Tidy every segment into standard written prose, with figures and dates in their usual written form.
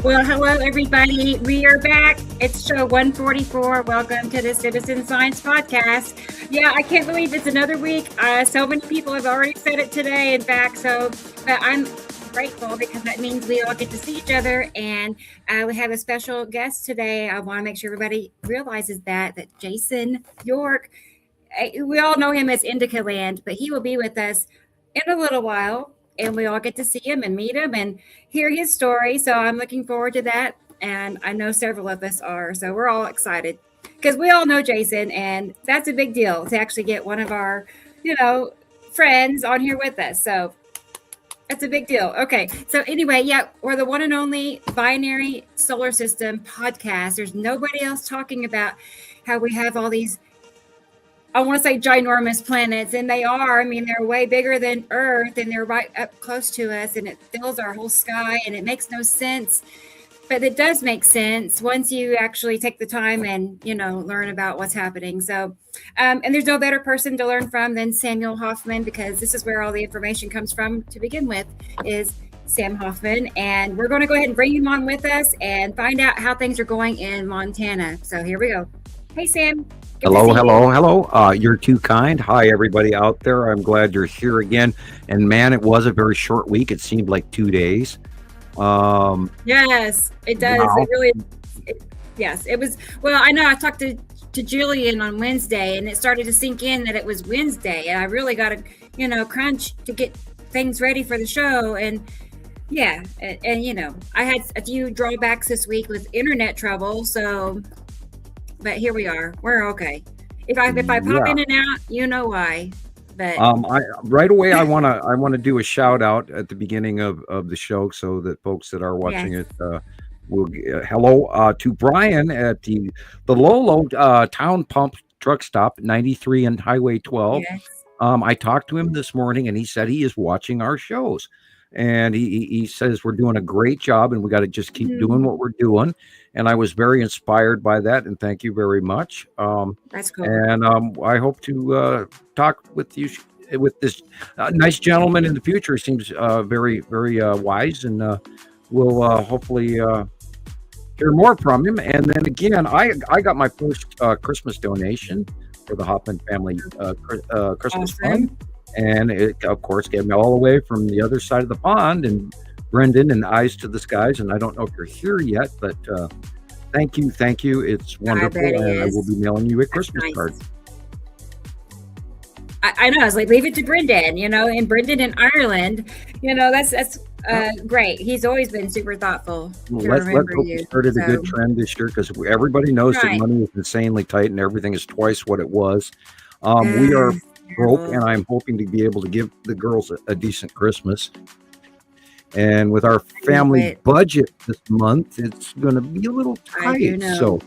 Well, hello, everybody. We are back. It's show 144. Welcome to the Citizen Science Podcast. Yeah, I can't believe it's another week. So many people have already said it today, in fact. But I'm grateful because that means we all get to see each other. And we have a special guest today. I want to make sure everybody realizes that Jason York, we all know him as Indica Land, but he will be with us in a little while, and we all get to see him and meet him and hear his story. So I'm looking forward to that. And I know several of us are. So we're all excited because we all know Jason, and that's a big deal to actually get one of our, you know, friends on here with us. So that's a big deal. Okay. So anyway, yeah, we're the one and only Binary Solar System podcast. There's nobody else talking about how we have all these, I want to say, ginormous planets, and they are. I mean, they're way bigger than Earth, and they're right up close to us, and it fills our whole sky, and it makes no sense. But it does make sense once you actually take the time and, learn about what's happening. So, and there's no better person to learn from than Samuel Hoffman, because this is where all the information comes from to begin with, is Sam Hoffman. And we're going to go ahead and bring him on with us and find out how things are going in Montana. So here we go. Hey, Sam. Hello. You're too kind. Hi, everybody out there. I'm glad you're here again. And man, it was a very short week. It seemed like 2 days. Yes, it does. Wow. It really, yes, it was. Well, I know I talked to Julian on Wednesday, and it started to sink in that it was Wednesday, and I really got to, crunch to get things ready for the show. And yeah, and I had a few drawbacks this week with internet trouble. So, but here we are. We're okay. If I pop in and out, you know why. But right away, I wanna do a shout out at the beginning of the show so that folks that are watching it will hello to Brian at the Lolo Town Pump Truck Stop 93 and Highway 12. Yes. I talked to him this morning, and he said he is watching our shows. And he says we're doing a great job, and we got to just keep doing what we're doing. And I was very inspired by that, and thank you very much. That's cool. And I hope to talk with you with this nice gentleman in the future. He seems very, very wise, and we'll hopefully hear more from him. And then again, I got my first Christmas donation for the Hoffman family Christmas fund. And it, of course, came all the way from the other side of the pond, and Brendan and Eyes to the Skies. And I don't know if you're here yet, but thank you. It's wonderful. And I will be mailing you a Christmas card. I know. I was like, leave it to Brendan, and Brendan in Ireland, that's great. He's always been super thoughtful. Let's hope we started a good trend this year, because everybody knows that money is insanely tight and everything is twice what it was. We are broke, and I'm hoping to be able to give the girls a decent Christmas. And with our family budget this month, it's going to be a little tight. So,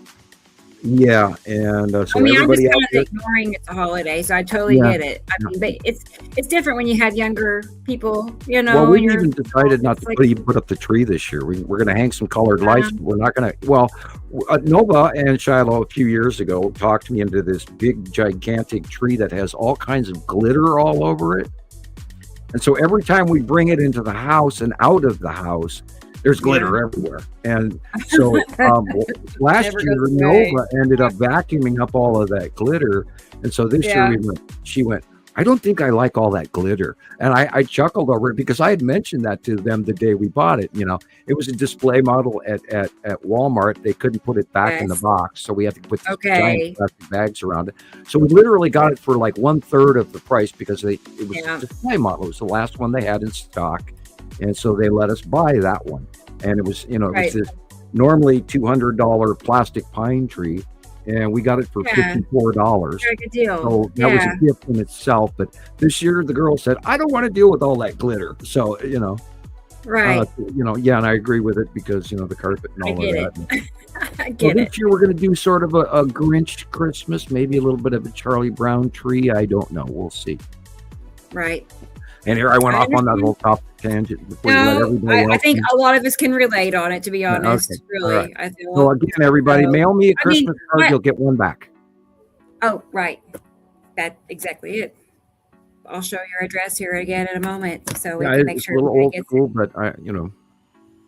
yeah, and so I'm everybody just kind of ignoring it's a holiday, so I totally get it. I mean, but it's different when you have younger people, Well, we even decided not to put up the tree this year. We're going to hang some colored lights. But we're not going to. Well, Nova and Shiloh a few years ago talked me into this big, gigantic tree that has all kinds of glitter all over it. And so every time we bring it into the house and out of the house, there's glitter everywhere. And so last year, Nova ended up vacuuming up all of that glitter. And so this year she went, I don't think I like all that glitter. And I chuckled over it, because I had mentioned that to them the day we bought it. It was a display model at Walmart. They couldn't put it back in the box, so we had to put these giant plastic bags around it. So we literally got it for like 1/3 of the price, because it was a display model. It was the last one they had in stock. And so they let us buy that one. And it was, it was this normally $200 plastic pine tree. And we got it for $54. Very good deal. So that was a gift in itself. But this year, the girl said, I don't want to deal with all that glitter. So, Right. And I agree with it, because, the carpet and all of that. I get it. This year, we're going to do sort of a Grinch Christmas, maybe a little bit of a Charlie Brown tree. I don't know. We'll see. Right. And here I went off on that whole topic tangent before you let everybody else. I think a lot of us can relate on it, to be honest. Okay. Really. Right. I feel so again, everybody, mail me a Christmas card. You'll get one back. Oh, right. That's exactly it. I'll show your address here again in a moment, so we can make sure it's a little old gets school, but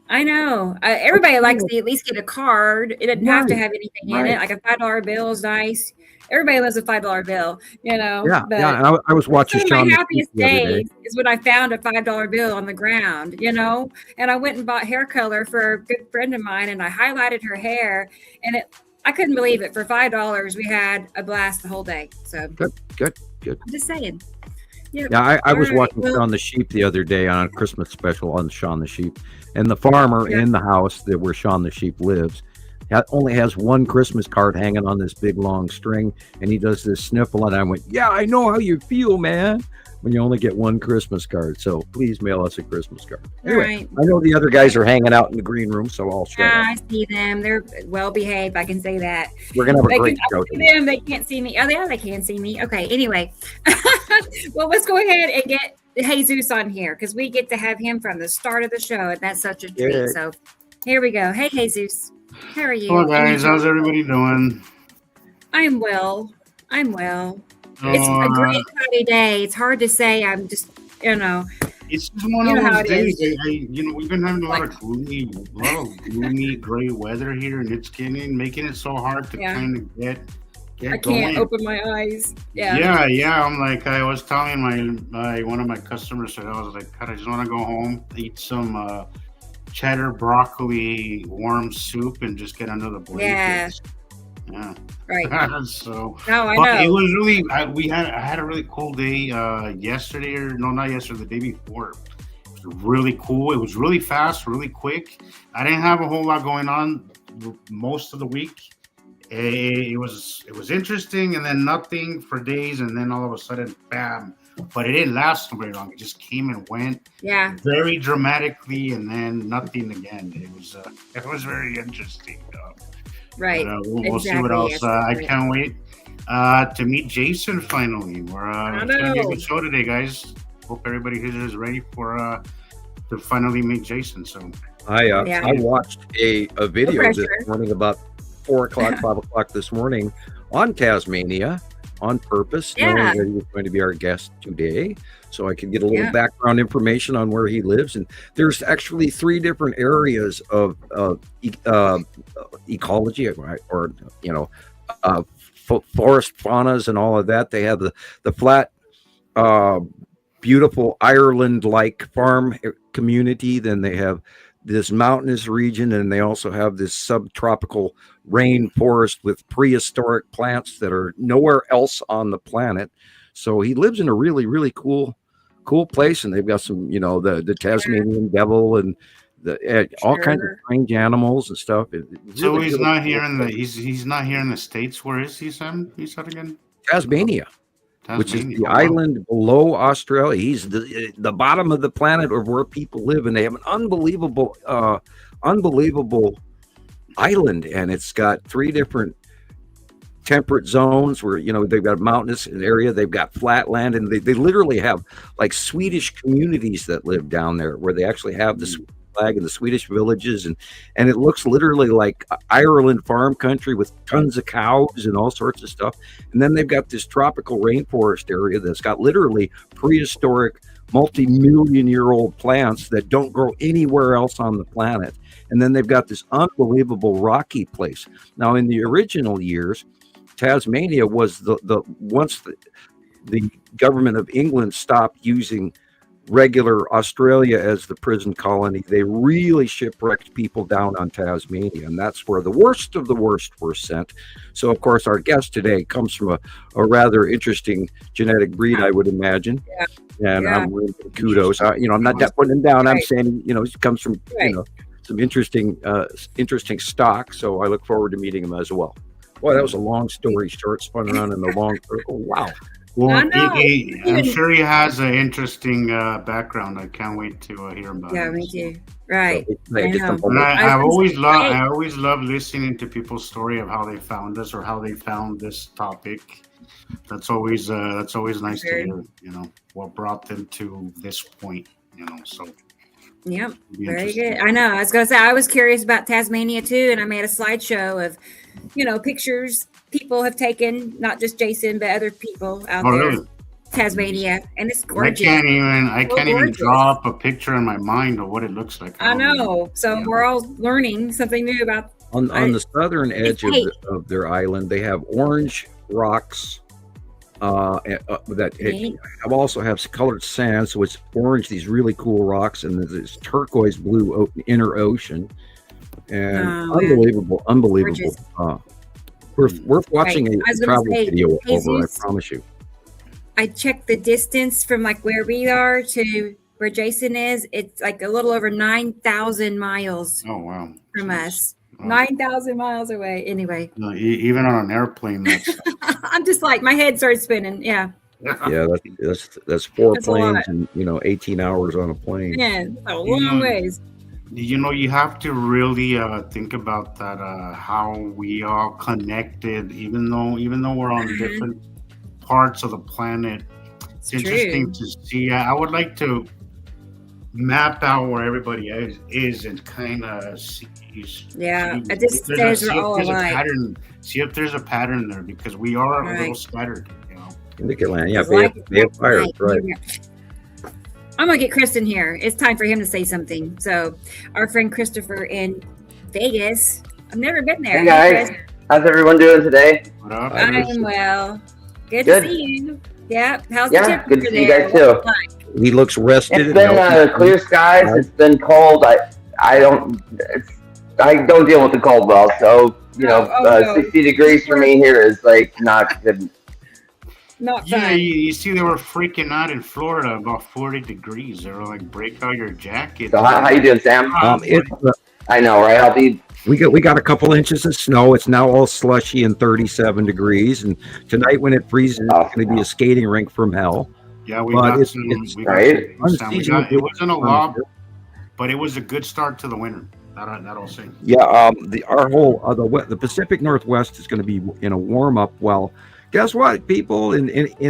I know. Everybody likes to at least get a card. It doesn't have to Right, have anything in it. right. Like a $5 bill is nice. Everybody loves a $5 bill, Yeah, yeah. but And I was watching some of my Shaun the Sheep happiest the other day. days is when I found a $5 bill on the ground, and I went and bought hair color for a good friend of mine and I highlighted her hair and I couldn't believe it. For $5, we had a blast the whole day. So Good, good, good. I'm just saying. Yep. Yeah, I All was right. watching Well, Shaun the Sheep the other day on a Christmas special on Shaun the Sheep, and the farmer yeah. in the house that where Shaun the Sheep lives only has one Christmas card hanging on this big long string, and he does this sniffle, and I went, "Yeah, I know how you feel, man, when you only get one Christmas card. So please mail us a Christmas card." All Anyway, right. I know the other guys are hanging out in the green room, so I'll shut up. I see them. They're well behaved. I can say that. We're gonna have a They great can I show see today. them. They can't see me. Oh, yeah, they can see me. Okay. Anyway, well, let's go ahead and get Jesus on here because we get to have him from the start of the show, and that's such a treat. Yeah. So here we go. Hey, Jesus, how are you? Hello guys, how's everybody doing? I'm well. I'm well. So, It's a great cloudy day. It's hard to say. I'm just, it's just one You know of how those it days. We've been having a lot of gloomy gray weather here, and it's making it so hard to Yeah. kind of get I going. can't open my eyes. Yeah. Yeah. I'm like, I was telling my one of my customers that I was like, God, I just want to go home, eat some cheddar broccoli warm soup, and just get under the blankets. Yeah. Right. So. No, I But it know. was really I had a really cool day yesterday, or no, not yesterday, the day before. It was really cool. It was really fast, really quick. I didn't have a whole lot going on most of the week. It was interesting, and then nothing for days, and then all of a sudden, bam! But it didn't last very long. It just came and went Yeah. very dramatically, and then nothing again. It was very interesting. Right. We'll see what Exactly, else. yes, I right. can't wait to meet Jason finally. It's gonna be a know. good show today, guys. Hope everybody here is ready for to finally meet Jason. So Yeah. I watched a video this pressure. morning about 4 o'clock, 5 o'clock this morning on Tasmania on purpose, Yeah. knowing that he was going to be our guest today, so I could get a little Yeah. background information on where he lives. And there's actually 3 different areas of ecology, or forest faunas and all of that. They have the flat, beautiful Ireland-like farm community. Then they have this mountainous region, and they also have this subtropical rainforest with prehistoric plants that are nowhere else on the planet. So he lives in a really, really cool place, and they've got some, the Tasmanian devil and all kinds of Sure. strange animals and stuff. so Really, he's really not cool here in the place. he's not here in the States. Where is he, Sam? He said again? Tasmania, which is Tasmania. the Oh, wow. island below Australia. He's the bottom of the planet of where people live, and they have an unbelievable island, and it's got 3 different temperate zones where they've got a mountainous area, they've got flat land, and they literally have like Swedish communities that live down there where they actually have the Swedish flag and the Swedish villages, and it looks literally like Ireland farm country with tons of cows and all sorts of stuff. And then they've got this tropical rainforest area that's got literally prehistoric multi-million-year-old plants that don't grow anywhere else on the planet. And then they've got this unbelievable rocky place. Now, in the original years, Tasmania was once the government of England stopped using regular Australia as the prison colony, they really shipwrecked people down on Tasmania, and that's where the worst of the worst were sent. So, of course, our guest today comes from a rather interesting genetic breed, I would imagine. Yeah. And Yeah. I'm really kudos. I'm not putting him down. I'm Right. saying, he comes from Right. some interesting stock. So I look forward to meeting him as well. Boy, that was a long story short, spun around in the long circle. Wow. Well, I know. I'm sure he has an interesting background. I can't wait to hear about Yeah, it. me too. Right. So, I just a know. And moment. I always love Right. I always love listening to people's story of how they found us or how they found this topic. That's always nice Sure. to hear. What brought them to this point. So Yep. it'd be Very interesting. good. I know. I was going to say, I was curious about Tasmania too, and I made a slideshow of, pictures people have taken, not just Jason, but other people out Oh, there. really? Tasmania, and it's I gorgeous. can't even gorgeous. draw up a picture in my mind of what it looks like. I know. So Yeah. we're all learning something new about. On the southern edge Hey. of their island, they have orange rocks Neat. also have colored sand, so it's orange. These really cool rocks, and there's this turquoise blue inner ocean, and Oh, man. unbelievable. Gorgeous. Worth watching I a was gonna travel say, video over. I Jesus. promise you. I checked the distance from like where we are to where Jason is. It's like a little over 9,000 miles Oh wow. from Jeez. us. Wow. 9,000 miles away. Anyway, No, even on an airplane, that's I'm just like my head started spinning. Yeah, Yeah, that's 4 That's a lot. planes and 18 hours on a plane. yeah, it's a You long know, ways. You have to really think about that. How we all connected, even though we're on Mhm. different parts of the planet. It's It's interesting true. to see. I would like to map out where everybody is and kind of see. Yeah, see at this if there's a- stage see we're if all there's a alike. pattern. See if there's a pattern there, because we are a little Right. scattered. Nicoland, yeah, It's Bay, like Bay of that Fire, night. right? I'm gonna get Kristen here. It's time for him to say something. So, our friend Christopher in Vegas. I've never been there. Hey guys, Chris. how's everyone doing today? What up? Hi, Chris. I'm well. Good Good. to see you. Yeah. How's Yeah, the good temperature to see you there? guys too. He looks rested. It's and been healthy. clear skies. It's been cold. I don't deal with the cold well, so No. 60 degrees for me here is like not good. Not Yeah, fun. you see, they were freaking out in Florida about 40 degrees. They were like, break out your jacket. So how you doing, Sam? It's I know, right? I'll be. we got a couple inches of snow. It's now all slushy and 37 degrees. And tonight, when it freezes, it's going to be a skating rink from hell. Yeah, we But got it's- some. it's We got right. some. It wasn't a lot, but it was a good start to the winter. That I'll say. Yeah, our whole the Pacific Northwest is going to be in a warm up. Well, guess what? People in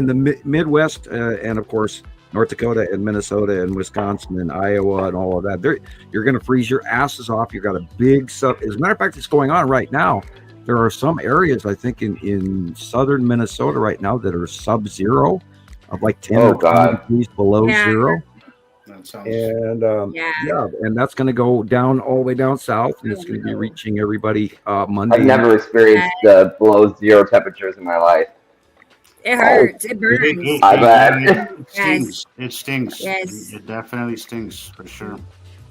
the Midwest and of course North Dakota and Minnesota and Wisconsin and Iowa and all of that, you're going to freeze your asses off. You've got a big sub. As a matter of fact, it's going on right now. There are some areas I think in southern Minnesota right now that are sub-zero, of like 10 Oh, or 20 God. degrees below Yeah. zero. That sounds. And Yeah. yeah, and that's going to go down all the way down south, and it's going to be reaching everybody Monday. I've never experienced below zero temperatures in my life. It hurts. It burns. I bet. It stings. It stings. Yes. It definitely stings for sure.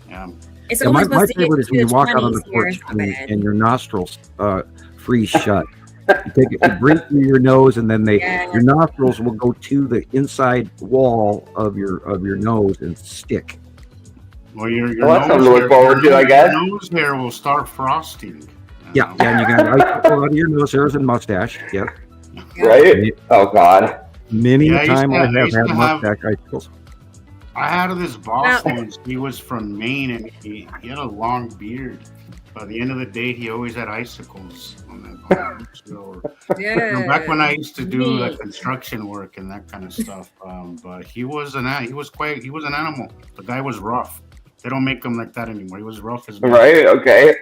Yeah. It's Yeah, only my supposed to favorite get is when you to walk out on the 20s here. porch It's not bad. and your nostrils freeze shut. You breathe through your nose, and then Yeah. your nostrils will go to the inside wall of your nose and stick. Well, your Well, that's something to look hair- forward to, I guess. Your nose hair will start frosting. Yeah, and you got icicle out of your nose hairs and mustache. Yeah, Right? Oh God. many Yeah, a I used time to- I I have used had to have- mustache icicles. I had this boss once. He was from Maine, and he had a long beard. By the end of the day, he always had icicles on that. So, back when I used to do like construction work and that kind of stuff, but he was an animal. The guy was rough. They don't make him like that anymore. He was rough as Right? Okay.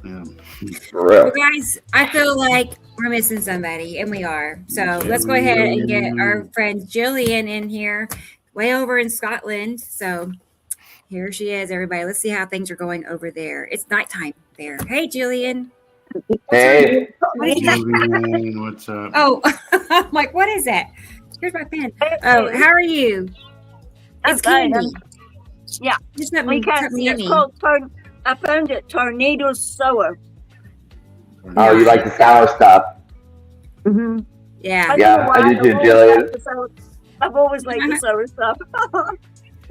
Yeah. For real. Well, guys, I feel like we're missing somebody, and we are. So let's go ahead and get our friend Jillian in here, way over in Scotland. So here she is, everybody. Let's see how things are going over there. It's nighttime there. Hey, Jillian. Hey. Julian, what's up? Oh, I'm like, what is that? Here's my pen. Oh, how are you? It's fine. candy. Yeah. Just We something, can't something see. It's yummy. called I found it tornado sour. Oh, you like the sour stuff? Mm-hmm. Yeah. Yeah, I do too, Jillian. I've always liked the sour stuff.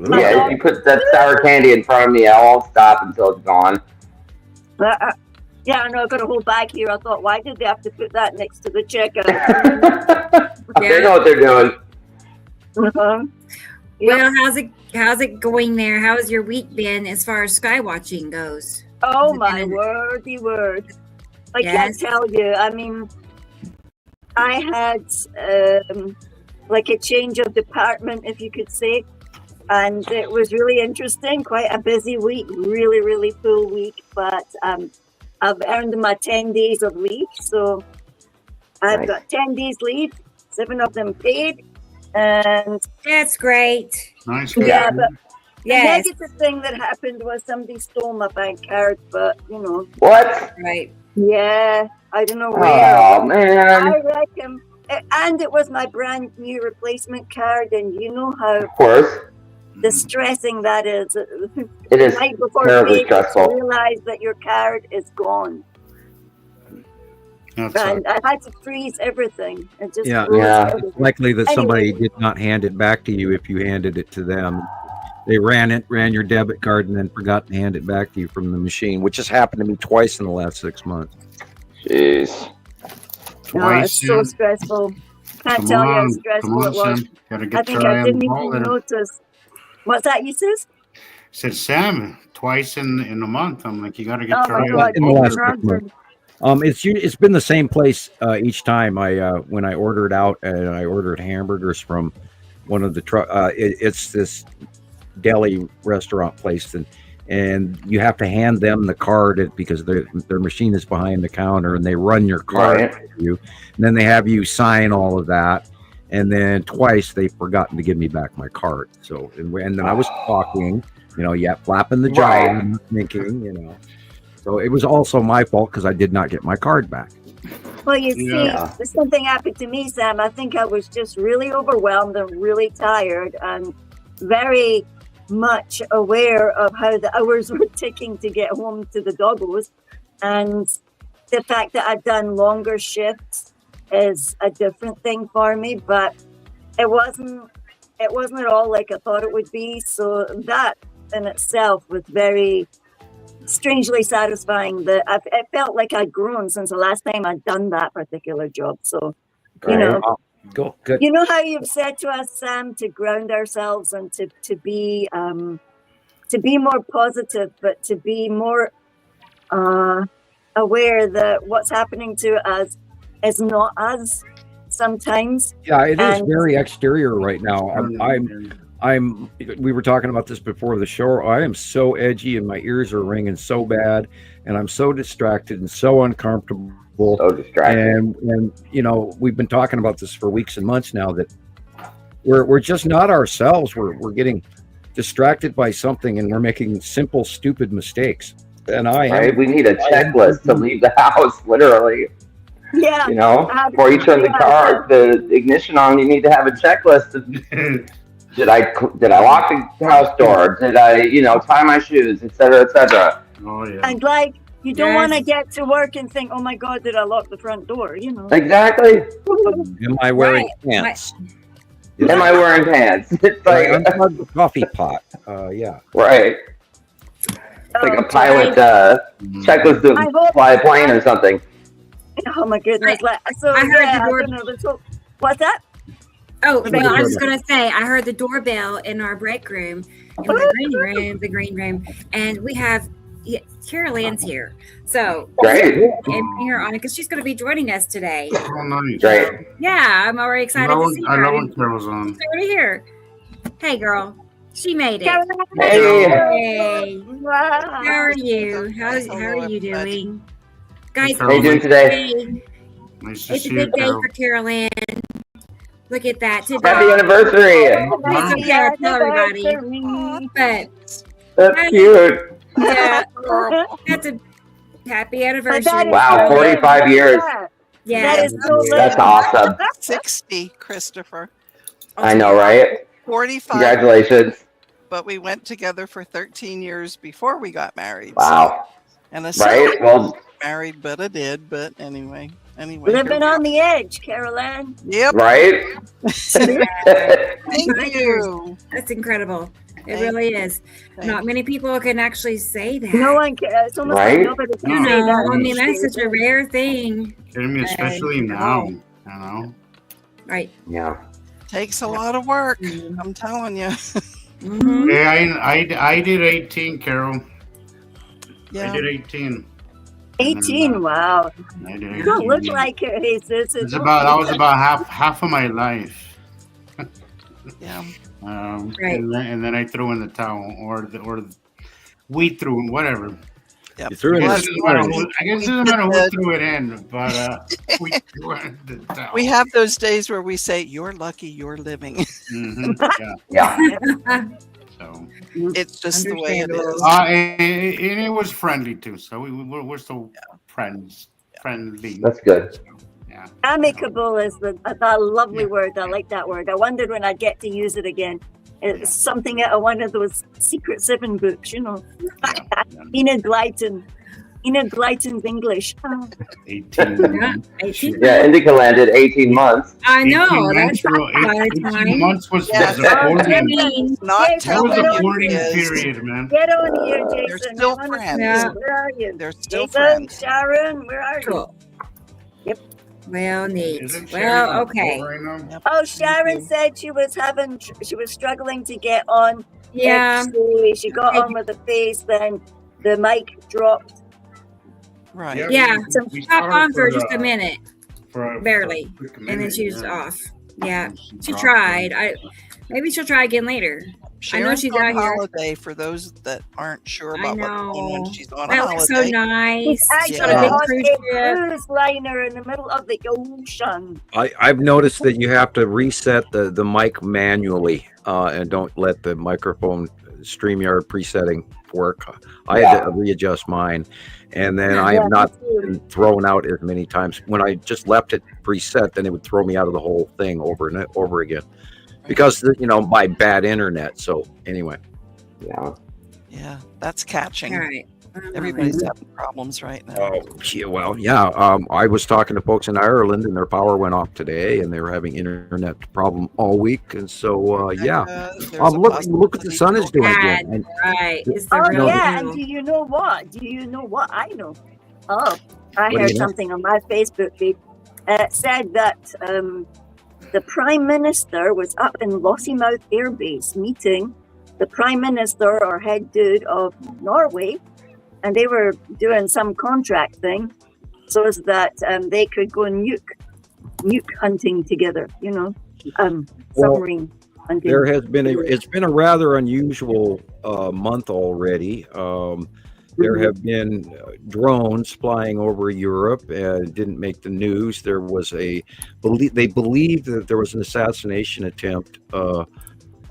Yeah, if you put that sour candy in front of me, I won't stop until it's gone. Yeah, I know. I've got a whole bag here. I thought, why did they have to put that next to the chicken? They know what they're doing. Uh-huh. Well, how's it going there? How's your week been as far as sky watching goes? Oh Has it my been- wordy word! I Yes. can't tell you. I mean, I had like a change of department, if you could say, and it was really interesting. Quite a busy week, really, really full week. But I've earned my 10 days of leave, so I've Nice. got 10 days leave, 7 of them paid, And That's great. Nice. yeah, but Yes. the negative thing that happened was somebody stole my bank card, but you know, What? Right. yeah, I don't know where. Oh man. I reckon, and it was my brand new replacement card, and you know how Of course, distressing that is. it is Right before terribly payment, stressful. you realize that your card is gone, That's and I had to freeze everything. It just Yeah. froze Yeah. everything. It's likely that somebody Anyway. did not hand it back to you if you handed it to them. They ran your debit card, and then forgot to hand it back to you from the machine, which has happened to me twice in the last 6 months. Jeez. No, it's so stressful. Can't tell you how stressful it was. Sam. Gotta I get think your eye I on didn't the even ball there. notice. What's that you says? Said Sam twice in a month. I'm like, you gotta get Oh your my eye God! in the on last the ball. 6 months. It's been the same place each time. When I ordered out, and I ordered hamburgers from one of the it's this deli restaurant place, and you have to hand them the card because their machine is behind the counter, and they run your card Right. for you, and then they have you sign all of that. And then twice they've forgotten to give me back my card. So and then I was talking, flapping the jaw, Right. and thinking, So it was also my fault because I did not get my card back. Well, you Yeah. see, something happened to me, Sam. I think I was just really overwhelmed and really tired, and very much aware of how the hours were ticking to get home to the doggos, and the fact that I'd done longer shifts is a different thing for me. But it wasn't at all like I thought it would be. So that in itself was very strangely satisfying. That it felt like I'd grown since the last time I'd done that particular job. So you Right. know. Go good. You know how you've said to us, Sam, to ground ourselves and to be more positive, but to be more aware that what's happening to us is not us sometimes. Yeah, it is and- very exterior right now. We were talking about this before the show. I am so edgy and my ears are ringing so bad, and I'm so distracted and so uncomfortable. So distracting. And we've been talking about this for weeks and months now, that we're just not ourselves. We're getting distracted by something, and we're making simple, stupid mistakes. And Right? We need a checklist to leave the house, literally. Yeah. Before you turn the ignition on, you need to have a checklist. Did I lock the house door? Did I, tie my shoes, et cetera, et cetera? Oh yeah. And like, you don't Yes. want to get to work and think, oh my God, did I lock the front door? Exactly. Am I wearing pants? Am I wearing pants? It's I like, unplugged the coffee pot. Yeah. right. It's like a pilot checklist I to hope- fly a plane or something. Oh my goodness. So I heard yeah, the door- I don't know, what's that? Oh, The well, I was just doorbell. going to say, I heard the doorbell in our break room, in the green room, and we have Carol Ann's here. So, Great. and bring her on because she's going to be joining us today. Oh nice. Great. Yeah, I'm already excited to see I her. love when Carol's on. She's already here. Hey, girl. She made it. Hey. Hey. Wow. How are you? How are you doing? Guys, How you doing today? Nice to it's a see you, good day Carol. for Carol Ann. Look at that. Today. Happy anniversary. Please don't care, tell everybody. Anniversary. But That's cute. yeah, that's a happy anniversary. That is Wow, so 45 lovely. years. Yeah. That is so That's lovely. awesome. 60, Christopher. I know, right? 45. Congratulations. But we went together for 13 years before we got married. Wow. And I Right? Well, married, but I did. But anyway. Living on the edge, Carol Ann. Yep. right? Thank you. That's incredible. It Thank really is. Thank Not many people can actually say that. No one can. It's almost Right? like nobody can You say know, that. I mean, that's such a rare thing. Kidding me, especially now. Right. Yeah. Takes a lot of work. I'm telling you. Mhm. Yeah, I did 18, Carol. I Yeah. did 18. 18. Wow. I did 18. You don't look like it, Jesus. That was about half of my life. Yeah. Right. And then I threw in the towel, or we threw in, whatever. Yep. You threw it I in guess the it doesn't matter sponge. who- I guess it doesn't matter who threw it in, but We have those days where we say, "You're lucky you're living." Yeah. So, It's just the way it Understandable. is. and it was friendly too. So we're still friends, friendly. That's good. So, yeah. Amicable is a lovely Yeah. word. I like that word. I wondered when I'd get to use it again. It's something out of one of those Secret Seven books, you know. Enid Blyton. Enid Blyton's English. 18. Yeah, 18. Yeah, Indica landed 18 months. I know. 18 That's months, bro. a lot of 18 time. months was Yeah. the boarding. mean, Not Yes, That telling was the Get you boarding is. period, man. Get on here, Jason. They're still I wanna see friends. you. Yeah. Where are you? They're still Jason, friends. Sharon, where are you? Cool. Yep. Well, neat. Isn't Well, Sharon okay. right now? Oh, Sharon said she was struggling to get on. Yeah. She got on with the face, then the mic dropped. Right. Yeah. So we Hop saw her on for just a minute, for barely, a quick and then minute, she was yeah. off. Yeah. She dropped tried. it. Maybe she'll try again later. Sharon's she's on out here. holiday for those that aren't sure I about what to do when know. she's on That looks so holiday. nice. He's She's actually on a big on cruise a ship. cruise liner in the middle of the ocean. I've noticed that you have to reset the mic manually and don't let the microphone StreamYard presetting work. I had to readjust mine, and then I Yeah, have not me too. been thrown out as many times. When I just left it preset, then it would throw me out of the whole thing over and over again because my bad internet. So anyway, Yeah. Yeah, that's catching. All right. Everybody's having problems right now. oh yeah, well yeah. I was talking to folks in Ireland, and their power went off today, and they were having internet problem all week, and so yeah. There's a Look what the possibility sun is for- doing Bad. again. And Right. It's the Oh real yeah, deal. and do you know what? Do you know what I know? Oh, I What do heard you know? something on my Facebook feed. It said that the Prime Minister was up in Lossiemouth Air Base meeting the Prime Minister or head dude of Norway, and they were doing some contract thing so as that they could go nuke hunting together, Well, submarine hunting. There has been it's been a rather unusual month already. There have been drones flying over Europe and didn't make the news. There was they believe that there was an assassination attempt of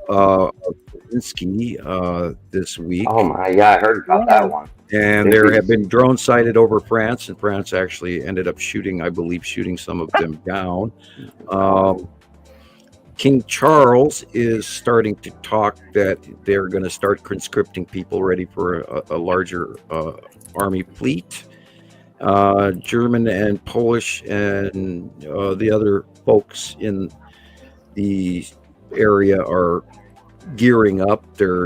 Zelensky this week. Oh my, yeah, I heard about that one. And there have been drones sighted over France, and France actually ended up shooting some of them down. King Charles is starting to talk that they're going to start conscripting people ready for a larger army fleet. German and Polish and the other folks in the area are gearing up. They're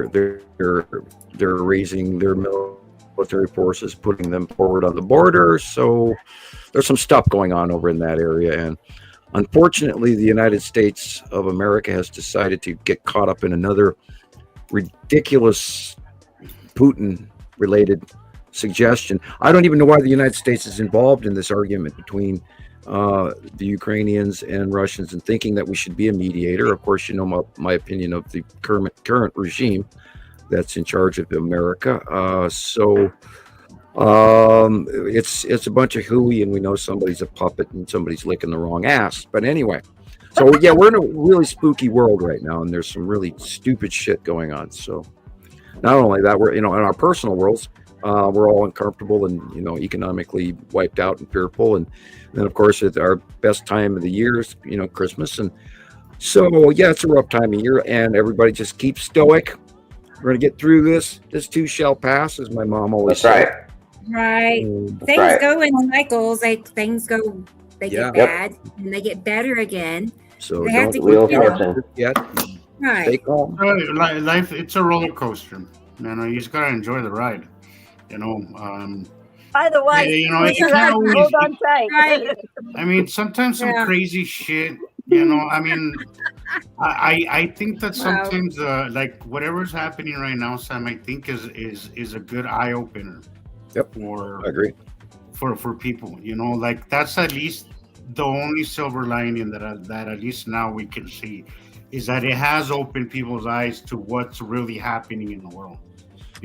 raising their military forces, putting them forward on the border. So there's some stuff going on over in that area, and unfortunately, the United States of America has decided to get caught up in another ridiculous Putin-related suggestion. I don't even know why the United States is involved in this argument between the Ukrainians and Russians, and thinking that we should be a mediator. Of course, my opinion of the current regime that's in charge of America. It's a bunch of hooey, and we know somebody's a puppet and somebody's licking the wrong ass. But anyway, so yeah, we're in a really spooky world right now, and there's some really stupid shit going on. So not only that, we're in our personal worlds, we're all uncomfortable and economically wiped out and fearful, and then of course it's our best time of the year is Christmas, and so yeah, it's a rough time of year, and everybody just keep stoic. We're gonna get through this. This too shall pass, as my mom always That's said. right. Right. Things right. go in cycles. Things go, they Yeah. get bad and they get better again. So They have don't to Wheel of keep, Fortune. yet. Stay right. calm. Life, it's a roller coaster. You just gotta enjoy the ride. By the way, you can't always. hold on tight. Right. I mean, sometimes some Yeah. crazy shit. I mean, I think that Wow. sometimes like whatever's happening right now, Sam, I think is a good eye opener. Yep. For I agree. for people, like that's at least the only silver lining that at least now we can see is that it has opened people's eyes to what's really happening in the world.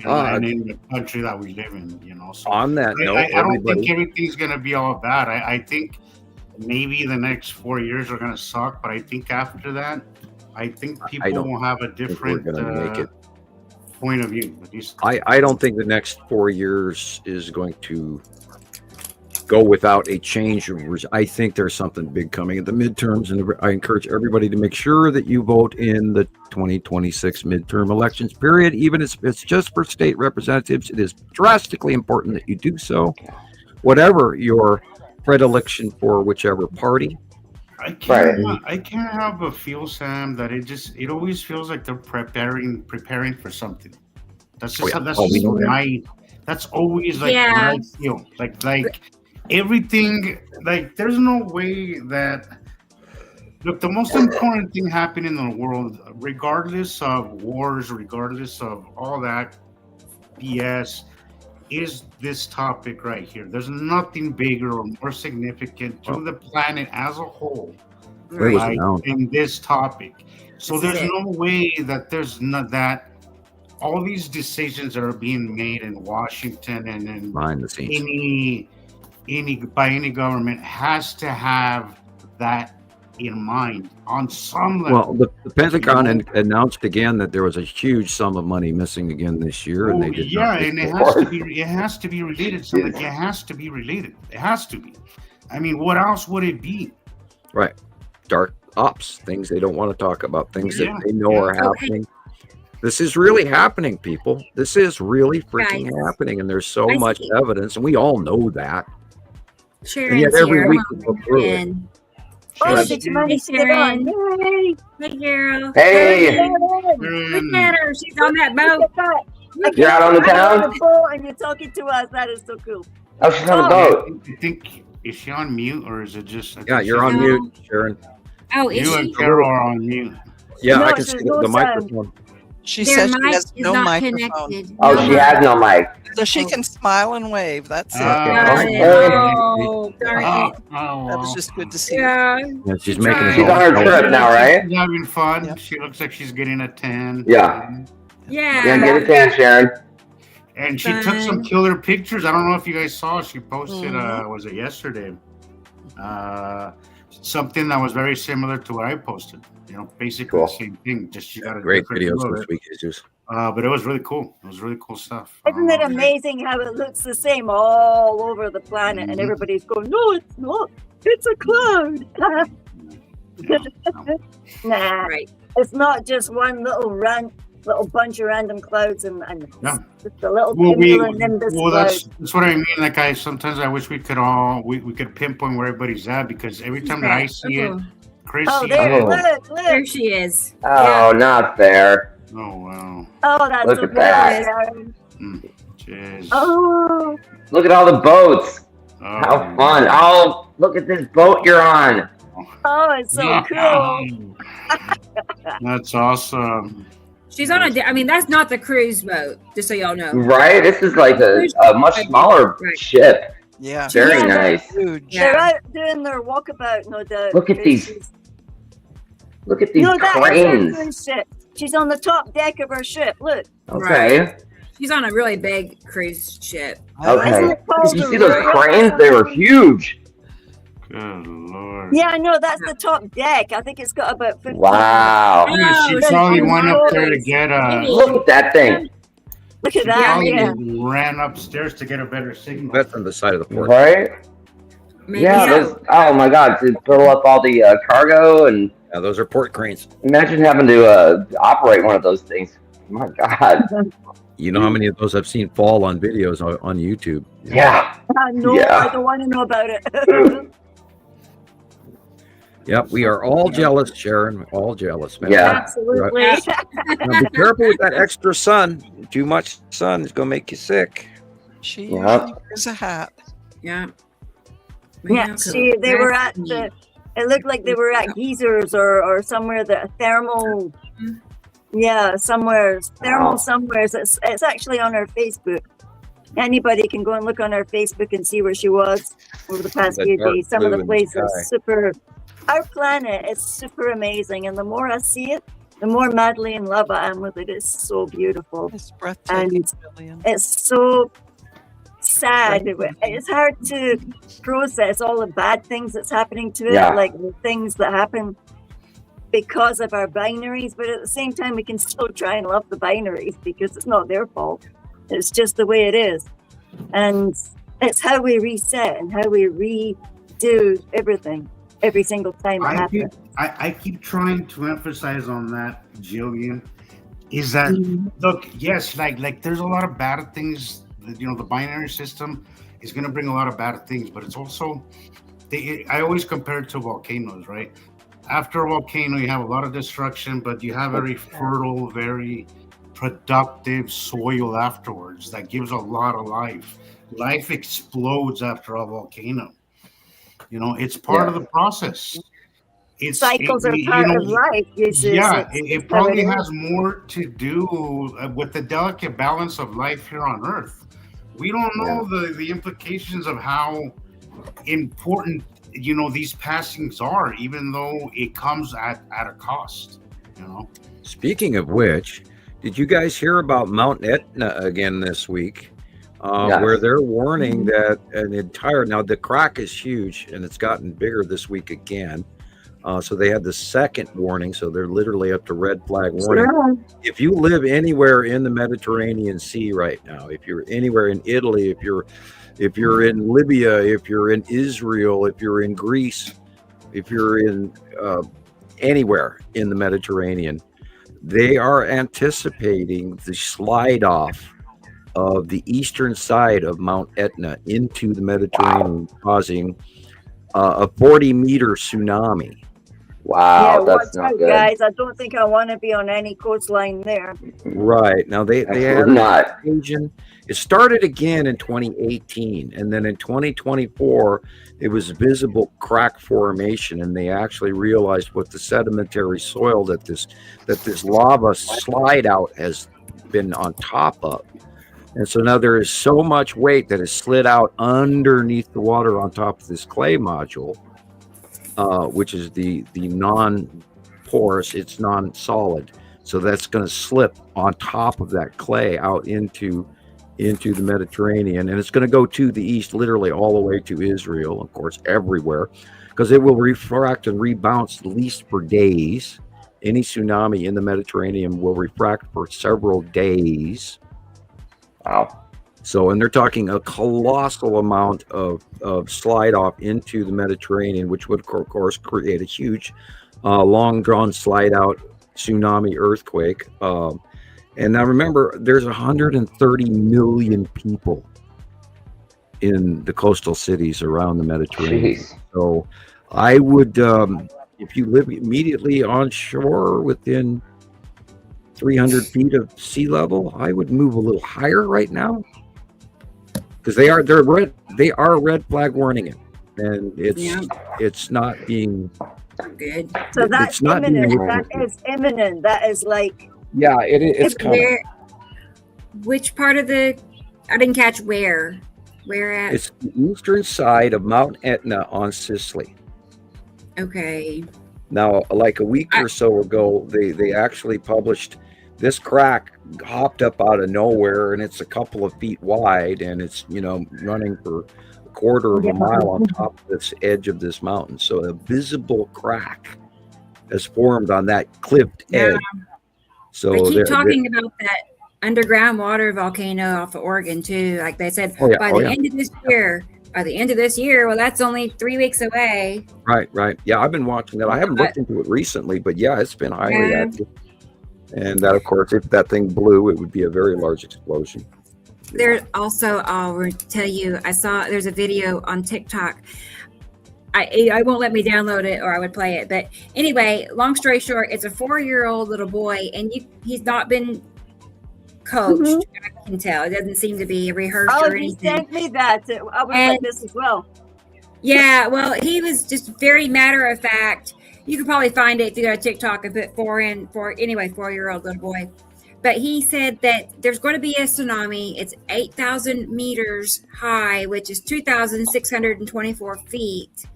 and in the country that we live in, So On that note, I don't think everybody, everything's gonna be all bad. I think maybe the next 4 years are gonna suck, but I think after that, I think people don't will have a we're different gonna make it. point of view. At least I don't think the next 4 years is going to go without a change. I think there's something big coming at the midterms, and I encourage everybody to make sure that you vote in the 2026 midterm elections period, even if it's just for state representatives. It is drastically important that you do so, whatever your predilection for whichever party. I can't help but feel, Sam, that it always feels like they're preparing for something. That's just that's always like what I feel. Like everything, like there's no way that look, the most important thing happening in the world, regardless of wars, regardless of all that BS, is this topic right here. There's nothing bigger or more significant to the planet as a whole in this topic. So there's no way that there's not that all these decisions that are being made in Washington and Behind the scenes, any government has to have that in mind on some level. Well, the Pentagon announced again that there was a huge sum of money missing again this year, and they did not. And it has to be related. Something it has to be related. It has to be. I mean, what else would it be? Right, dark ops, things they don't want to talk about, things that they know are happening. This is really happening, people. This is really freaking happening, and there's so much evidence, and we all know that. And yet every week we go through it. Oh, it's money to get on. Yay! Hey, girl. Hey, Look at her. She's on that boat. you're out on the town? And you're talking to us. That is so cool. Oh, she's on the boat. I think, is she on mute or is it just? Yeah, you're on mute, Sharon. Oh, is You she? and Carol are on mute. Yeah, No, I can there's see no the sound. microphone. She Their says she mic has is no not microphone. connected. Oh, she has no mic. So she can smile and wave. That's it. Got it. Oh, darn it. That was just good to see. Yeah. Yeah, she's making it. She's on her trip now, right? She's having fun. Yep. She looks like she's getting a 10. Yeah. Yeah. Yeah, get a tan, Sharon. And she took some Fun. killer pictures. I don't know if you guys saw. She posted, Mhm. was it yesterday? Something that was very similar to what I posted. Basically Cool. the same thing. Just she got a Great different videos look. this week, Jesus. But it was really cool. It was really cool stuff. Isn't it amazing how it looks the same all over the planet and everybody's going, no, it's not. It's a cloud. Nah, Right. it's not just one little bunch of random clouds and Yeah. just a little Well, cumulonimbus cloud. that's what I mean. Like sometimes I wish we could all we could pinpoint where everybody's at, because every time that I see it, Chris. Oh, there, Oh. look. There she is. Oh, not fair. Oh wow. Oh, that's Look so at that. good. Jeez. Oh, Look at all the boats. Oh, How fun. Oh, look at this boat you're on. oh, it's so cool. That's awesome. She's on I mean, that's not the cruise boat, just so y'all know. Right? This is like a much smaller Right. ship. Yeah. Very Yeah. nice. Huge. Yeah. They're out doing their walkabout, no doubt. Look at these Look at these No, that is her cranes. cruise ship. She's on the top deck of her ship. Look. Okay. She's on a really big cruise ship. Okay. Isn't it called Did you the see those Royal cranes? They were huge. Good lord. Yeah, I know. That's the top deck. I think it's got about 50. Wow. Oh, She she's probably on went up there to boats. get Look at that thing. Look She at that. probably Yeah. ran upstairs to get a better signal. That's on the side of the port. Right? Maybe Yeah. so. Those, oh my God. To fill up all the cargo, and Yeah, those are port cranes. imagine having to operate one of those things. My God. You know how many of those I've seen fall on videos on YouTube? Yeah. No, Yeah. I don't want to know about it. Yep, we are all jealous, Sharon. All jealous, man. Yeah. Absolutely. Now be careful with that extra sun. Too much sun is gonna make you sick. She Yeah. usually wears a hat. Yeah. Yeah, see, they were at the. It looked like they were at Geezers or somewhere that thermal. Yeah, somewhere thermal Wow. somewhere. It's actually on our Facebook. Anybody can go and look on our Facebook and see where she was over the past The few dark days. Some of blue the in the places sky. super. Our planet is super amazing, and the more I see it, the more madly in love I am with it. It's so beautiful. It's breathtaking, And Jillian. it's so sad. It's hard to process all the bad things that's happening to it, Yeah. like the things that happen because of our binaries. But at the same time, we can still try and love the binaries because it's not their fault. It's just the way it is. And it's how we reset and how we redo everything every single time it happens. I keep trying to emphasize on that, Jillian, is that look, yes, like there's a lot of bad things. You know, the binary system is going to bring a lot of bad things, but it's also, I always compare it to volcanoes, right? After a volcano, you have a lot of destruction, but you have very fertile, very productive soil afterwards that gives a lot of life. Life explodes after a volcano. You know, it's part of the process. Cycles are part of life. It probably has more to do with the delicate balance of life here on Earth. We don't know the implications of how important, you know, these passings are, even though it comes at a cost, you know. Speaking of which, did you guys hear about Mount Etna again this week? Where they're warning that now the crack is huge and it's gotten bigger this week again. So they had the second warning. So they're literally up to red flag warning. Sure. If you live anywhere in the Mediterranean Sea right now, if you're anywhere in Italy, if you're in Libya, if you're in Israel, if you're in Greece, if you're in anywhere in the Mediterranean, they are anticipating the slide off of the eastern side of Mount Etna into the Mediterranean, causing a 40-meter tsunami. Wow, that's not good. Guys, I don't think I want to be on any coastline there. Right. Now they had not. It started again in 2018, and then in 2024 it was visible crack formation, and they actually realized what the sedimentary soil that this lava slide out has been on top of. And so now there is so much weight that has slid out underneath the water on top of this clay module, which is the non-porous, it's non-solid. So that's going to slip on top of that clay out into the Mediterranean, and it's going to go to the east, literally all the way to Israel, of course, everywhere, because it will refract and rebounce at least for days. Any tsunami in the Mediterranean will refract for several days. Wow. So, and they're talking a colossal amount of slide off into the Mediterranean, which would, of course, create a huge, long drawn slide out tsunami earthquake. And now remember, there's 130 million people in the coastal cities around the Mediterranean. Jeez. So I would, if you live immediately on shore within 300 feet of sea level, I would move a little higher right now, because they are red flag warning it, and it's not being good. So that's imminent. That is imminent. That is like, yeah, it's coming. Which part of I didn't catch where at? It's the eastern side of Mount Etna on Sicily. Okay. Now, like a week or so ago, they actually published this crack hopped up out of nowhere, and it's a couple of feet wide, and it's, running for a quarter of a mile on top of this edge of this mountain. So a visible crack has formed on that cliffed edge. So they keep talking about that underground water volcano off of Oregon too. Like they said, by the end of this year, well, that's only 3 weeks away. Right. Yeah, I've been watching that. I haven't looked into it recently, but yeah, it's been highly active. And that, of course, if that thing blew, it would be a very large explosion. There's also, I'll tell you, there's a video on TikTok. I won't let me download it, or I would play it. But anyway, long story short, it's a 4-year-old little boy, and he's not been coached. Mm-hmm. I can tell. It doesn't seem to be rehearsed or anything. He sent me that. I was like this as well. Yeah, well, he was just very matter of fact. You could probably find it if you go to TikTok and put 4-year-old little boy. But he said that there's going to be a tsunami. It's 8,000 meters high, which is 2,624 feet.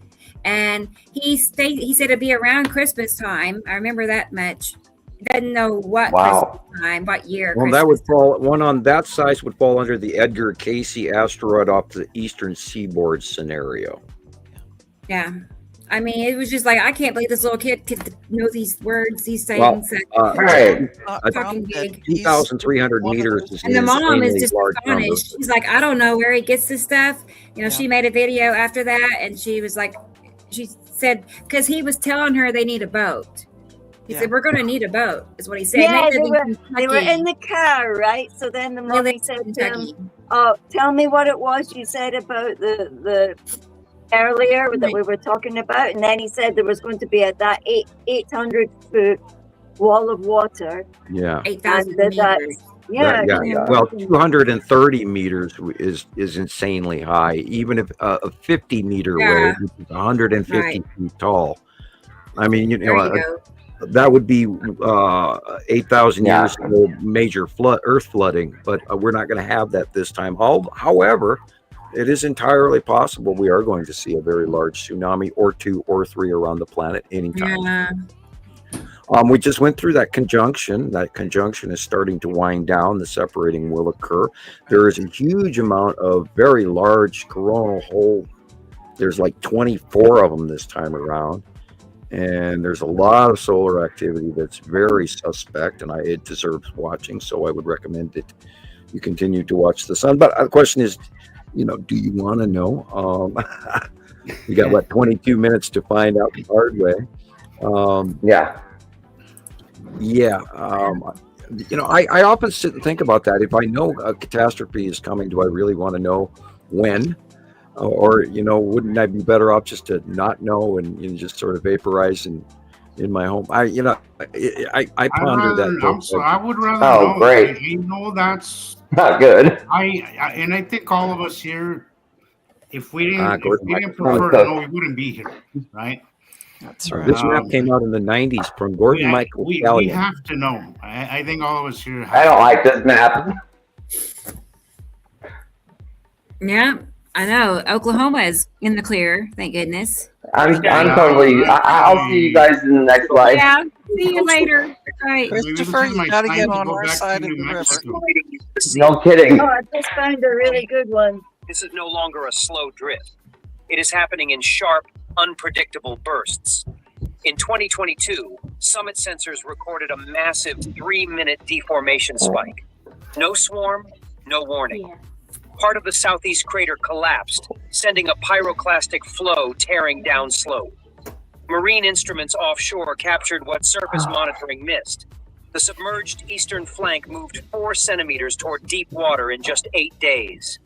And he said it'd be around Christmas time. I remember that much. doesn't know what Wow. Christmas time, what year. Well, that would Christmas. fall, one on that size would fall under the Edgar Casey asteroid off the eastern seaboard scenario. Yeah. I mean, it was just like, I can't believe this little kid could know these words, these Well, sayings. Right. Fucking big. 2,300 meters is And the mom is insanely just large number. astonished. She's like, I don't know where he gets this stuff. You know, Yeah. she made a video after that, and she was like, she said, because he was telling her they need a boat. He Yeah. said, we're going to need a boat, is what he said. Yeah, And they were in the car, right? So then the mommy said to him, Kentucky. "Oh, tell me what it was you said about the earlier that we were talking about." And then he said there was going to be that 800-foot wall of water. Yeah. 8,000 And that- meters. Yeah, Yeah, yeah. Well, 230 meters is insanely high. Even if a 50-meter Yeah. wave, which is 150 Right. feet tall. I mean, There you go. that would be 8,000 Yeah. years ago, major earth flooding, but we're not going to have that this time. However, it is entirely possible we are going to see a very large tsunami or 2 or 3 around the planet anytime. Yeah. We just went through that conjunction. That conjunction is starting to wind down. The separating will occur. There is a huge amount of very large coronal hole. There's like 24 of them this time around. And there's a lot of solar activity that's very suspect, and it deserves watching. So I would recommend that you continue to watch the sun. But the question is, do you want to know? We got, 22 minutes to find out the hard way. Yeah. Yeah. I often sit and think about that. If I know a catastrophe is coming, do I really want to know when? Or, wouldn't I be better off just to not know and just sort of vaporize in my home? I ponder that. I would rather Oh, know. great. That's Not good. and I think all of us here, if we didn't Gordon, prefer to know, we wouldn't be here, right? That's right. This map came out in the 90s from Gordon Michael we Stallion. have to know. I think all of us here I don't like this map. Yeah, I know. Oklahoma is in the clear, thank goodness. I'm totally. I'll see you guys in the next life. Yeah, see you later. That's right. Christopher, you got to get on our side of the river. No kidding. Oh, I just found a really good one. This is no longer a slow drift. It is happening in sharp, unpredictable bursts. In 2022, Summit sensors recorded a massive 3-minute deformation spike. No swarm, no warning. Part of the southeast crater collapsed, sending a pyroclastic flow tearing down slope. Marine instruments offshore captured what surface monitoring missed. The submerged eastern flank moved 4 centimeters toward deep water in just 8 days.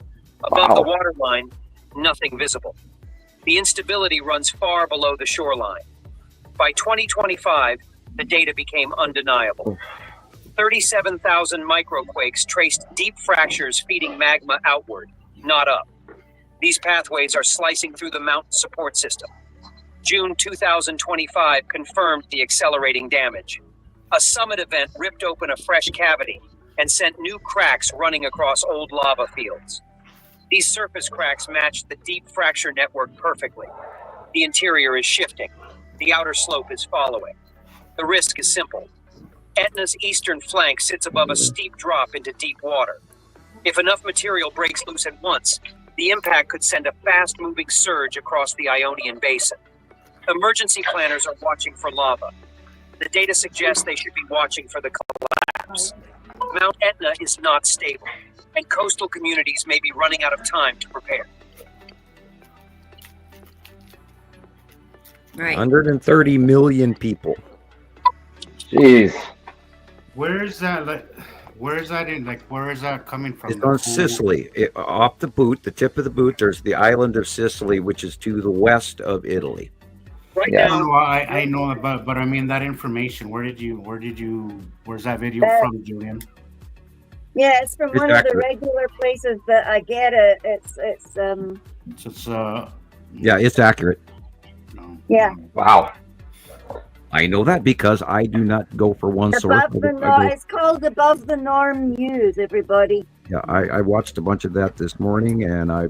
Above the waterline, nothing visible. The instability runs far below the shoreline. By 2025, the data became undeniable. 37,000 microquakes traced deep fractures feeding magma outward, not up. These pathways are slicing through the mountain support system. June 2025 confirmed the accelerating damage. A summit event ripped open a fresh cavity and sent new cracks running across old lava fields. These surface cracks matched the deep fracture network perfectly. The interior is shifting. The outer slope is following. The risk is simple. Etna's eastern flank sits above a steep drop into deep water. If enough material breaks loose at once, the impact could send a fast-moving surge across the Ionian Basin. Emergency planners are watching for lava. The data suggests they should be watching for the collapse. Mount Etna is not stable, and coastal communities may be running out of time to prepare. Right. 130 million people. Jeez. Where is that coming from? It's on Sicily. Off the boot, the tip of the boot, there's the island of Sicily, which is to the west of Italy. Right Yeah. now, I know, but I mean that information. Where's that video from, Julian? Yeah, it's from It's one of the accurate. regular places that I get it. It's So it's Yeah, it's accurate. no. Yeah. Wow. I know that because I do not go for one source. above the norm. It's called Above the Norm News, everybody. Yeah, I watched a bunch of that this morning, and I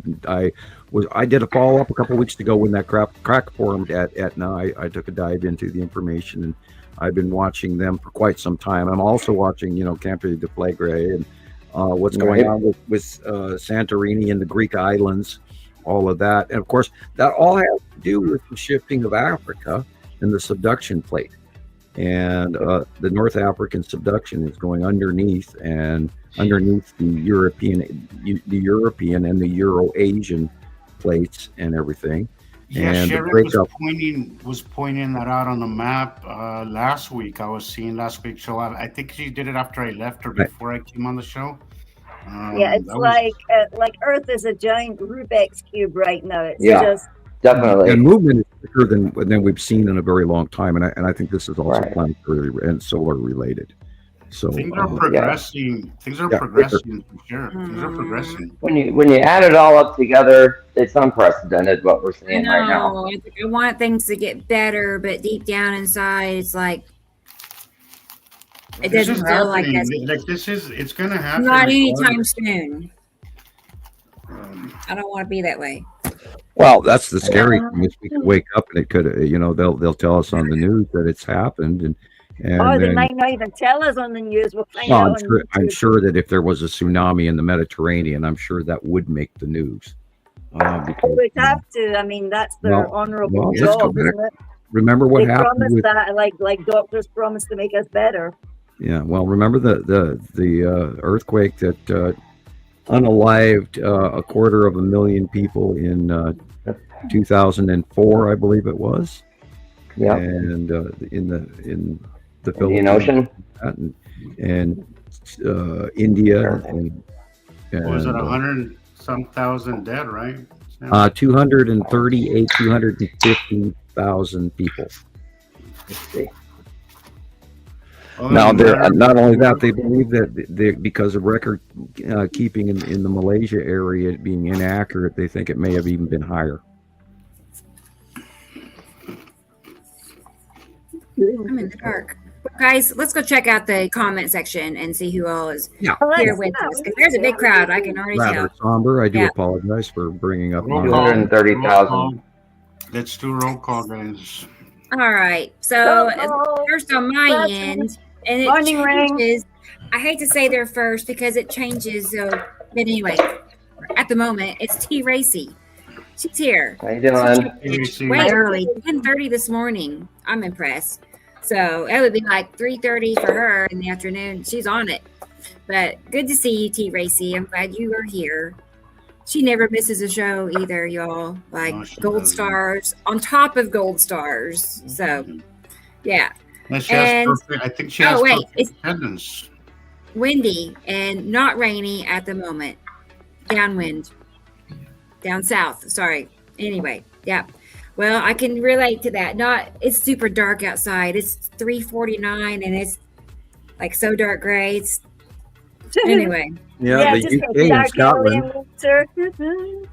did a follow up a couple weeks ago when that crack formed at Etna. I took a dive into the information, and I've been watching them for quite some time. I'm also watching, Camp de Flagré and what's going on with Santorini and the Greek islands, all of that, and of course that all has to do with the shifting of Africa and the subduction plate, and the North African subduction is going underneath the European and the Euro-Asian plates and everything. Yeah, And the Sharon breakup. was pointing that out on the map last week. I was seeing last week. So I think she did it after I left or before I came on the show. Yeah, it's that was- like Earth is a giant Rubik's cube right now. It's Yeah. just Definitely. And movement is quicker than we've seen in a very long time, and I think this is also Right. planetary and solar related. So things are yeah. progressing. Things are Yeah, progressing for sure. Things are progressing. When you add it all up together, it's unprecedented what we're I seeing right now. know. I want things to get better, but deep down inside, it's like it This doesn't is feel like happening. that's It's gonna happen. not regardless. anytime soon. I don't want to be that way. Well, that's the scary thing is we could wake up and it could, they'll tell us on the news that it's happened, and or they then, might not even tell us on the news. We'll find well, out. I'm sure that if there was a tsunami in the Mediterranean, I'm sure that would make the news. Because, We'd have to. I mean, that's their honorable let's go job, back. isn't it? Remember what They happened promised with that, like doctors promised to make us better. Yeah, well, remember the earthquake that unalived 250,000 people in 2004, I believe it was. Yeah. And in the Indian Ocean. and India and What was it 100-some thousand dead, right? 250,000 people. Other Now, than that- not only that, they believe that because of record keeping in the Malaysia area it being inaccurate, they think it may have even been higher. I'm in the dark. Guys, let's go check out the comment section and see who all is Yeah. here with us. Because there's a big crowd. I can already Rather tell. somber. I do Yeah. apologize for bringing up. Roll my- call. 230,000. Let's do roll call, guys. All right. So Uh-oh. first on my That's end, and it Morning, Ring. changes. I hate to say they're first because it changes. So, but anyway, at the moment, it's T. Racy. She's here. How you doing? It's way early, 10:30 this morning. I'm impressed. So it would be like 3:30 for her in the afternoon. She's on it. But good to see you, T. Racy. I'm glad you are here. She never misses a show either, y'all. Like No, she gold doesn't. stars on top of gold stars. So yeah, And she has And- perfect, I think she has wait, perfect it's- attendance. windy and not rainy at the moment. Downwind. Down south. Sorry. Anyway, yeah. Well, I can relate to that. It's super dark outside. It's 3:49 and it's like so dark gray. It's anyway. Yeah, the just UK and dark early Scotland. in winter.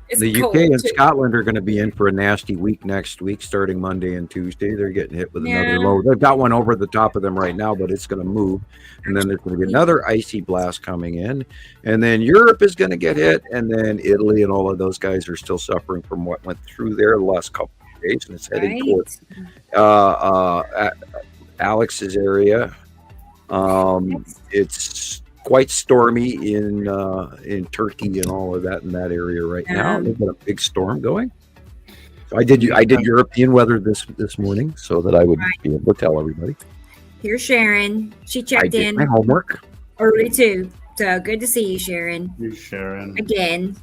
It's The cold, UK and too. Scotland are going to be in for a nasty week next week, starting Monday and Tuesday. They're getting hit with Yeah. another low. They've got one over the top of them right now, but it's going to move. And then there's going to be another icy blast coming in. And then Europe is going to get hit. And then Italy and all of those guys are still suffering from what went through there the last couple of days. And it's heading Right? towards Alex's area. It's quite stormy in Turkey and all of that in that area right now. They've got a big storm going. So I did European weather this morning so that I would be able to tell everybody. Here's Sharon. She I checked did in my homework. early too. So good to see you, Sharon. You, Sharon. Again.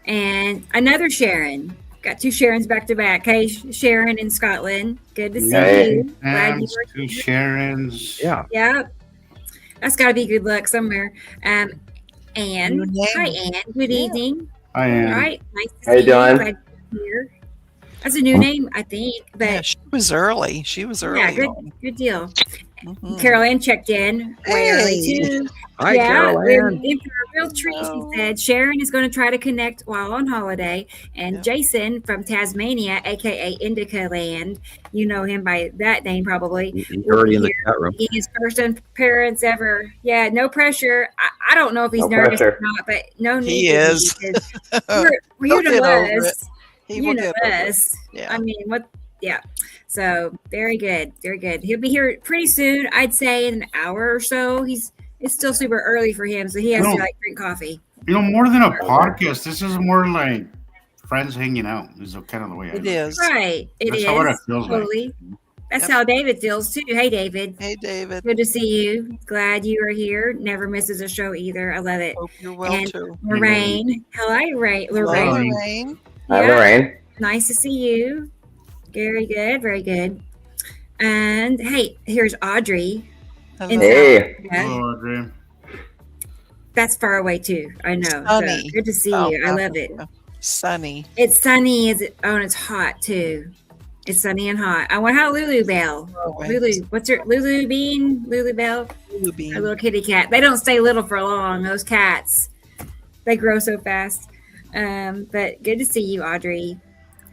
And another Sharon. Got two Sharons back to back. Hey, Sharon in Scotland. Good to see Hey. you. Glad you And were two Sharons. Yeah. Yeah. That's got to be good luck somewhere. Anne. New name. Hi, Anne. Good evening. I All am. right. Nice to How you see you. doing? Glad you're here. That's a new name, I think. But Yeah, she was early. She was early. yeah, good, on. good deal. Mhm. Carol Ann checked in way early Hey. too. Hi, yeah, Carol we're Ann. in for a real treat. Hello. She said Sharon is going to try to connect while on holiday, and Yeah. Jason from Tasmania, aka Indica Land, you know him by that name probably. He's will already be in the here chat room. making his first appearance ever. Yeah, no pressure. I don't know if he's No nervous pressure. or not, but no need He to is. be. 'Cause you He'll know get over us. He You will know get over it. us. Yeah. I mean, what? Yeah. So very good, very good. He'll be here pretty soon. I'd say in an hour or so. It's still super early for him, so he has to like drink coffee. More than a podcast, this is more like friends hanging out. Is kind of the way I It look at is. Right. That's how it is feels like. totally. That's Yep. how David feels too. Hey, David. Hey, David. Good to see you. Glad you are here. Never misses a show either. I love it. Hope you're well And too. Lorraine. Hello, Lorraine. Hello, Lorraine. Lorraine. Hi, Yeah. Lorraine. Nice to see you. Very good. Very good. And hey, here's Audrey. Hello. In Hey. South Africa. Hello, Audrey. That's far away too. I know. So Sunny. good to see South you. I love it. Africa. Sunny. It's sunny. Is it? Oh, and it's hot too. It's sunny and hot. I want how Lulu Bell. Always. Lulu, what's her Lulu Bean? Lulu Bell. Lulu Bean. A little kitty cat. They don't stay little for long. Those cats, they grow so fast. But good to see you, Audrey.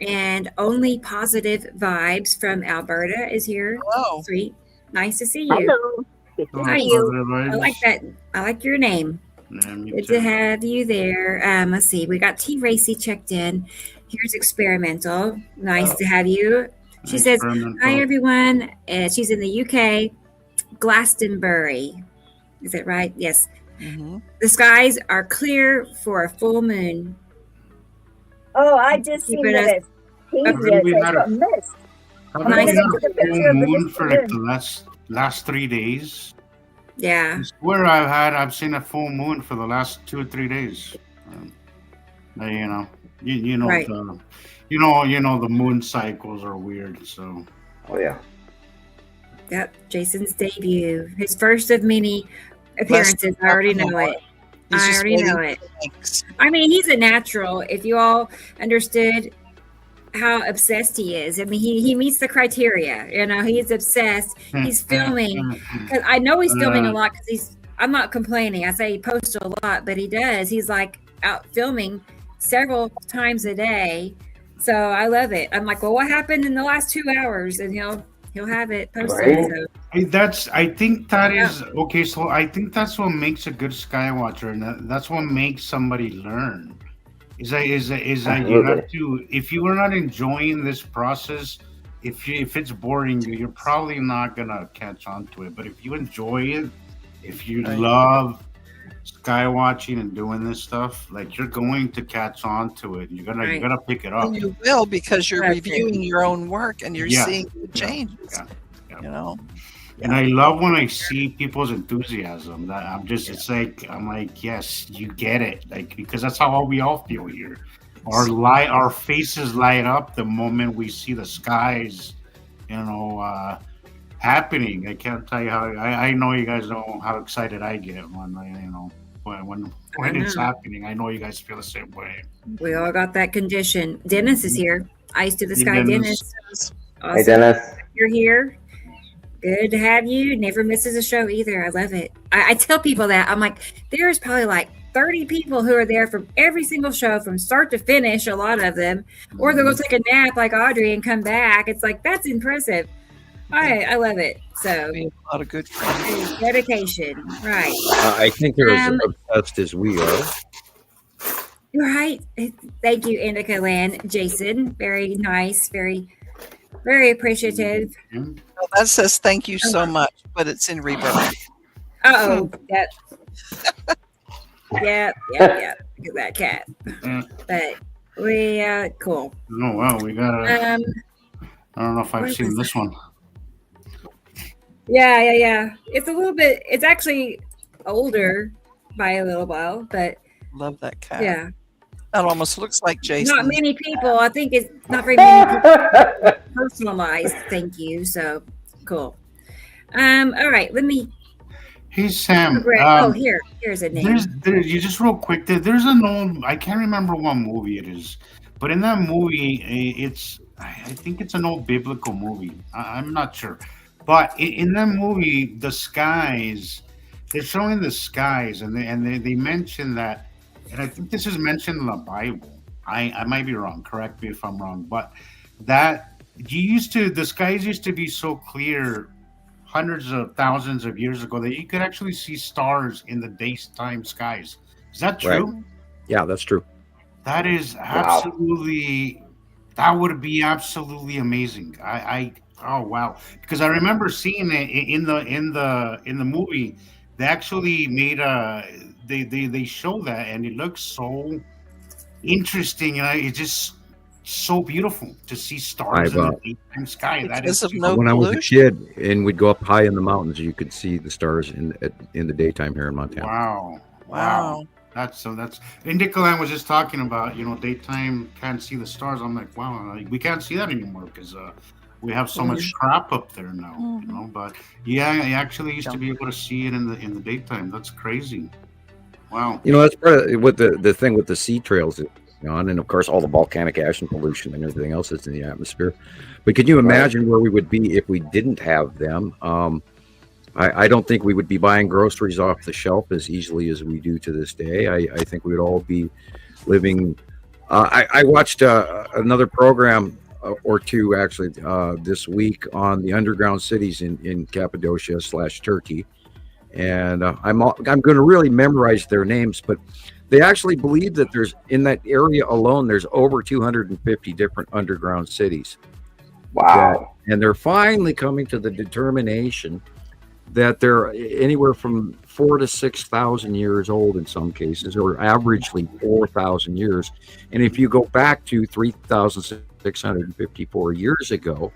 And only positive vibes from Alberta is here. Hello. Sweet, nice to see you. Hello. Good to Hi. see you. I like that. I like your name. Yeah, me Good too. to have you there. Let's see. We got T. Racy checked in. Here's experimental. Nice to have you. She says, Experimental. "Hi everyone." She's in the UK, Glastonbury. Is it right? Yes. Mhm. The skies are clear for a full moon. Oh, I just Keep seen it this. Really, we Hideous. had I a- got missed. Haven't Nice. we had Look at the a picture of full the moon for like moon. the last 3 days? Yeah. I swear I've seen a full moon for the last 2 or 3 days. You know, you know Right. the moon cycles are weird. So Oh, yeah. Yep. Jason's debut. His first of many appearances. I already know it. He's I just already waiting know for it. thanks. I mean, he's a natural. If you all understood how obsessed he is, I mean, he meets the criteria. You know, he's obsessed. He's filming. Because I know he's filming a lot. Because I'm not complaining. I say he posts a lot, but he does. He's like out filming several times a day. So I love it. I'm like, well, what happened in the last 2 hours? And he'll have it posted. Right. So I think that is okay. So I think that's what makes a good skywatcher, and that's what makes somebody learn. Is that you Absolutely. have to, if you are not enjoying this process, if it's boring you, you're probably not gonna catch on to it. But if you enjoy it, if you Right. love sky watching and doing this stuff, like you're going to catch on to it. You're Right. gonna pick it up. And you will, because you're That's reviewing your own work and you're Yeah. seeing the changes. Yeah. You know. And I love when I see people's enthusiasm. That I'm like, yes, you get it, like because that's how we all feel here. Our faces light up the moment we see the skies, happening. I can't tell you how. I know you guys know how excited I get when when it's know. happening. I know you guys feel the same way. we all got that condition. Dennis is here. Ice to the Hey, sky, Dennis. Dennis. Hey, Awesome. Dennis. You're here. Good to have you. Never misses a show either. I love it. I tell people that. I'm like, there's probably like 30 people who are there from every single show from start to finish, a lot of them, or they'll go take a nap like Audrey and come back. It's like, that's impressive. I love it. So We have a lot of good friends. dedication. Right. I think they're as Um, obsessed as we are. You're right. Thank you, Indica Land. Jason. Very nice. Very, very appreciative. Yeah. Well, that says thank you so much, but it's in reverse. Oh, yep. Yep. Look at that cat. Yeah. But we cool. Oh wow, we got a. I don't know if I've where seen was this one. Yeah. It's a little bit. It's actually older by a little while, but Love that cat. yeah, That almost looks like Jason. not many people. I think it's not very many people personalized. Thank you. So cool. All right. Let me. Hey Sam. Here's a name. You just real quick. There's an old. I can't remember what movie it is, but in that movie, I think it's an old biblical movie. I'm not sure, But in that movie, the skies, they're showing the skies, and they mention that, and I think this is mentioned in the Bible. I might be wrong. Correct me if I'm wrong, but that the skies used to be so clear hundreds of thousands of years ago that you could actually see stars in the daytime skies. Is that true? Right. Yeah, that's true. That is absolutely. That would be absolutely amazing. Oh wow! Because I remember seeing it in the movie. They actually made they show that, and it looks so interesting, and it's just so beautiful to see stars in the daytime sky. That is when I was a kid, and we'd go up high in the mountains, you could see the stars in the daytime here in Montana. Wow. That's and Nicolan was just talking about, daytime can't see the stars. I'm like, wow, we can't see that anymore because we have so much crap up there now, but yeah, I actually used to be able to see it in the daytime. That's crazy. Wow. That's part of what the thing with the sea trails is, and of course all the volcanic ash and pollution and everything else that's in the atmosphere. But can you imagine where we would be if we didn't have them? I don't think we would be buying groceries off the shelf as easily as we do to this day. I think we would all be living. I watched another program or two actually this week on the underground cities in Cappadocia / Turkey, and I'm going to really memorize their names, but they actually believe that there's in that area alone there's over 250 different underground cities. Wow! And they're finally coming to the determination that they're anywhere from 4,000 to 6,000 years old in some cases, or averagely 4,000 years. And if you go back to 3,654 years ago,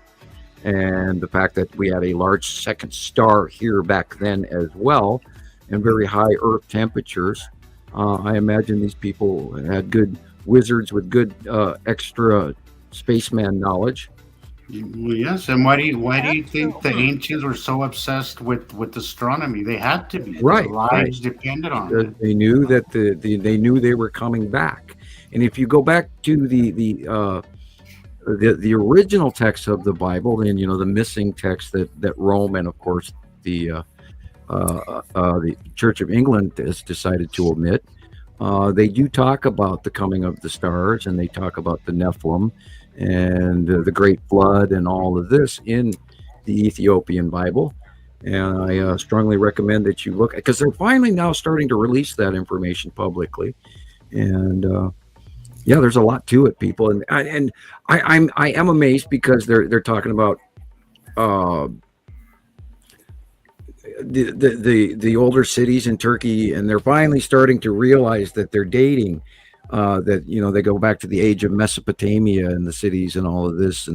and the fact that we had a large second star here back then as well, and very high Earth temperatures, I imagine these people had good wizards with good extra spaceman knowledge. Well, yes, and why do you think the ancients were so obsessed with astronomy? They had to be. Right, their lives depended on it. They knew that they knew they were coming back, and if you go back to the original text of the Bible, and the missing text that Rome and of course the Church of England has decided to omit, they do talk about the coming of the stars, and they talk about the Nephilim and the Great Flood and all of this in the Ethiopian Bible. And I strongly recommend that you look, because they're finally now starting to release that information publicly. And there's a lot to it, people. And I am amazed because they're talking about the older cities in Turkey, and they're finally starting to realize that they're dating. That they go back to the age of Mesopotamia and the cities and all of this,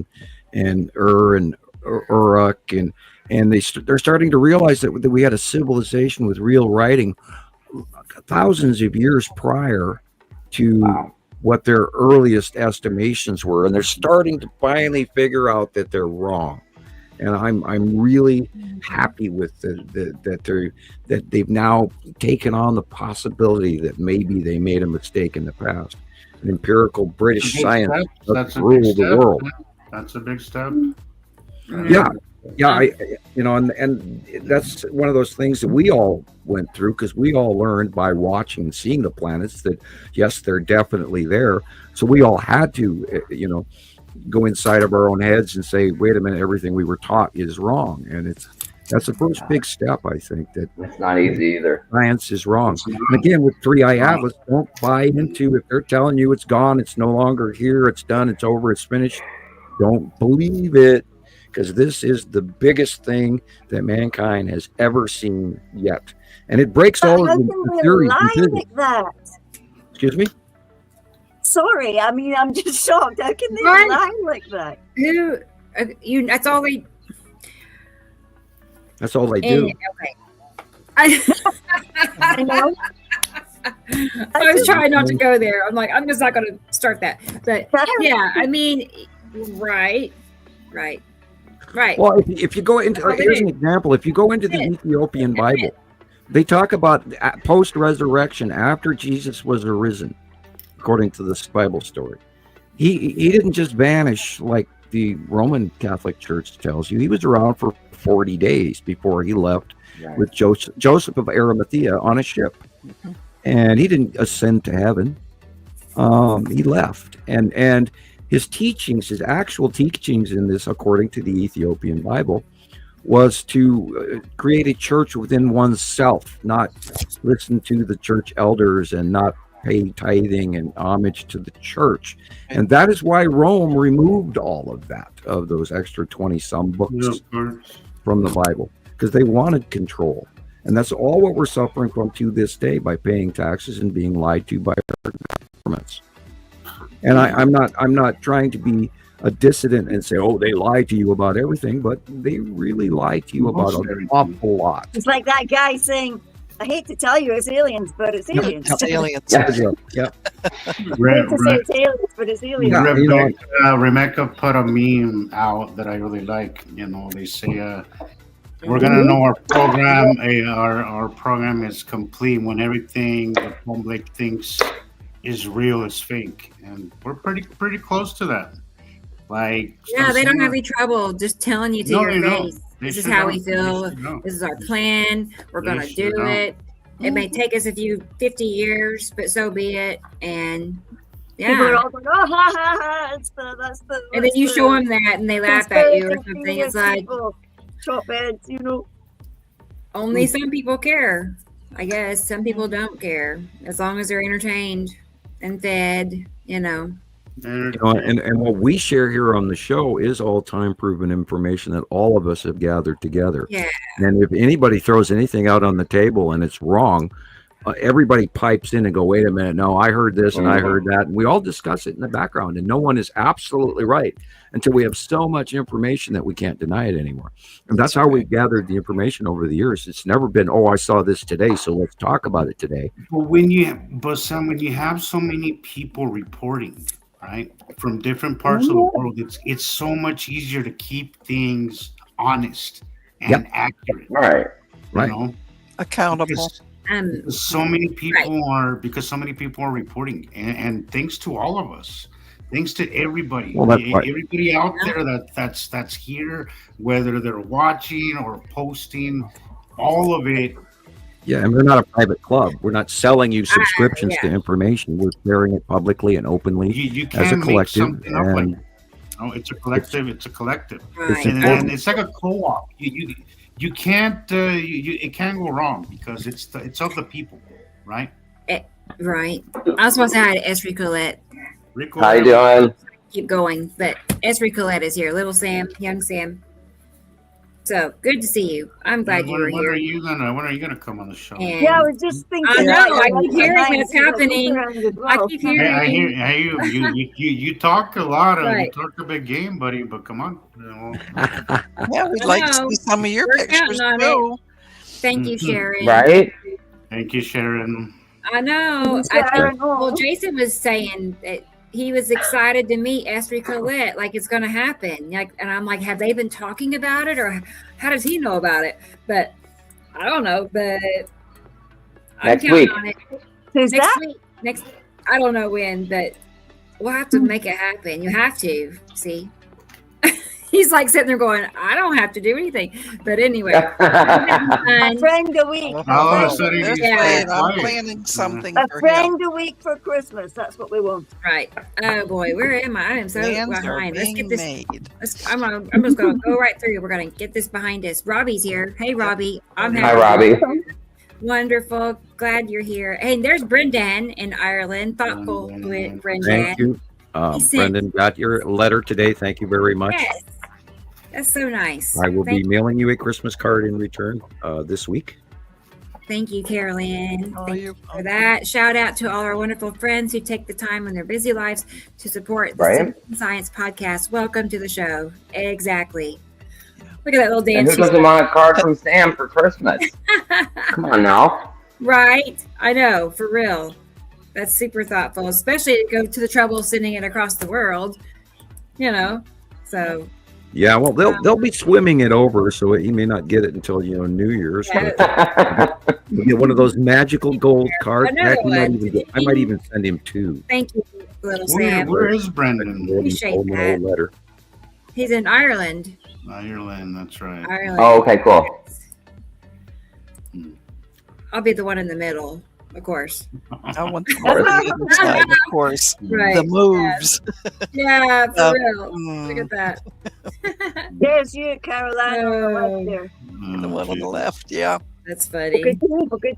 and Ur and Uruk, and they're starting to realize that we had a civilization with real writing thousands of years prior to what their earliest estimations were, and they're starting to finally figure out that they're wrong. And I'm really happy with that they've now taken on the possibility that maybe they made a mistake in the past. An empirical British science ruled the world. That's a big step. Yeah. And that's one of those things that we all went through, because we all learned by watching and seeing the planets that yes, they're definitely there. So we all had to, go inside of our own heads and say, wait a minute, everything we were taught is wrong. And that's the first big step, I think, that it's not easy either. Science is wrong. And again, with 3i Atlas, don't buy into if they're telling you it's gone, it's no longer here, it's done, it's over, it's finished. Don't believe it, because this is the biggest thing that mankind has ever seen yet. And it breaks all of the theories. Like that? Excuse me? Sorry, I mean, I'm just shocked. How can they lie like that? That's all they. That's all they do. Okay. I was trying not to go there. I'm like, I'm just not going to start that. But yeah, I mean, right. Well, if you go into, here's an example. If you go into the Ethiopian Bible, they talk about post-resurrection, after Jesus was arisen, according to this Bible story. He didn't just vanish like the Roman Catholic Church tells you, he was around for 40 days before he left with Joseph of Arimathea on a ship. And he didn't ascend to heaven. He left. And his teachings, his actual teachings in this, according to the Ethiopian Bible, was to create a church within oneself, not listen to the church elders and not pay tithing and homage to the church. And that is why Rome removed all of that, of those extra 20 some books from the Bible, because they wanted control. And that's all what we're suffering from to this day, by paying taxes and being lied to by our governments. And I'm not trying to be a dissident and say, oh, they lie to you about everything, but they really lie to you about an awful lot. It's like that guy saying, I hate to tell you it's aliens, but it's aliens. It's aliens. Yeah. I hate to say it's aliens, but it's aliens. Yeah. Rebecca put a meme out that I really like. You know, they say, we're gonna know our program. Our program is complete when everything the public thinks is real is fake, and we're pretty close to that. Like, Yeah, they don't have any trouble just telling you to No, your they don't. face. They This is sure how don't. we They feel. sure don't. This is our plan. We're They going to sure do don't. it. It may take us 50 years, but so be it. And People are yeah. all going, oh, ha, ha, ha, that's the. And then you show them that and they laugh at you or something. It's like, Chop heads, you know. only some people care. I guess some people don't care as long as they're entertained and fed, you know. You know, and what we share here on the show is all time proven information that all of us have gathered together. Yeah. And if anybody throws anything out on the table and it's wrong, everybody pipes in and go, wait a minute, no, I heard this and I heard that. And we all discuss it in the background, and no one is absolutely right until we have so much information that we can't deny it anymore. And that's how we've gathered the information over the years. It's never been, oh, I saw this today, so let's talk about it today. But Sam, when you have so many people reporting, right, from different parts of the world, it's so much easier to keep things honest and accurate. Right. You know? Accountable. Because so many people are reporting, and thanks to all of us, thanks to everybody, Well, that's right. everybody out there that's here, whether they're watching or posting, all of it. Yeah, and we're not a private club. We're not selling you subscriptions to information. We're sharing it publicly and openly You as a can't make collective. something up like And that. No, it's a collective. It's a collective, Right. and it's like a co-op. You can't it can't go wrong because it's of the people, right? Right. I was supposed to have Esri Colette. Rico, How you doing? Keep going, but Esri Colette is here. Little Sam, young Sam. So good to see you. I'm glad you were when here. are you gonna come on the show? And Yeah, I was just thinking. I know, that. I keep hearing what's happening. I keep Hey, hearing. I hear you talk a lot. Right. You talk a big game, buddy. But come on, you know. Yeah, we'd like to see some of your We're pictures counting on too. Thank you, Sharon. Right? Thank you, Sharon. I know. Well, Jason was saying that he was excited to meet Esri Colette, like it's going to happen. Like, and I'm like, have they been talking about it, or how does he know about it? But I don't know. But I'm Next counting week. on it. Who's Next that? week. I don't know when, but we'll have to make it happen. You have to see. He's like sitting there going, I don't have to do anything. But anyway, A friend a week. All of a sudden, They're he's saying, I'm quiet. planning something A for him. friend a week for Christmas. That's what we want. right. Oh boy, where am I? I am so Plans are behind. Let's being get this. made. I'm just gonna go right through. We're gonna get this behind us. Robbie's here. Hey, Robbie. I'm Hi, happy. Robbie. Wonderful. Glad you're here. Hey, there's Brendan in Ireland. Thoughtful with Brendan. thank you. He sent- Brendan got your letter today. Thank you very much. Yes. That's so nice. I will Thank, be mailing you a Christmas card in return this week. thank you, Carolyn. Oh, Thank you for that. Shout out to all our wonderful friends who take the time in their busy lives to support the Right. Citizen Science Podcast. Welcome to the show. Exactly. Look at that little And dance. who doesn't want a card from Sam for Christmas? Come on now. Right. I know, for real. That's super thoughtful, especially to go to the trouble of sending it across the world. You know. So Yeah, well, they'll be swimming it over, so he may not get it until New Year's. yeah, You'll get one of those magical gold cards. Another Heck, one. I might even send him two. thank you, little Where Sam. is Brendan? Hold Appreciate him a that. little letter. He's in Ireland. Ireland, that's right. Ireland. Oh, okay, cool. I'll be the one in the middle, of course. I want the one on the other side, of course. Right. The moves. Yeah, for Uh, real. Look at that. There's you, Caroline, on the Oh. left there. The one on the left, yeah. That's funny. Good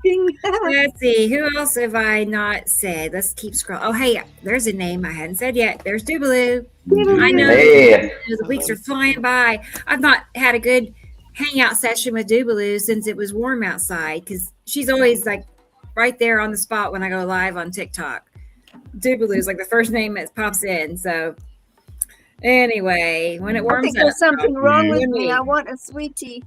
thing. Let's see. Who else have I not said? Let's keep scrolling. Oh, hey, there's a name I hadn't said yet. There's Doobaloo. I know Hey. the weeks are flying by. I've not had a good hangout session with Doobaloo since it was warm outside because she's always like right there on the spot when I go live on TikTok. Doobaloo is like the first name that pops in. So anyway, when it I warms think up, there's something wrong with me. me. I want a sweetie.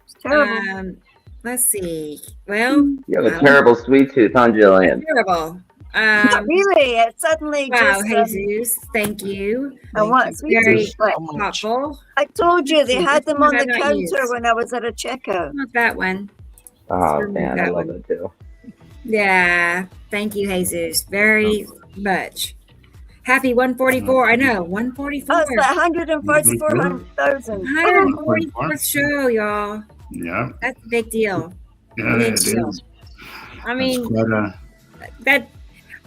It's terrible. Let's see. Well, You have a terrible sweet tooth, huh, Jillian? terrible. Not really. It suddenly Wow, just. Jesus, thank you. I want sweetie. Very But so much. thoughtful. I told you they had them on What the have I not used? counter when I was at a checkout. Not that one. Oh, man, I love it too. Yeah, thank you, Jesus, very much. Happy 144. I know, 144. Oh, it's the 144,000. 144th show, y'all. Yeah, That's a big deal. yeah, Big it deal. is. I mean, That's quite a- that.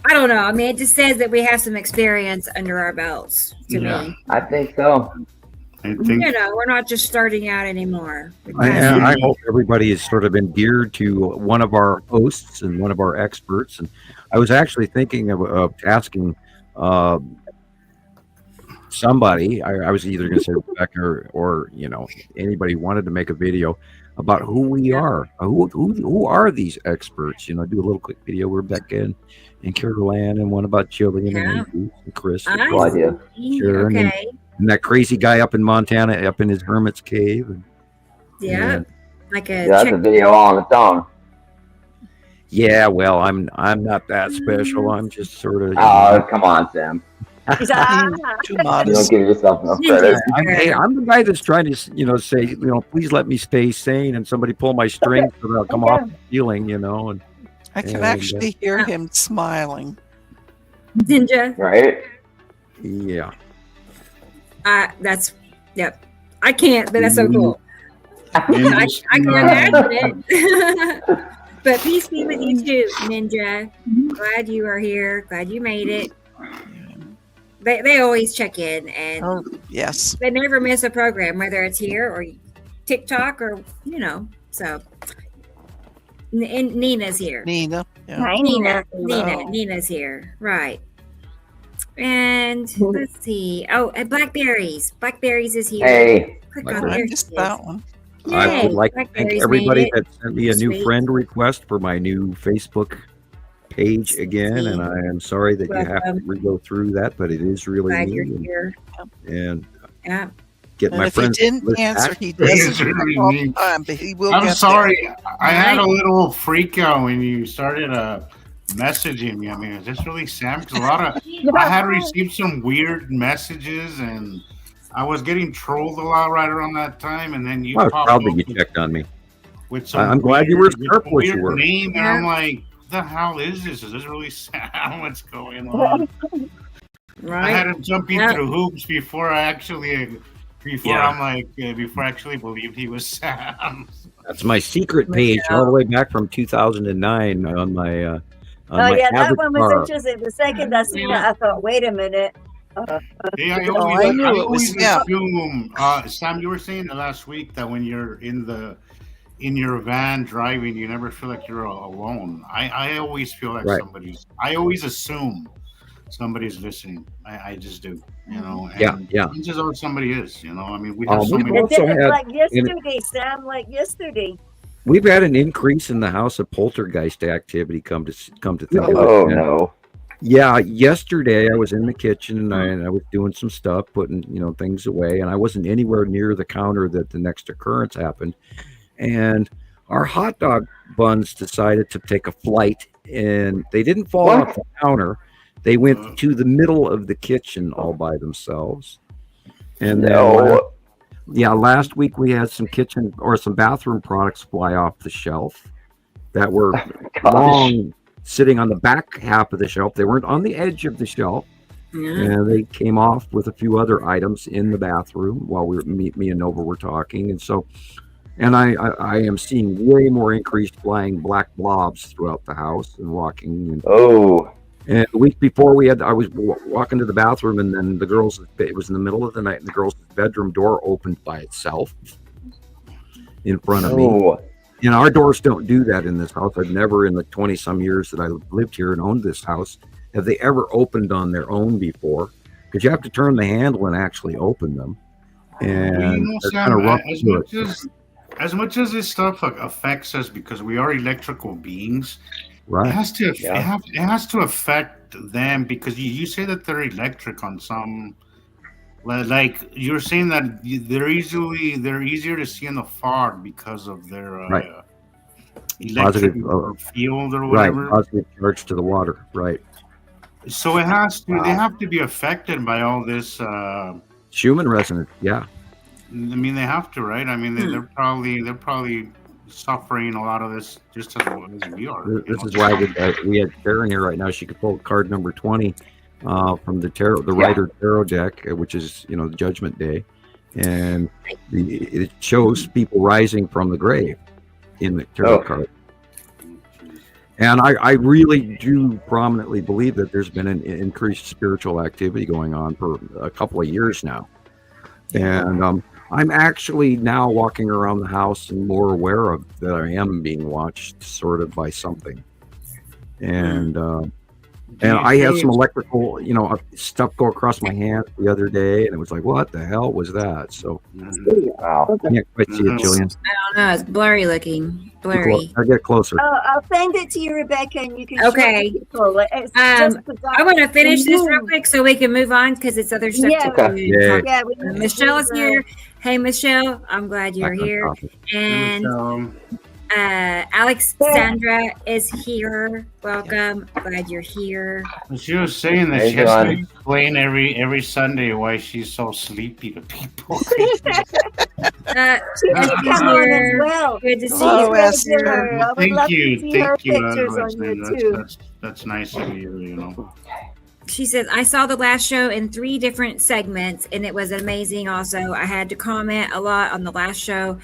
I don't know. I mean, it just says that we have some experience under our belts. To Yeah. me, I think so. I think you know, we're not just starting out anymore. I hope everybody is sort of endeared to one of our hosts and one of our experts. And I was actually thinking of asking somebody. I was either going to say Rebecca or you know anybody who wanted to make a video about who we are. Who are these experts? You know, do a little quick video with Rebecca and Carol Ann, and one about Jillian Yeah. and Chris. No idea. Sure, and then- Okay. And that crazy guy up in Montana, up in his hermit's cave. And, Yeah. and- Like a Yeah, that's check. a video all on its own. yeah, well, I'm not that special. I'm just sort of. Oh, come on, Sam. Too You don't modest. give yourself enough credit. I'm the guy that's trying to, say, please let me stay sane, and somebody pull my strings so that I'll come off the ceiling, and I can And, actually hear him smiling. Ninja. Right? yeah. That's, yep. I can't, but that's so cool. I Ninja's- can imagine it. But peace be with you too, Ninja. Glad you are here. Glad you made it. They always check in and Oh, yes. they never miss a program, whether it's here or TikTok or, so. And Nina's here. Nina. Yeah. Hi, Nina. Nina's here. Right. And let's see. Oh, and Blackberries. Blackberries is here. Hey, Click Blackberries. on I there. missed she that is. one. I would like to thank Blackberries everybody made it. that sent me a new Sweet. friend request for my new Facebook page again, and I am sorry that you have to go through that, but it is really Glad you're neat, here. and Yeah. get And my if he friends. didn't list answer, back. he doesn't It's really all the neat. time, but he will I'm get sorry. I had a Right. little freak out when you started messaging me. I mean, is this really Sam? Because I had received some weird messages, and I was getting trolled a lot right around that time. And then you I was popped proud that up you with- checked on me. with some. I'm glad you were as with careful a as you weird were. name, and Yeah. I'm like, what the hell is this? Is this really Sam? What's going on? I Right. had to jump Yeah. through hoops before I actually. Before Yeah. I'm like, before I actually believed he was Sam. That's my secret page all the way back from 2009 on my on Oh, my yeah, that one was avatar. interesting. The second I seen it, I thought, wait a minute. Yeah, I Oh, always, I knew I it was always Sam. assume, Sam, you were saying last week that when you're in your van driving, you never feel like you're alone. I always feel like Right. I always assume somebody's listening. I just do, And Yeah. chances are somebody is, I mean, we have so we've many. also had- Like yesterday, Sam, like yesterday. We've had an increase in the house of poltergeist activity. Come to think of oh it. And, no. yeah, yesterday I was in the kitchen and I was doing some stuff, putting things away, and I wasn't anywhere near the counter that the next occurrence happened. And our hot dog buns decided to take a flight, and they didn't fall What? off the counter. They went to the middle of the kitchen all by themselves. And then No. last week we had some kitchen or some bathroom products fly off the shelf that were Gosh. long sitting on the back half of the shelf. They weren't on the edge of the shelf. And they came off with a few other items in the bathroom while me and Nova were talking. And so, and I am seeing way more increased flying black blobs throughout the house and walking. And the week before I was walking to the bathroom, and then it was in the middle of the night, and the girls' bedroom door opened by itself in front of me. And our doors don't do that in this house. I've never, in the 20 some years that I lived here and owned this house, have they ever opened on their own before, because you have to turn the handle and actually open them. And they're kind of rough to it. As much as this stuff affects us because we are electrical beings, right? It has to affect them, because you say that they're electric on some, like you're saying that they're easier to see in the fog because of their electric field or whatever. Right, positive charge to the water, right? So it has to. They have to be affected by all this. Schumann resonance, yeah. I mean, they have to, right? I mean, they're probably suffering a lot of this just as well as we are. This is why we had Karen here right now. She could pull card number 20 from the Rider Tarot deck, which is the Judgment Day, and it shows people rising from the grave in the tarot card. And I really do prominently believe that there's been an increased spiritual activity going on for a couple of years now. And I'm actually now walking around the house and more aware of that I am being watched sort of by something. And I had some electrical, stuff go across my hand the other day, and it was like, what the hell was that? So, wow. I can't quite see it, Jillian. I don't know. It's blurry looking. Blurry. I'll get closer. I'll send it to you, Rebecca, and you can Okay. show it. I want to finish this real quick so we can move on, because it's other stuff to do. Yeah. Michelle is here. Hey, Michelle. I'm glad you're here. And Alexandra is here. Welcome. Glad you're here. She was saying that she has to explain every Sunday why she's so sleepy to people. She's come on as well. Good to see Hello, you, Esther. I would love to see her pictures on Alexandra. you too. That's nice of you, She says, I saw the last show in 3 different segments, and it was amazing. Also, I had to comment a lot on the last show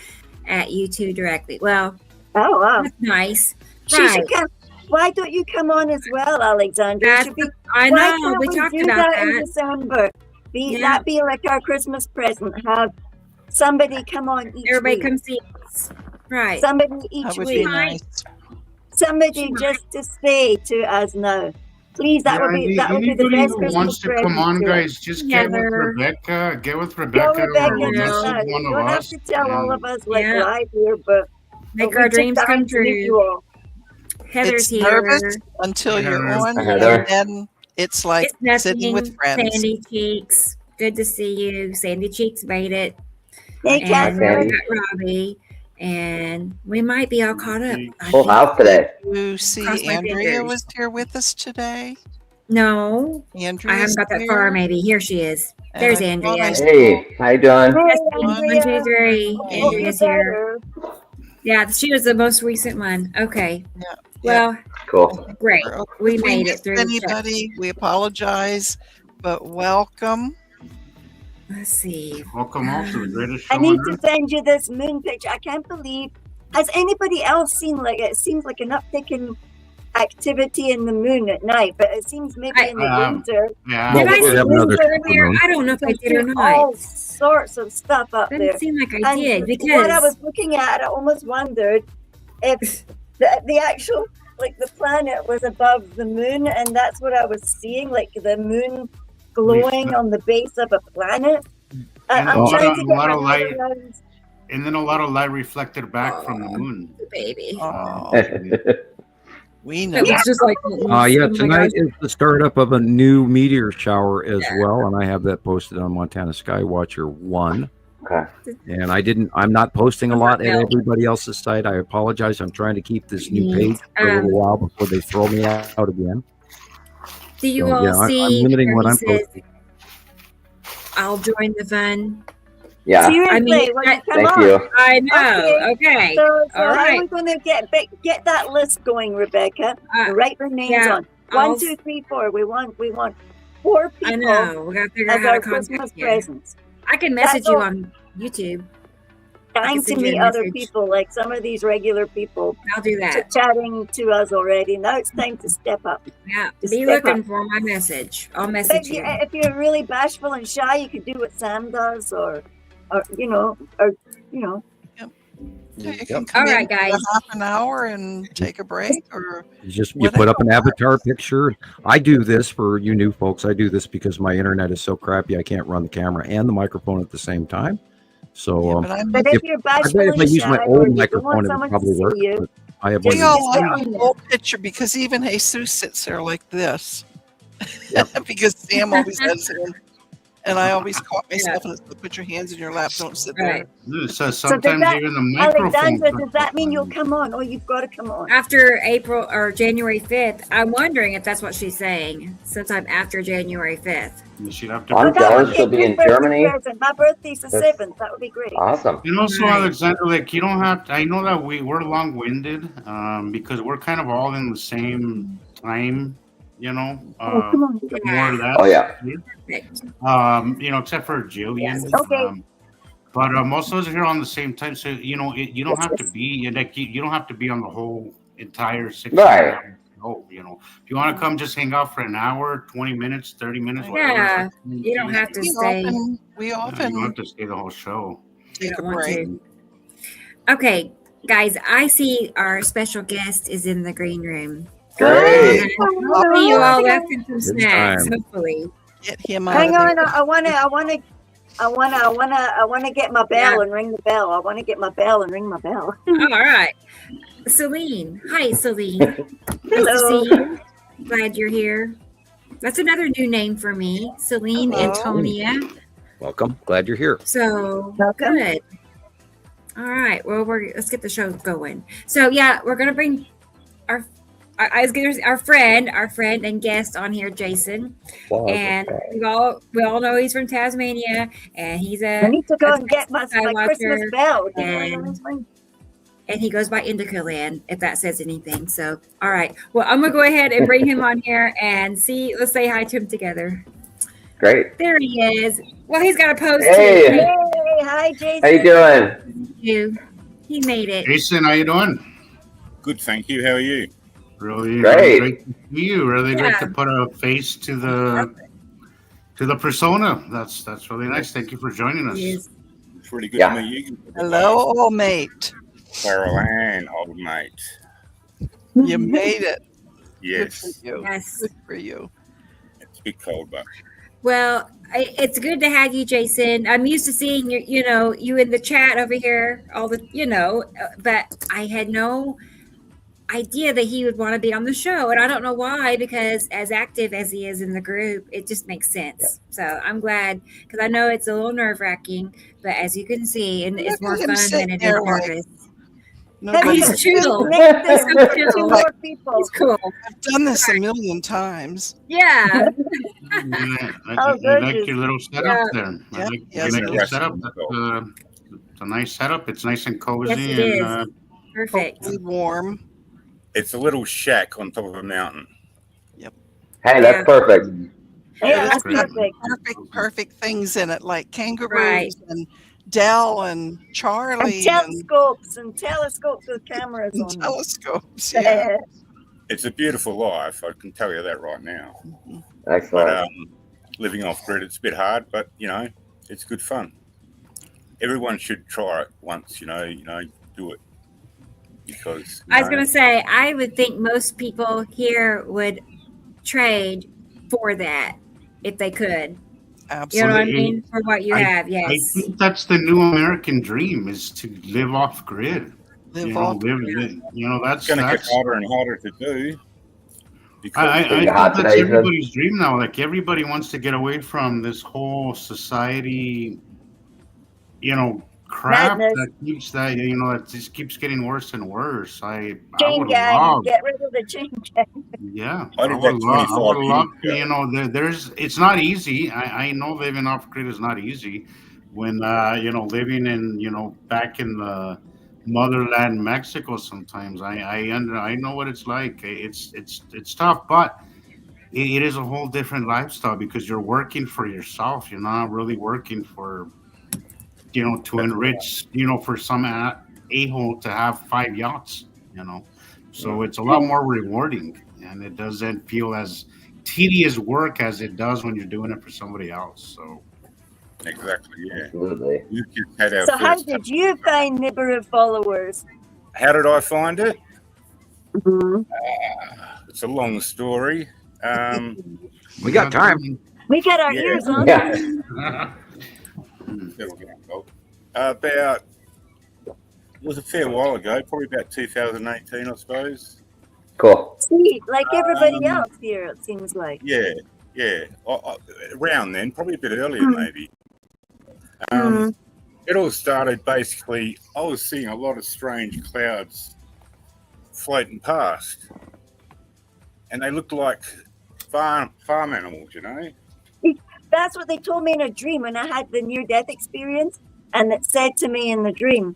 at you two directly. Well, oh wow, that's nice. She should come. Why don't you come on as well, Alexandra? I know. We talked about that in December. That be like our Christmas present. Have somebody come on each Everybody week. Come see us. Right. Somebody each That would week. be nice. Somebody just to say to us now. Please, that would be the best Anybody Christmas who wants to present. come on, guys, just get with Rebecca. Get with Rebecca. Or message one You of don't have us. to tell all of us live here, but make our dreams come true. Heather's It's here. nervous until you're on, Heather. and then it's like It's sitting with friends. Sandy Cheeks. Good to see you. Sandy Cheeks made it. Hey, And Catherine. we got Robbie. And we might be all caught up. Full house today. You see, Cross my Andrea fingers. was here with us today. No, Andrea, I haven't got that far. Maybe here she is. There's Andrea. Hey, how you doing? Yes, Andrea. 1, 2, 3. Hey. Andrea's here. Yeah, she was the most recent one. Okay. Yeah. Well, Cool. great. We If made it missed through. anybody, we apologize, but welcome. Let's see. Welcome all to the greatest show I need on to earth. send you this moon picture. I can't believe. Has anybody else seen it? Seems like an uptick in activity in the moon at night, but it seems maybe in the winter. Yeah. Did I we see have this another earlier? moon. I don't know if I did or All not. sorts of stuff up there. Doesn't seem like I And did what I because was looking at, I almost wondered if the actual, like the planet was above the moon, and that's what I was seeing, like the moon glowing on the base of a planet. And I'm trying to a get lot my of head light, around. and then a lot of light reflected back from the moon. baby. Oh, we know. It was just like Yeah, oh my tonight gosh. is the startup of a new meteor shower as well, and I have that posted on Montana Skywatcher 1. Okay. And I'm not posting a lot at everybody else's site. I apologize. I'm trying to keep this new page for a little while before they throw me out again. Do you So, all yeah, see I'm limiting where what he I'm says, posting. I'll join the fun? Yeah. Seriously, I mean, when you come Thank on. you. I know. Okay. So All how right. are we going to get that list going, Rebecca? Uh, Write their names yeah, on. 1, I'll- 2, 3, 4. We want 4 I people know. We gotta figure out as how to our Christmas contact you. presents. I can message That's you all. on YouTube. Time to send you a meet other message. people, like some of these regular people I'll do that. chatting to us already. Now it's time to step up. Yeah. Just Be step looking up. for my message. I'll But message you. if you're really bashful and shy, you could do what Sam does, or you know. Yeah, you Yep. can come All in right, for guys. a half an hour and take a break, or You put up an avatar picture. I do this for you new folks. I do this because my internet is so crappy I can't run the camera and the microphone at the same time. So yeah, but I'm But if you're I bashful bet if I and use my shy, or old you don't microphone, want it would someone to probably see work. you, But I have Just we one. all get want on a there. full picture because even Jesus sits there like this. Yep. Because Sam always has it. And I always caught myself and it's like, put your hands in your lap, don't sit Right. there. So So sometimes does that, even the microphone. Alexandra, does that mean you'll come on? Oh, you've got to come on. After April or January 5th, I'm wondering if that's what she's saying. Sometime after January 5th. You should have to. I'm That would jealous be she'll a be good in birthday Germany. present. My birthday's the That's- 7th. That would be great. Awesome. And also, Right. Alexander, like you don't have. I know that we're long-winded, because we're kind of all in the same time. You know, Oh, come on. more or less. Oh, yeah. Perfect. Except for Jillian. Yes. Okay. But most of us are here on the same time, so you know, you don't have to be like you don't have to be on the whole entire 6 Right. hours. Oh, you know, if you want to come, just hang out for an hour, 20 minutes, 30 minutes, whatever. Yeah, you don't have to stay. We You don't often have to stay the whole show. You take a don't want break. to. Okay, guys, I see our special guest is in the green room. Great. Hopefully you all left him some It's snacks. time. Hopefully. Get him out Hang of on. there. I wanna get my bell and ring the bell. I wanna get my bell and ring my bell. All right. Celine. Hi, Celine. Nice to Hello. see you. Glad you're here. That's another new name for me, Celine Hello. Antonia. Welcome. Glad you're here. So Welcome. good. All right. Well, let's get the show going. So yeah, we're gonna bring our friend and guest on here, Jason. And we all know he's from Tasmania, and he's I need to go and get my Skywatcher, Christmas bell. and he goes by Indica Land, if that says anything. So, all right. Well, I'm gonna go ahead and bring him on here and let's say hi to him together. Great. There he is. Well, he's got a post Hey. too. Hey, hi, Jason. How you doing? He made it. Jason, how you doing? Good, thank you. How are you? Really Great. great to see you. Really great Yeah. to put a face to the persona. That's really nice. Thank you for joining us. He is. It's really good Yeah. to meet you. Hello, old mate. Carol Ann, old mate. You made it. Yes, Good for you. Yes. Good for you. it's a bit cold, but Well, it's good to have you, Jason. I'm used to seeing you in the chat over here, but I had no idea that he would want to be on the show, and I don't know why, because as active as he is in the group, it just makes sense. So I'm glad, because I know it's a little nerve-wracking, but as you can see, and it's Look more at him fun sitting than it there is like- nervous. Nobody's He's chill. Next He's time, chill. two more people. He's cool. done this a million times. Yeah. Yeah, I Oh, like goodness. your little setup there. I Yeah, like, yes, I like your yes. setup. It's a nice setup. It's nice and cozy. Yes, it is. and Perfect. Hopefully warm. it's a little shack on top of a mountain. Hey, that's perfect. Yeah, that's great. perfect. Perfect things in it, like kangaroos Right. and Dell and Charlie And telescopes with cameras and on them. telescopes. Yeah. It's a beautiful life, I can tell you that right now. Excellent. But living off grid, it's a bit hard, but it's good fun. Everyone should try it once. Do it because I was going to say, I would think most people here would trade for that if they could. You know Absolutely. what I mean? For what you have, I yes. think that's the new American dream: is to live off grid. Live off. That's it's going to get harder and harder to do. Because I think hot that's today, Ethan. everybody's dream now. Like everybody wants to get away from this whole society, crap Madness. that just keeps getting worse and worse. I Chain would gang. love, Get rid of the chain gang. yeah. I did that 25 years ago. There's it's not easy. I know living off grid is not easy. When living in back in the motherland Mexico, sometimes I know what it's like. It's tough, but it is a whole different lifestyle because you're working for yourself. You're not really working for, to enrich, for some a-hole to have 5 yachts, So it's a lot more rewarding, and it doesn't feel as tedious work as it does when you're doing it for somebody else. So Exactly, yeah. Absolutely. We just had our So how first- did you find Neighborhood Followers? How did I find it? Mhm. It's a long story. We got time. We got our Yeah. ears on. Yeah. About, it was a fair while ago, probably about 2018, I suppose. Cool. See, like everybody Um, else here, it seems like. Yeah. Around then, probably a bit earlier, Hmm. maybe. It all started basically, I was seeing a lot of strange clouds floating past, and they looked like farm animals, That's what they told me in a dream when I had the near-death experience, and it said to me in the dream,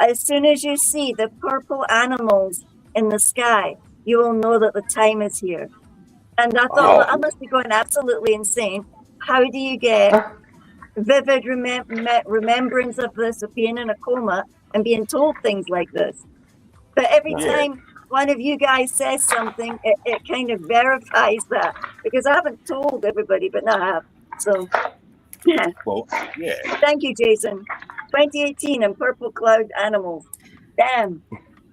as soon as you see the purple animals in the sky, you will know that the time is here. And I thought, Wow. well, I must be going absolutely insane. How do you get vivid remembrance of this, of being in a coma and being told things like this? But every Yeah. time one of you guys says something, it kind of verifies that, because I haven't told everybody, but now I have. So, yeah. Well, yeah. Thank you, Jason. 2018 and purple cloud animals. Damn.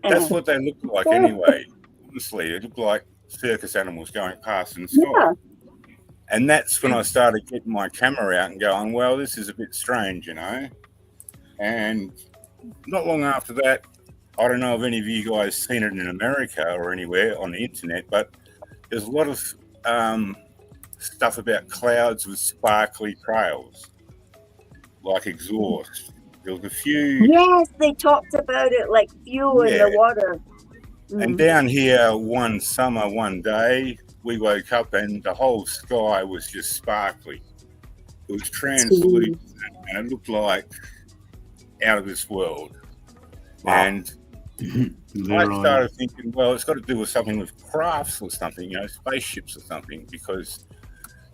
That's what they looked like anyway. Honestly, they looked like circus animals going past in the sky. Yeah. And that's when I started getting my camera out and going, well, this is a bit strange, And not long after that, I don't know if any of you guys seen it in America or anywhere on the internet, but there's a lot of stuff about clouds with sparkly trails, like exhaust. There was a few. Yes, they talked about it like fuel in the Yeah. water. And down here, one summer, one day, we woke up and the whole sky was just sparkly. It was translucent and it looked like out of this world. Wow. And I Literally. started thinking, well, it's got to do with something with crafts or something, spaceships or something, because,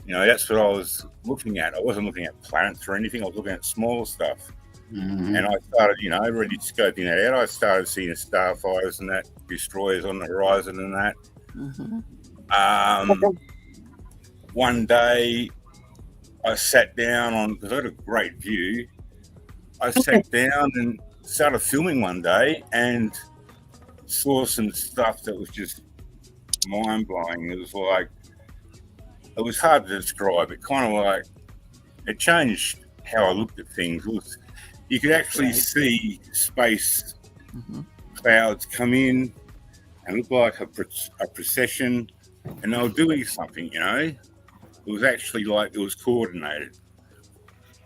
that's what I was looking at. I wasn't looking at planets or anything. I was looking at small stuff. Mhm. And I started, really scoping that out. I started seeing starfires and that, destroyers on the horizon and that. One day I sat down because I had a great view. I sat down and started filming one day and saw some stuff that was just mind-blowing. It was hard to describe. It kind of like, it changed how I looked at things. You could actually see space clouds come in and look like a procession, and they were doing something, It was actually like it was coordinated.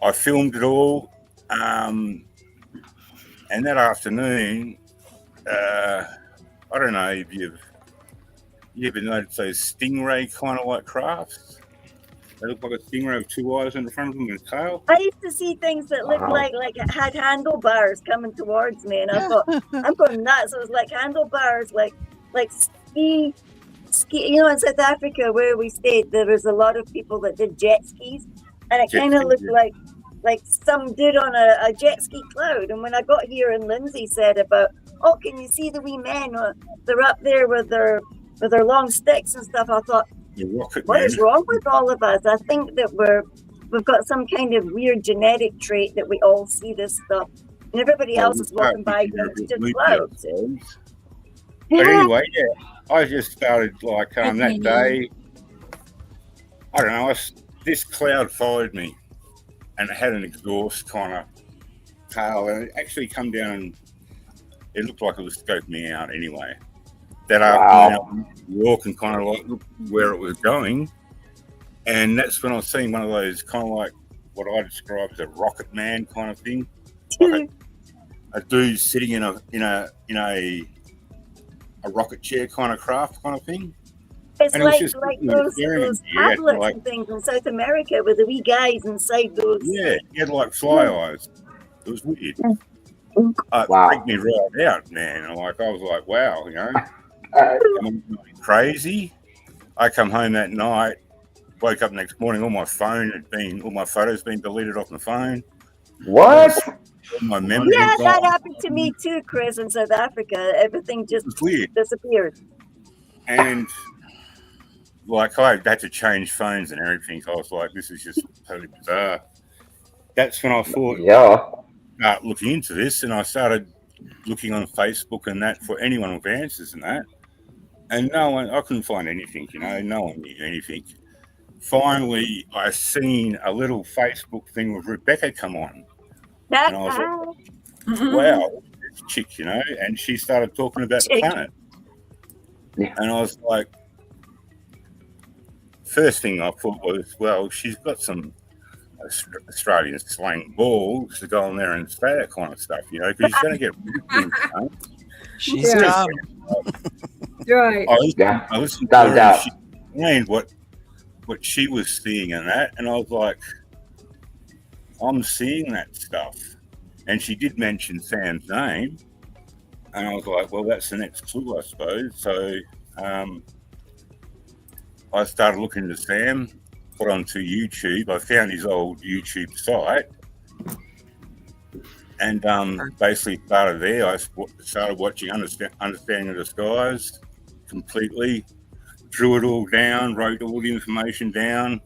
I filmed it all, and that afternoon, I don't know if you ever noticed those stingray kind of like crafts? They look like a stingray with 2 eyes in the front of them and a tail. I used to see things that looked like it had handlebars coming towards me, and I thought, I'm going nuts. It was like handlebars, like ski. In South Africa where we stayed, there was a lot of people that did jet skis, and it Jet kind of skis, looked yeah. like some did on a jet ski cloud. And when I got here, and Lindsay said about, oh, can you see the wee men? They're up there with their long sticks and stuff. I thought, The rocket what man. is wrong with all of us? I think that we've got some kind of weird genetic trait that we all see this stuff, and everybody else is walking by going, it's just clouds. But anyway, yeah, I just started like that day. I don't know. This cloud followed me, and it had an exhaust kind of tail, and it actually come down. And it looked like it was scoping me out anyway. That afternoon, I walk and kind of like look where it was going, and that's when I was seeing one of those kind of like what I describe as a rocket man kind of thing, like a dude sitting in a rocket chair kind of craft kind of thing. It's And it was like just those experience. Yeah, tablets like- and things in South America with the wee guys inside those. Yeah, he had like fly eyes. It was weird. It Wow. freaked me right out, man. I was like, wow, am I going crazy? I come home that night, woke up next morning, all my photos been deleted off my phone. What? All my memories Yeah, that gone. happened to me too, Chris, in South Africa. Everything just It's weird. disappeared. And like I had to change phones and everything. I was like, this is just totally bizarre. That's when I thought, Yeah. start looking into this, and I started looking on Facebook and that for anyone with answers and that. And I couldn't find anything, no one knew anything. Finally, I seen a little Facebook thing with Rebecca come on. And I was like, wow, this chick, and she started talking about the Chick. planet. Yeah. And I was like, first thing I thought was, well, she's got some Australian slang balls to go on there and say that kind of stuff, because she's going to get things, She's Yeah. dumb. Right. Yeah. I listened to Without her doubt. and she explained what she was seeing and that, and I was like, I'm seeing that stuff. And she did mention Sam's name, and I was like, well, that's the next clue, I suppose. So I started looking into Sam, got onto YouTube. I found his old YouTube site, and basically started there. I started watching Understanding the Skies completely, drew it all down, wrote all the information down,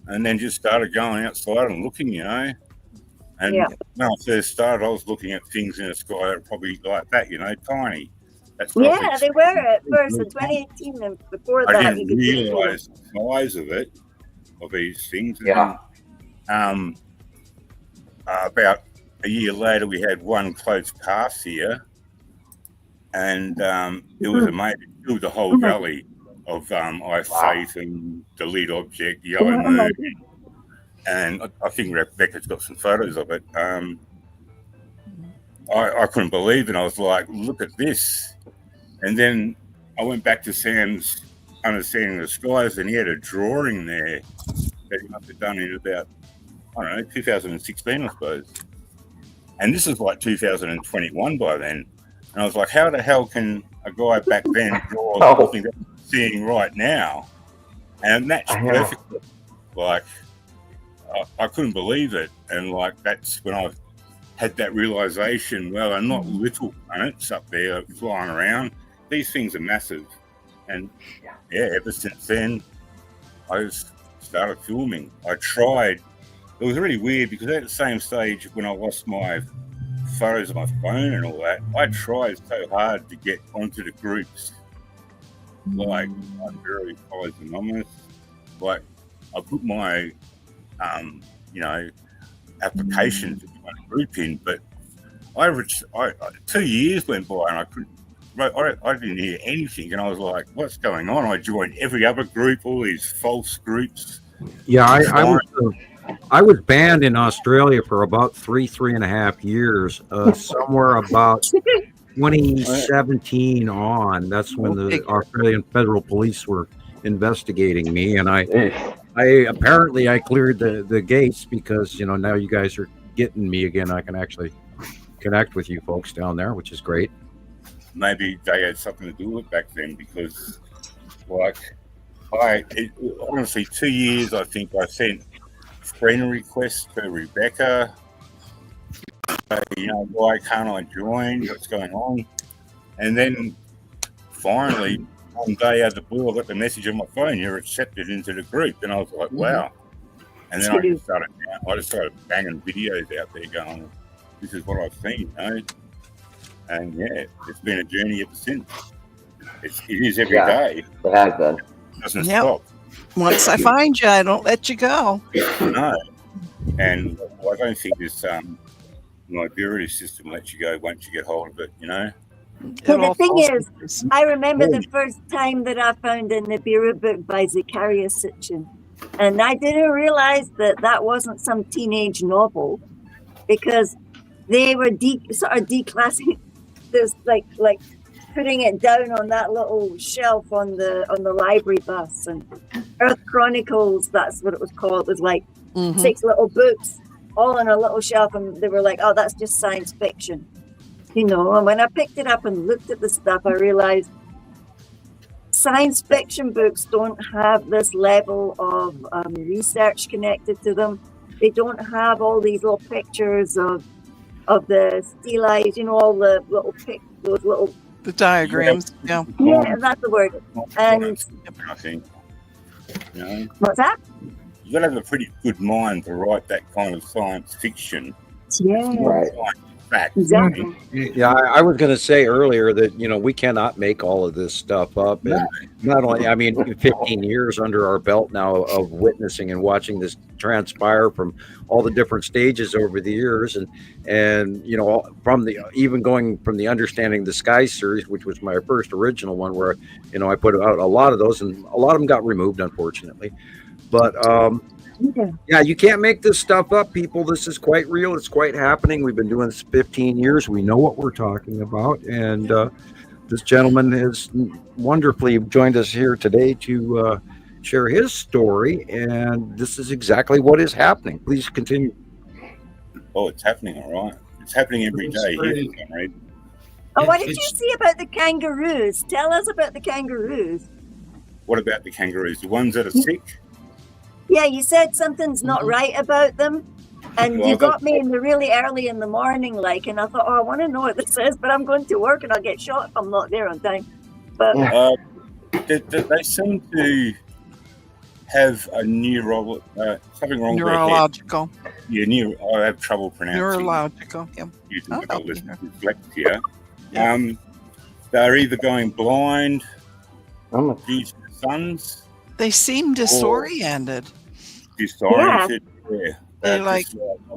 and then just started going outside and looking, And Yeah. when I first started, I was looking at things in the sky that were probably like that, tiny. That's Yeah, probably- they were at first in 2018, and before I that, you didn't could see them. realise the size of it, of these things. And Yeah. then, about a year later, we had one close pass here, and it was amazing. It was a whole valley of I Faith and the lead object, Yellow Moon, and I think Rebecca's got some photos of it. I couldn't believe it. I was like, look at this. And then I went back to Sam's Understanding the Skies, and he had a drawing there that he must have done in about, 2016, I suppose. And this is like 2021 by then. And I was like, how the hell can a guy back then draw something that I'm seeing right now? And that's I know. perfectly. Like, I couldn't believe it. And like, that's when I had that realization, well, they're not little planets up there flying around. These things are massive. And yeah, ever since then, I just started filming. I tried. It was really weird because at the same stage when I lost my photos of my phone and all that, I tried so hard to get onto the groups. Like, I'm very anonymous. Like, I put my, application to my group in, but I 2 years went by and I couldn't. I didn't hear anything, and I was like, "What's going on?" I joined every other group, all these false groups. Yeah, I was banned in Australia for about three and a half years. Somewhere about 2017 on. That's when the Australian Federal Police were investigating me, and I apparently cleared the gates because now you guys are getting me again. I can actually connect with you folks down there, which is great. Maybe they had something to do with it back then because, honestly, 2 years, I think I sent friend requests to Rebecca. Why can't I join? What's going on? And then finally, one day out of the blue, I got the message on my phone, you're accepted into the group. And I was like, wow. And then I just started banging videos out there going, this is what I've seen, And yeah, it's been a journey ever since. It is every day. It has been. It doesn't stop. Once I find you, I don't let you go. No. And I don't think this Nigeria system lets you go once you get hold of it, But the thing is, I remember the first time that I found a Nibiru book by Zakaria Sitchin, and I didn't realize that wasn't some teenage novel because they were sort of declassing this, like putting it down on that little shelf on the library bus. And Earth Chronicles, that's what it was called. It was like 6 little books all on a little shelf, and they were like, oh, that's just science fiction. And when I picked it up and looked at the stuff, I realized science fiction books don't have this level of research connected to them. They don't have all these little pictures of the steelites, all the those little. The diagrams. Yeah. Yeah, that's the word. And I think. You know, what's that? you got to have a pretty good mind to write that kind of science fiction. Yeah. Right. Fact. Exactly. Yeah, I was going to say earlier that, we cannot make all of this stuff up. And not only, 15 years under our belt now of witnessing and watching this transpire from all the different stages over the years. And from even going from the Understanding the Sky series, which was my first original one where, I put out a lot of those and a lot of them got removed, unfortunately. But, yeah, you can't make this stuff up, people. This is quite real. It's quite happening. We've been doing this 15 years. We know what we're talking about. And this gentleman has wonderfully joined us here today to share his story. And this is exactly what is happening. Please continue. Oh, it's happening, all right. It's happening every day here for some reason. Oh, what did you see about the kangaroos? Tell us about the kangaroos. What about the kangaroos? The ones that are sick? Yeah, you said something's not right about them, and Well, you got me in the really early in the morning, and I thought, I want to know what this is, but I'm going to work and I'll get shot if I'm not there on time. But They seem to have a something wrong Neurological. with their head. Yeah, I have trouble pronouncing. Neurological. Yeah. Using I'll all help this you here. dyslexia. Yeah. They're either going blind, I'm a- these sons, They seem disoriented. disoriented. Yeah. They I've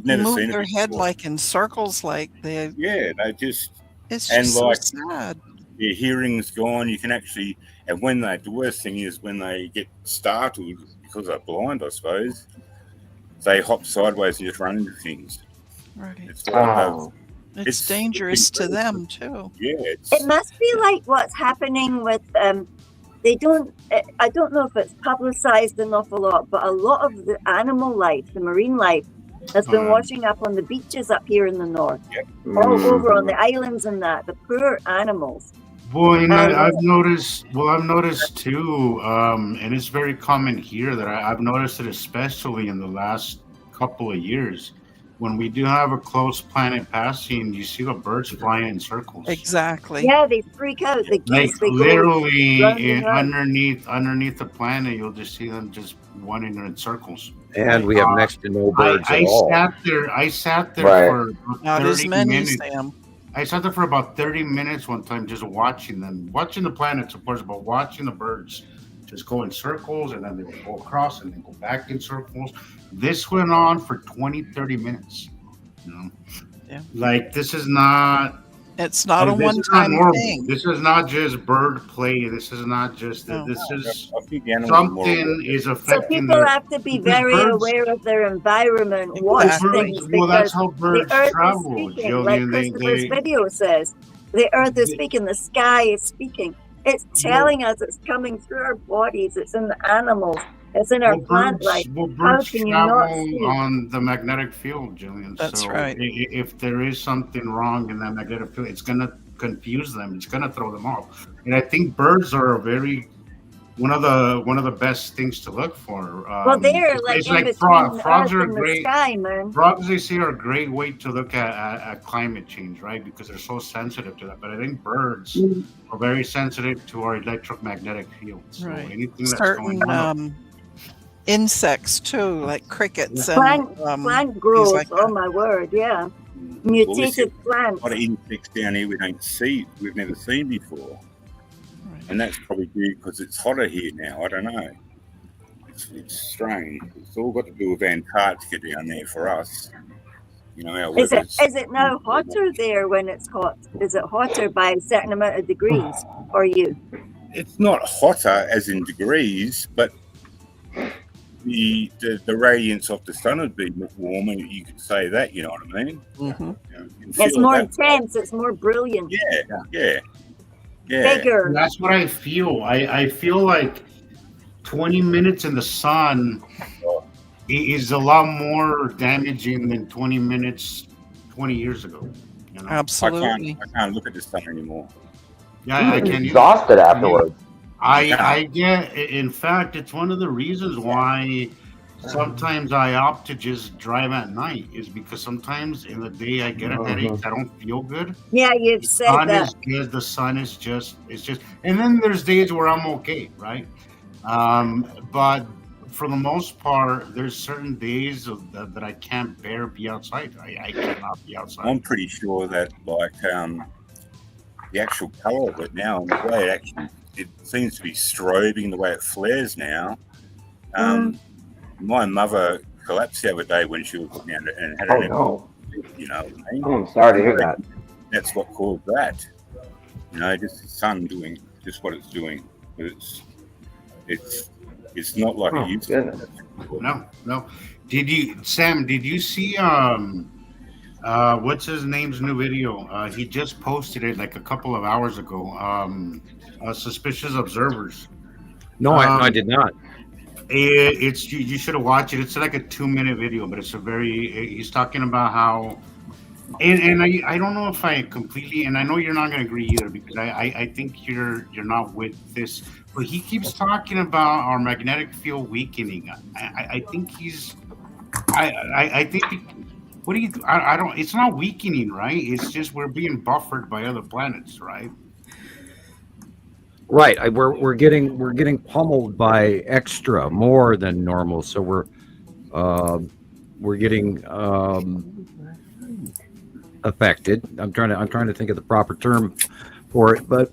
never move seen their it head before. in circles, they. Yeah, they just It's And just so like- sad. their hearing's gone. You can actually, and when the worst thing is when they get startled because they're blind, I suppose, they hop sideways and just run into things. Right. It's like Oh. It's It's dangerous to very them too. it must be like what's happening with they don't. I don't know if it's publicized an awful lot, but a lot of the animal life, the marine life, has been washing up on the beaches up here in the north, all over on the islands and that. The poor animals. Boy, I've noticed. Well, I've noticed too, and it's very common here that I've noticed it, especially in the last couple of years, when we do have a close planet passing. You see the birds flying in circles. Exactly. Yeah, they freak out. The Like geese, they go literally running around. underneath the planet, you'll just see them just running in circles. And we have next to no birds I at all. sat there Right. for about Not as 30 many, minutes. Sam. I sat there for about 30 minutes one time just watching them, watching the planets, of course, but watching the birds just go in circles and then they would go across and then go back in circles. This went on for 20, 30 minutes. Yeah. Like, this is not. It's not a this is not one-time normal. thing. This is not just bird play. This is not just. No. This is I think the animals are more something is So affecting people the. have to be because very birds- aware of their environment, watch Exactly. things, Well, because that's how the birds earth travel, is speaking, like Jillian. Christopher's video says. The earth is They- speaking, the sky is speaking. It's telling us, it's coming through our bodies, it's in the animals, it's in our plant life. birds can you not travel see? on the magnetic field, Jillian. That's so right. If there is something wrong in that magnetic field, it's gonna confuse them. It's gonna throw them off. And I think birds are a very one of the best things to look for. Well, they're like it's in like between frogs. the Frogs earth are and the great. sky, man. Frogs, they say, are a great way to look at climate change, right? Because they're so sensitive to that. But I think birds Mm. are very sensitive to our electromagnetic field. So Right. anything that's Certain going on. insects too, like crickets and Plant growth, like oh that. my word, yeah. Well, Mutated a plants. lot of insects down here we've never seen before. And that's probably due because it's hotter here now. I don't know. It's strange. It's all got to do with Antarctica down there for us. Our Is weather's- it now hotter there when it's hot? Is it hotter by a certain amount of degrees for you? It's not hotter as in degrees, but the radiance of the sun would be warmer. You could say that. You know what I mean? Mhm. You can It's feel more that. intense, it's more brilliant, Yeah. bigger. That's what I feel. I feel like 20 minutes in the sun is a lot more damaging than 20 minutes 20 years ago. Absolutely. I can't look at the sun anymore. Yeah, I I'm can't. exhausted afterwards. I get. In fact, it's one of the reasons why sometimes I opt to just drive at night is because sometimes in the day I get a headache. I don't feel good. Yeah, you've said Sun that. is good. The sun is just. It's just. And then there's days where I'm okay, right? But for the most part, there's certain days that I can't bear be outside. I cannot be outside. I'm pretty sure that like the actual color of it now and the way it seems to be strobing, the way it flares now. My mother collapsed the other day when she was looking at it and had Oh an no! you know what I mean? Oh, I'm sorry to hear that. That's what caused that. You know, just the sun doing just what it's doing. It's not like Oh, it used to. goodness. No. Did you see what's his name's new video? He just posted it like a couple of hours ago. Suspicious Observers. No, I did not. It's you should have watched it. It's like a 2-minute video, but it's he's talking about how and I don't know if I completely, and I know you're not going to agree either because I think you're not with this, but he keeps talking about our magnetic field weakening. I think he's I think what do you I don't, it's not weakening, right? It's just we're being buffered by other planets, right? Right, we're getting pummeled by extra more than normal, so we're getting affected. I'm trying to think of the proper term for it, but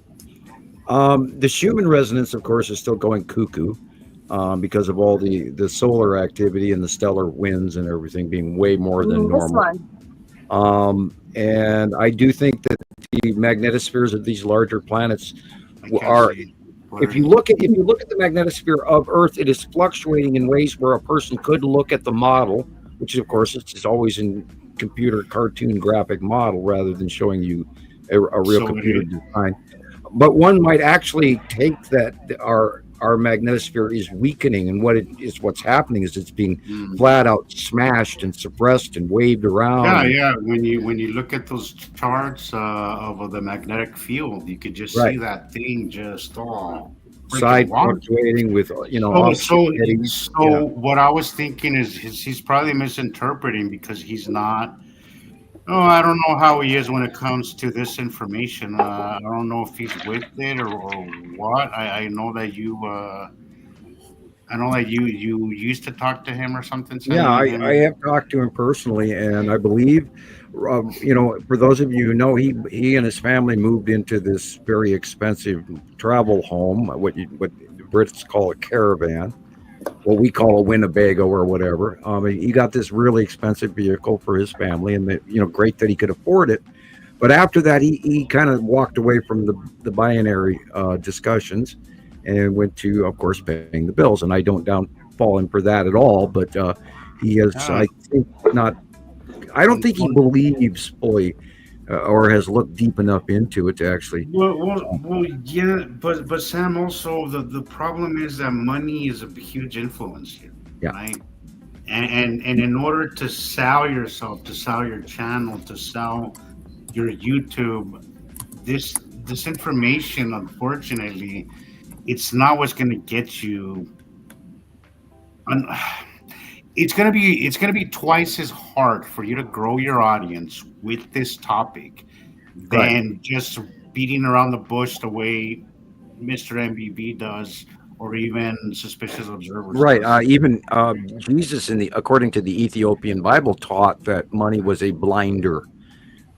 the Schumann resonance, of course, is still going cuckoo because of all the solar activity and the stellar winds and everything being way more than normal. And I do think that the magnetospheres of these larger planets are, if you look at the magnetosphere of Earth, it is fluctuating in ways where a person could look at the model, which of course it's always in computer cartoon graphic model rather than showing you a real computer design. But one might actually take that our magnetosphere is weakening, and what's happening is it's being flat out smashed and suppressed and waved around. Yeah. When you look at those charts of the magnetic field, you could just see that thing just side fluctuating with So what I was thinking is he's probably misinterpreting because he's not. Oh, I don't know how he is when it comes to this information. I don't know if he's with it or what. I know that you. I know that you used to talk to him or something. Yeah, I have talked to him personally, and I believe, for those of you who know, he and his family moved into this very expensive travel home, what the Brits call a caravan, what we call a Winnebago or whatever. He got this really expensive vehicle for his family, and great that he could afford it. But after that, he kind of walked away from the binary discussions and went to, of course, paying the bills. And I don't downfall him for that at all. But he has, I think, not. I don't think he believes fully or has looked deep enough into it to actually. Well, yeah, but Sam, also the problem is that money is a huge influence here, right? And in order to sell yourself, to sell your channel, to sell your YouTube, this information, unfortunately, it's not what's going to get you. It's gonna be twice as hard for you to grow your audience with this topic than just beating around the bush the way Mr. MBB does, or even Suspicious Observers. Right. Even Jesus, according to the Ethiopian Bible, taught that money was a blinder.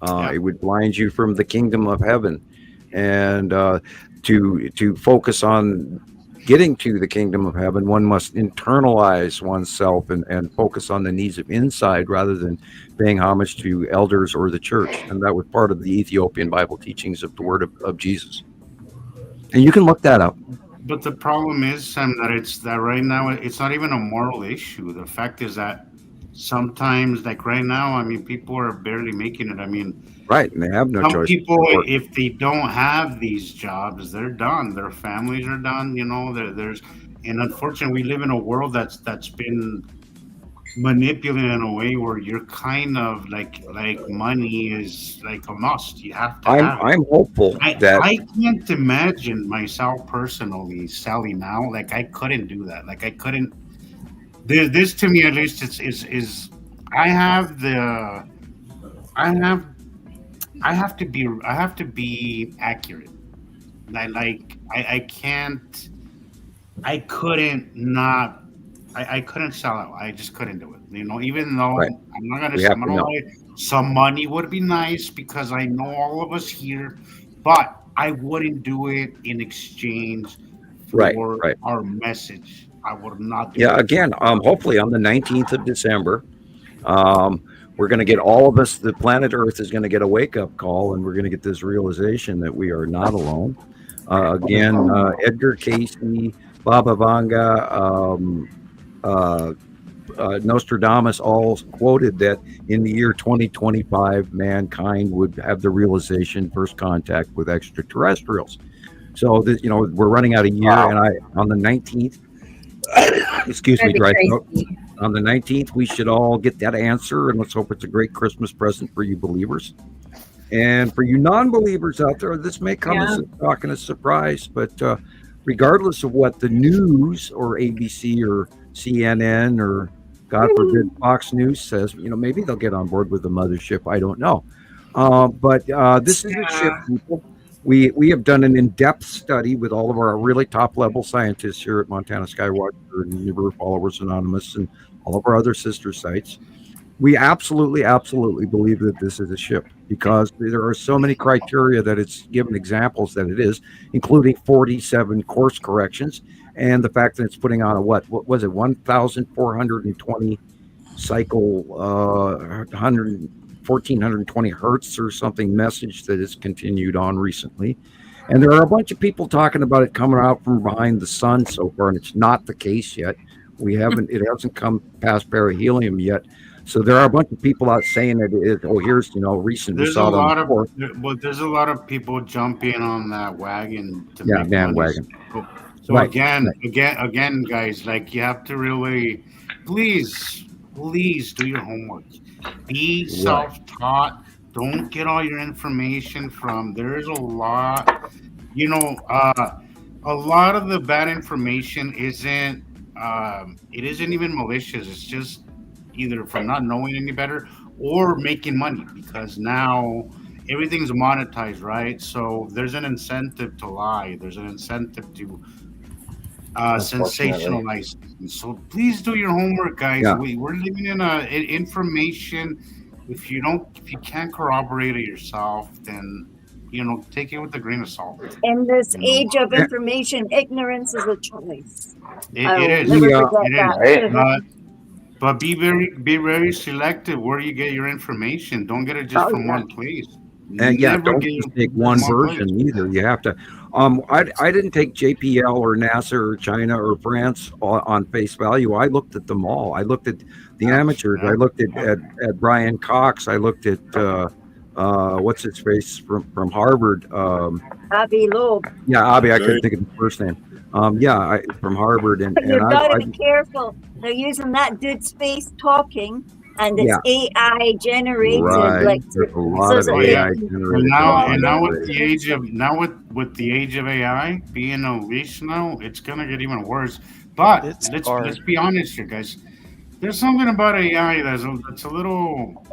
It would blind you from the kingdom of heaven, and to focus on getting to the kingdom of heaven, one must internalize oneself and focus on the needs of inside rather than paying homage to elders or the church. And that was part of the Ethiopian Bible teachings of the word of Jesus. And you can look that up. But the problem is, Sam, that right now it's not even a moral issue. The fact is that sometimes, like right now, I mean, people are barely making it. I mean, right, and they have no choice. Some people, if they don't have these jobs, they're done. Their families are done. And unfortunately, we live in a world that's been manipulated in a way where you're kind of like money is like a must. You have to have it. I'm hopeful that I can't imagine myself personally selling out. Like I couldn't do that. Like I couldn't. This to me at least is I have the I have to be accurate. I can't. I couldn't not. I couldn't sell out. I just couldn't do it. You know, even though Right. I'm not gonna We say have to know. some money would be nice because I know all of us here, but I wouldn't do it in exchange for Right. our message. I would not do Yeah, it. again, hopefully on the 19th of December, we're going to get all of us, the planet Earth is going to get a wake-up call, and we're going to get this realization that we are not alone. Again, Edgar Casey, Baba Vanga, Nostradamus all quoted that in the year 2025, mankind would have the realization, first contact with extraterrestrials. So, we're running out of year, and on the 19th, excuse me, dry throat. On the 19th, we should all get that answer, and let's hope it's a great Christmas present for you believers. And for you non-believers out there, this may come as a shock and a surprise, but regardless of what the news or ABC or CNN or, God forbid, Fox News says, maybe they'll get on board with the mothership. I don't know. But this is a ship, people. We have done an in-depth study with all of our really top-level scientists here at Montana Skywatcher and Universe Followers Anonymous and all of our other sister sites. We absolutely believe that this is a ship because there are so many criteria that it's given examples that it is, including 47 course corrections and the fact that it's putting on a what was it, 1,420 cycle, 1,420 hertz or something message that has continued on recently. And there are a bunch of people talking about it coming out from behind the sun so far, and it's not the case yet. It hasn't come past perihelion yet. So there are a bunch of people out saying that it is, here's, recent. There's a lot of people jumping on that wagon to make bandwagon. money. So again, guys, like you have to really, please do your homework. Be self-taught. Don't get all your information from. There's a lot, a lot of the bad information isn't. It isn't even malicious. It's just either from not knowing any better or making money because now everything's monetized, right? So there's an incentive to lie. There's an incentive to sensationalize. So please do your homework, guys. Yeah. We're living in information. If you can't corroborate it yourself, then take it with a grain of salt. In this age of information, ignorance is a choice. It is. Never forget that. But be very selective where you get your information. Don't get it just from one place. And don't just take one version either. You have to. I didn't take JPL or NASA or China or France on face value. I looked at them all. I looked at the amateurs. I looked at Brian Cox. I looked at what's his face from Harvard. Avi Loeb. Yeah, Avi. I couldn't think of his first name. From Harvard, and You've got to be careful. They're using that dude's face talking, and it's AI generated. Right. Like there's a lot of AI generated. Now with the age of AI being unleashed now, it's gonna get even worse. But let's be honest here, guys. There's something about AI that's a little.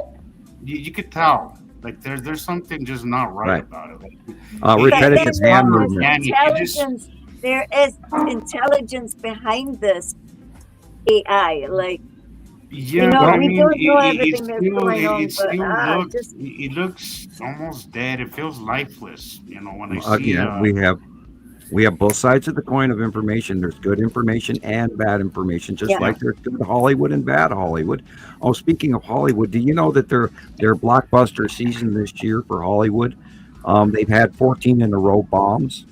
You could tell. Like there's something just not right about it. Like, repetitive hand movement. Intelligence. There is intelligence behind this AI. Like, we don't know everything that's going on, but it looks almost dead. It feels lifeless. When I see. We have both sides of the coin of information. There's good information and bad information, just like there's good Hollywood and bad Hollywood. Oh, speaking of Hollywood, do you know that their blockbuster season this year for Hollywood, they've had 14 in a row bombs.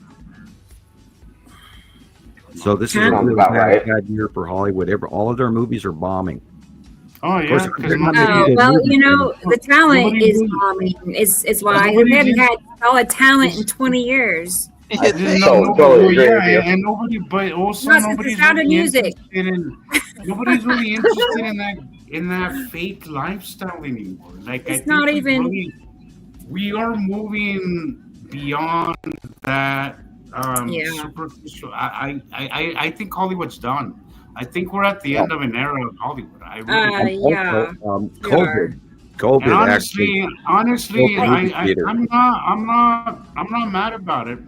So this is a really bad year for Hollywood. All of their movies are bombing. Oh yeah. The talent is bombing. Is why we haven't had solid talent in 20 years. Totally agree. And nobody, but also nobody's really music. Nobody's really interested in that in that fake lifestyle anymore. Like It's not even- we are moving beyond that Yeah. superficial. I think Hollywood's done. I think we're at the end of an era of Hollywood. I really do. Yeah. Also, we are. COVID And actually. honestly, Well, theater. I'm not mad about it.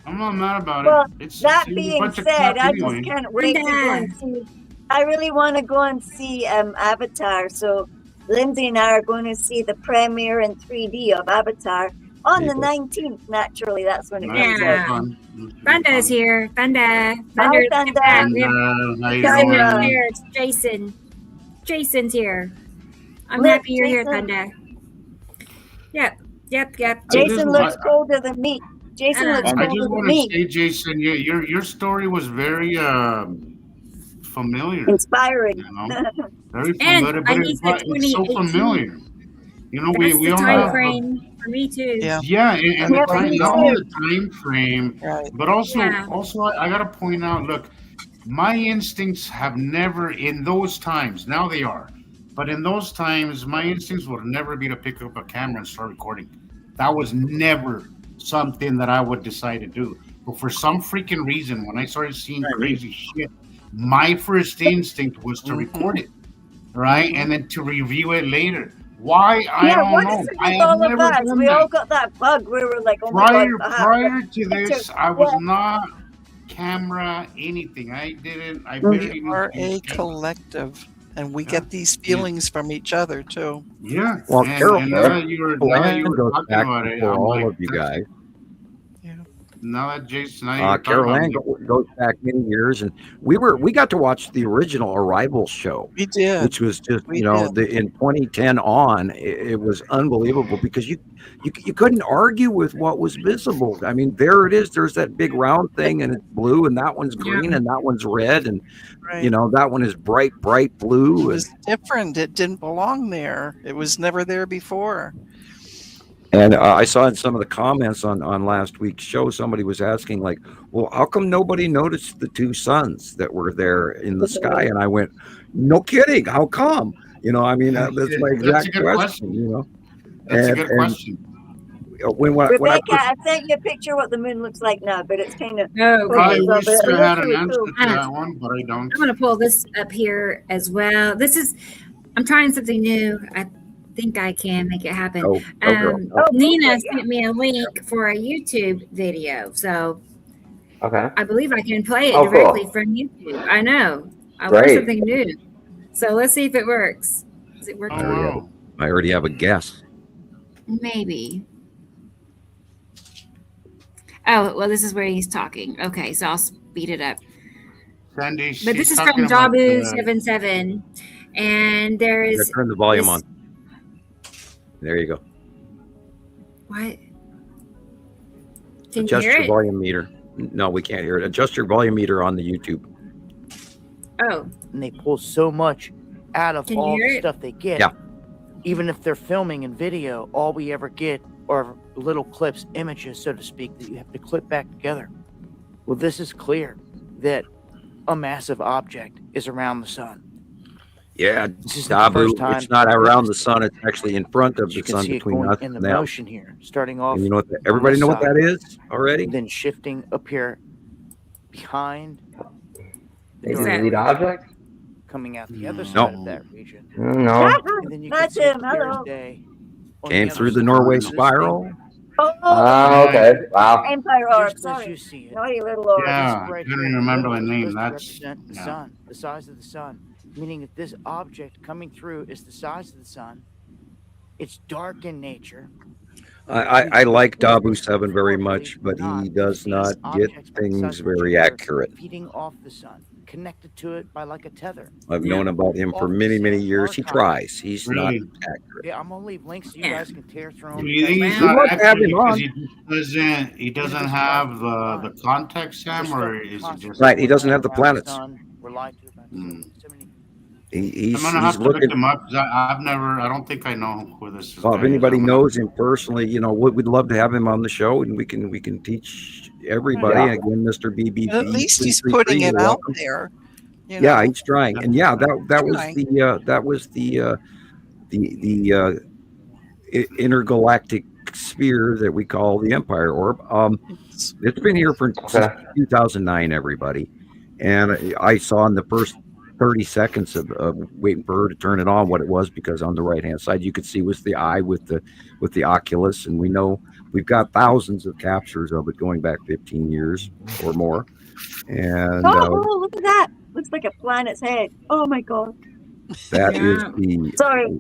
I'm not mad about Well, it. It's That it's a being bunch of said, crap I anyway. just can't wait to go and see. I really want to go and see Avatar. So Lindsay and I are going to see the premiere in 3D of Avatar on the 19th. Naturally, that's when it comes Yeah. out. Thunda's here. Thunda. Thunder. Thunder. Get back. And, We have how you Thunder. doing? Jason here. It's Jason. Jason's here. I'm Look, happy you're here, Jason. Thunda. Yep. I Jason just looks want- colder than me. Jason looks I just colder than want to me. say, Jason, your story was very familiar. Inspiring. You know, very And familiar, I but need it's, that it's so 2018. familiar. You know, That's we the all time have frame for me too. Yeah. yeah, and Yeah, the for time, me not only too. the time frame, Right. but also Yeah. I gotta point out. Look, my instincts have never in those times. Now they are, but in those times, my instincts would never be to pick up a camera and start recording. That was never something that I would decide to do. But for some freaking reason, when I started seeing crazy shit, my first instinct was to record it, right, and then to review it later. Why? I Yeah, don't what know. is it I with have all of never us? done We that. all got that bug where we're like, oh my prior god. prior to this, picture. I was Yeah. not camera anything. I Mm-hmm. barely We are knew a camera. collective, and we Yeah. get these feelings from each other too. Yeah. Well, Carol- and now that you were Land goes talking back about it, for I'm all like, of you guys. now that Jason, now you're talking Carol about Land it. goes back many years, and we got to watch the original Arrival show, We did. which was just We in 2010 on. It was unbelievable because you couldn't argue with what was visible. I mean, there it is. There's that big round thing, and it's blue, and that one's green, and that one's red, and Right. that one is bright It blue. was different. It didn't belong there. It was never there before. And I saw in some of the comments on last week's show, somebody was asking, like, well, how come nobody noticed the two suns that were there in the sky? And I went, no kidding. How come? I mean, that's my That's a exact good question, That's a And- good and- question. When I Rebecca, put, I sent you a picture of what the moon looks like now, but it's kind of. Oh, I okay. wish I had an Really answer cool. to that one, but I don't. I'm gonna pull this up here as well. I'm trying something new. I think I can make it happen. oh, girl. Nina yeah. sent me a link for a YouTube video, so Okay. I believe I can play it Oh, cool. directly from YouTube. I know. I learned Great. something new. So let's see if it works. Does it work? Oh, wow. I already have a guess. Maybe. Oh, well, this is where he's talking. Okay, so I'll speed it up. Sandy, But this she's is talking from about, Jabu77. And there Yeah, is. turn the volume this- on. There you go. What? Can Adjust you hear your it? volume meter. No, we can't hear it. Adjust your volume meter on the YouTube. Oh, And they pull so much out of Can you all hear the it? stuff they get. Yeah. Even if they're filming in video, all we ever get are little clips, images, so to speak, that you have to clip back together. Well, this is clear that a massive object is around the sun. Yeah, This is the Dabu, first time it's not around the sun. It's actually in front of you the can sun see it between going us in the and them. motion here, starting off, And you know what? Everybody the know what side. that is already? then shifting up here behind, Maybe Is that- the lead object? coming out the other No. side of that region. No. And then you can That's see it him. clear as Hello. day on Came other through the side. Norway This thing, spiral. Oh, Oh, okay. Wow. Empire Orb. just as Sorry. you see it. Naughty little orb. Yeah, This I right couldn't here even remember the literally name. is That's supposed to represent the yeah. sun, the size of the sun. Meaning if this object coming through is the size of the sun, it's dark in nature. I like Dabu 7 very much, but he does not get things very accurate. Feeding off the sun, connected to it by like a tether. I've known about him for many, many years. He tries. He's not Really? accurate. Yeah, I'm gonna leave links so you Yeah. guys can tear through them. Do you think he's We not love to have accurate him because on. he doesn't have the context, Sam, or is he just Right, he doesn't have the planets. We're lied to about Hmm. so many. He's I'm gonna have to look looking. him up. 'Cause I don't think I know who this is. Well, if anybody knows him personally, we'd love to have him on the show, and we can teach everybody. Yeah. Again, Mr. BB. At least he's putting it out there. You know? Yeah, he's trying, and yeah, that was Trying. the intergalactic sphere that we call the Empire Orb. It's been here since 2009, everybody, and I saw in the first 30 seconds of waiting for her to turn it on what it was, because on the right hand side you could see was the eye with the Oculus, and we know we've got thousands of captures of it going back 15 years or more. And Oh, look at that! Looks like a planet's head. Oh my god! that is Yeah. the Sorry.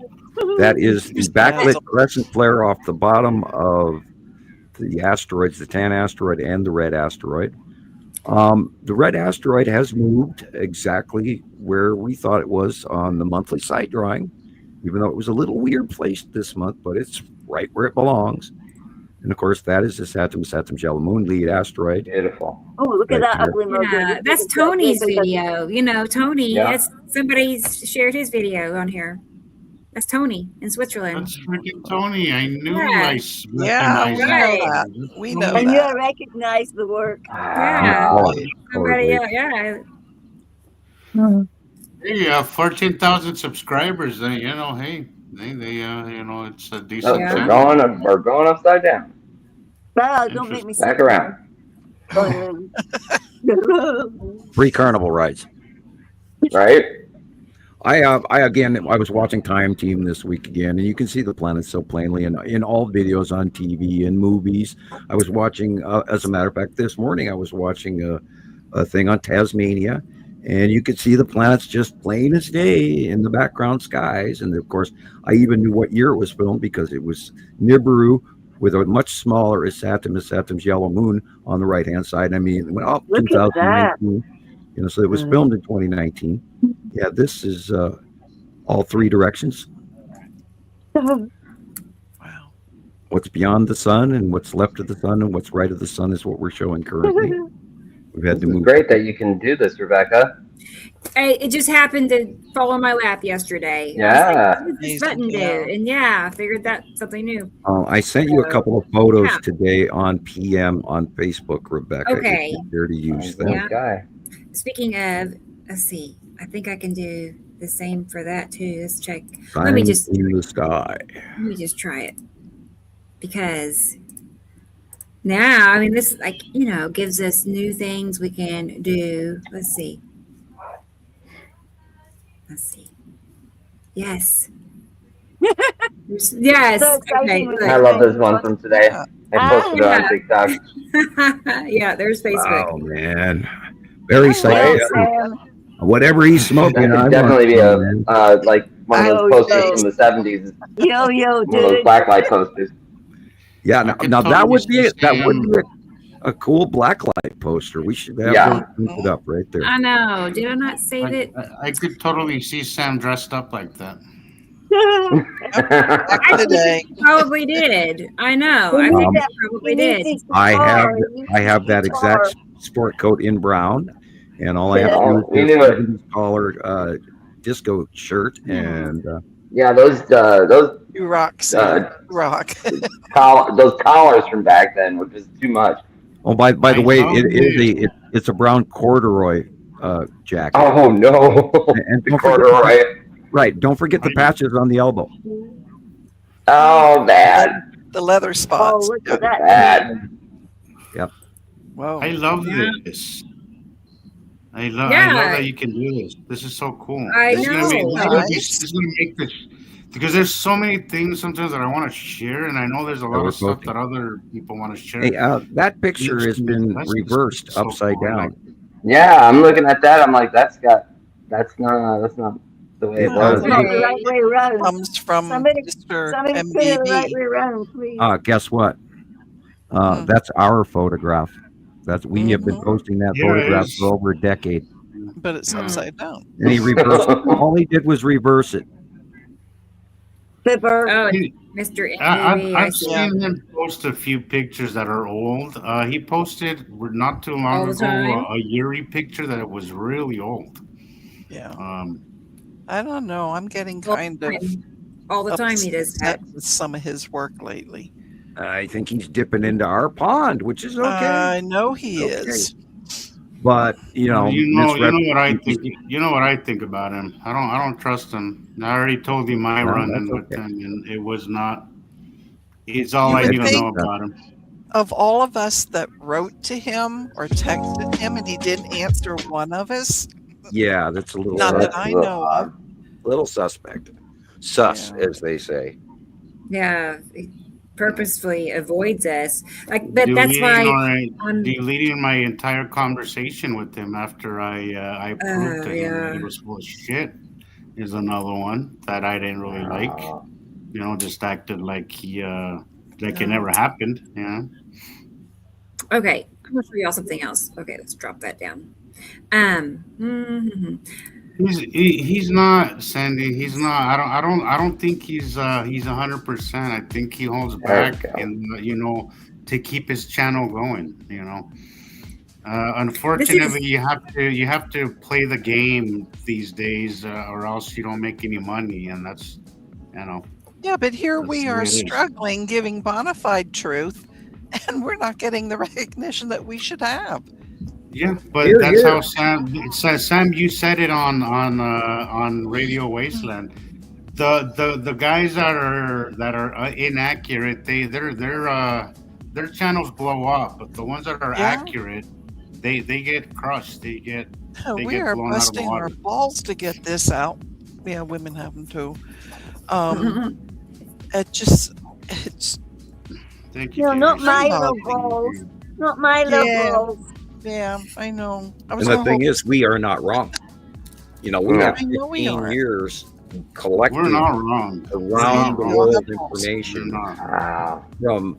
that is the backlit crescent flare off the bottom of the asteroids, the tan asteroid and the red asteroid. The red asteroid has moved exactly where we thought it was on the monthly site drawing, even though it was a little weird placed this month, but it's right where it belongs. And of course, that is the Saturn Jalamoon lead asteroid. Beautiful. Oh, look at that ugly mug. Yeah, that's Tony's video. You know, Tony. Yeah. Somebody's shared his video on here. That's Tony in Switzerland. That's freaking Tony. I knew Yeah. I Yeah, we recognized Right. know that. that. We know And you that. recognize the work. Yeah. Oh, Somebody, totally. yeah. Hey, 14,000 subscribers. You know, hey, they you know, it's a No, decent. Yeah. channel. we're going upside down. Well, don't make me Back around. Free carnival rides. Right? I was watching Time Team this week again, and you can see the planets so plainly in all videos on TV and movies. I was watching, as a matter of fact, this morning I was watching a thing on Tasmania, and you could see the planets just plain as day in the background skies. And of course, I even knew what year it was filmed because it was Nibiru with a much smaller Saturn's yellow moon on the right hand side. I mean, well, Look at that. 2019. You know, so it was filmed in 2019. Yeah, this is all three directions. Wow. What's beyond the sun and what's left of the sun and what's right of the sun is what we're showing currently. We've had to It's move. great that you can do this, Rebecca. It just happened to fall on my lap yesterday. Yeah. What does this Amazing, button do? yeah. And yeah, I figured that something new. I sent you a couple of photos Yeah. today on PM on Facebook, Rebecca. Okay. If you're here to use them. Yeah. Guy. Speaking of, let's see. I think I can do the same for that too. Let's check. Let me Signs just in the sky. let me just try it. Because now, I mean, this like, you know, gives us new things we can do. Let's see. Yes. Yes. So Okay, exciting. good. I love this one from today. I posted it on Yeah. TikTok. Yeah, there's Facebook. Oh man, very Well, psyched. Sam, Whatever he's That smoking, I could definitely be want a some, man. like one of Oh, those posters no. from the 70s. yo, One of those dude. blacklight posters. Yeah, I now, could now that totally would be see it. That would Sam. be a cool blacklight poster. We should have Yeah. those printed up right there. I know. Did I not save it? I could totally see Sam dressed up like that. Back in the day. Probably did. I know. I Um, think I probably did. I have that exact sport coat in brown, and all I have to Yeah. do We is knew get it. a 70s collar disco shirt, and Yeah, those You rock, Uh, Sam. You rock. those collars from back then were just too much. oh, by the I way, love it's a brown corduroy jacket. Oh no, And the don't forget corduroy. right, don't forget the patches on the elbow. Oh man, The leather Oh, spots. look at Yep. that. bad. Whoa. I love Yeah. this. I love Yeah. that you can do this. This is so cool. I This is gonna know. this is gonna make this, because there's so many things sometimes that I want to share, and I know there's a lot we're of stuff posting. that other people want to share. Hey, that picture has been That's reversed so upside cool. I down. like it. Yeah, I'm looking at that. I'm like, that's not the way it No. was. It's not the right way around. Comes from Somebody- Mr. Somebody put it the right MBB. way around, please. Guess what? That's our photograph. That's we have been Mhm. posting that Yeah, it photograph is. for over a decade. But it's Mm. upside down. And he reversed. All he did was reverse it. Fibber. Oh, Mr. I've MBB. I I've see. seen him post a few pictures that are old. He posted not too All long the ago time? a Yuri picture that was really old. Yeah. Um, I don't know. I'm getting kind of All the time he does that. upset with some of his work lately. I think he's dipping into our pond, which is okay. I know he Okay. is. But you know what I misrep- think. You know what I think about him. I don't trust him. I already told you my No, run-in that's with okay. him, and it was not. It's all You I would need to know think about him. of all of us that wrote to him or texted him and he didn't answer one of us, Yeah, that's a little not that That's a I little know of. odd. little suspect. Sus, Yeah. as they say. Yeah, he purposefully avoids us. Like, but that's Deleting why. deleting my entire conversation with him after I proved to him that he Yeah. was full of shit is another one that I didn't really like. You know, just acted like like it never happened. You know. Okay, I'm gonna show y'all something else. Okay, let's drop that down. Mhm. He's not Sandy. He's not. I don't think he's 100%. I think he holds There we back, go. and to keep his channel going. Unfortunately, you have to play the game these days, or else you don't make any money, and that's Yeah, but here That's we the are way it is. struggling, giving bona fide truth, and we're not getting the recognition that we should have. yeah. But Here, that's here. how Sam. You said it on Radio Wasteland. The guys that are inaccurate, their channels blow up, but the ones that are Yeah. accurate, they get crushed. They get We get are blown out of the busting our water. balls to get this out. Yeah, women have them too. It's Thank you. No, not Jamie. my Oh, little balls. Not my little Yeah. balls. yeah, I know. I was And the gonna thing hold- is, we are not wrong. We have I know we 15 aren't. years We're collecting not wrong. around the We're not world wrong. We're information not. Wow. from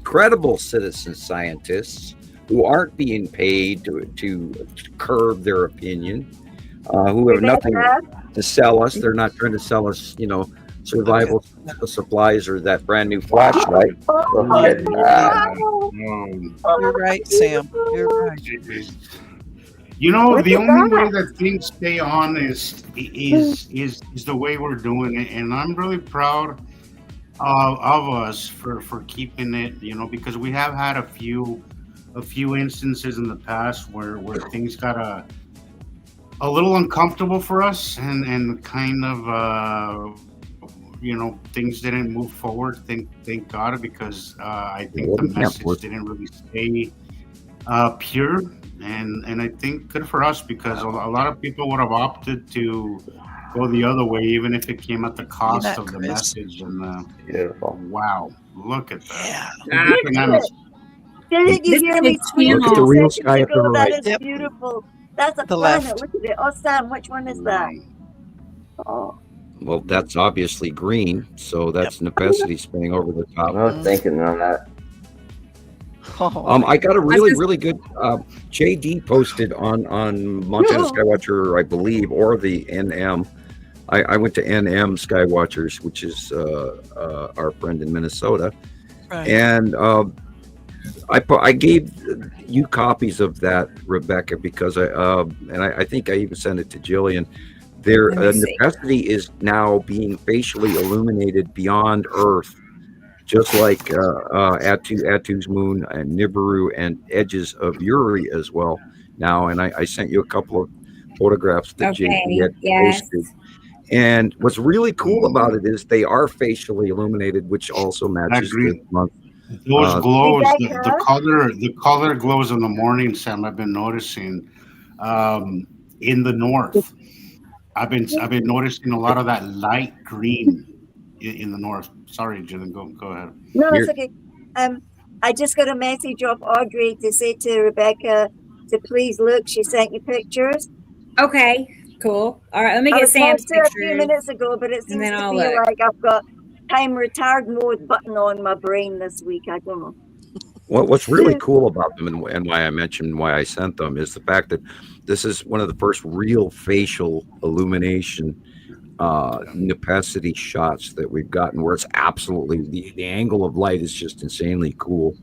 credible citizen scientists who aren't being paid to curb their opinion, who have nothing to sell us. They're not trying to sell us, survival supplies or that brand new flashlight. Look at that. You're right, Sam. You're right. Look The at only that. way that things stay on is the way we're doing it, and I'm really proud of us for keeping it. Because we have had a few instances in the past where things got a little uncomfortable for us, and kind of things didn't move forward. Thank God, because I think the message didn't really stay pure. And I think good for us, because a lot of people would have opted to go the other way, even if it came at the cost that, of the Chris. message. And Beautiful. wow, look at that! Yeah. Look at that. Didn't you This hear is me tweet Look at the real 2 sky seconds up to the ago? That right. is Yep. beautiful. That's a The planet. left. Look at it. Oh, Sam, which one is that? Oh, Well, that's obviously green, so that's necessity spinning over the I top. was thinking on that. Oh, I got a really good JD posted on Montana Skywatcher, I believe, or the NM. I went to NM Skywatchers, which is our friend in Minnesota, right. and I gave you copies of that, Rebecca, because I think I even sent it to Jillian. Their Let me see. necessity is now being facially illuminated beyond Earth, just like Atu's moon and Nibiru and edges of Uri as well now. And I sent you a couple of photographs that Okay, JP had yes. posted. And what's really cool about it is they are facially illuminated, which also matches agree. this month. Those glows, Rebecca? the color glows in the morning, Sam. I've been noticing in the north. I've been noticing a lot of that light green in the north. Sorry, Jillian, go ahead. no, Here- it's okay. I just got a message off Audrey to say to Rebecca to please look. She sent you pictures. Okay, cool. All right, let me I get was Sam's supposed to a few picture. minutes ago, but it seems then to I'll be look. like I've got time retard mode button on my brain this week. I don't know. What's really cool about them and why I mentioned why I sent them is the fact that this is one of the first real facial illumination opacity shots that we've gotten, where it's absolutely the angle of light is just insanely cool,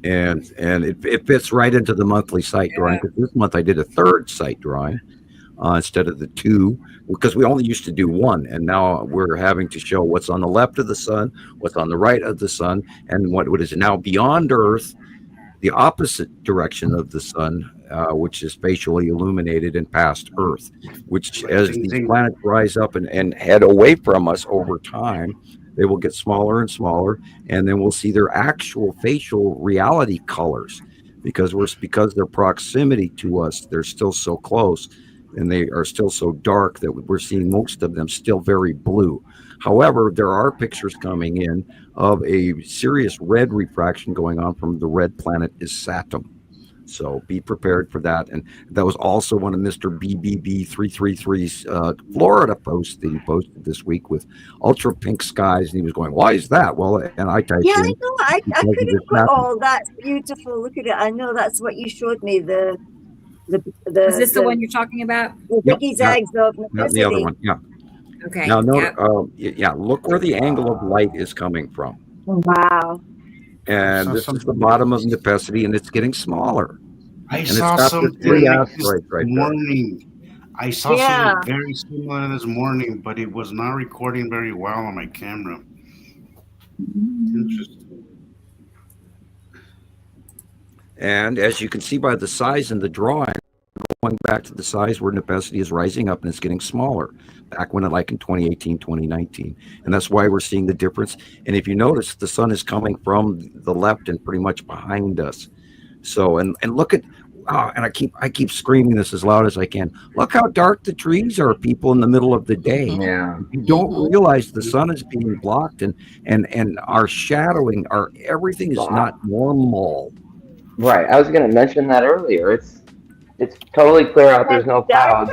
and it fits right into the monthly sight drawing. Because this month I did a third sight drawing instead of the two, because we only used to do one, and now we're having to show what's on the left of the sun, what's on the right of the sun, and what is now beyond Earth, the opposite direction of the sun, which is spatially illuminated and past Earth, which as these planets rise up and head away from us over time, they will get smaller and smaller, and then we'll see their actual facial reality colors because their proximity to us, they're still so close and they are still so dark that we're seeing most of them still very blue. However, there are pictures coming in of a serious red refraction going on from the red planet is Saturn. So be prepared for that. And that was also one of Mr. BBB333's Florida posts that he posted this week with ultra pink skies. And he was going, why is that? Well, and I typed Yeah, I in, know. I couldn't put, oh, that's beautiful. Look at it. I know that's what you showed me. The Is this the one you're talking about? The Vicky's eggs of That's the other one. Yeah. Okay. Now, look where the angle of light is coming from. Wow. And this is the bottom of Nepenthe, and it's getting smaller. I And saw it's got something the three like this asteroids right there. morning. I saw Yeah. something very similar this morning, but it was not recording very well on my camera. Interesting. And as you can see by the size in the drawing, going back to the size where Nepenthe is rising up and it's getting smaller, back when like in 2018, 2019. And that's why we're seeing the difference. And if you notice, the sun is coming from the left and pretty much behind us. So, and look at, and I keep screaming this as loud as I can. Look how dark the trees are, people, in the middle of the day. Yeah. You don't realize the sun is being blocked and our shadowing, everything is not normal. Right. I was going to mention that earlier. It's totally clear out. There's no clouds,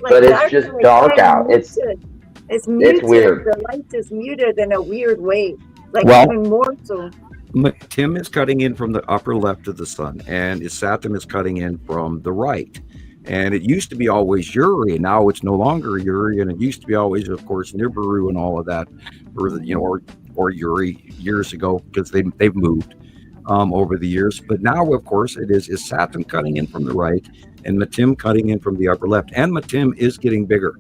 but it's just dark out. It's muted. weird. The light is muted in a weird way, like Well, even more so. Tim is cutting in from the upper left of the sun, and Saturn is cutting in from the right. And it used to be always Uri, and now it's no longer Uri, and it used to be always, of course, Nibiru and all of that, or Uri years ago, because they've moved over the years. But now, of course, it is Saturn cutting in from the right, and Matim cutting in from the upper left. And Matim is getting bigger.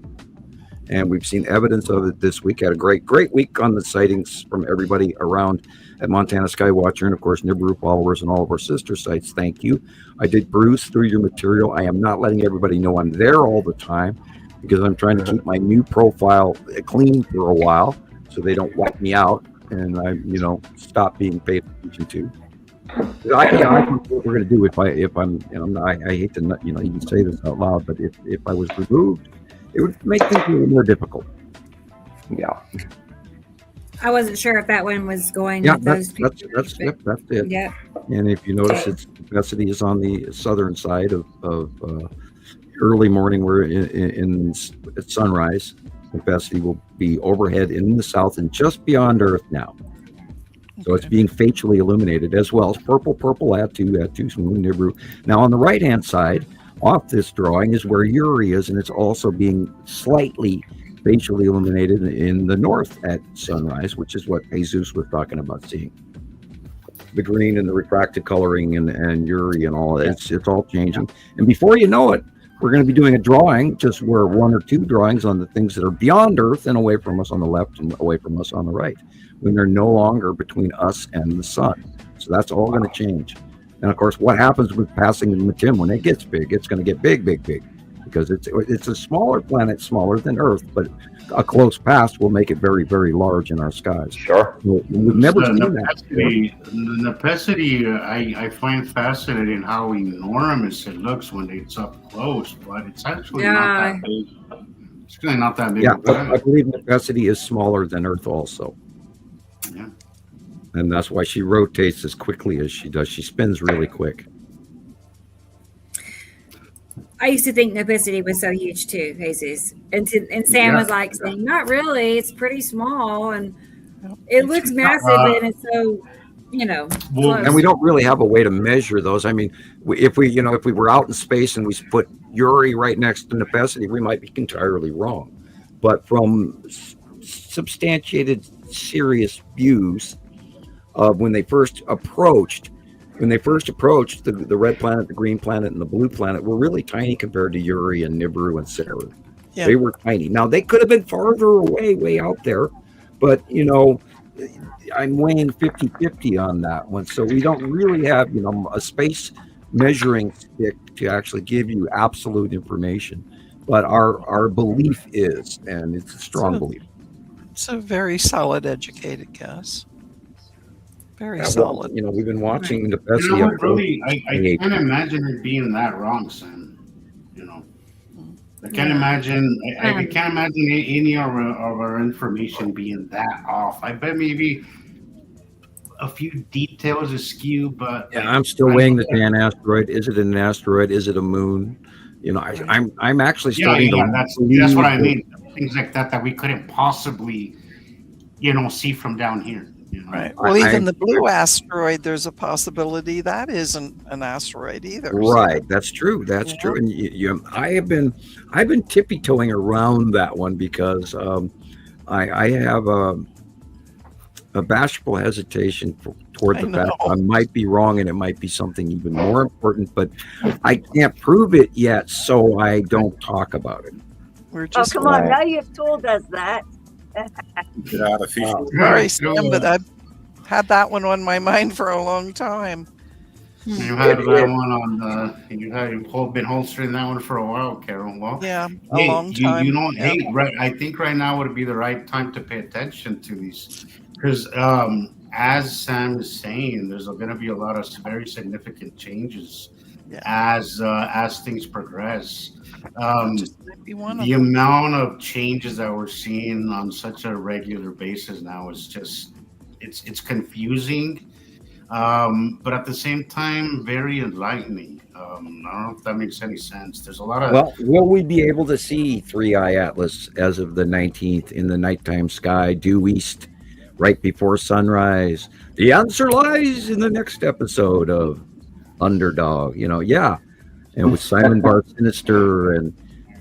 And we've seen evidence of it this week. Had a great week on the sightings from everybody around at Montana Skywatcher, and of course Nibiru followers and all of our sister sites. Thank you. I did bruise through your material. I am not letting everybody know I'm there all the time because I'm trying to keep my new profile clean for a while so they don't wipe me out and I stop being paid attention to. I know what we're going to do if I'm I hate to even say this out loud, but if I was removed, it would make things a little more difficult. Yeah. I wasn't sure if that one was going. Yeah, with that's those that's it. Yeah. And if you notice, its capacity is on the southern side of early morning. We're at sunrise. Capacity will be overhead in the south and just beyond Earth now. So it's being facially illuminated as well as purple. Add two, Nibiru. Now on the right hand side, off this drawing is where Uri is, and it's also being slightly facially illuminated in the north at sunrise, which is what Jesus was talking about seeing. The green and the refracted coloring and Uri and all that. It's all changing. And before you know it, we're going to be doing a drawing, just where one or two drawings on the things that are beyond Earth and away from us on the left and away from us on the right, when they're no longer between us and the sun. So that's all going to change. And of course, what happens with passing Matim when it gets big? It's going to get big, because it's a smaller planet, smaller than Earth, but a close pass will make it very, very large in our skies. Sure. We've never seen that. The Nepenthe, I find fascinating how enormous it looks when it's up close, but it's actually not that big. It's really not that big. Yeah, but I believe Nepenthe is smaller than Earth also. Yeah. And that's why she rotates as quickly as she does. She spins really quick. I used to think Nepenthe was so huge too, Jesus. And Sam was like saying, not really, it's pretty small and it looks massive and it's so, close. And we don't really have a way to measure those. I mean, if we were out in space and we put Uri right next to Nepenthe, we might be entirely wrong. But from substantiated, serious views of when they first approached the red planet, the green planet, and the blue planet, were really tiny compared to Uri and Nibiru and Saturn. Yeah. They were tiny. Now they could have been farther away, way out there, but I'm weighing 50-50 on that one. So we don't really have, a space measuring stick to actually give you absolute information. But our belief is, and it's a strong belief. It's a very solid, educated guess. Very Yeah, well, solid. you know, we've been watching the best You know what, really, I can't imagine it being that wrong, Sam. You know, I can't imagine. I can't imagine any of our information being that off. I bet maybe a few details askew, but Yeah, I'm still weighing the Dan asteroid. Is it an asteroid? Is it a moon? You know, I'm actually starting to. That's what I mean. Things like that we couldn't possibly, see from down here. Right. Well, even the blue asteroid, there's a possibility that isn't an asteroid either. Right. That's true. That's true. And I've been tippy-toeing around that one because I have a bashful hesitation toward the fact I might be wrong and it might be something even more important, but I can't prove it yet, so I don't talk about it. We're just come on, now you've told us that. Sorry, Sam, but I've had that one on my mind for a long time. You had that one on you've been holstering that one for a while, Carol. Well, yeah, a long time. Right. I think right now would be the right time to pay attention to these, because as Sam is saying, there's going to be a lot of very significant changes as things progress. The amount of changes that we're seeing on such a regular basis now is just it's confusing, but at the same time very enlightening. I don't know if that makes any sense. There's a lot of will we be able to see 3i Atlas as of the 19th in the nighttime sky due east right before sunrise? The answer lies in the next episode of Underdog. And with Simon Bar Sinister and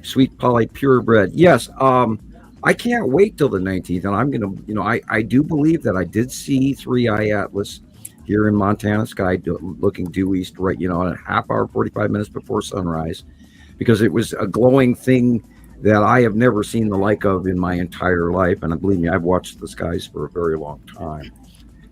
Sweet Polly Purebred. Yes, I can't wait till the 19th, and I'm gonna, I do believe that I did see 3i Atlas here in Montana sky looking due east, right, a half hour, 45 minutes before sunrise, because it was a glowing thing that I have never seen the like of in my entire life, and believe me, I've watched the skies for a very long time.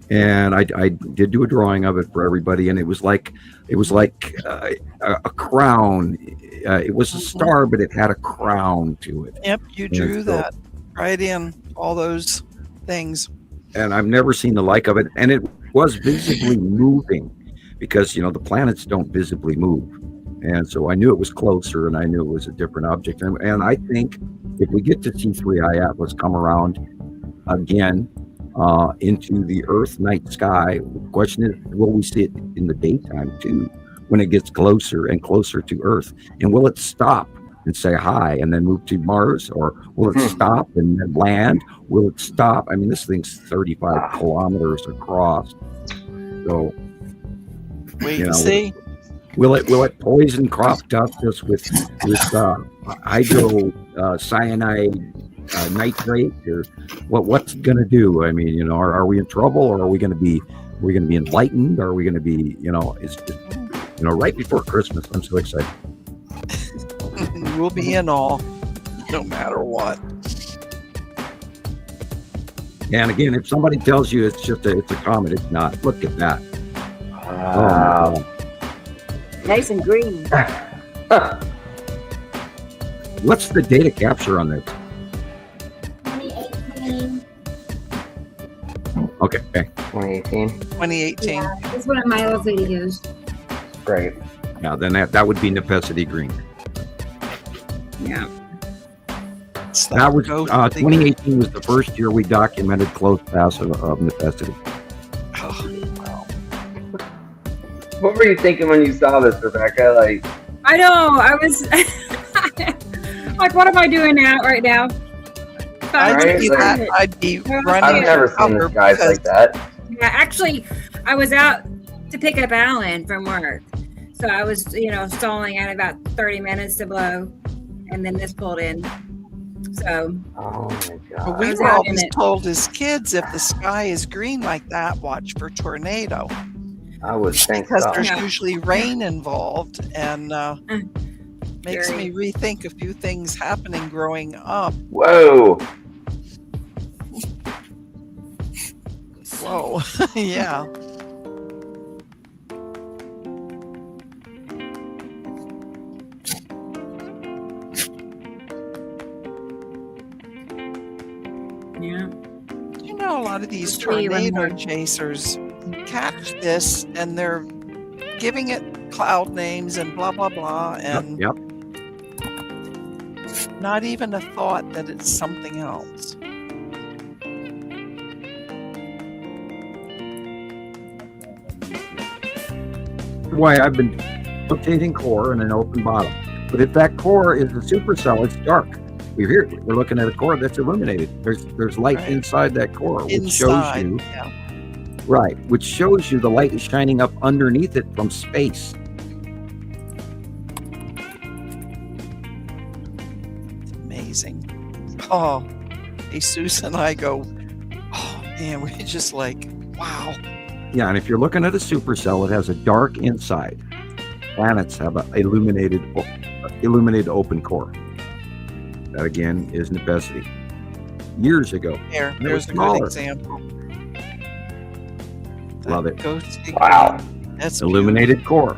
And I did do a drawing of it for everybody, and it was like a crown. It was a star, but it had a crown to it. Yep, you drew that right in all those things. And I've never seen the like of it, and it was visibly moving, because the planets don't visibly move, and so I knew it was closer, and I knew it was a different object. And I think if we get to see 3i Atlas come around again into the Earth night sky, the question is, will we see it in the daytime too, when it gets closer and closer to Earth? And will it stop and say hi and then move to Mars, or will it stop and then land? Will it stop? I mean, this thing's 35 kilometers across, so wait and see. Will it poison crop dust us with hydro cyanide nitrate, or what's it gonna do? I mean, are we in trouble, or are we gonna be enlightened? Or are we gonna be, it's just, right before Christmas? I'm so excited. We'll be in awe, no matter what. And again, if somebody tells you it's a comet, it's not. Look at that. Wow. Nice and green. What's the data capture on this? 2018. Okay. 2018. 2018. Yeah, this is one of my old videos. Great. Now then that would be Nepenthe Green. Yeah. That was 2018 was the first year we documented close pass of Nepenthe. What were you thinking when you saw this, Rebecca? Like, I know. I was like, what am I doing right now? I'd be running. I've never seen this guys like that. Yeah, actually, I was out to pick up Alan from work. So I was, stalling at about 30 minutes to blow. And then this pulled in. So. Oh my God. We were always told as kids, if the sky is green like that, watch for tornado. I would think because so. There's usually rain involved, and makes me rethink a few things happening growing up. Whoa. Yeah. Yeah. You know, a lot of these Just leave one tornado more. chasers catch this and they're giving it cloud names and blah, blah, blah. And Yep. not even a thought that it's something else. Why I've been rotating core and an open bottom. But if that core is a supercell, it's dark. We're looking at a core that's illuminated. There's light Right. inside that core, which Inside. shows you Yeah. right, which shows you the light is shining up underneath it from space. Amazing. Oh, Jesus and I go, oh man, we just like, wow. Yeah, and if you're looking at a supercell, it has a dark inside. Planets have an illuminated open core. That again is Nebesity. Years ago, There's They were a good smaller. example. Love it. Ghosty Wow. Green, that's Illuminated core.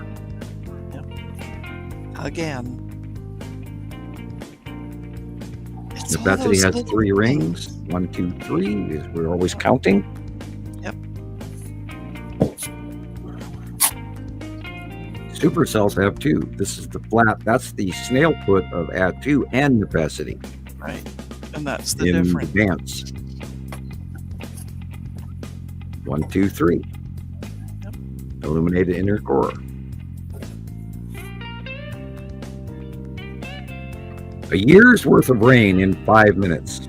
beautiful. Again. It's all Nebesity those has little 3 things. rings. 1, 2, 3. We're always counting. Yep. Supercells have 2. This is the flat. That's the snail foot of Ad2 and Nebesity Right. And that's the in difference. advance. 1, 2, 3. Yep. Illuminated inner core. A year's worth of rain in 5 minutes.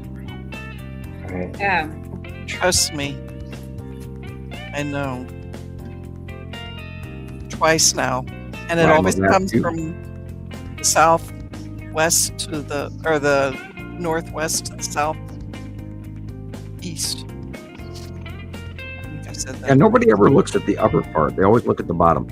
Yeah. Trust me. I know. Twice now. And it Right, always well, that comes too. from the southwest to the northwest to the southeast. I think I said that. And nobody ever looks at the upper part. They always look at the bottom.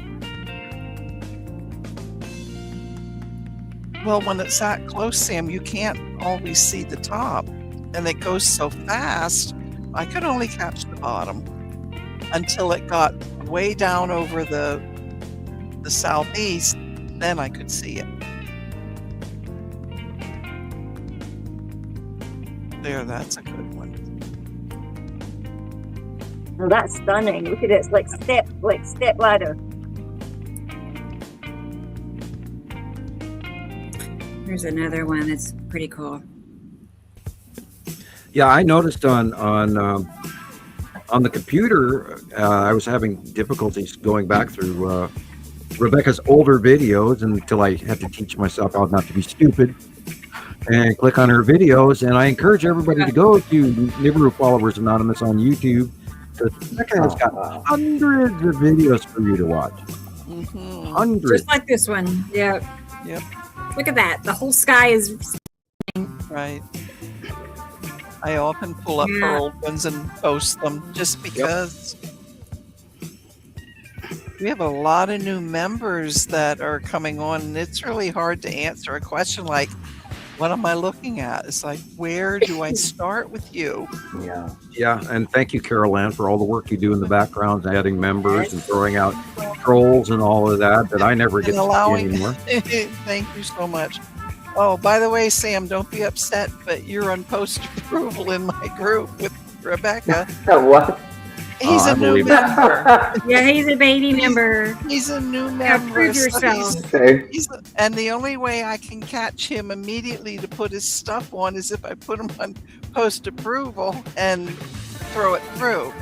Well, when it's that close, Sam, you can't always see the top. And it goes so fast, I could only catch the bottom until it got way down over the southeast. Then I could see it. There, that's a good one. Well, that's stunning. Look at it. It's like step ladder. Here's another one that's pretty cool. Yeah, I noticed on the computer, I was having difficulties going back through Rebecca's older videos until I had to teach myself how not to be stupid and click on her videos. And I encourage everybody to go to Nibiru Followers Anonymous on YouTube, because Rebecca has got hundreds of videos for you to watch. Mm-hmm. Hundreds. Just like this one. Yeah. Yep. Look at that. The whole sky is. Right. I often pull up her Yeah. old ones and post them just because we have a lot of new members that are coming on, and it's really hard to answer a question like, what am I looking at? It's like, where do I start with you? Yeah. Yeah, and thank you, Carol Ann, for all the work you do in the background, adding members and throwing out trolls and all of that I never get And to see allowing- anymore. Thank you so much. Oh, by the way, Sam, don't be upset, but you're on post approval in my group with Rebecca. What? He's I a new believe it. member. Yeah, he's a baby member. He's a new Yeah, member. prove so yourself. Okay. and the only way I can catch him immediately to put his stuff on is if I put him on post approval and throw it through,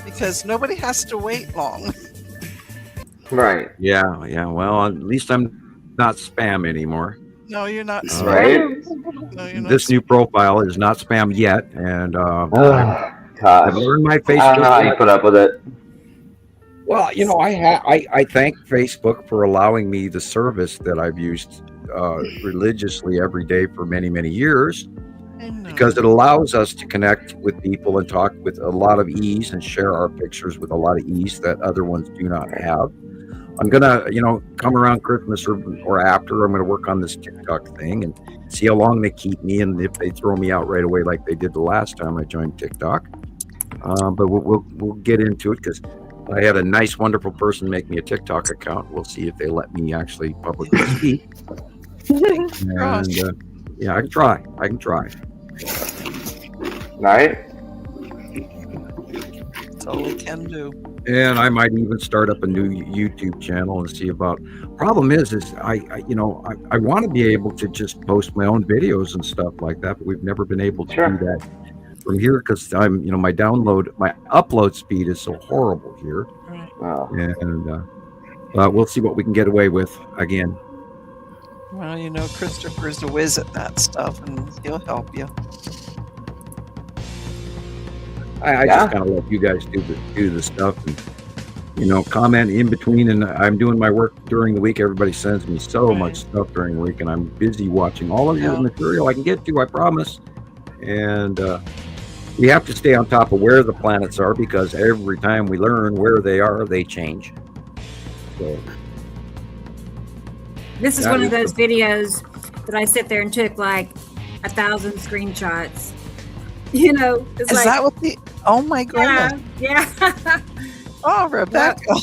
because nobody has to wait long. Right. Yeah, well, at least I'm not spam anymore. No, you're not. Right. No, you're not. This new profile is not spam yet, and Oh, I've gosh. learned my I don't know how you Facebook. put up with it. Well, you know, I thank Facebook for allowing me the service that I've used religiously every day for many, many years, I know. because it allows us to connect with people and talk with a lot of ease and share our pictures with a lot of ease that other ones do not have. I'm gonna, come around Christmas or after, I'm gonna work on this TikTok thing and see how long they keep me, and if they throw me out right away like they did the last time I joined TikTok. But we'll get into it, because I had a nice, wonderful person make me a TikTok account. We'll see if they let me actually publicly speak. And yeah, I can try. Right? all we can do. And I might even start up a new YouTube channel and see about. Problem is I want to be able to just post my own videos and stuff like that, but we've never been able to Sure. do that from here because my upload speed is so horrible here, Oh. and we'll see what we can get away with again. Well, Christopher's a whiz at that stuff, and he'll help you. I Yeah. just gotta let you guys do the stuff and comment in between. And I'm doing my work during the week. Everybody sends me so Right. much stuff during the week, and I'm busy watching all of your Yeah. material I can get to. I promise. And we have to stay on top of where the planets are because every time we learn where they are, they change. So This is That one is of those videos that I sit there and took like 1,000 screenshots. It's Is like, that what the? Oh my goodness! yeah. Oh, Rebecca,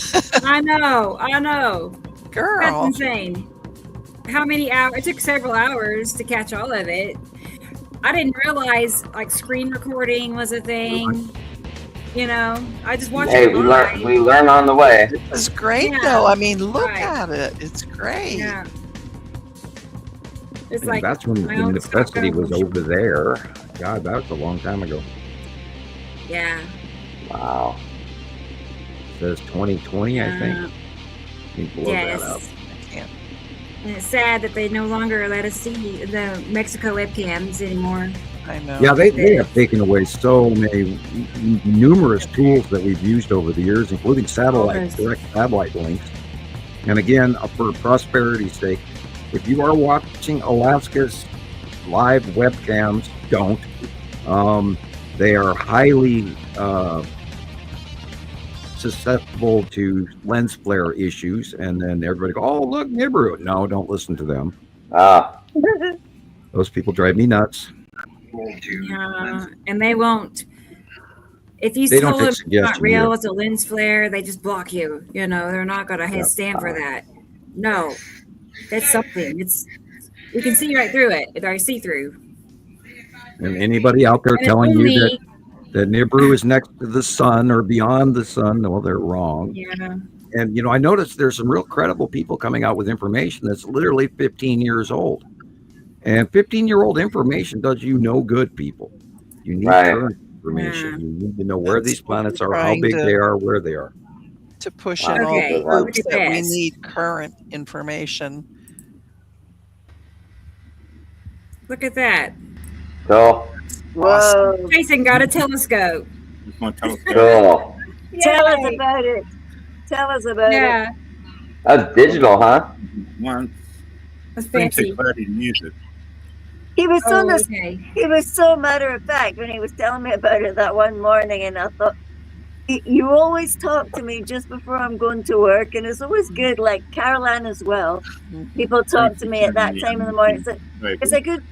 I know. girl. That's insane. How many hours? It took several hours to catch all of it. I didn't realize like screen recording was a thing. I just watched Hey, it online. we learn on the way. It's great Yeah. though. I mean, look Right. at it. It's great. Yeah. It's and like that's when my the own necessity Stockholm was over there. God, that was a long time ago. Yeah. Wow. It says 2020, I think. Uh, Let me blow yes. that up. I can't. And it's sad that they no longer let us see the Mexico webcams anymore. I know. Yeah, they have taken away so many numerous tools that we've used over the years, including Always. direct satellite links. And again, for prosperity's sake, if you are watching Alaska's live webcams, don't. They are highly susceptible to lens flare issues, and then everybody go, "Oh, look, Nibiru." No, don't listen to them. Ah. Those people drive me nuts. Yeah, and they won't. If you They don't tell them take it's not suggestion real, either. it's a lens flare, they just block you. They're not going to stand for that. No, that's something. We can see right through it. It's see through. And anybody out there And it's telling you only- that Nibiru is next to the sun or beyond the sun, well, they're wrong. Yeah. And I noticed there's some real credible people coming out with information that's literally 15 years old. And 15-year-old information does you no good, people. You need Right. current information. Yeah. You need to know where That's these what planets we're are, how trying big to- they are, where they are. To push Wow. in all Okay, the look groups at that we this. need current information. Look at that. Cool. Whoa. Jason got a telescope. It's my telescope. Cool. Tell us Yay. about it. Tell us about it. Yeah, That's digital, huh? One that's printed, fancy. but I didn't use it. He was so Oh, nice. okay. He was so matter of fact when he was telling me about it that one morning, and I thought, you always talk to me just before I'm going to work, and it's always good. Like Caroline as well. People talk to me at that time in the morning. Very It's good.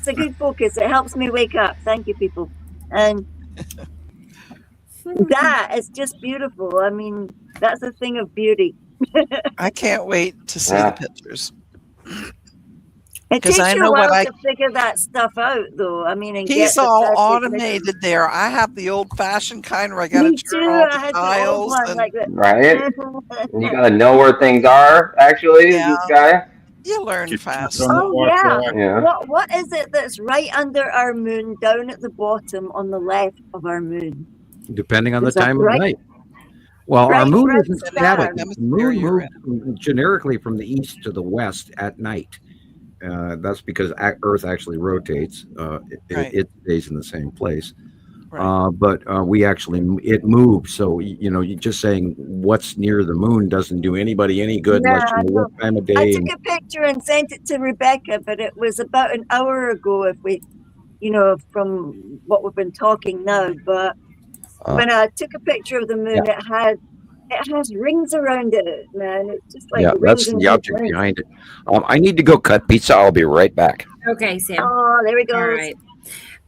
a good focus. It helps me wake up. Thank you, people. And that is just beautiful. I mean, that's a thing of beauty. I can't wait to see Yeah. the pictures. It 'Cause takes I you know a what while I- to figure that stuff out, though. I mean, and get He's the all perfect automated there. I have the old-fashioned kind where I got to Me turn too. all I the had the old dials. one And like that. Right? And you gotta know where things are, actually, Yeah. this guy. you learn Just fast. on the Oh, yeah. Wi-Fi. Yeah. What is it that's right under our moon, down at the bottom on the left of our moon? Depending on the Is that time right? of night. Well, our Right, moon right, isn't star. static. The Hemisphere moon you're moves generically from the east to the west at night. That's because Earth actually rotates. Right. It stays in the same place. Right. But it moves. So you just saying what's near the moon doesn't do anybody any good unless Yeah, you know what time of I day. took a picture and sent it to Rebecca, but it was about an hour ago if we, from what we've been talking now. But when I took a picture of the moon, it has rings around it, man. It's just like Yeah, that's rings and the object rings. behind it. I need to go cut pizza. I'll be right back. Okay, Sam. Oh, there we go. All right.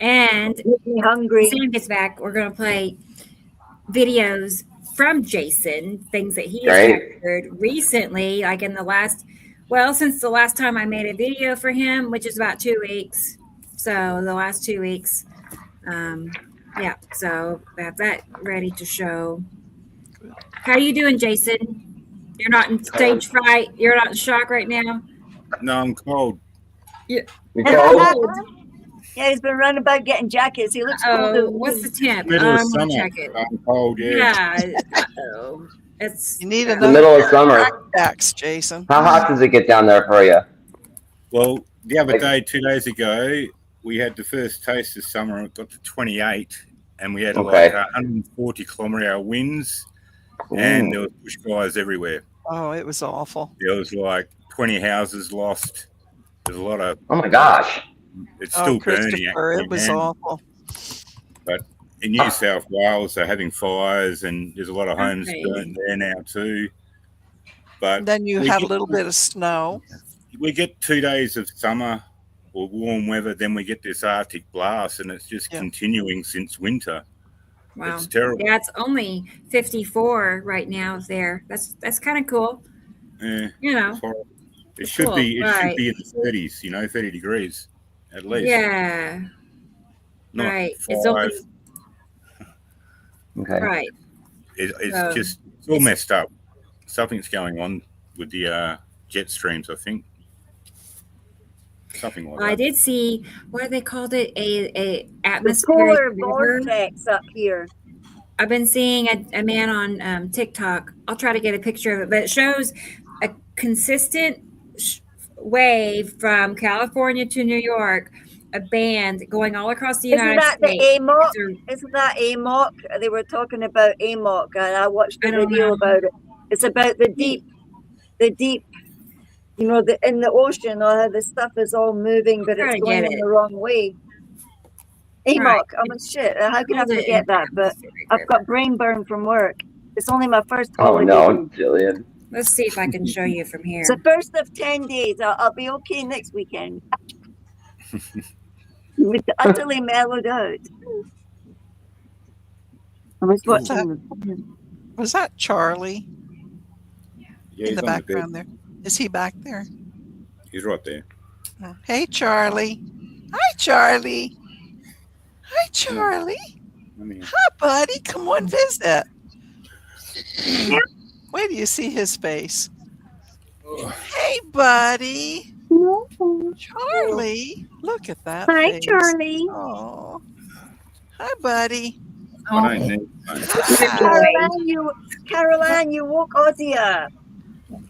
And Make me hungry. Sam gets back. We're going to play videos from Jason, things that he has Great. captured recently, like since the last time I made a video for him, which is about 2 weeks. So the last 2 weeks, Yeah, so that's that ready to show. How you doing, Jason? You're not in stage fright. You're not in shock right now. No, I'm cold. You Oh, cold? Yeah, he's been running about getting jackets. He looks colder oh, than what's the me. temp? Middle of I'm gonna summer. check it. I'm cold, yeah. Yeah. Uh-oh. It's You need The another middle of summer. packs, Jason. How hot does it get down there for you? Well, the other Like- day, 2 days ago, we had the first taste of summer. It got to 28, and we had Okay. like 140 kilometre winds, and there was bushfires everywhere. Oh, it was awful. There was like 20 houses lost. There's a lot of. Oh my gosh. It's Oh, still burning. Christopher, Actually, it was man. awful. In New South Wales, they're having fires, and there's a lot of homes Okay. burnt there now too. But Then you we had a get- little bit of snow. we get 2 days of summer or warm weather, then we get this Arctic blast, and it's just Yeah. continuing since winter. wow. It's terrible. Yeah, it's only 54 right now there. That's kind of cool. Yeah, You know. it's horrible. It It's should cool, be. It right. should be in the 30s. 30 degrees at least. Yeah. Not Right. 5. It's only Okay. right. It's So, just it's all messed up. Something's going on with the jet streams. I think something like Well, I that. did see what they called it a The atmospheric polar river. vortex up here. I've been seeing a man on TikTok. I'll try to get a picture of it, but it shows a consistent wave from California to New York, a band going all across the Isn't United that the States. AMOC? These are- Isn't that AMOC? They were talking about AMOC, and I watched I a don't video know. about it. It's about the deep, in the ocean, or how the stuff is all moving, but Try it's to going get in it. the wrong way. AMOC. Right. Oh my shit! How can I Called it forget an that? But atmospheric I've river. got brain burn from work. It's only my first Oh holiday. no, Jillian. Let's see if I can show you from here. It's the first of 10 days. I'll be okay next weekend. With utterly mellowed out. I was What's watching. Was that Charlie Yeah, in he's the on background bed. there? Is he back there? He's right there. Oh, hey, Charlie. Hi, Charlie. Hi, Charlie. Let me- Hi, buddy. Come on, visit. Wait till you see his face. Hey, buddy. Charlie. Look at that. Hi, face. Charlie. Oh. Hi, buddy. I don't need- Caroline, you woke Ozzy up.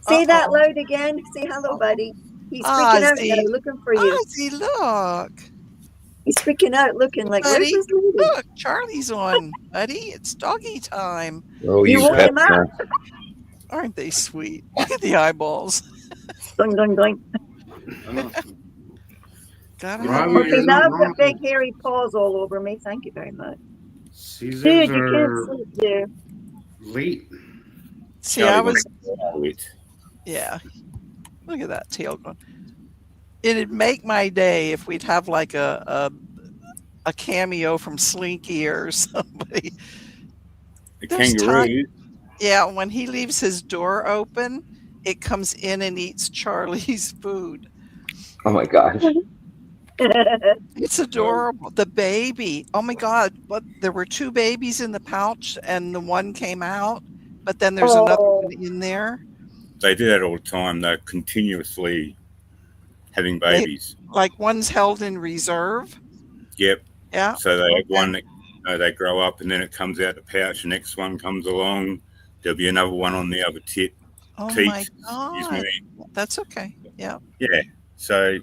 Say that Uh-oh. loud again. Say hello, buddy. He's freaking out Ozzy. now, looking for you. Ozzy, look. He's freaking out, looking like, where's Buddy, this lady? look. Charlie's on, buddy. It's doggy time. Oh, You woke him up. better. Aren't they sweet? Look at the eyeballs. Doing, doing, doing. Gotta Right. have Okay, You're now I've wrong. got big hairy paws all over me. Thank you very much. Seasons Dude, you are can't sleep there. late. See, I was, Wait. yeah. Look at that tail going. It'd make my day if we'd have like a cameo from Slinky or somebody. The There's kangaroo. Yeah, when he leaves his door open, it comes in and eats Charlie's food. Oh my gosh. It's adorable. The baby. Oh my God. But there were 2 babies in the pouch and the one came out, but then there's another Oh. one in there. They do that all the time. They're continuously having babies. Like one's held in reserve. Yep. Yeah. So they have one that they grow up, and then it comes out the pouch. The next one comes along. There'll be another one on the other tit. Oh teat. my Excuse God. me. That's okay. Yeah. Yeah. So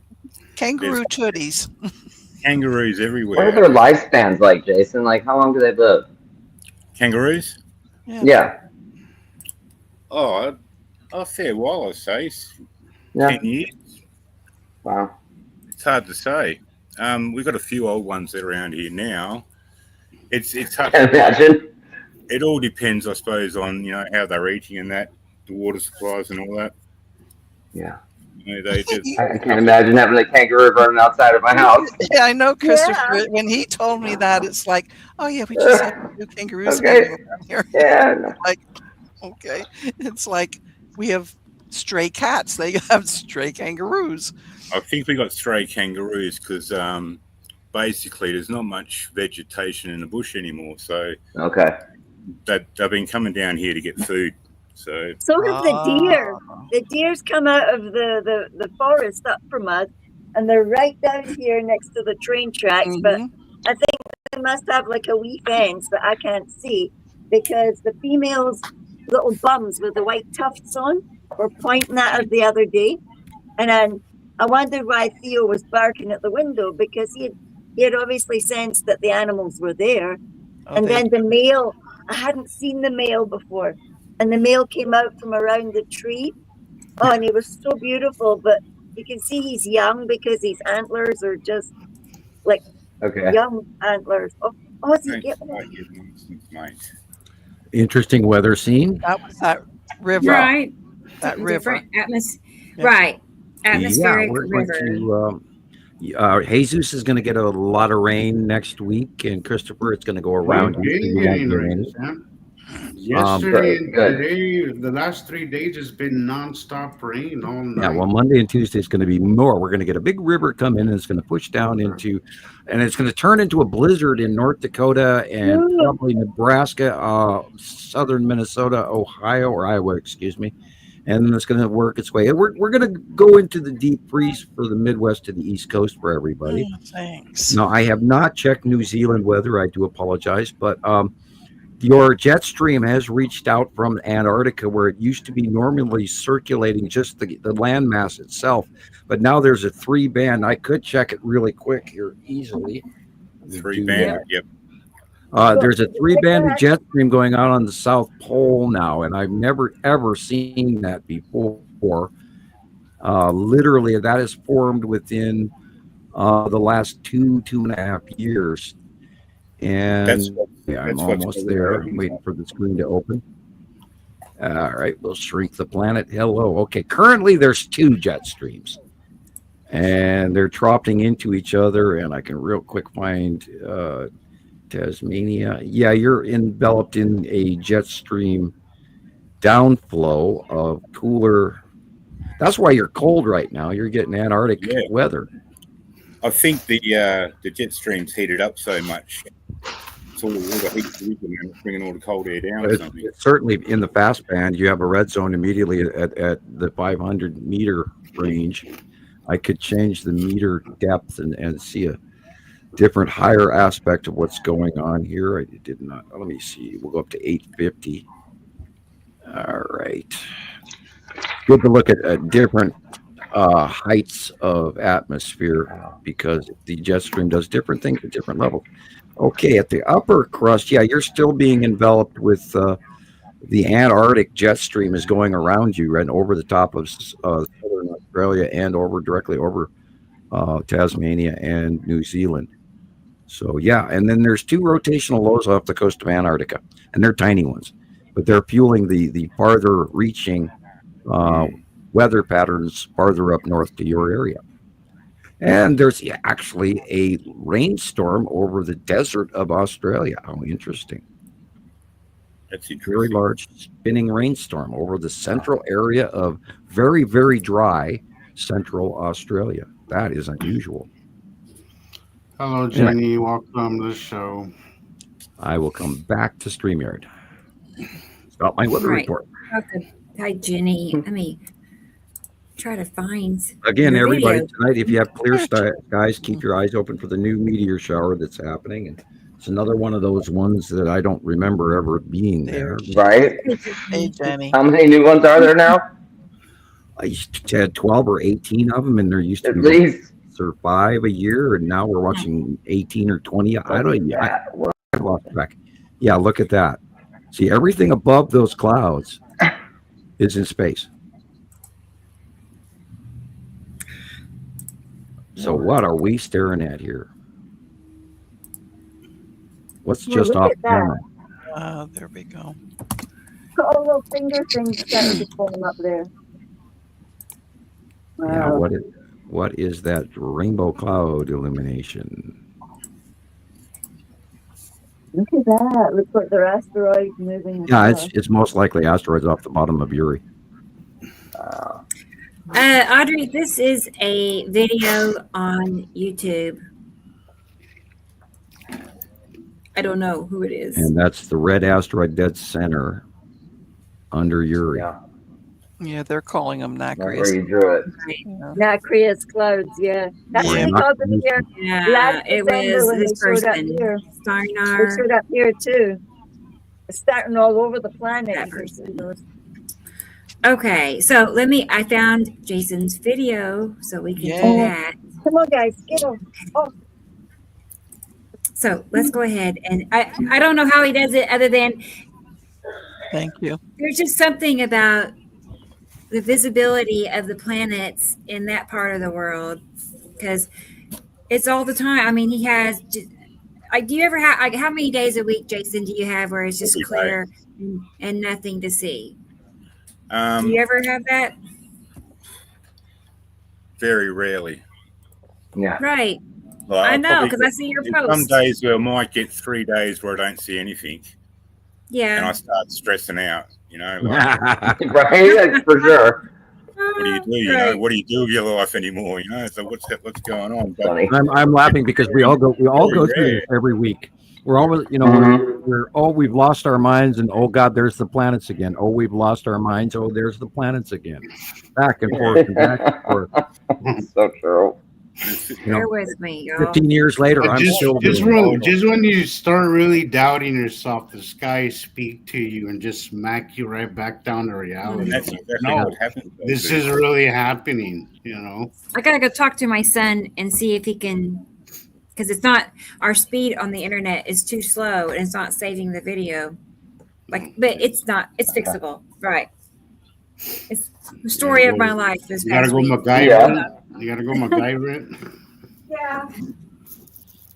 Kangaroo tooties. kangaroos What are everywhere. their lifespans like, Jason? Like, how long do they live? Kangaroos? Yeah. Oh, a fair while, I say. Yeah. 10 years. Wow. It's hard to say. We've got a few old ones that are around here now. It's hard. Can't imagine. It all depends, I suppose, on how they're eating and that, the water supplies and all that. Yeah. They just I can't imagine having a kangaroo running outside of my house. Yeah, I know, Christopher. When he told me that, it's like, oh yeah, we just have 2 kangaroos Okay. around here. Yeah. Like, okay. It's like we have stray cats. They have stray kangaroos. I think we got stray kangaroos because basically there's not much vegetation in the bush anymore. So Okay. they've been coming down here to get food. So have the deer. The deer's come out of the forest up from us, and they're right down here next to the train tracks. But I think they must have like a wee fence that I can't see, because the females' little bums with the white tufts on were pointing at us the other day. And then I wondered why Theo was barking at the window, because he had obviously sensed that the animals were there. And then the male, I hadn't seen the male before. And the male came out from around the tree. Oh, and he was so beautiful, but you can see he's young because his antlers are just like young antlers. Oh, is he getting mate. Interesting weather scene. That was that river. Right. That river. Right. Atmospheric we're river. going to, Jesus is going to get a lot of rain next week, and Christopher, it's going to go around. Yesterday and today, the last 3 days has been nonstop rain all night. Yeah, well, Monday and Tuesday is going to be more. We're going to get a big river come in, and it's going to push down into, and it's going to turn into a blizzard in North Dakota and probably Nebraska, southern Minnesota, Ohio, or Iowa, excuse me. And then it's going to work its way. We're going to go into the deep freeze for the Midwest to the East Coast for everybody. Thanks. Now, I have not checked New Zealand weather. I do apologize, but your jet stream has reached out from Antarctica, where it used to be normally circulating just the landmass itself. But now there's a 3-band. I could check it really quick here easily. 3-band, yep. There's a 3-band jet stream going out on the South Pole now, and I've never, ever seen that before. Literally, that is formed within the last 2.5 years. And I'm almost there. I'm waiting for the screen to open. All right, we'll shrink the planet. Hello. Okay, currently there's 2 jet streams, and they're dropping into each other. And I can real quick find Tasmania. Yeah, you're enveloped in a jet stream downflow of cooler. That's why you're cold right now. You're getting Antarctic weather. I think the jet stream's heated up so much. It's all the water heat and it's bringing all the cold air down or something. It's certainly in the fast band. You have a red zone immediately at the 500 meter range. I could change the meter depth and see a different higher aspect of what's going on here. I did not. Let me see. We'll go up to 850. All right. Good to look at different heights of atmosphere, because the jet stream does different things at different levels. Okay, at the upper crust, yeah, you're still being enveloped with the Antarctic jet stream is going around you and over the top of southern Australia and directly over Tasmania and New Zealand. So yeah, and then there's 2 rotational lows off the coast of Antarctica, and they're tiny ones, but they're fueling the farther reaching weather patterns farther up north to your area. And there's actually a rainstorm over the desert of Australia. How interesting. That's a very large spinning rainstorm over the central area of very, very dry central Australia. That is unusual. Hello, Jenny. Welcome to the show. I will come back to StreamYard. Stop my weather report. Okay. Hi, Jenny. Let me try to find again, your everybody, video. tonight, if you have clear skies, keep your eyes open for the new meteor shower that's happening. And it's another one of those ones that I don't remember ever being there. Right? Hey, Jenny. How many new ones are there now? I used to have 12 or 18 of them, and there used to At be least 5 a year, and now we're watching 18 or 20. I don't. I lost track. Yeah, look at that. See, everything above those clouds is in space. So what are we staring at here? What's Well, just look off at that. camera? There we go. All those finger things starting to form up there. Yeah, Wow. what is that rainbow cloud illumination? Look at that. Looks like they're asteroids moving. Yeah, across. it's most likely asteroids off the bottom of Uri. Audrey, this is a video on YouTube. I don't know who it is. And that's the red asteroid dead center under Uri. Yeah, Yeah, they're calling them that's where Nacrius. you drew it. Right. Yeah. Nacreous clouds, yeah. That's Yeah, what they not- called them here. Yeah, Last it December was when this they showed up person, here. They Steinar. showed up here too. It's starting all over the planet. That You can see those. Okay, so I found Jason's video, so we can do Yay. that. Come on, guys, get on. Oh, So let's go ahead, and I don't know how he does it other than Thank you. there's just something about the visibility of the planets in that part of the world, because it's all the time. I mean, he has. Do you ever have? Like, how many days a week, Jason, do you have where it's just Every day. clear and nothing to see? Do you ever have that? Very rarely. Yeah. Right. Well, I I'll know, probably because I see your get some posts. days where I might get 3 days where I don't see anything, and Yeah. I start stressing out. You know, like, Right, like, for sure. what do you do? You know, what do you do with your life anymore? You know, so what's going on? But Funny. I'm laughing because we all go through Very this every week. We're always, you know, Mhm. we've lost our minds, and oh God, there's the planets again. Oh, we've lost our minds. Oh, there's the planets again. Back and forth and back and forth. So true. You know, Bear with me, y'all. 15 years later, I'm still just doing it. just when you start really doubting yourself, the skies speak to you and just smack you right back down to reality. that's exactly No, what happened. this is really happening. You know. I gotta go talk to my son and see if he can, because it's not, our speed on the internet is too slow and it's not saving the video. Like, but it's fixable, right? It's the story of my life this You gotta past go week. MacGyver. Yeah. You gotta go MacGyver. it. Yeah.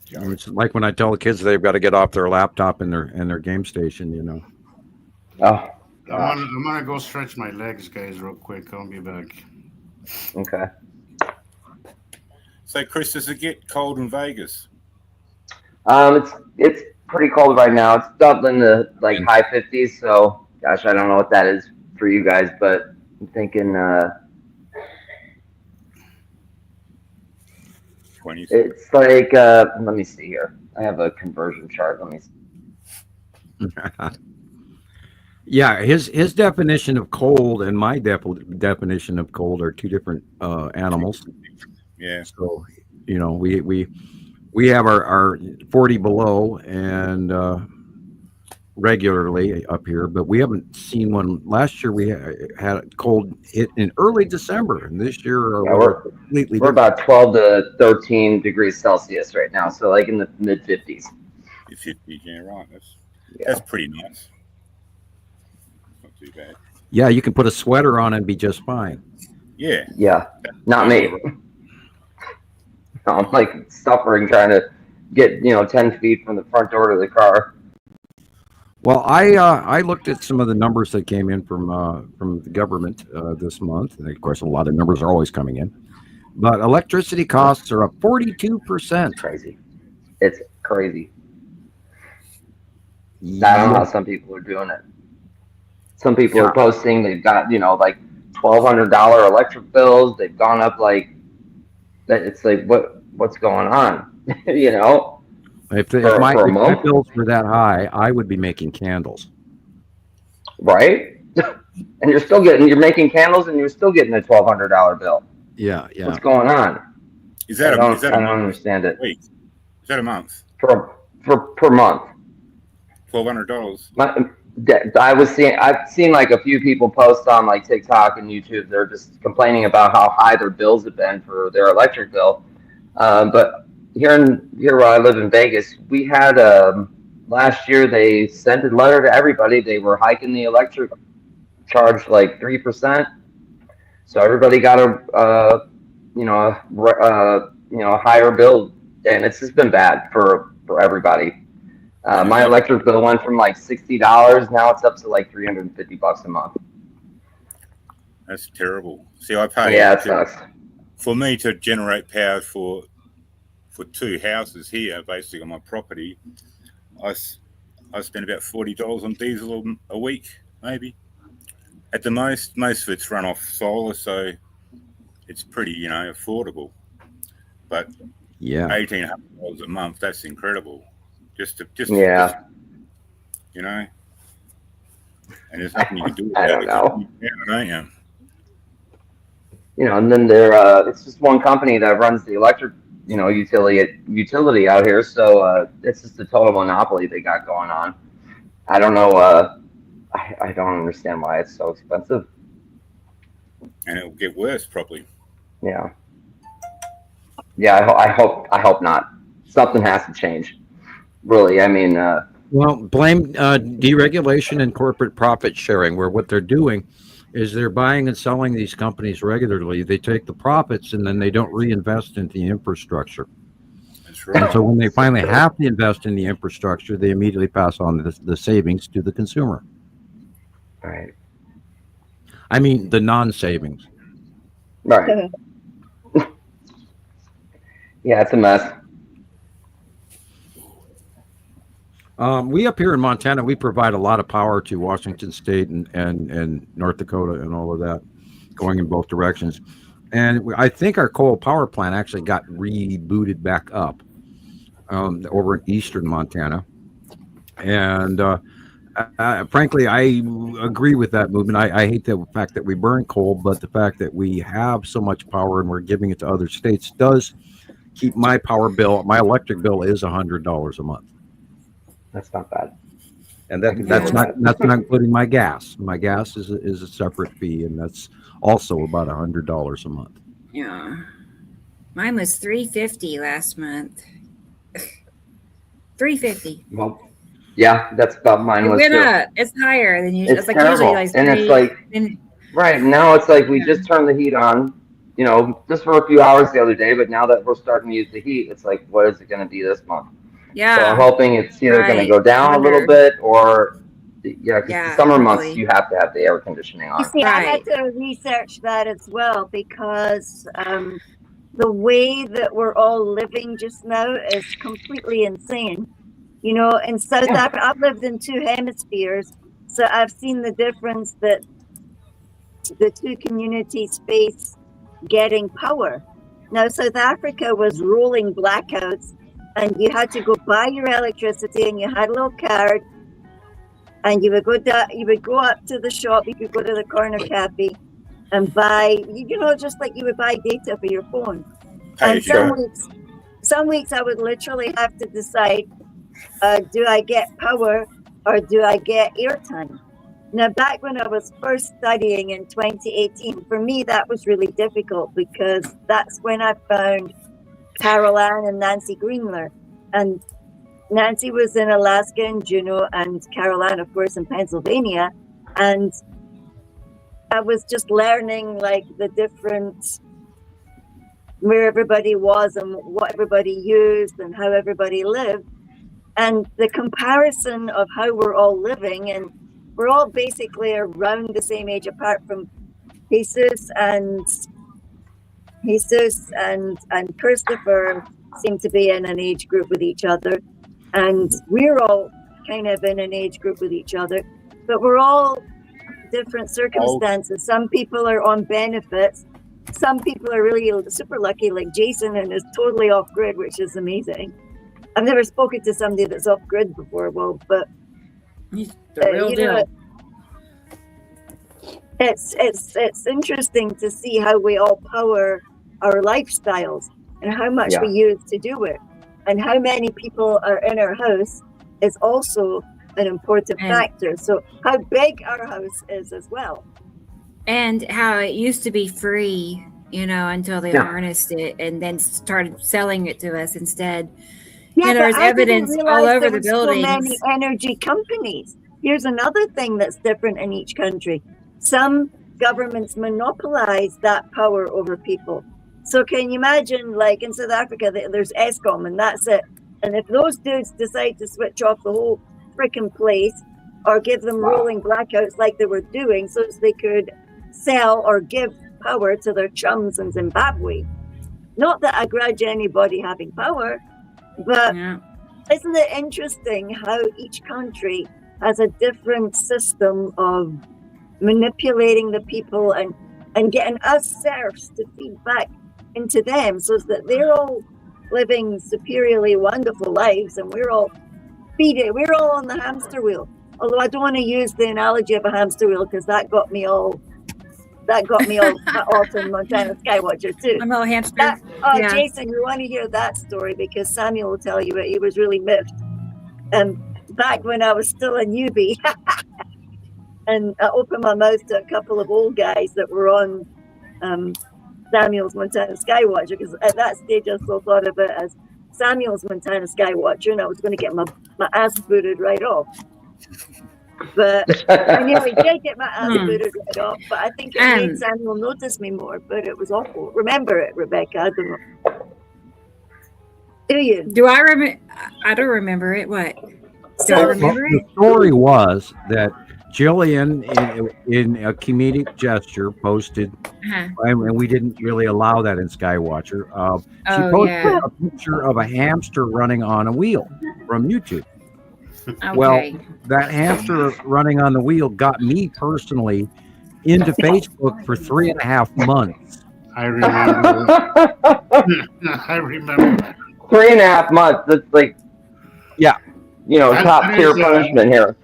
You know, it's like when I tell the kids they've got to get off their laptop and their game station. You know. Oh, I'm gonna go stretch my legs, guys, real quick. I'll be back. okay. So, Chris, does it get cold in Vegas? It's pretty cold right now. It's up in the like high 50s. So, gosh, I don't know what that is for you guys, but I'm thinking 20s. it's like let me see here. I have a conversion chart. Let me see. Yeah, his definition of cold and my definition of cold are two different animals. Yeah. So, you know, we have our 40 below and regularly up here, but we haven't seen one. Last year we had a cold hit in early December, and this year Yeah, we're completely We're different. about 12 to 13 degrees Celsius right now. So, like in the mid 50s. 50, yeah, right. Yeah. That's pretty nice. Not too bad. Yeah, you can put a sweater on and be just fine. Yeah. Yeah, not me. I'm like suffering trying to get 10 feet from the front door to the car. Well, I looked at some of the numbers that came in from the government this month, and of course, a lot of numbers are always coming in. But electricity costs are up 42%. Crazy. It's crazy. I don't know how some people are doing it. Some people are posting they've got like $1,200 electric bills. They've gone up like that. It's like what's going on? If For my a month? bills were that high, I would be making candles. Right? And you're making candles and you're still getting a $1,200 bill. Yeah. What's going on? Is that I a don't, is that I a don't month? understand it. Week? Is that a month? Per month. $1,200. I've seen like a few people post on like TikTok and YouTube. They're just complaining about how high their bills have been for their electric bill. But here where I live in Vegas, we had last year they sent a letter to everybody. They were hiking the electric charge like 3%. So everybody got a higher bill, and it's just been bad for everybody. My electric bill went from like $60. Now it's up to like $350 a month. That's terrible. See, I pay. Yeah, it sucks. For me to generate power for 2 houses here, basically on my property, I spend about $40 on diesel a week, maybe. At the most of it's run off solar, so it's pretty, affordable. But Yeah. $1,800 a month, that's incredible. Yeah. You know, and there's nothing you can do I about don't it. know. Yeah, don't you? You know, and then it's just one company that runs the electric, you know, utility out here. So it's just a total monopoly they got going on. I don't know. I don't understand why it's so expensive. And it'll get worse probably. Yeah. Yeah. I hope not. Something has to change. Really. I mean. Well, blame deregulation and corporate profit sharing, where what they're doing is they're buying and selling these companies regularly. They take the profits and then they don't reinvest into the infrastructure. That's right. And so when they finally have to invest in the infrastructure, they immediately pass on the savings to the consumer. Right. I mean, the non-savings. Right. Yeah, it's a mess. We up here in Montana, we provide a lot of power to Washington State and North Dakota and all of that, going in both directions. And I think our coal power plant actually got rebooted back up over in eastern Montana. And frankly, I agree with that movement. I hate the fact that we burn coal, but the fact that we have so much power and we're giving it to other states does keep my power bill, my electric bill is $100 a month. That's not bad. And that's not including my gas. My gas is a separate fee, and that's also about $100 a month. Yeah, mine was $350 last month. $350. Well, yeah, that's about mine. It Was went too. up. It's higher than usual. It's like terrible. usually like And it's like right now it's like we just turned the heat on, you know, just for a few hours the other day. But now that we're starting to use the heat, it's like, what is it going to be this month? Yeah. So I'm hoping it's either going to go down a little bit or, yeah, because the summer months you have to have the air conditioning on. You see, I had to research that as well because the way that we're all living just now is completely insane. You know, in South Africa, I've lived in two hemispheres, so I've seen the difference that the two communities face getting power. Now, South Africa was rolling blackouts, and you had to go buy your electricity, and you had a little card, and you would go down, you would go up to the shop, you could go to the corner cafe and buy, you know, just like you would buy data for your phone. And some weeks I would literally have to decide, do I get power or do I get airtime? Now, back when I was first studying in 2018, for me, that was really difficult because that's when I found Carol Ann and Nancy Greenler. And Nancy was in Alaska and Juneau, and Carol Ann, of course, in Pennsylvania. And I was just learning like the different, where everybody was and what everybody used and how everybody lived. And the comparison of how we're all living, and we're all basically around the same age apart from Jesus and Christopher seem to be in an age group with each other. And we're all kind of in an age group with each other, but we're all different circumstances. Some people are on benefits. Some people are really super lucky, like Jason, and is totally off grid, which is amazing. I've never spoken to somebody that's off grid before. Well, but the real deal. It's interesting to see how we all power our lifestyles and how much we use to do it, and how many people are in our house is also an important factor. So how big our house is as well, and how it used to be free, you know, until they harnessed it and then started selling it to us instead. Yeah, there's evidence all over the buildings. So many energy companies. Here's another thing that's different in each country. Some governments monopolize that power over people. So can you imagine, like in South Africa, there's Eskom and that's it. And if those dudes decide to switch off the whole freaking place or give them rolling blackouts like they were doing so they could sell or give power to their chums in Zimbabwe. Not that I grudge anybody having power, but isn't it interesting how each country has a different system of manipulating the people and getting us serfs to feed back into them so that they're all living superiorly wonderful lives and we're all beat it. We're all on the hamster wheel. Although I don't want to use the analogy of a hamster wheel because that got me all off in Montana Skywatcher too. I'm a little hamster. Yeah. Jason, you want to hear that story because Samuel will tell you it. He was really miffed. Back when I was still a newbie, and I opened my mouth to a couple of old guys that were on Samuel's Montana Skywatcher because at that stage I still thought of it as Samuel's Montana Skywatcher, and I was going to get my ass booted right off. But I nearly did get my ass booted right off. But I think it made Samuel notice me more. But it was awful. Remember it, Rebecca? I don't know. Do you? Do I remember? I don't remember it. What? Do I remember it? The story was that Jillian, in a comedic gesture, posted, and we didn't really allow that in Skywatcher. She posted a picture of a hamster running on a wheel from YouTube. Okay. Well, that hamster running on the wheel got me personally into Facebook for 3.5 months. I remember. I remember that. 3.5 months. That's like, yeah, top tier punishment here.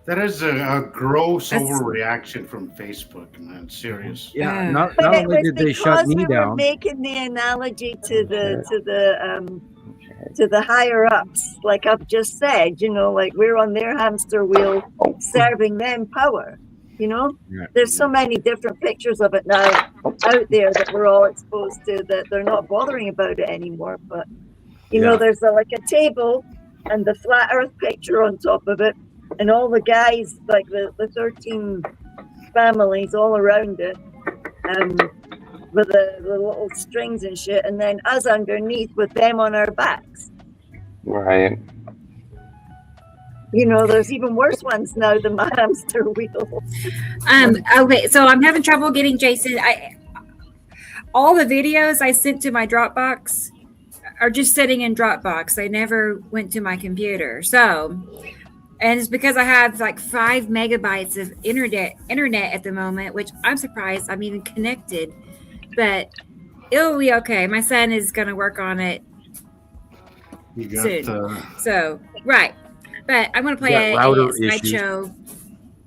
That is a gross overreaction from Facebook, man. Serious. Yeah. Not only did they shut me down. We're making the analogy to the higher ups, like I've just said, like we're on their hamster wheel serving them power. There's so many different pictures of it now out there that we're all exposed to that they're not bothering about it anymore. But there's like a table and the flat earth picture on top of it, and all the guys, like the 13 families all around it, with the little strings and shit, and then us underneath with them on our backs. Right. There's even worse ones now than my hamster wheel. Okay, so I'm having trouble getting Jason. All the videos I sent to my Dropbox are just sitting in Dropbox. They never went to my computer. So, and it's because I have like 5 megabytes of internet at the moment, which I'm surprised I'm even connected. But it'll be okay. My son is going to work on it soon. So, right. But I'm going to play a slideshow.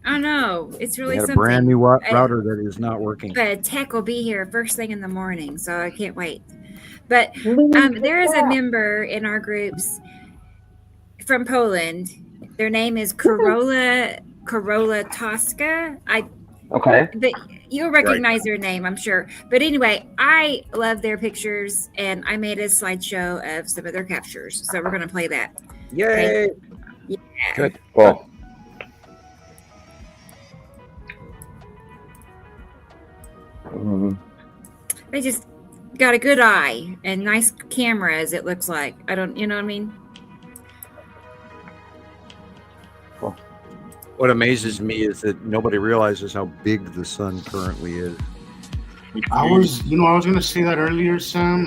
I know. It's really something. A brand new router that is not working. But tech will be here first thing in the morning, so I can't wait. But there is a member in our groups from Poland. Their name is Karola Tosca. Okay. But you'll recognize their name, I'm sure. But anyway, I love their pictures, and I made a slideshow of some of their captures. So we're going to play that. Yay! Okay? Yeah. Good. Cool. They just got a good eye and nice cameras, it looks like. You know what I mean? What amazes me is that nobody realizes how big the sun currently is. I was going to say that earlier, Sam.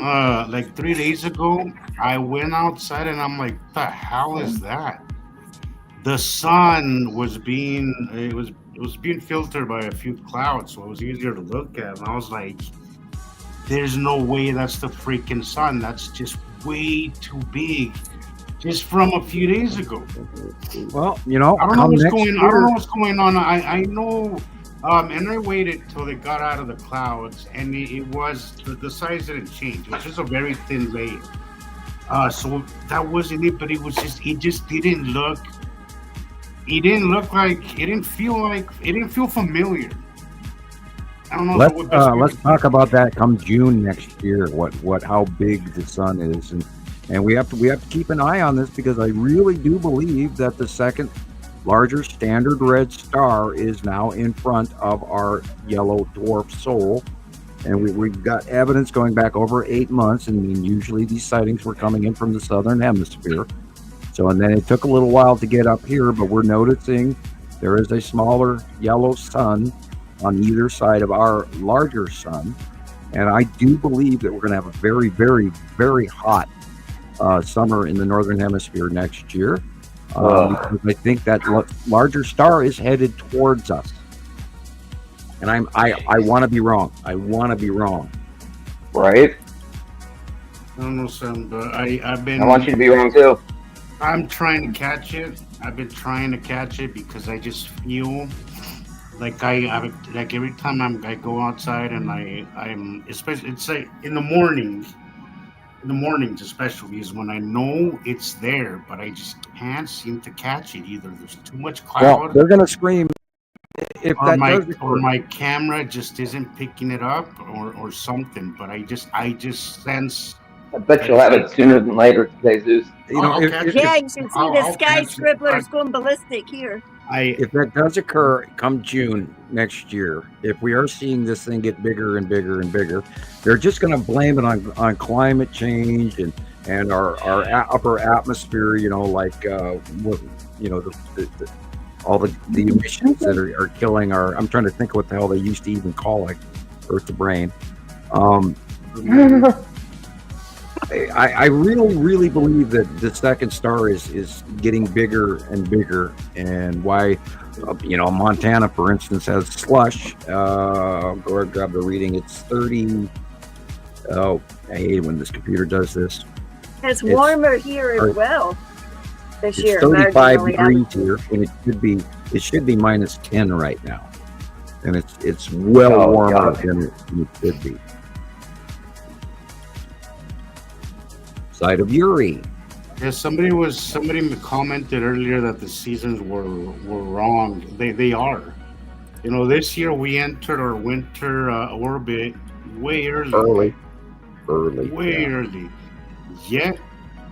Like 3 days ago, I went outside and I'm like, the hell is that? The sun was being filtered by a few clouds, so it was easier to look at. And I was like, there's no way that's the freaking sun. That's just way too big. Just from a few days ago. Well, I don't know what's going on. I know, and I waited till they got out of the clouds, and it was the size didn't change. It was just a very thin layer. So that wasn't it, but it just didn't look. It didn't look like. It didn't feel familiar. I don't know. Let's talk about that come June next year. How big the sun is, and we have to keep an eye on this because I really do believe that the second larger standard red star is now in front of our yellow dwarf Sol, and we've got evidence going back over 8 months. And usually these sightings were coming in from the southern hemisphere. So, and then it took a little while to get up here, but we're noticing there is a smaller yellow sun on either side of our larger sun. And I do believe that we're going to have a very, very, very hot summer in the northern hemisphere next year. Because I think that larger star is headed towards us. And I want to be wrong. I want to be wrong. Right? I don't know, Sam, but I've been. I want you to be wrong too. I'm trying to catch it. I've been trying to catch it because I just feel like like every time I go outside and I'm especially it's like in the mornings especially is when I know it's there, but I just can't seem to catch it. Either there's too much Well, cloud, they're going to scream if or that my does or occur. my camera just isn't picking it up, or something. But I just sense. I bet you'll have it sooner than later, Jesus. You know, I'll catch it. Yeah, you can see the I'll sky catch it. scribblers going ballistic here. if that does occur come June next year, if we are seeing this thing get bigger and bigger and bigger, they're just going to blame it on climate change and our upper atmosphere. You know, like all the emissions that are killing our. I'm trying to think of what the hell they used to even call it, Earth to brain. I really, really believe that the second star is getting bigger and bigger, and why, Montana, for instance, has slush. I'll go and grab the reading. It's 30. Oh, I hate it when this computer does this. It's warmer here as well this It's year. 35 marginally. degrees here, and it should be minus 10 right now, and it's well Oh, warmer God. than it should be. Side of Uri. Yeah, somebody commented earlier that the seasons were wrong. They are. You know, this year we entered our winter orbit way early. Way early. Yet.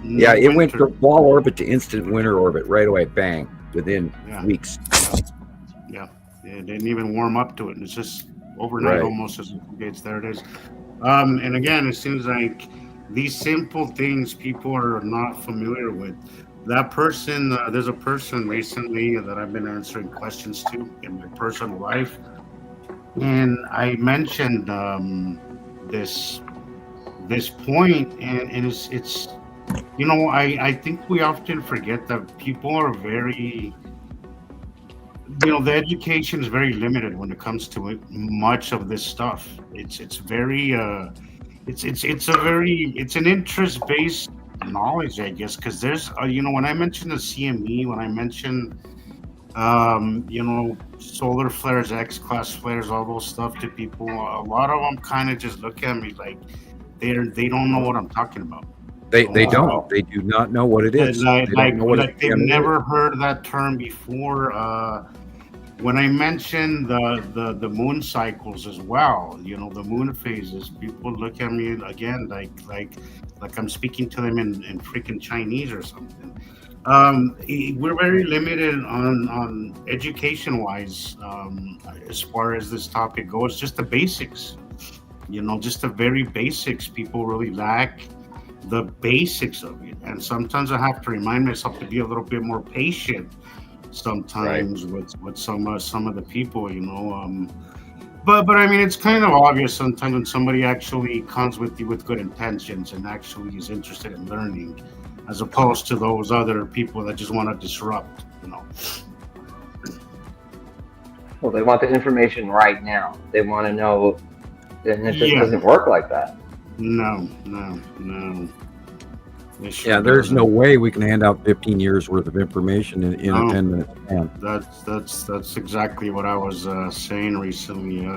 Yeah, no it went winter. from fall orbit to instant winter orbit right away, bang, within Yeah. weeks. Yeah, it didn't even warm up to it. It's just overnight Right. almost. There it is. And again, it seems like these simple things people are not familiar with. That person, there's a person recently that I've been answering questions to in my personal life, and I mentioned this point, and it's I think we often forget that people are very, the education is very limited when it comes to it, much of this stuff. It's very it's an interest based knowledge, I guess, because there's when I mentioned the CME, when I mentioned solar flares, X-class flares, all those stuff to people, a lot of them kind of just look at me like they don't know what I'm talking about. They don't. They do not know what it is. Like, They don't know what like they've never heard that term before. When I mentioned the moon cycles as well, the moon phases, people look at me again like I'm speaking to them in freaking Chinese or something. We're very limited on education wise as far as this topic goes. Just the basics, just the very basics. People really lack the basics of it, and sometimes I have to remind myself to be a little bit more patient sometimes with some of the people, but I mean, it's kind of obvious sometimes when somebody actually comes with you with good intentions and actually is interested in learning, as opposed to those other people that just want to disrupt. Well, they want the information right now. They want to know, and it just Yeah. doesn't work like that. No. It sure Yeah, there's doesn't. no way we can hand out 15 years worth of information in No. a 10-minute span. That's exactly what I was saying recently.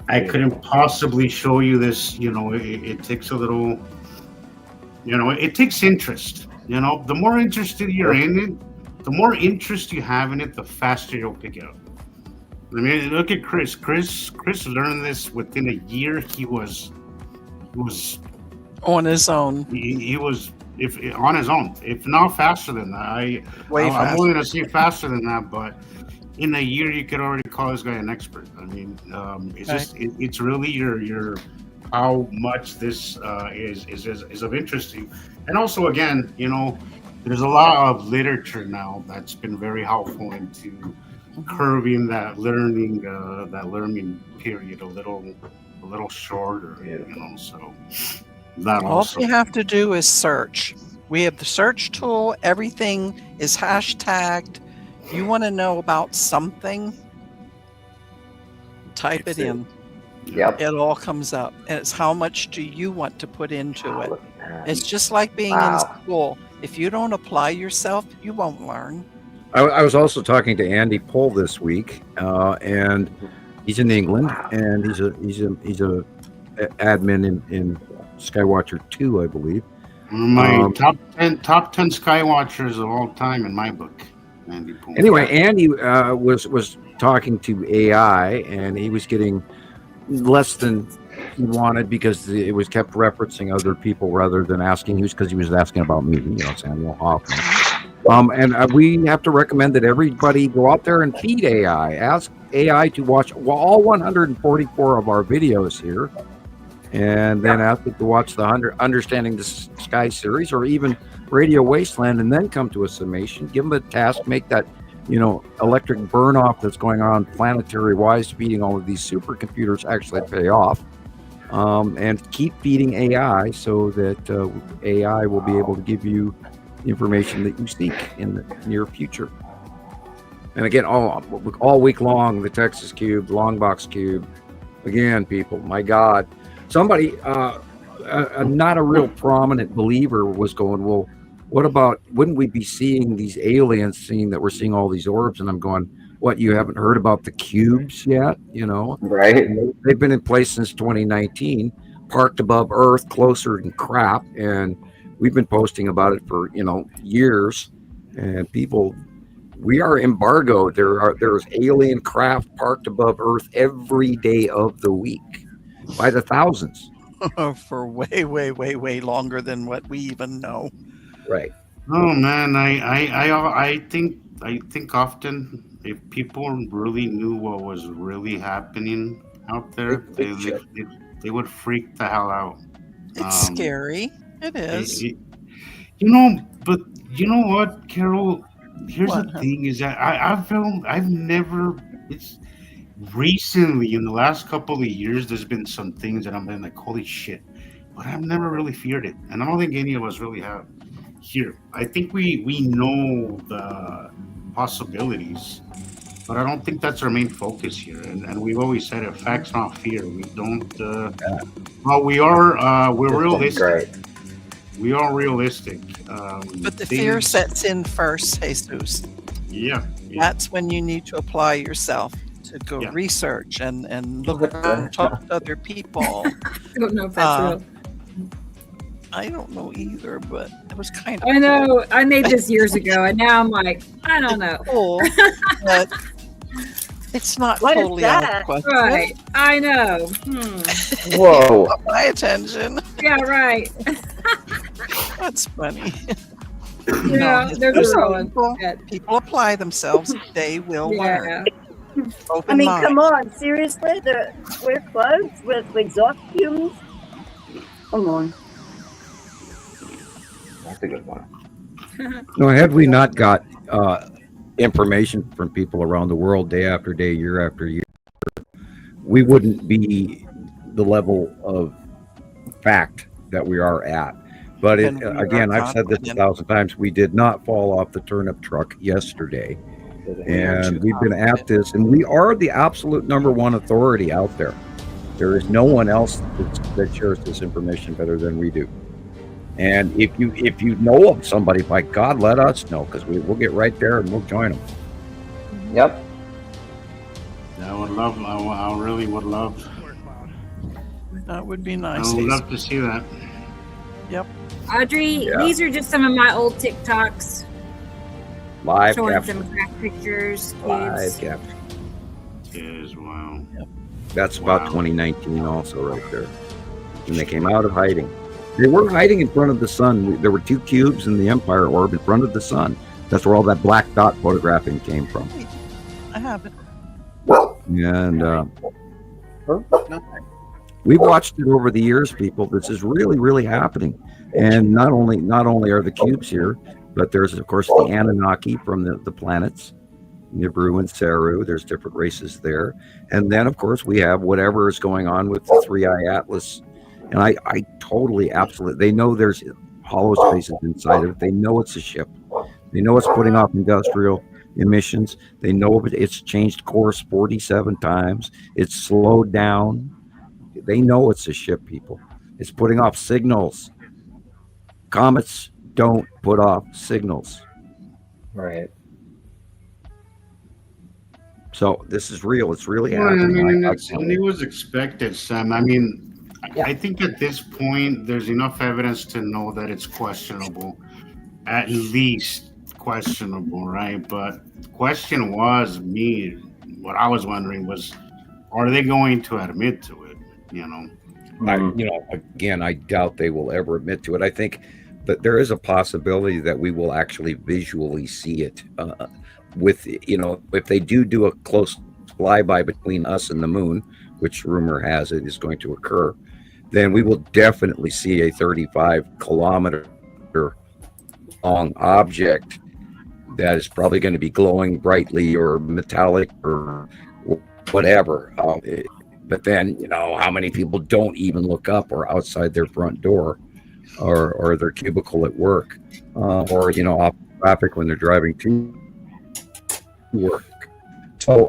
I couldn't possibly show you this. It takes a little. It takes interest. The more interested you're in it, the more interest you have in it, the faster you'll pick it up. I mean, look at Chris. Chris learned this within a year. He was On his own. he was if on his own, if not faster than that. Way I'm faster. willing to say faster than that, but in a year you could already call this guy an expert. I mean, it's Right. just it's really your how much this is of interest to you, and also again, there's a lot of literature now that's been very helpful into curving that learning period a little shorter. So that All also. you have to do is search. We have the search tool. Everything is hashtagged. You want to know about something? Type it in. Yep. It all comes up. And it's how much do you want to put into it? Look at that. It's just like being Wow. in school. If you don't apply yourself, you won't learn. I was also talking to Andy Pohl this week, and he's in England, and he's a admin in Skywatcher 2, I believe. My top 10 Skywatchers of all time in my book. Andy Pohl. Anyway, Andy was talking to AI, and he was getting less than he wanted because it was kept referencing other people rather than asking who's, because he was asking about me, Samuel Hoffman. And we have to recommend that everybody go out there and feed AI. Ask AI to watch all 144 of our videos here, and then ask it to watch the Understanding the Sky series or even Radio Wasteland, and then come to a summation. Give them a task, make that electric burn off that's going on planetary wise, feeding all of these supercomputers actually pay off. And keep feeding AI so that AI will be able to give you information that you seek in the near future. And again, all week long, the Texas Cube, the Longbox Cube. Again, people, my God, somebody, not a real prominent believer was going, well, what about, wouldn't we be seeing these aliens, seeing that we're seeing all these orbs? And I'm going, what, you haven't heard about the cubes yet? Right. They've been in place since 2019, parked above Earth, closer than crap. And we've been posting about it for, years. And people, we are embargoed. There's alien craft parked above Earth every day of the week by the thousands. For way longer than what we even know. Right. Oh man, I think often if people really knew what was really happening out there, they would freak the hell out. It's scary. It is. But you know what, Carol? Here's the thing: is that I've never. It's recently in the last couple of years. There's been some things that I'm been like, holy shit! But I've never really feared it, and I don't think any of us really have. Here, I think we know the possibilities, but I don't think that's our main focus here. And we've always said it: facts, not fear. We don't. Well, we are. We're realistic. Great. We are realistic. But the fear sets in first, Jesus. Yeah. That's when you need to apply yourself to go research and look and talk to other people. I don't know if that's real. I don't know either, but it was kind of. I know. I made this years ago, and now I'm like, I don't know. Cool, but it's not What is totally out of that? question. Right. I know. Whoa. My attention. Yeah, right. That's funny. Yeah, there's a real one. People apply themselves, they will learn. Open I mean, mind. come on, seriously? We're clouds with exhaust fumes? Come on. That's a good one. No, had we not got information from people around the world day after day, year after year, we wouldn't be the level of fact that we are at. But again, I've said this 1,000 times, we did not fall off the turnip truck yesterday. And we've been at this, and we are the absolute number one authority out there. There is no one else that shares this information better than we do. And if you know of somebody, by God, let us know, because we'll get right there and we'll join them. Yep. I really would love. That would be nice. I would love to see that. Yep. Audrey, these are just some of my old TikToks. Live showing capture. some craft pictures. Live Kids. capture. Yes, wow. Yep. That's about 2019 also right there. When they came out of hiding. They were hiding in front of the sun. There were two cubes in the Empire orb in front of the sun. That's where all that black dot photographing came from. I have it. And we've watched it over the years, people. This is really, really happening. And not only are the cubes here, but there's, of course, the Anunnaki from the planets, Nibiru and Saru. There's different races there. And then, of course, we have whatever is going on with the Three-Eye Atlas. And I totally, absolutely, they know there's hollow spaces inside of it. They know it's a ship. They know it's putting off industrial emissions. They know it's changed course 47 times. It's slowed down. They know it's a ship, people. It's putting off signals. Comets don't put off signals. Right. So this is real. It's really Well, I happening. mean, I and it was expected, Sam. I mean, I think at this point, there's enough evidence to know that it's questionable, at least questionable, right? But the question was, what I was wondering was, are they going to admit to it? You know, again, I doubt they will ever admit to it. I think that there is a possibility that we will actually visually see it. With, if they do a close flyby between us and the moon, which rumor has it is going to occur, then we will definitely see a 35-kilometer long object that is probably going to be glowing brightly or metallic or whatever. But then, how many people don't even look up or outside their front door or their cubicle at work or, off traffic when they're driving to work. So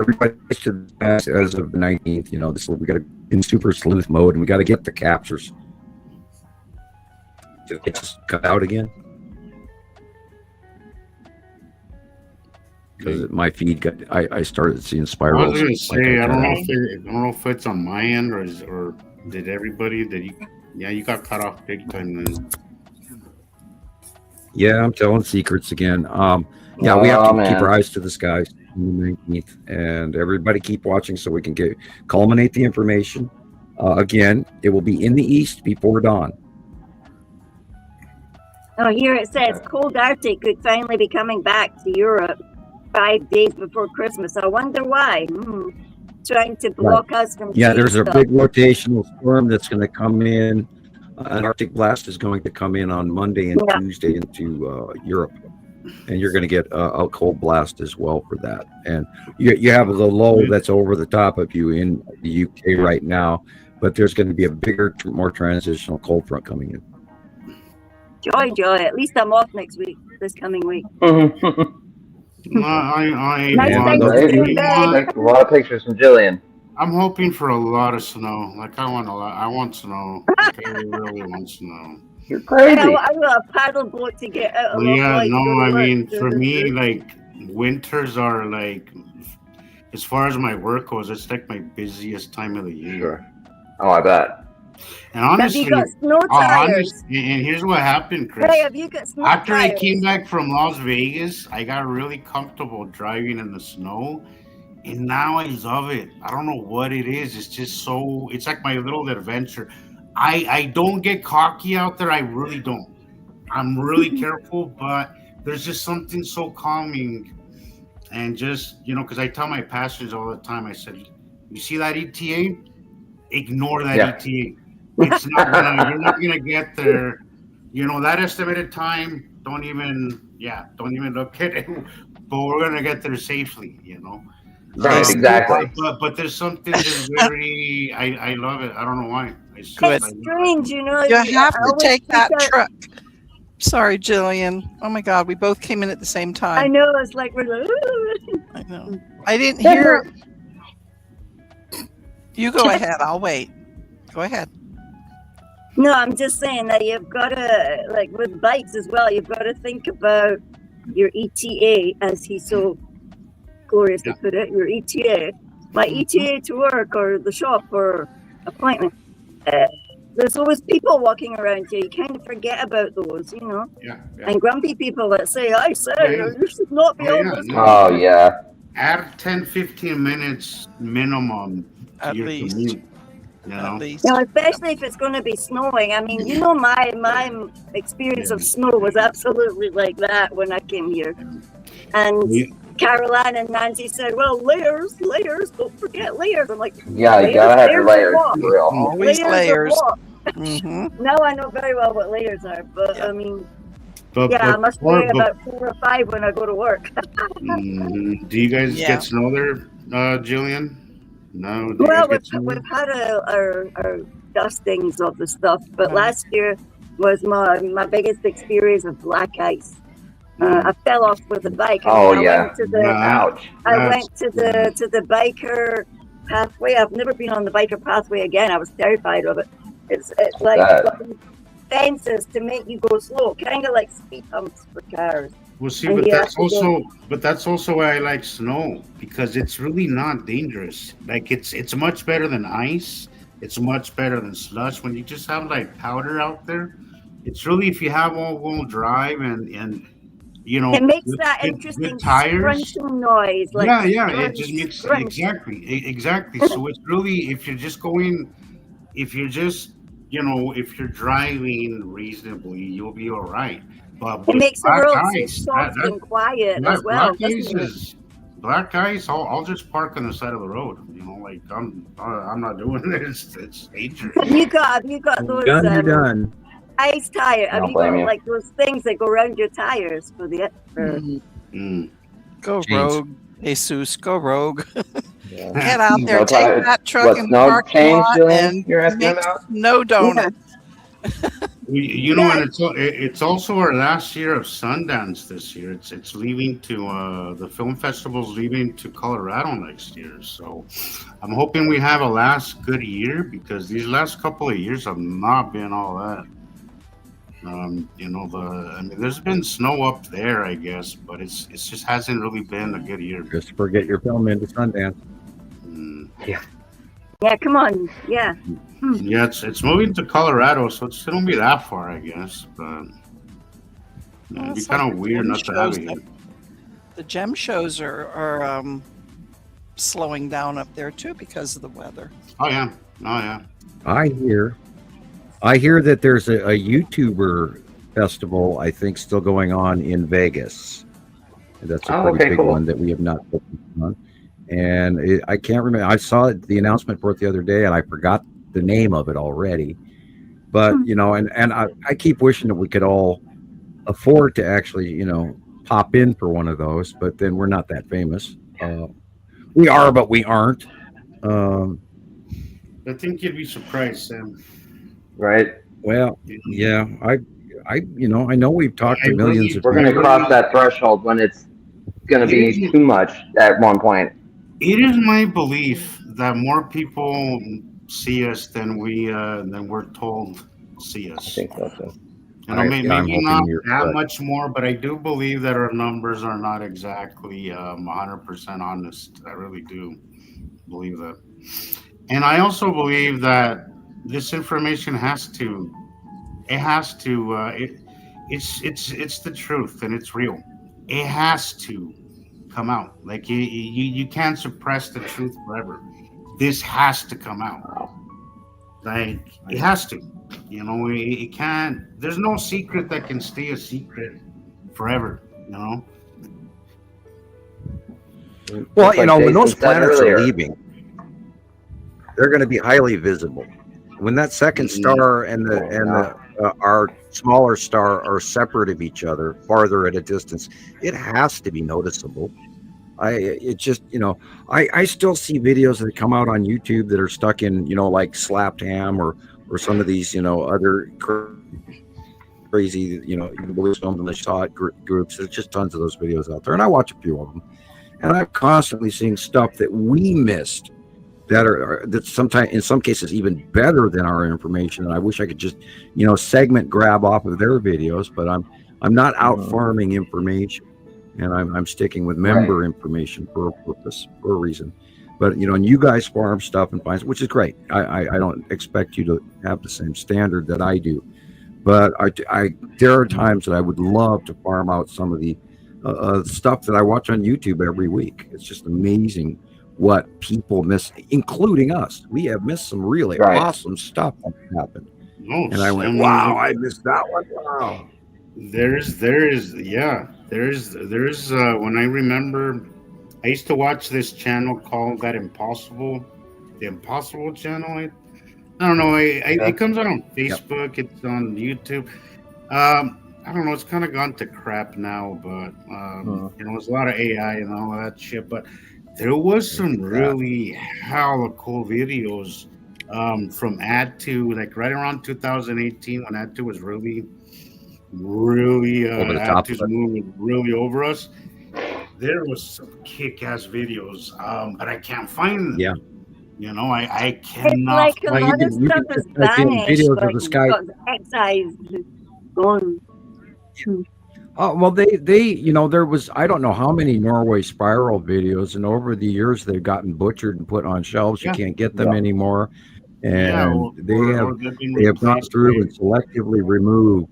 everybody should, as of the 19th, this we got to in super sleuth mode, and we got to get the captures. Did it just cut out again? Because my feed I started seeing I spirals. was going to say, I don't did. know if it's on my end or did everybody you got cut off big time then. Yeah, I'm telling secrets again. We have to keep man. our eyes to the skies on the 19th, and everybody keep watching so we can culminate the information. Again, it will be in the east before dawn. Oh, here it says cold Arctic could finally be coming back to Europe 5 days before Christmas. I wonder why. Trying to block us from seeing There's a stuff. big rotational storm that's going to come in. An Arctic blast is going to come in on Monday and Tuesday into Europe, and you're going to get a cold blast as well for that. And you have the low that's over the top of you in the UK right now, but there's going to be a bigger, more transitional cold front coming in. Joy. At least I'm off this coming week. I Nice want- things to do, babe. A lot of pictures from Jillian. I'm hoping for a lot of snow. Like I want snow. Like, I really want snow. You're crazy. I want a paddle boat to get out of Well, yeah, Loch Lomond no, to I go to mean, work. for me, like winters are like, as far as my work goes, it's like my busiest time of the year. Sure. Oh, I bet. And Have honestly, you got snow tires? and here's what happened, Chris. Hey, have you got snow After I tires? came back from Las Vegas, I got really comfortable driving in the snow, and now I love it. I don't know what it is. It's just so, it's like my little adventure. I don't get cocky out there. I really don't. I'm really careful, but there's just something so calming. And just, because I tell my passengers all the time, I said, you see that ETA? Ignore that ETA. It's not you're not gonna get there. That estimated time, don't even look at it. But we're gonna get there safely, Right, exactly. But there's something that's very I love it. I don't know why. It's strange, You have to take that truck. Sorry, Jillian. Oh my God, we both came in at the same time. I know, it's like we're like, I know. I didn't hear. You go ahead. I'll wait. Go ahead. No, I'm just saying that you've got to, like with bikes as well, you've got to think about your ETA, as he so gloriously put it, your ETA. My ETA to work or the shop or appointment. There's always people walking around you. You kind of forget about those, Yeah. And grumpy people that say, I said, you should not be on this. Oh, yeah. Add 10-15 minutes minimum At to your least. commute. At least. Now, especially if it's going to be snowing. I mean, my experience of snow was absolutely like that when I came here. And Caroline and Nancy said, well, layers, don't forget layers. I'm like, Yeah, you gotta have your layers, of what? for real. Always of layers. what? Mm-hmm. Now I know very well what layers are, but I mean, But, I but, must wear about 4 or 5 when I go to work. do you guys Yeah. get snow there, Jillian? No. Do you Well, guys get snow? we've had our dustings of the stuff, but last year was my biggest experience of black ice. I fell off with a bike. Oh, I yeah. went to the, Ouch. I went to the biker pathway. I've never been on the biker pathway again. I was terrified of it. It's like fences to make you go slow, kind of like speed bumps for cars. Well, see, And but you that's have to go- also why I like snow, because it's really not dangerous. Like it's much better than ice. It's much better than slush. When you just have like powder out there, it's really, if you have all-wheel drive and you know, It makes good, that good, interesting good tires. scrunching noise. Like Yeah, it scrunch, just makes scrunch. exactly. So it's really, if you're just if you're driving reasonably, you'll be all right. But It with makes the black road so ice, soft and quiet as well, black ice doesn't it? is black ice. I'll just park on the side of the road. You know, like I'm not doing this. It's dangerous. Have you got those Done, you're done. ice tire? I Have don't you got blame you. like those things that go around your tires for the? For, Mm. Go Jeez. rogue, Jesus. Go rogue. Yeah. Get out there, No, take but that truck what, in the snow parking change, lot Julian, and you're asking make about? snow donuts. You know, and it's also our last year of Sundance this year. It's leaving to the film festival's leaving to Colorado next year. So I'm hoping we have a last good year, because these last couple of years have not been all that. You know, I mean, there's been snow up there, I guess, but it's just hasn't really been a good year. Christopher, get your film into Sundance. Mm. yeah, come on, yeah. Yeah, it's moving to Colorado, so it shouldn't be that far, I guess. But yeah, it'd be It's like kind of the weird gem not to have shows it here. The gem shows are slowing down up there too because of the weather. Oh yeah. I hear that there's a YouTuber festival, I think, still going on in Vegas. That's a Oh, pretty okay, big cool. one that we have not focused on. And I can't remember. I saw the announcement for it the other day, and I forgot the name of it already. But you know, and I keep wishing that we could all afford to actually, you know, pop in for one of those. But then we're not that famous. We are, but we aren't. I think you'd be surprised, Sam. Right? Well, yeah, you know, I know we've talked to I millions really- of We're going to people. cross that threshold when it's going to be too much at one point. It is my belief that more people see us than we're told see I us. think so too. You know, I'm maybe hoping not you're that correct. much more, but I do believe that our numbers are not exactly 100% honest. I really do believe that. And I also believe that this information it's the truth, and it's real. It has to come out. Like you can't suppress the truth forever. This has to come out. Like it has to. You know, it can't. There's no secret that can stay a secret forever. You know. Well, Just you like know, when Jason those said planets earlier. are leaving, they're going to be highly visible. When that second Mhm. star and our smaller star are separate of each other, farther at a distance, it has to be noticeable. It just, you know, I still see videos that come out on YouTube that are stuck in, you know, like Slapped Ham or some of these, you know, other crazy, you know, Boys Filmed in the Shot groups. There's just tons of those videos out there, and I watch a few of them. And I'm constantly seeing stuff that we missed that sometimes, in some cases, even better than our information. And I wish I could just, you know, segment grab off of their videos, but I'm not out farming information, and I'm sticking with member information for a purpose, for a reason. But you know, and you guys farm stuff and find, which is great. I don't expect you to have the same standard that I do, but there are times that I would love to farm out some of the stuff that I watch on YouTube every week. It's just amazing what people miss, including us. We have missed some really awesome stuff that happened. No, And I went, wow, I missed that one. Wow. There's when I remember, I used to watch this channel called the Impossible channel. I don't know. It comes out on Facebook. It's on YouTube. I don't know. It's kind of gone to crap now, but you know, it's a lot of AI and all that shit. But there was some really hella cool videos from Ad2, like right around 2018 when Ad2 was really Over the top Ad2's of it. moving really over us. There was some kick-ass videos, but I can't find them. Yeah. You know, I It's cannot. like a Well, you lot of can stuff has just type in vanished, videos of but the sky. you've got the excised, gone. Oh, well, there was, I don't know how many Norway spiral videos, and over the years they've gotten butchered and put on shelves. You Yeah. can't get them anymore, Yeah, and they have they've been gone replaced through by, and selectively removed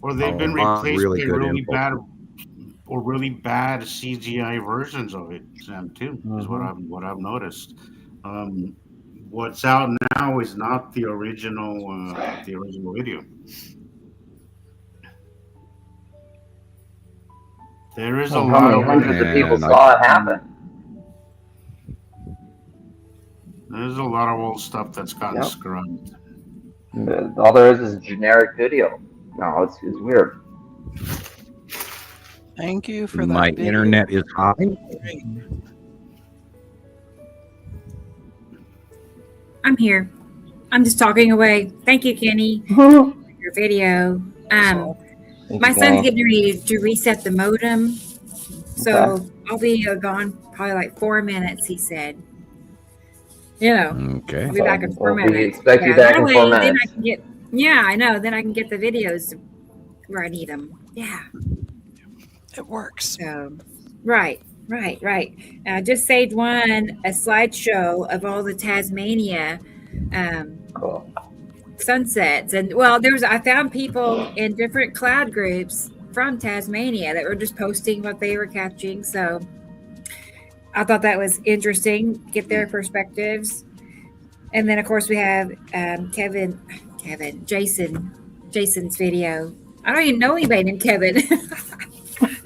or they've a been lot of replaced really by good really info. bad or really bad CGI versions of it, Sam. Too is what I've noticed. What's out now is not the original video. There is a How lot many of hundreds of people And saw it happen? there's a lot of old stuff that's gotten Yep. scrubbed. All there is a generic video. No, it's weird. Thank you for that. My video. internet is high. Great. I'm here. I'm just talking away. Thank you, Kenny, for your video. My son's getting ready to reset the modem, so I'll be gone probably like 4 minutes. He said, Okay. I'll be back in 4 We minutes. expect you back that in way, 4 then minutes. I can get. Yeah, I know. Then I can get the videos where I need them. Yeah. It works. So, right. I just saved a slideshow of all the Tasmania Cool. sunsets, and I found people in different cloud groups from Tasmania that were just posting what they were catching. So I thought that was interesting, get their perspectives. And then of course we have Jason's video. I don't even know anybody named Kevin.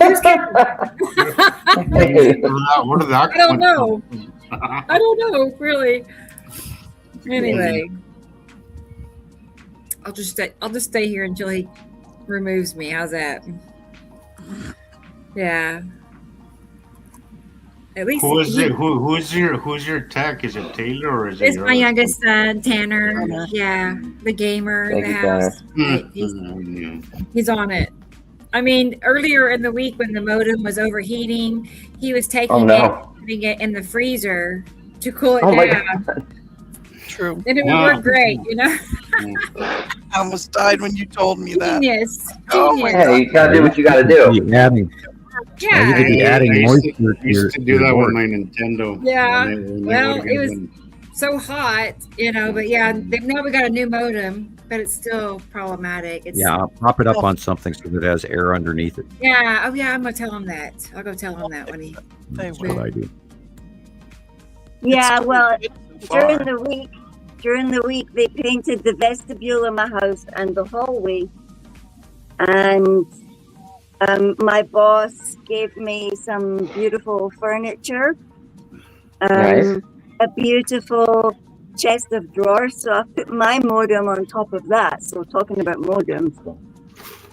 Who's Kevin? Where did that I don't come know. from? I don't know, really. Anyway, I'll just stay here until he removes me. How's that? Yeah. At least Who is it? Who's your tech? Is it Taylor or is it it's your my other- youngest son, Tanner. Tanner. Yeah, the gamer in Thank the you, Tanner. house. Right, Mm-hmm. he's on it. I mean, earlier in the week when the modem was overheating, he was taking Oh, no. putting it in the freezer to cool it Oh my down, God. True. and it would Wow. work great. I almost died when you told me that. Genius. Oh my Genius. Hey, you gotta do what you gotta do. You could be adding, you Yeah. could be adding I used moisture to I used to do your that board. with my Nintendo. Yeah. When Well, would it was- even- So hot, but yeah, now we got a new modem, but it's still problematic. It's, Yeah, prop it up on something so that it has air underneath it. Yeah. Oh yeah, I'm gonna tell him that. I'll go tell him that when he. They That's will. what I do. Yeah, It's well, so far. during the week they painted the vestibule of my house and the hallway, and my boss gave me some beautiful furniture, Nice. a beautiful chest of drawers. So I put my modem on top of that. So talking about modems,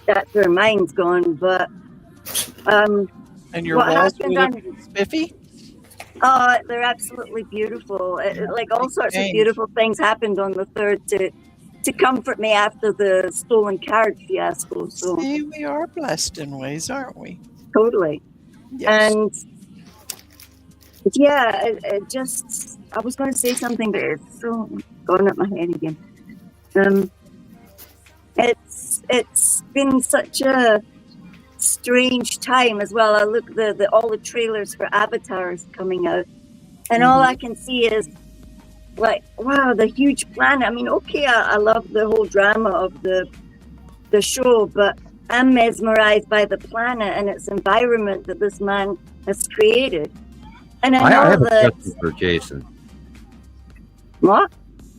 that's where mine's gone. But And your what walls happened will on- look spiffy? they're absolutely beautiful. Like all sorts of Thanks. beautiful things happened on the 3rd to comfort me after the stolen card fiasco. So See, we are blessed in ways, aren't we? totally. Yes. And yeah, it just I was going to say something, but it's so gone up my head again. It's been such a strange time as well. I look the all the trailers for Avatar is coming out, and all I can see is like, wow, the huge planet. I mean, okay, I love the whole drama of the show, but I'm mesmerized by the planet and its environment that this man has created. And I I know have a that question for Jason. what?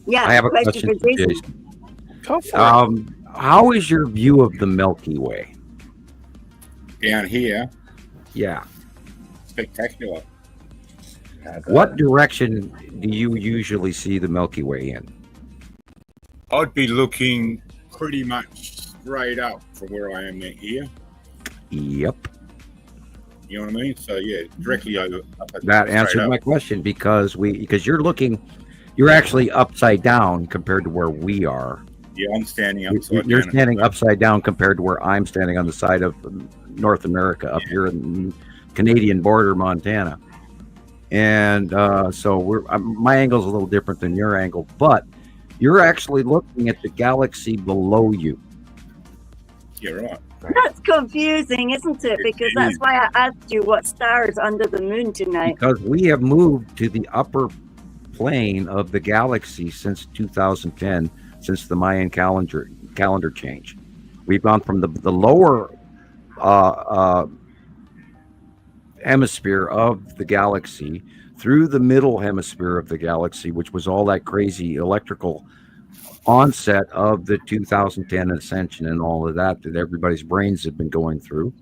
Yeah, I have a question question for for Jason. Jason. Go for it. How is your view of the Milky Way? Down here, Yeah. spectacular. What direction do you usually see the Milky Way in? I'd be looking pretty much straight up from where I am here. Yep. You know what I mean? So yeah, directly over. Up at- That straight answered up. my question because you're actually upside down compared to where we are. Yeah, I'm standing You're upside down. standing upside down compared to where I'm standing on the side of North America up here in Canadian border, Montana. And so my angle is a little different than your angle, but you're actually looking at the galaxy below you. You're right. That's confusing, isn't it? Because that's why I asked you what stars under the moon tonight. Because we have moved to the upper plane of the galaxy since 2010, since the Mayan calendar change. We've gone from the lower hemisphere of the galaxy through the middle hemisphere of the galaxy, which was all that crazy electrical onset of the 2010 ascension and all of that everybody's brains have been going through,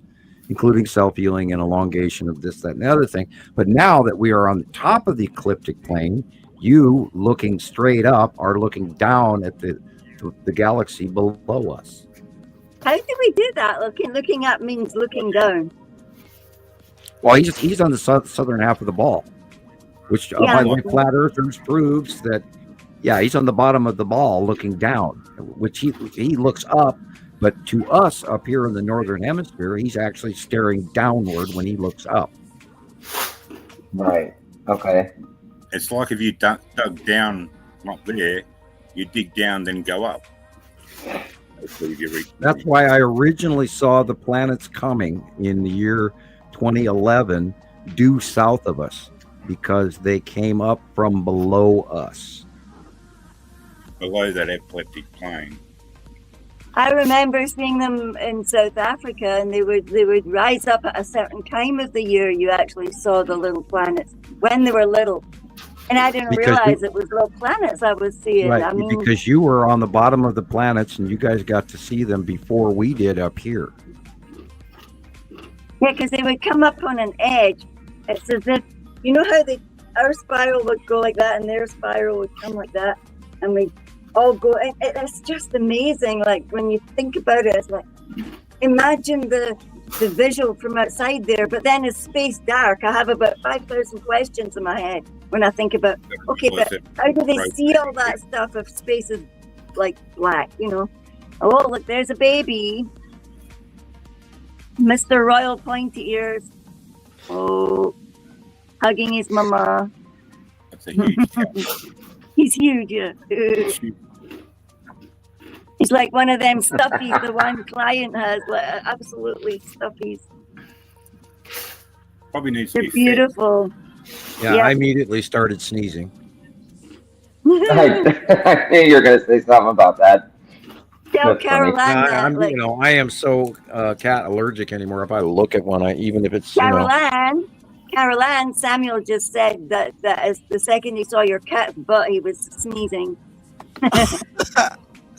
including self-healing and elongation of this, that, and the other thing. But now that we are on the top of the ecliptic plane, you looking straight up are looking down at the galaxy below us. How do we do that? Looking up means looking down. Well, he's on the southern half of the ball, which by the way, flat earthers proves that. Yeah, he's on the bottom of the ball looking down, which he looks up, but to us up here in the northern hemisphere, he's actually staring downward when he looks up. Right. Okay. It's like if you dug down not there, you dig down, then go up. That's why I originally saw the planets coming in the year 2011 due south of us, because they came up from below us. Below that ecliptic plane. I remember seeing them in South Africa, and they would rise up at a certain time of the year. You actually saw the little planets when they were little, and I didn't realize it was little planets I was seeing. Right, I mean, because you were on the bottom of the planets, and you guys got to see them before we did up here. yeah, because they would come up on an edge. It's as if, you know how our spiral would go like that, and their spiral would come like that, and we all go. It's just amazing. Like when you think about it, it's like imagine the visual from outside there. But then it's space dark. I have about 5,000 questions in my head when I think about, okay, but how do they see all that stuff if space is like black? You know? Oh, look, there's a baby, Mr. Royal Pointy Ears. Oh, hugging his mama. That's a huge cat. He's huge, yeah. He's like one of them stuffies the one client has, like absolutely stuffies. Probably needs to They're be beautiful. Yeah, I immediately started sneezing. I knew you were going to say something about that. Tell That's funny. Caroline that. I'm, Like, I am so cat allergic anymore. If I look at one, even if it's Caroline, Samuel just said that as the second he saw your cat's butt, he was sneezing.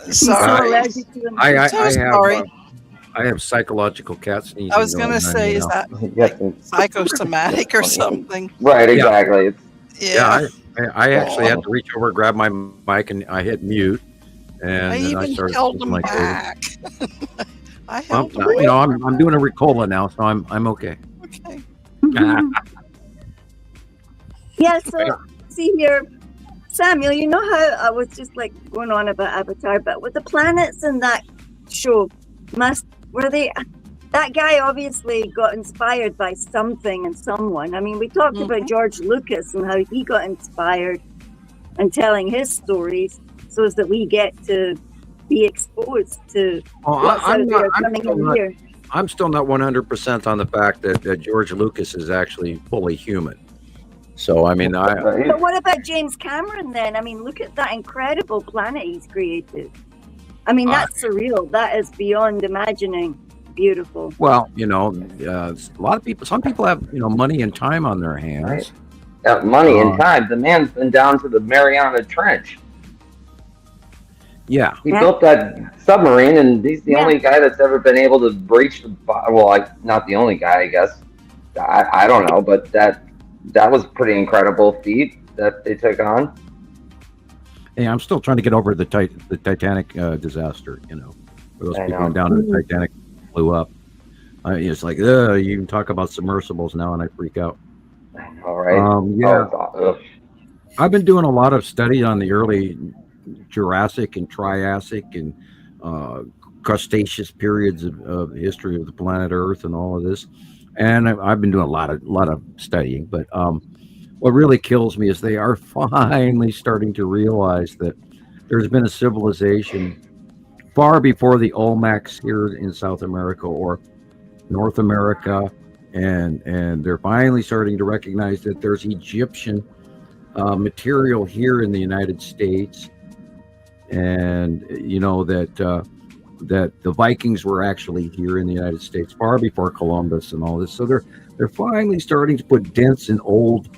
He's so Sorry. allergic to them. I have psychological cat sneezing. I was going to going on, say, you is know. that Yes. psychosomatic or something? Right, exactly. Yeah. I actually had to reach over, grab my mic, and I hit mute, and I then I even started held sneezing them like crazy. back. I Well, held them you know, I'm doing a Ricola now, so I'm okay. Okay. Yeah, so see here, Samuel, you know how I was just like going on about Avatar, but with the planets in that show, that guy obviously got inspired by something and someone. I mean, we talked about George Lucas and how he got inspired and telling his stories so as that we get to be exposed to what's out there coming in here. I'm still not 100% on the fact that George Lucas is actually fully human. So, I mean, But what about James Cameron then? I mean, look at that incredible planet he's created. I mean, that's surreal. That is beyond imagining. Beautiful. Well, you know, a lot of people, some people have, you know, money and time on their hands. Right. Money and time. The man's been down to the Mariana Trench. Yeah. He built that submarine, and he's the only guy that's ever been able to breach the. Well, not the only guy, I guess. I don't know, but that was a pretty incredible feat that they took on. Yeah, I'm still trying to get over the Titanic disaster. You know, for those people went down to the Titanic, blew up. It's like, you can talk about submersibles now, and I freak out. All right. I've been doing a lot of study on the early Jurassic and Triassic and Cretaceous periods of history of the planet Earth and all of this, and I've been doing a lot of studying. But what really kills me is they are finally starting to realize that there's been a civilization far before the Olmecs here in South America or North America, and they're finally starting to recognize that there's Egyptian material here in the United States, and you know that the Vikings were actually here in the United States far before Columbus and all this. So they're finally starting to put dents in old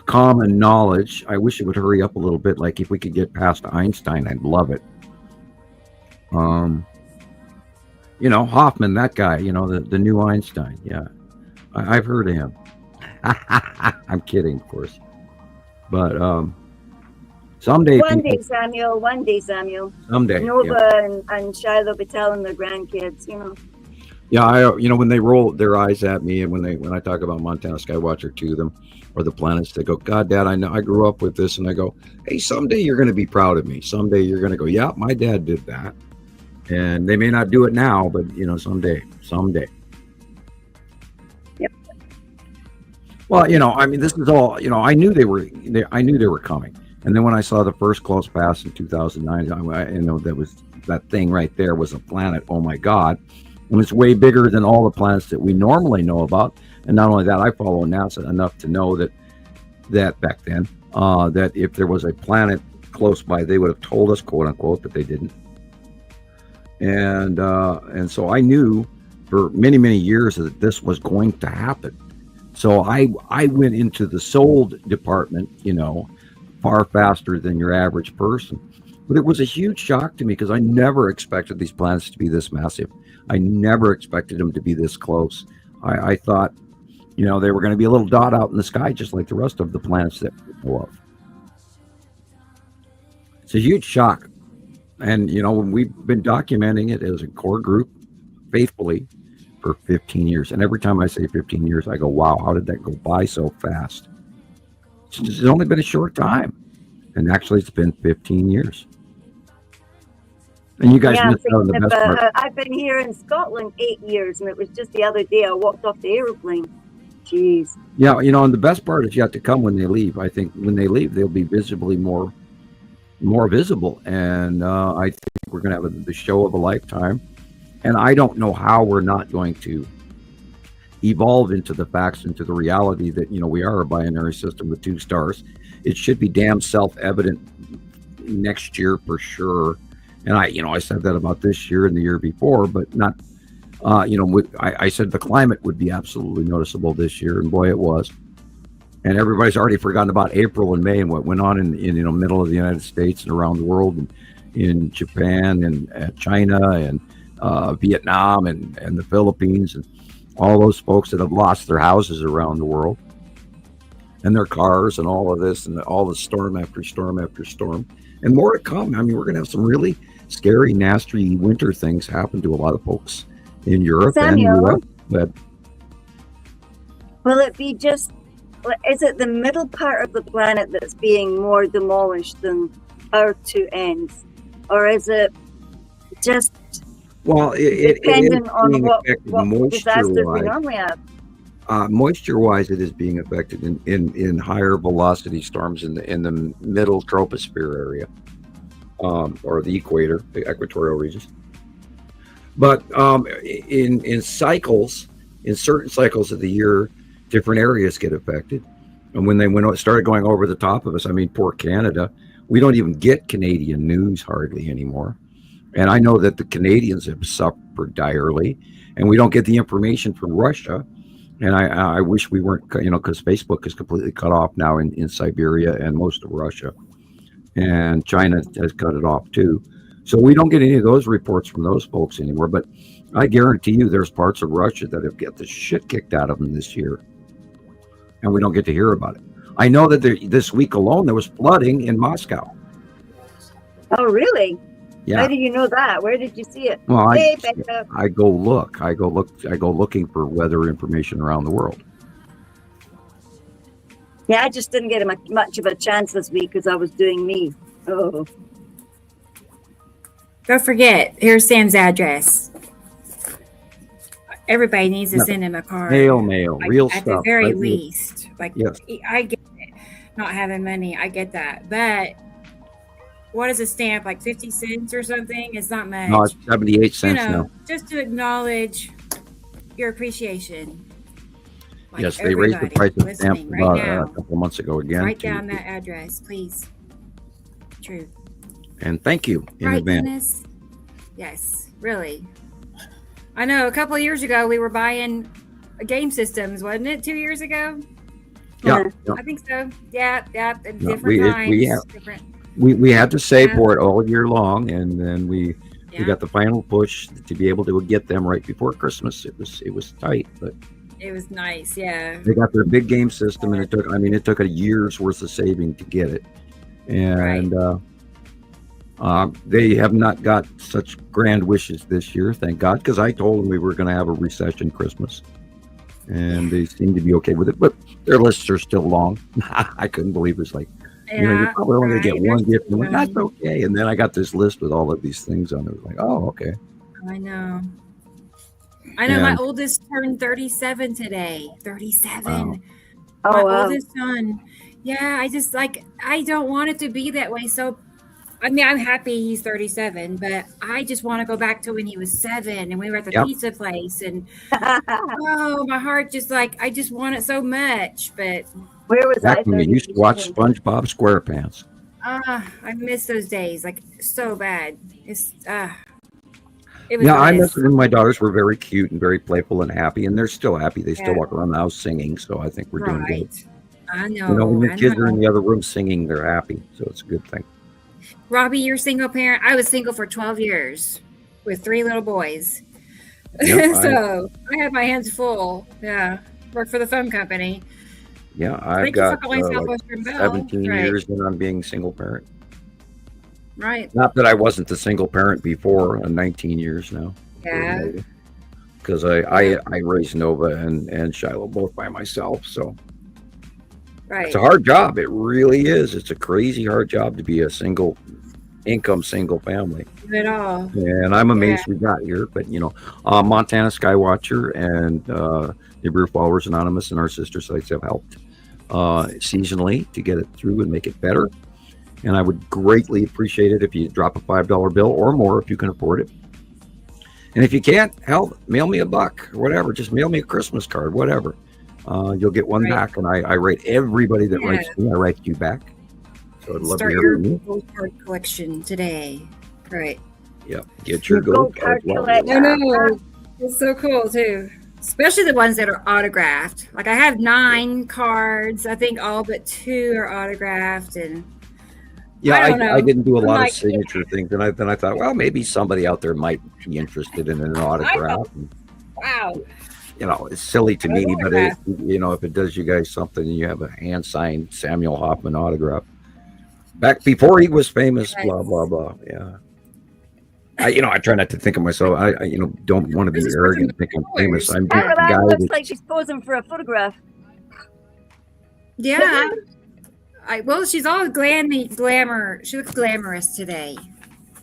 common knowledge. I wish it would hurry up a little bit. Like if we could get past Einstein, I'd love it. You know, Hoffman, that guy, you know, the new Einstein. Yeah, I've heard of him. I'm kidding, of course. But someday. One day, Samuel. Someday. Nova and Shiloh be telling their grandkids, you know. Yeah, you know, when they roll their eyes at me, and when I talk about Montana Skywatcher to them, or the planets, they go, "God, Dad, I know I grew up with this," and I go, "Hey, someday you're going to be proud of me. Someday you're going to go, yeah, my dad did that." And they may not do it now, but you know, someday. Yep. Well, you know, I mean, this is all. You know, I knew they were coming, and then when I saw the first close pass in 2009, I know that thing right there was a planet. Oh my God! And it's way bigger than all the planets that we normally know about. And not only that, I follow NASA enough to know that back then, that if there was a planet close by, they would have told us, quote unquote, but they didn't. And so I knew for many, many years that this was going to happen. So I went into the sold department, you know, far faster than your average person. But it was a huge shock to me because I never expected these planets to be this massive. I never expected them to be this close. I thought, you know, they were going to be a little dot out in the sky, just like the rest of the planets that we know of. It's a huge shock. And, you know, when we've been documenting it as a core group faithfully for 15 years. And every time I say 15 years, I go, wow, how did that go by so fast? It's only been a short time. And actually, it's been 15 years. And you guys missed out on the best part. I've been here in Scotland 8 years, and it was just the other day I walked off the aeroplane. Jeez. Yeah, you know, and the best part is yet to come when they leave. I think when they leave, they'll be visibly more visible. And I think we're going to have the show of a lifetime. And I don't know how we're not going to evolve into the facts, into the reality that, you know, we are a binary system with 2 stars. It should be damn self-evident next year for sure. And I said that about this year and the year before, but not, I said the climate would be absolutely noticeable this year, and boy, it was. And everybody's already forgotten about April and May and what went on in middle of the United States and around the world, and in Japan and China and Vietnam and the Philippines, and all those folks that have lost their houses around the world and their cars and all of this, and all the storm after storm after storm, and more to come. I mean, we're going to have some really scary, nasty winter things happen to a lot of folks in Europe and US. But will it be just, is it the middle part of the planet that's being more demolished than our 2 ends? Or is it just dependent on what disasters we normally have? Moisture-wise, it is being affected in higher velocity storms in the middle troposphere area, or the equator, the equatorial regions. But in cycles, in certain cycles of the year, different areas get affected. And when they started going over the top of us, I mean, poor Canada, we don't even get Canadian news hardly anymore. And I know that the Canadians have suffered direly, and we don't get the information from Russia. And I wish we weren't, because Facebook is completely cut off now in Siberia and most of Russia. And China has cut it off too. So we don't get any of those reports from those folks anymore. But I guarantee you there's parts of Russia that have got the shit kicked out of them this year. And we don't get to hear about it. I know that this week alone there was flooding in Moscow. Oh, really? Yeah. How do you know that? Where did you see it? Well, Becca. I go looking for weather information around the world. Yeah, I just didn't get much of a chance this week because I was doing me. Oh. Don't forget, here's Sam's address. Everybody needs to send him a card. Mail, real at stuff. At the very right? least. Like, Yes. I get it, not having money. I get that. But what is a stamp? Like 50 cents or something? It's not much. No, it's 78 cents you now. know, just to acknowledge your appreciation. Like Yes, they raised the price of stamps listening about right now. a couple months ago again. Write down that address, please. True. And thank you in Right, advance. Dennis? Yes, really. I know a couple of years ago we were buying game systems, wasn't it? 2 years ago? Yeah, yeah. I think so. Yeah, at Yeah, different we times. have- different, We had to save Yeah. for it all year long, and then we yeah, got the final push to be able to get them right before Christmas. It was tight, but it was nice. Yeah. they got their big game system, and it took a year's worth of saving to get it. And they have not got such grand wishes this year, thank God, because I told them we were going to have a recession Christmas, and they seem to be okay with it. But their lists are still long. I couldn't believe it's like, you're probably only going to get one gift. I'm like, that's okay. And then I got this list with all of these things on it. It was like, oh, okay. I know. My And- oldest turned 37 today. 37. Wow. My Oh, wow. oldest son. Yeah, I don't want it to be that way. So, I mean, I'm happy he's 37, but I just want to go back to when he was 7 and we were at the Yep. pizza place. And oh, my heart just I just want it so much. But Where was I? Back when we used to watch SpongeBob SquarePants. I miss those days like so bad. It was Yeah, I bliss. miss it when my daughters were very cute and very playful and happy, and they're still happy. They still Yeah. walk around the house singing, so I think we're doing good. Right. I know. You know, when your I kids are know. in the other room singing, they're happy, so it's a good thing. Robbie, you're a single parent. I was single for 12 years with 3 little boys. Yep, So I have my hands full. Yeah. Work for the phone company. Yeah, I've Thank you for got calling like Southwestern Bell. 17 Right. years in on being single parent. Right. Not that I wasn't the single parent before, 19 years now. Yeah. Because I raised Nova and Shiloh both by myself, so Right. it's a hard job. It really is. It's a crazy hard job to be a single family. Not at all. And I'm amazed we got here. But, Montana Skywatcher and Nibiru Followers Anonymous and our sister sites have helped seasonally to get it through and make it better. And I would greatly appreciate it if you drop a $5 bill or more if you can afford it. And if you can't, hell, mail me $1 or whatever. Just mail me a Christmas card, whatever. You'll get one Right. back. And I rate everybody that Yeah. writes me. I write you back. So I'd love Start to hear your from you. gold card collection today. Right. Yep. Get your Your gold gold card. card collection. I know. It's so cool too. Especially the ones that are autographed. Like I have 9 cards. I think all but 2 are autographed. And Yeah, I don't know. I didn't do a I'm lot like, of signature things, and then I thought, well, maybe somebody out there might be interested in an autograph. And, wow. it's silly to me, but autograph. if it does you guys something, and you have a hand signed Samuel Hoffman autograph back before he was famous, Yes. blah blah blah. Yeah, I try not to think of myself. I don't want to be This is arrogant, working think I'm with famous. yours. I'm just a guy Caroline looks that, like she's posing for a photograph. Yeah. Well, she's all glamour. She looks glamorous today.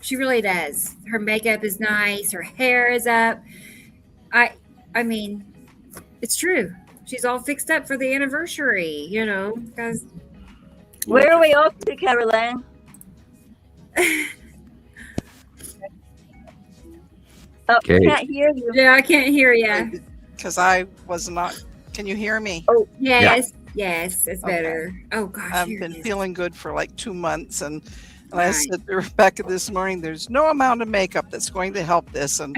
She really does. Her makeup is nice. Her hair is up. I mean, it's true. She's all fixed up for the anniversary, because Where are we off to, Caroline? Oh, Okay. can't hear you. yeah, I can't hear you. Because I was not. Can you hear me? Yes, yes, it's Okay. better. Oh gosh, I've here it been is. feeling good for like 2 months, and I Right. said to Rebecca this morning, "There's no amount of makeup that's going to help this." And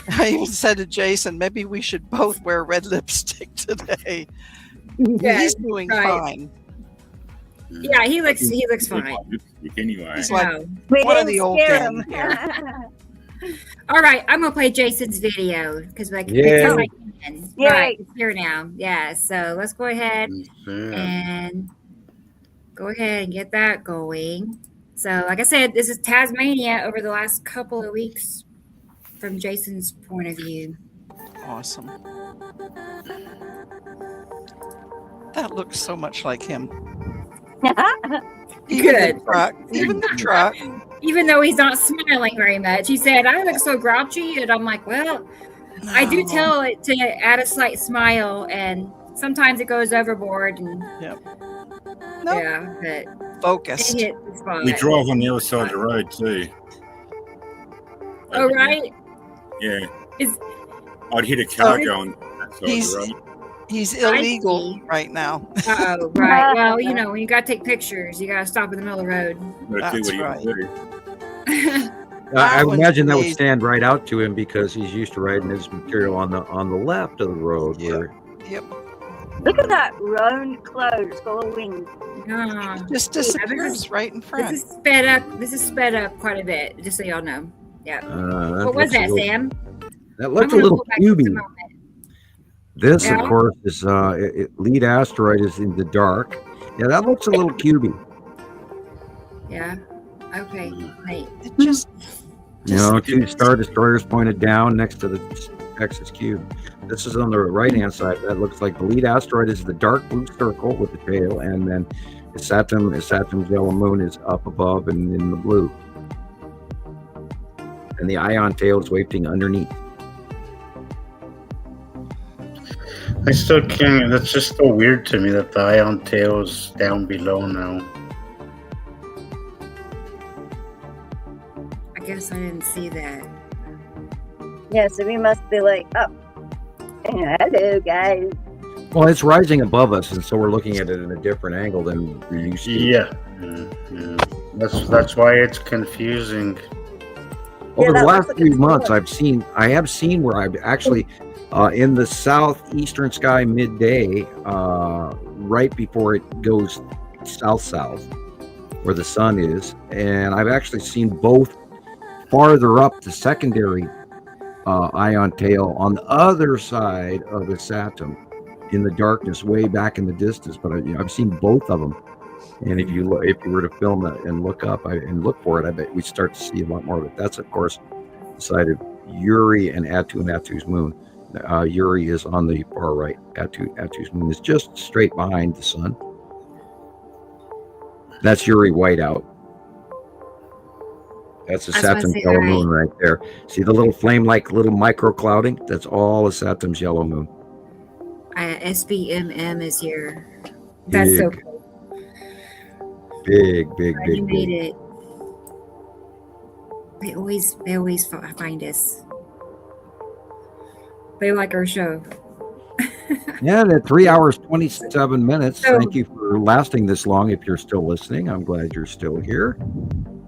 I even said to Jason, "Maybe we should both wear red lipstick today." Yes, He's doing right. fine. Yeah, he looks fine. Anyway. He's like, No. We One of didn't the old scare gang him. All right, I'm gonna play Jason's video because Yay. I can. Yay. Right, it's here now. Yeah, so let's go ahead and get that going. So, like I said, this is Tasmania over the last couple of weeks from Jason's point of view. awesome. That looks so much like him. Even Good. the truck. Even the truck. Even though he's not smiling very much, he said, "I look so grouchy," and I'm like, "Well, I do No. tell it to add a slight smile and sometimes it goes overboard, and Yep. No, yeah, but focused. it hit the spot. We drive on the other side of the road too. Oh, Over here. right. Yeah. Is- I'd hit a car Oh, going that side he's- of the road. He's I illegal see. right now. Uh-oh, right. Well, you know, when you got to take pictures, you got to stop in the middle of the road. Gotta do That's what right. you do. I one's imagine that would amazing. stand right out to him because he's used to riding his material on the left of the road. Yeah. Where Yep. Look at that round cloud. It's got a wing. Yeah. Just this disappears right in This front. is sped up. This is sped up quite a bit, just so y'all know. Yeah. What was looks a that, little- Sam? That looks a I'm gonna little pull back just a cubey. moment. This, Yeah. of course, is lead asteroid is in the dark. Yeah, that looks a little cubey. Yeah. Okay. Wait. It just You know, two star destroyers pointed down next to the Texas cube. This is on the right hand side. That looks like the lead asteroid is the dark blue circle with the tail, and then Saturn's yellow moon is up above and in the blue, and the ion tail is wafting underneath. I still can't. That's just so weird to me that the ion tail is down below now. I guess I didn't see that. Yeah, so we must be like, oh, hello, guys. Well, it's rising above us, and so we're looking at it in a different angle than we're used to. Yeah. That's why it's confusing. Over the that last looks like few it's months, cool. I have seen where I've actually in the southeastern sky midday, right before it goes south, where the sun is, and I've actually seen both farther up the secondary ion tail on the other side of the Saturn in the darkness, way back in the distance. But I've seen both of them. And if you were to film it and look up and look for it, I bet we'd start to see a lot more of it. That's, of course, the side of Uri and Attu's moon. Uri is on the far right. Attu's moon is just straight behind the sun. That's Uri whiteout. That's a I was gonna Saturn's say, yellow right. moon right there. See the little flame-like little micro clouding? That's all a Saturn's yellow moon. SBMM is here. That's so Big, cool. big, You made big. it. They always find us. They like our show. Yeah, that 3 hours, 27 minutes. So- Thank you for lasting this long. If you're still listening, I'm glad you're still here.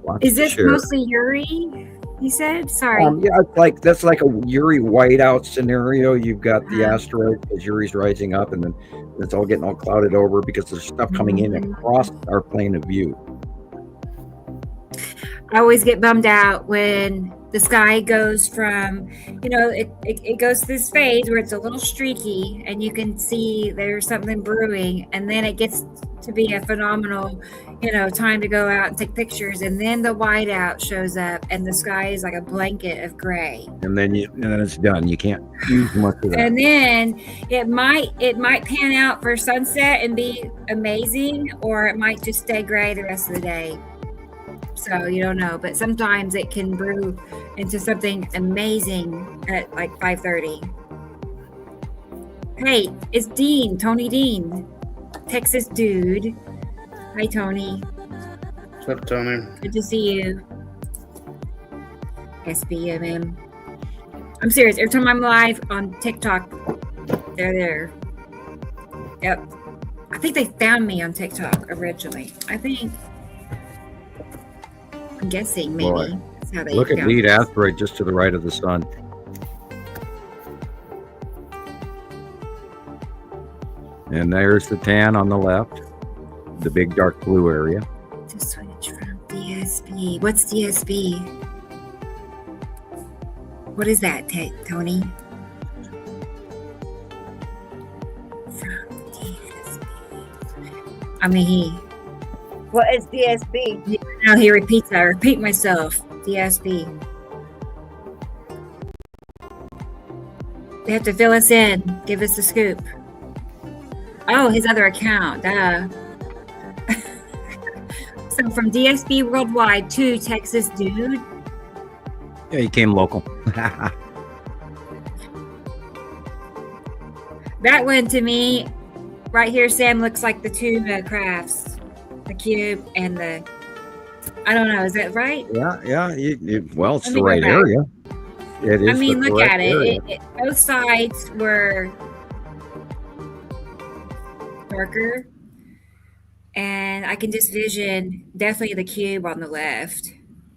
Lots Is to this share. mostly Yuri? You said? Sorry. Yeah, it's that's like a Uri whiteout scenario. You've got the Uh-huh. asteroid as Uri's rising up, and then it's all getting all clouded over because there's stuff coming in Mhm. across our plane of view. I always get bummed out when the sky goes from, it goes this phase where it's a little streaky and you can see there's something brewing, and then it gets to be a phenomenal, time to go out and take pictures, and then the whiteout shows up and the sky is like a blanket of gray. And then it's done. You can't use much of that. And then it might pan out for sunset and be amazing, or it might just stay gray the rest of the day. So you don't know, but sometimes it can brew into something amazing at like 5:30. Hey, it's Tony Dean, Texas dude. Hi, Tony. What's up, Tony? Good to see you. SBMM. I'm serious. Every time I'm live on TikTok, they're there. Yep. I think they found me on TikTok originally. I'm guessing maybe Boy. that's how they Look at found lead us. asteroid just to the right of the sun. And there's the tan on the left, the big dark blue area. To switch from DSB. What's DSB? What is that, Tony? From DSB. I mean, What is DSB? now he repeats that. I repeat myself. DSB. They have to fill us in. Give us the scoop. Oh, his other account. Duh. So from DSB Worldwide to Texas Dude. Yeah, he came local. That one to me right here, Sam, looks like the two crafts, the cube and the. I don't know. Is that right? Yeah. Well, it's Let the me go right back. area. It is. I mean, the look correct at it. area. Both sides were darker, and I can just vision definitely the cube on the left.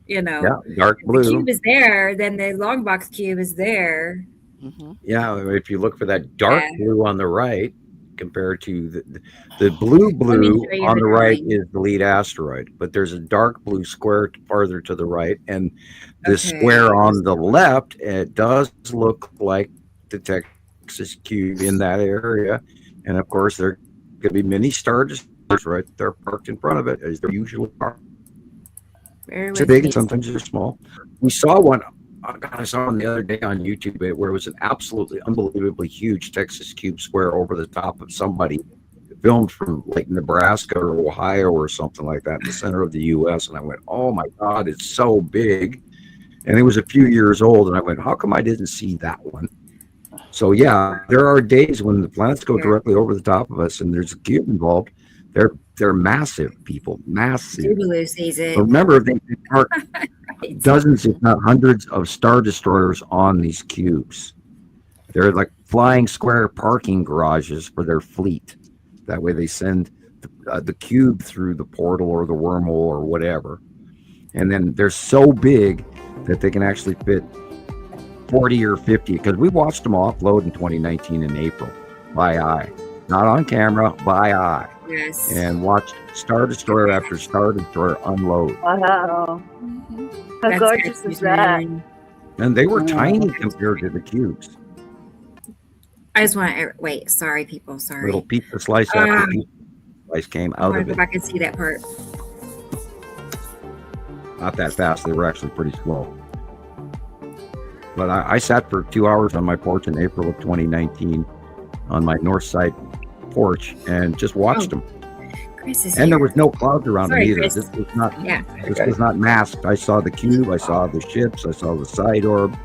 You know, Yeah, dark the blue. cube is there, then the long box cube is there. Mm-hmm. Yeah, if you look for that dark Yeah. blue on the right, compared to the blue show you on the the right drawing. is the lead asteroid, but there's a dark blue square farther to the right, and the Okay. square on the left, it does look like the Texas cube in that area, and of course there could be many star destroyers right there parked in front of it, as there usually are. Bear It's with big me. and sometimes they're small. We saw one. I saw one the other day on YouTube where it was an absolutely unbelievably huge Texas cube square over the top of somebody, filmed from like Nebraska or Ohio or something like that in the center of the U.S. And I went, "Oh my God, it's so big!" And it was a few years old, and I went, "How come I didn't see that one?" So yeah, there are days when the planets go Yeah. directly over the top of us, and there's a cube involved. They're massive, people, massive. Boogaloo sees it. Remember, they park dozens, if not hundreds, of star destroyers on these cubes. They're like flying square parking garages for their fleet. That way, they send the cube through the portal or the wormhole or whatever, and then they're so big that they can actually fit 40 or 50. Because we watched them offload in 2019 in April by eye, not on camera, by eye, Yes. and watched Star Destroyer after Star Destroyer unload. Wow. How That's gorgeous Texas is that? moon. And they were tiny compared to the cubes. I just want to wait. Sorry, people. Sorry. Little pizza slice after pizza slice came I out want of to go it. back and see that part. Not that fast. They were actually pretty slow. But I sat for 2 hours on my porch in April of 2019 on my north side porch and just watched them. Chris is And here. there was no clouds around Sorry, them either. Chris. This was not. Yeah. This was not masked. I saw the cube. I saw the ships. I saw the side orb.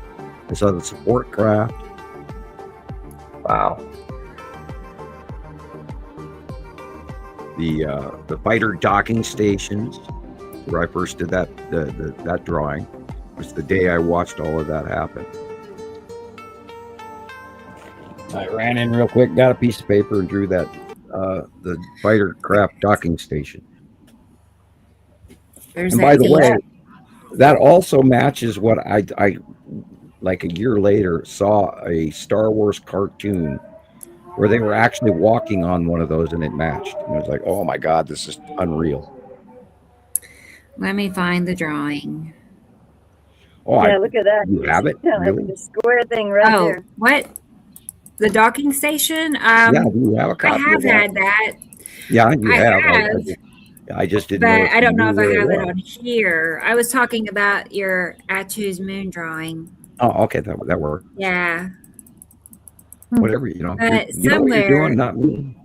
I saw the support craft. Wow. The fighter docking stations, where I first did that drawing, was the day I watched all of that happen. I ran in real quick, got a piece of paper, and drew that the fighter craft docking station. There's And that by the thing. way, that also matches what I like a year later saw a Star Wars cartoon where they were actually walking on one of those and it matched. And I was like, oh my God, this is unreal. Let me find the drawing. Oh, Yeah, look at that. you have it? Yeah, like Really? the square thing right Oh, there. what? The docking station? Yeah, you have a I copy have of that. had that, Yeah, you I have. have. I just didn't know. but if I don't you know if knew I where have it was. on here. I was talking about your Atu's moon drawing. Oh, okay, that worked. Yeah. Whatever, you know. But You know what you're somewhere- doing, not me.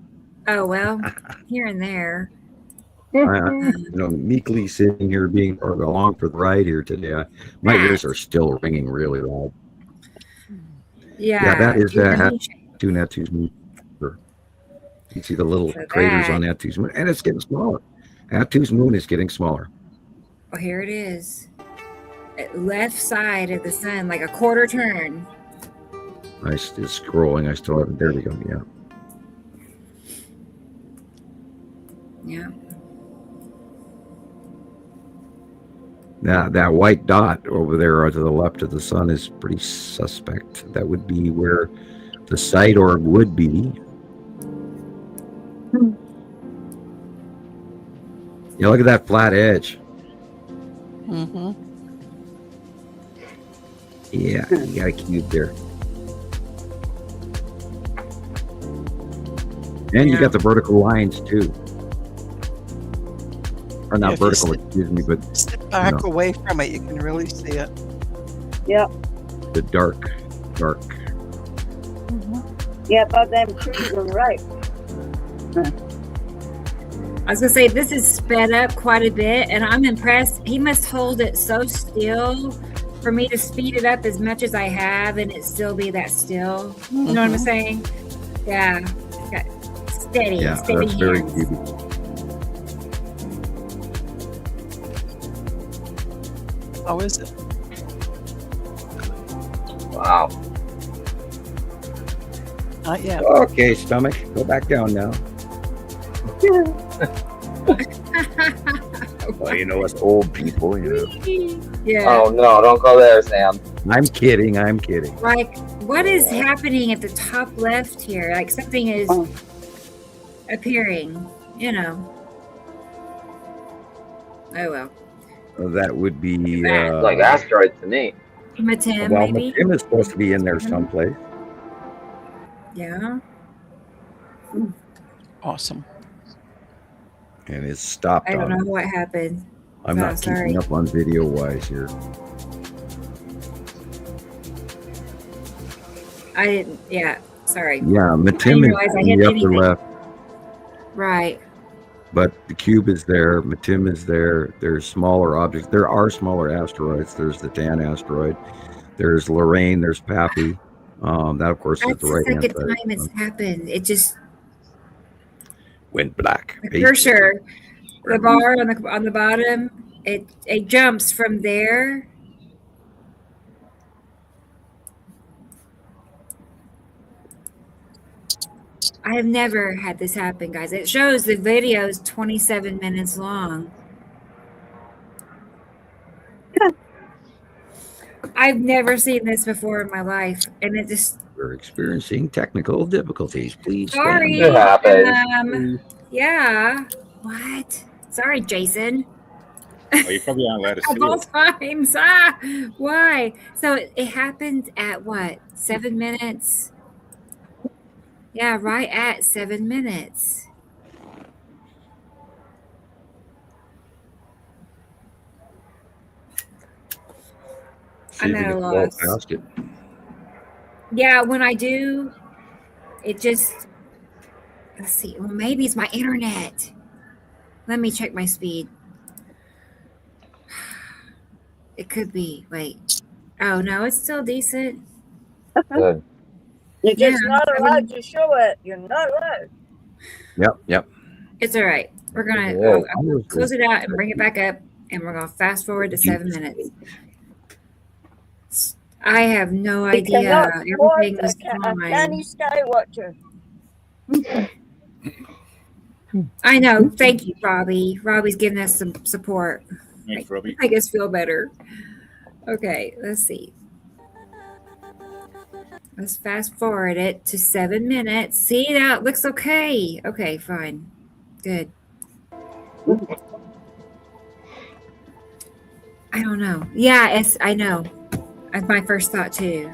Oh, well, here and there. You know, meekly sitting here being along for the ride here today. My ears are still ringing really loud. Yeah. that is you that. know, Atu's moon. You see the little So craters that- on Atu's moon, and it's getting smaller. Atu's moon is getting smaller. Oh, here it is. Left side of the sun, like a quarter turn. I still scrolling. I still haven't. There we go. Yeah. Yeah. Now that white dot over there to the left of the sun is pretty suspect. That would be where the side orb would be. Yeah, look at that flat edge. Mm-hmm. Yeah, you got a cube there. And you Yeah. got the vertical lines too. Or not Yeah, if you vertical, sit- excuse me, but Sit back No. away from it, you can really see it. the dark. Yeah, about them trees on the right. I was gonna say this is sped up quite a bit, and I'm impressed. He must hold it so still for me to speed it up as much as I have, and it still be that still. You know what I'm saying? Yeah, Steady, Yeah, steady that's very hands. cubic. How is it? Wow. Not yet. Okay, stomach, go back down now. Well, you know, us old people, you know. Yeah. Oh no, don't go there, Sam. I'm kidding. I'm kidding. Like, what is happening at the top left here? Like, something is appearing, you know. Oh, well. That would be Like asteroids to me. Matim, well, maybe? Tim is supposed to be in there someplace. Yeah. Awesome. And it's stopped I don't on. know what happened. I'm Oh, not sorry. keeping up on video wise here. I didn't, yeah, sorry. Yeah, Matim didn't is realize I in hit the upper anything. left, Right. but the cube is there. Matim is there. There's smaller objects. There are smaller asteroids. There's the Dan asteroid. There's Lorraine. There's Pappy. That, of course, is That's the the right hand second side. time it's happened. It just, Went black. the cursor, the bar on the bottom, it jumps from there. I have never had this happen, guys. It shows the video is 27 minutes long. I've never seen this before in my life, and it just We're experiencing technical difficulties. Please stand sorry. It happens. Yeah. What? Sorry, Jason. Well, you probably aren't allowed to see Of all it. times. Why? So it happened at what? 7 minutes? Yeah, right at 7 minutes. See I'm if at you a can blow loss. past it. Yeah, when I do, it just, let's see. Well, maybe it's my internet. Let me check my speed. It could be. Wait. Oh, no, it's still decent. Good. You're just Yeah, not I allowed to show it. You're not allowed. Yep. It's all right. We're going Yeah. to I'll close it out and bring it back up, and we're going to fast forward to 7 minutes. I have no We idea. cannot afford Everything was a canny fine. Skywatcher. I know. Thank you, Robbie. Robbie's giving us some support. Thanks, Robbie. Make us feel better. Okay, let's see. Let's fast forward it to 7 minutes. See, that looks okay. Okay, fine. Good. I don't know. Yeah, I know. That's my first thought too.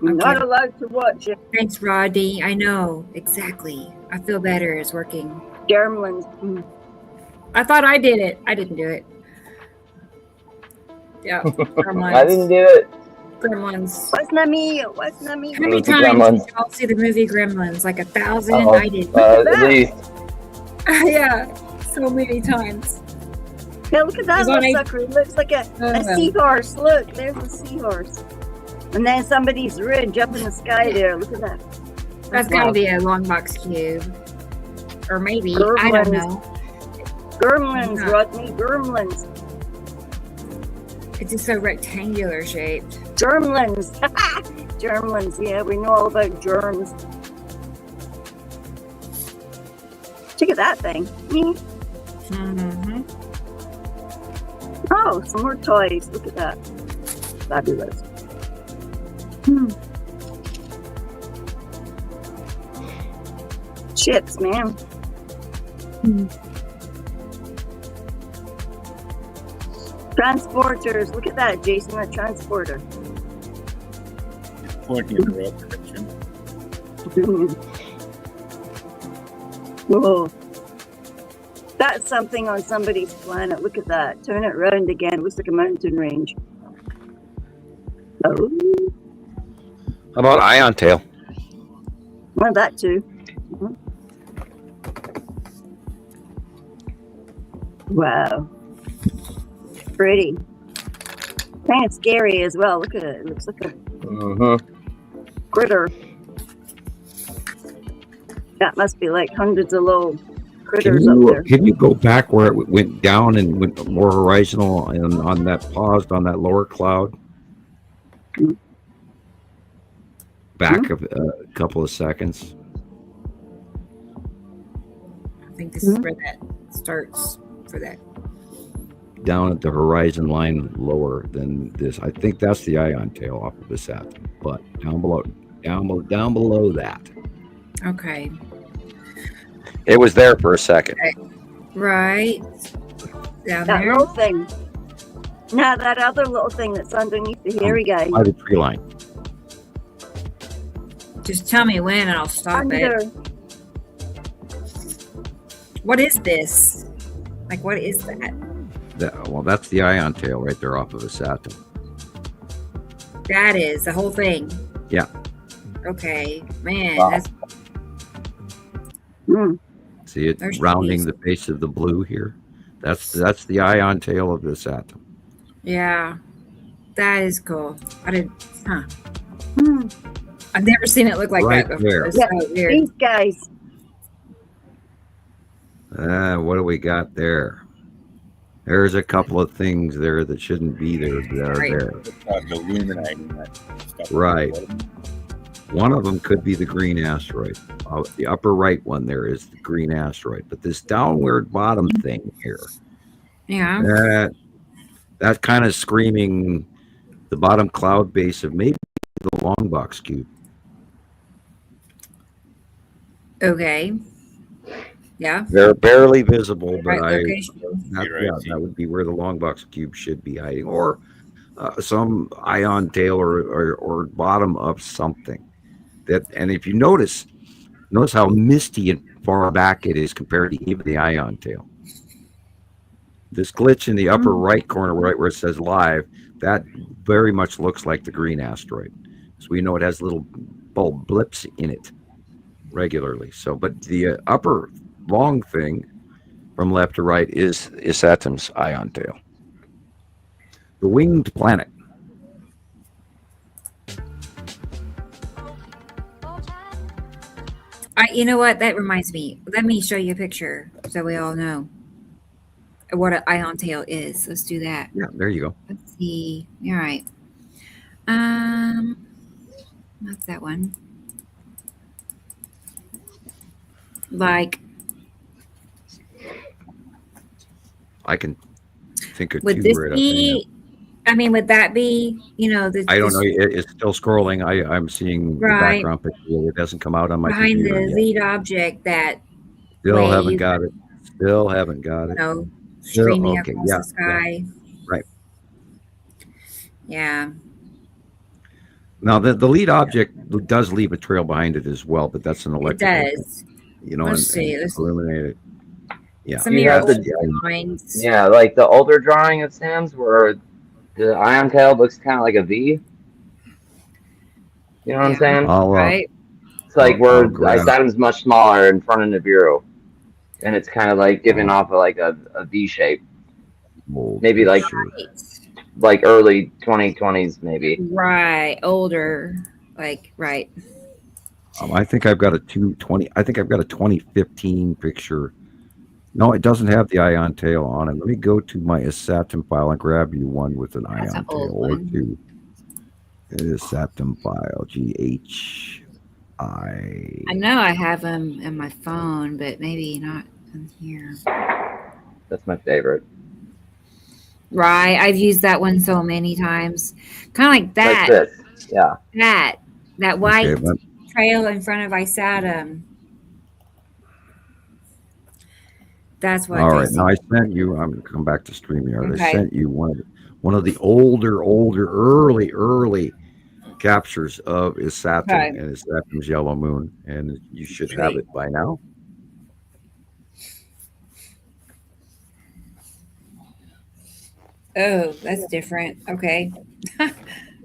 You're not Okay. allowed to watch it. Thanks, Rodney. I know. Exactly. I feel better. It's working. Gremlins. I thought I did it. I didn't do it. Yeah. Gremlins. I didn't do it. Gremlins. What's not me? What's not me? How many Movie times Gremlins. did y'all see the movie Gremlins? Like 1,000? Oh, I did. at least. Yeah. So many times. Hey, look at that It's on little a- sucker. It looks like a Uh, seahorse. Look, there's a seahorse. And then somebody's ridge up in the sky there. Look at that. That's got to be a long box cube. Or maybe. I don't know. Gremlins, Yeah. Rodney. Gremlins. It's just so rectangular shaped. Germlins. Germlins. Yeah, we know all about germs. Look at that thing. Mm-hmm. Oh, some more toys. Look at that. Fabulous. Chips, man. Transporters. Look at that, Jason, a transporter. Pointing in the right direction. Whoa. That's something on somebody's planet. Look at that. Turn it around again. Looks like a mountain range. Oh, How about Ion Tail? well, that too. Wow. Pretty. Kind of scary as well. Look at it. It looks like a Mm-hmm. critter. That must be like hundreds of little Can critters up there. you go back where it went down and went more horizontal and on that paused on that lower cloud? Back a couple of seconds. I think this is where that starts for that. Down at the horizon line lower than this. I think that's the ion tail off of this at, but down below that. Okay. It was there for a second. Right. Down That there. little thing. Now that other little thing that's underneath the hairy guy. By the tree line. Just tell me when and I'll stop Under. it. What is this? Like, what is that? Well, that's the ion tail right there off of a satin. That is the whole thing. Yeah. Okay. Man, Wow. that's See it There's rounding trees. the face of the blue here? That's the ion tail of this atom. yeah. That is cool. I did huh. Hmm. I've never seen it look like Right that before. there. It's Yeah. so weird. These guys. What do we got there? There's a couple of things there that shouldn't be there that are Right. there. Like illuminating that stuff. Right. One of them could be the green asteroid. The upper right one there is the green asteroid. But this downward bottom thing here, Yeah. that kind of screaming the bottom cloud base of maybe the long box cube. Okay. Yeah. They're barely visible, but Right location. that would be where the long box cube should be hiding, or some ion tail or bottom of something. And if you notice how misty and far back it is compared to even the ion tail. This glitch in the upper right corner, right where it says live, that very much looks like the green asteroid. So we know it has little bulb blips in it regularly. So, but the upper long thing from left to right is Saturn's ion tail. The winged planet. You know what? That reminds me. Let me show you a picture so we all know what an ion tail is. Let's do that. Yeah, there you go. Let's see. All right. Not that one. Like, I can think of would two this right up be? I mean, would that be? You know, the I don't know. It's still scrolling. I'm seeing the Right. background picture. It doesn't come out on my behind computer the yet. lead object that Still haven't wave. got it. Still haven't got you it. know Still- streaming okay, across yeah, the sky? Right. Yeah. Now the lead object does leave a trail behind it as well, but that's an It electrical. does. You know, Let's see, let's- illuminated. Yeah. Some of You your have old to- drawings. Yeah, like the older drawing of Sam's where the ion tail looks kind of like a V. You know what I'm Yeah. saying? I'll, Right. It's like I'll where grab- Saturn's much smaller in front of Nibiru. And it's kind of like giving off like a V shape. old Maybe like picture. like early 2020s maybe. Right. Older. Like, right. I think I've got a 220. I think I've got a 2015 picture. No, it doesn't have the ion tail on it. Let me go to my Saturn file and grab you one with an That's ion an old tail or one. two. It is Saturn file GHI. I know I have them in my phone, but maybe not in here. That's my favorite. Right. I've used that one so many times. Kind of like that. Like this. Yeah. That white Okay, but trail in front of Isatum. That's what. all I right, see. now I sent you. I'm going to come back to StreamYard. Okay. I sent you one of the older, early captures of his Saturn Okay. and his Saturn's yellow moon, and you should have Great. it by now. Oh, that's different. Okay.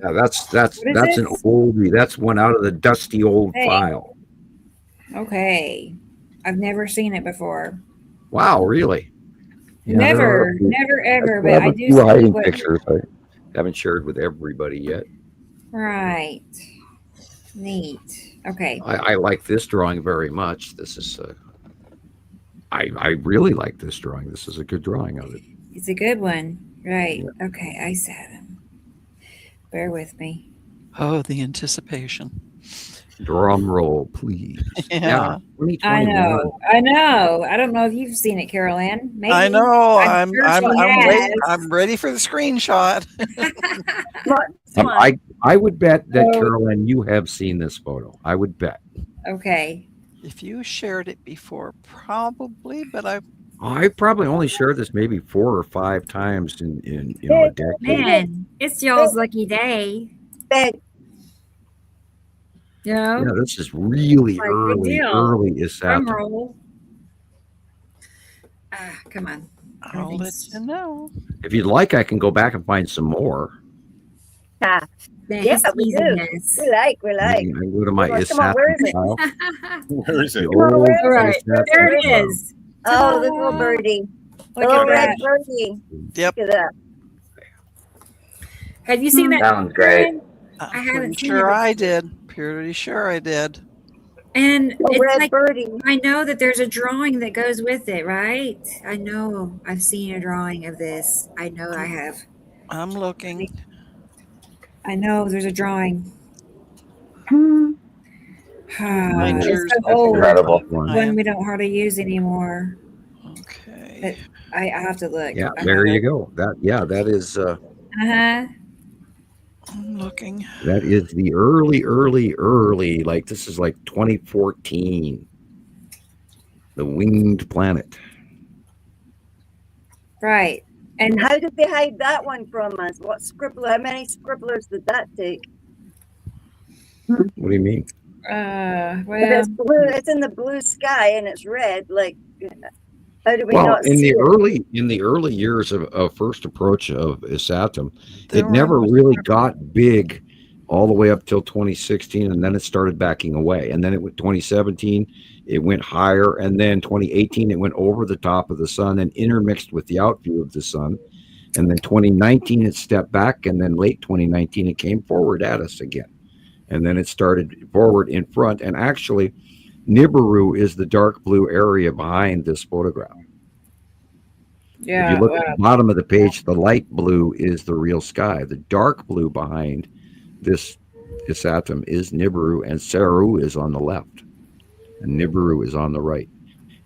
Yeah, that's What is an this? oldie. That's one out of the dusty old Hey. file. Okay. I've never seen it before. Wow, really? Yeah, there are Never, a few- never, ever. I But have I a do few see hiding what. pictures I haven't shared with everybody yet. Right. Neat. Okay. I like this drawing very much. This is I really like this drawing. This is a good drawing of it. It's a good one. Right. Okay. I said him. Bear with me. Oh, the anticipation. Drum roll, please. Yeah. 2021. I know. I know. I don't know if you've seen it, Carol Ann. Maybe. I know. I'm sure she ready. has. I'm ready for the screenshot. I would bet that So- Carolyn, you have seen this photo. I would bet. Okay. If you shared it before, probably, but I probably only shared this maybe 4 or 5 times in a decade. Man, it's y'all's lucky day. Big. You know? Yeah, this is really Like, good deal. early Drum Isato. roll. Come on. I'll let you know. If you'd like, I can go back and find some more. Ah, That yeah, is we do. easiness. We like. I can go to my Come on, where is Isato it? file. Where is it? The Come on, old where is All right. Isato There it file. is. Oh, the little birdie. Look Little at red that. birdie. Yep. Look at that. Have you seen that? Sounds great. Karen? I haven't Pretty seen sure it. I did. Pretty sure I did. And The it's red like, birdie. I know that there's a drawing that goes with it, right? I know. I've seen a drawing of this. I know I have. I'm looking. I know there's a drawing. Rangers. It's so That's old. incredible. One we don't hardly use anymore. Okay. I have to look. Yeah, there you go. That is Uh-huh. I'm looking. that is the early, like this is like 2014. The Winged Planet. Right. And And how did they hide that one from us? What scribbler? How many scribblers did that take? What do you mean? If well, it's blue, it's in the blue sky and it's red. Like, how do we Well, not in see the early years of first approach of Isatum, There it never are- really got big all the way up till 2016, and then it started backing away. And then it went 2017, it went higher, and then 2018 it went over the top of the sun and intermixed with the outview of the sun. And then 2019 it stepped back, and then late 2019 it came forward at us again. And then it started forward in front. And actually, Nibiru is the dark blue area behind this photograph. yeah. If you look well, at the bottom of the page, the light blue is the real sky. The dark blue behind this atom is Nibiru, and Saru is on the left, and Nibiru is on the right.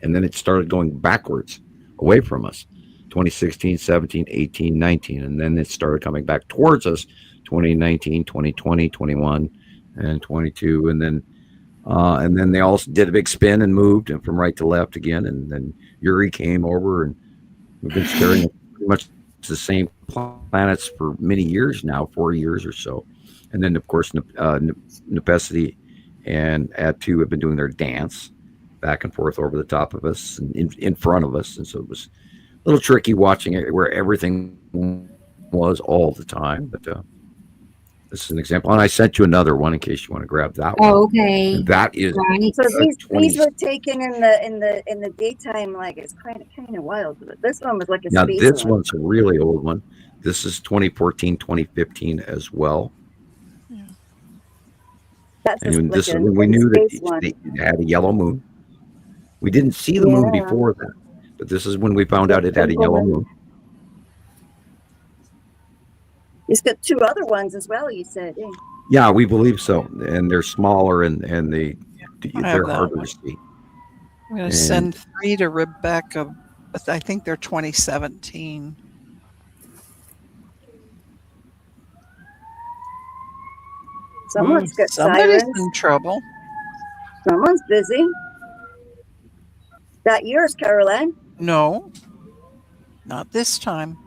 And then it started going backwards away from us, 2016, 17, 18, 19. And then it started coming back towards us, 2019, 2020, 21, and 22. And then they all did a big spin and moved and from right to left again. And then Yuri came over, and we've been staring at pretty much the same planets for many years now, 4 years or so. And then, of course, Nepesity and Atu have been doing their dance back and forth over the top of us and in front of us. And so it was a little tricky watching it where everything was all the time. But this is an example. And I sent you another one in case you want to grab that one. Oh, okay. And that is Right. So these 20 were taken in the daytime. Like, it's kind of wild. But this one was like a now space this one. one's a really old one. This is 2014, 2015 as well. That's just And like this is a when we knew that space one. it had a yellow moon. We didn't see the moon Yeah. before that, but this is when we found out it had a yellow moon. It's got two other ones as well. You said. Eh? Yeah, we believe so, and they're smaller and they're have that harder one. to see. I'm going to And- send 3 to Rebecca, but I think they're 2017. Someone's got Somebody's sirens. in trouble. Someone's busy. That yours, Caroline? No, not this time.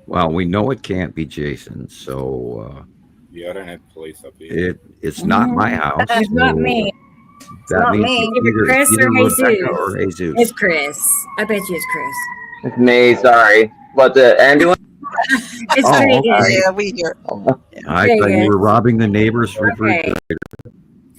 Well, we know it can't be Jason, so Yeah, I don't have police up here. it's not my house. It's not so me. That not means me. it's either, Chris or Rebecca Jesus. or Jesus. It's Chris. I bet you it's Chris. It's me. Sorry. What, the ambulance? It's Oh, Vegas. okay. Yeah, we hear. I thought Vegas. you were robbing the neighbor's Okay. refrigerator.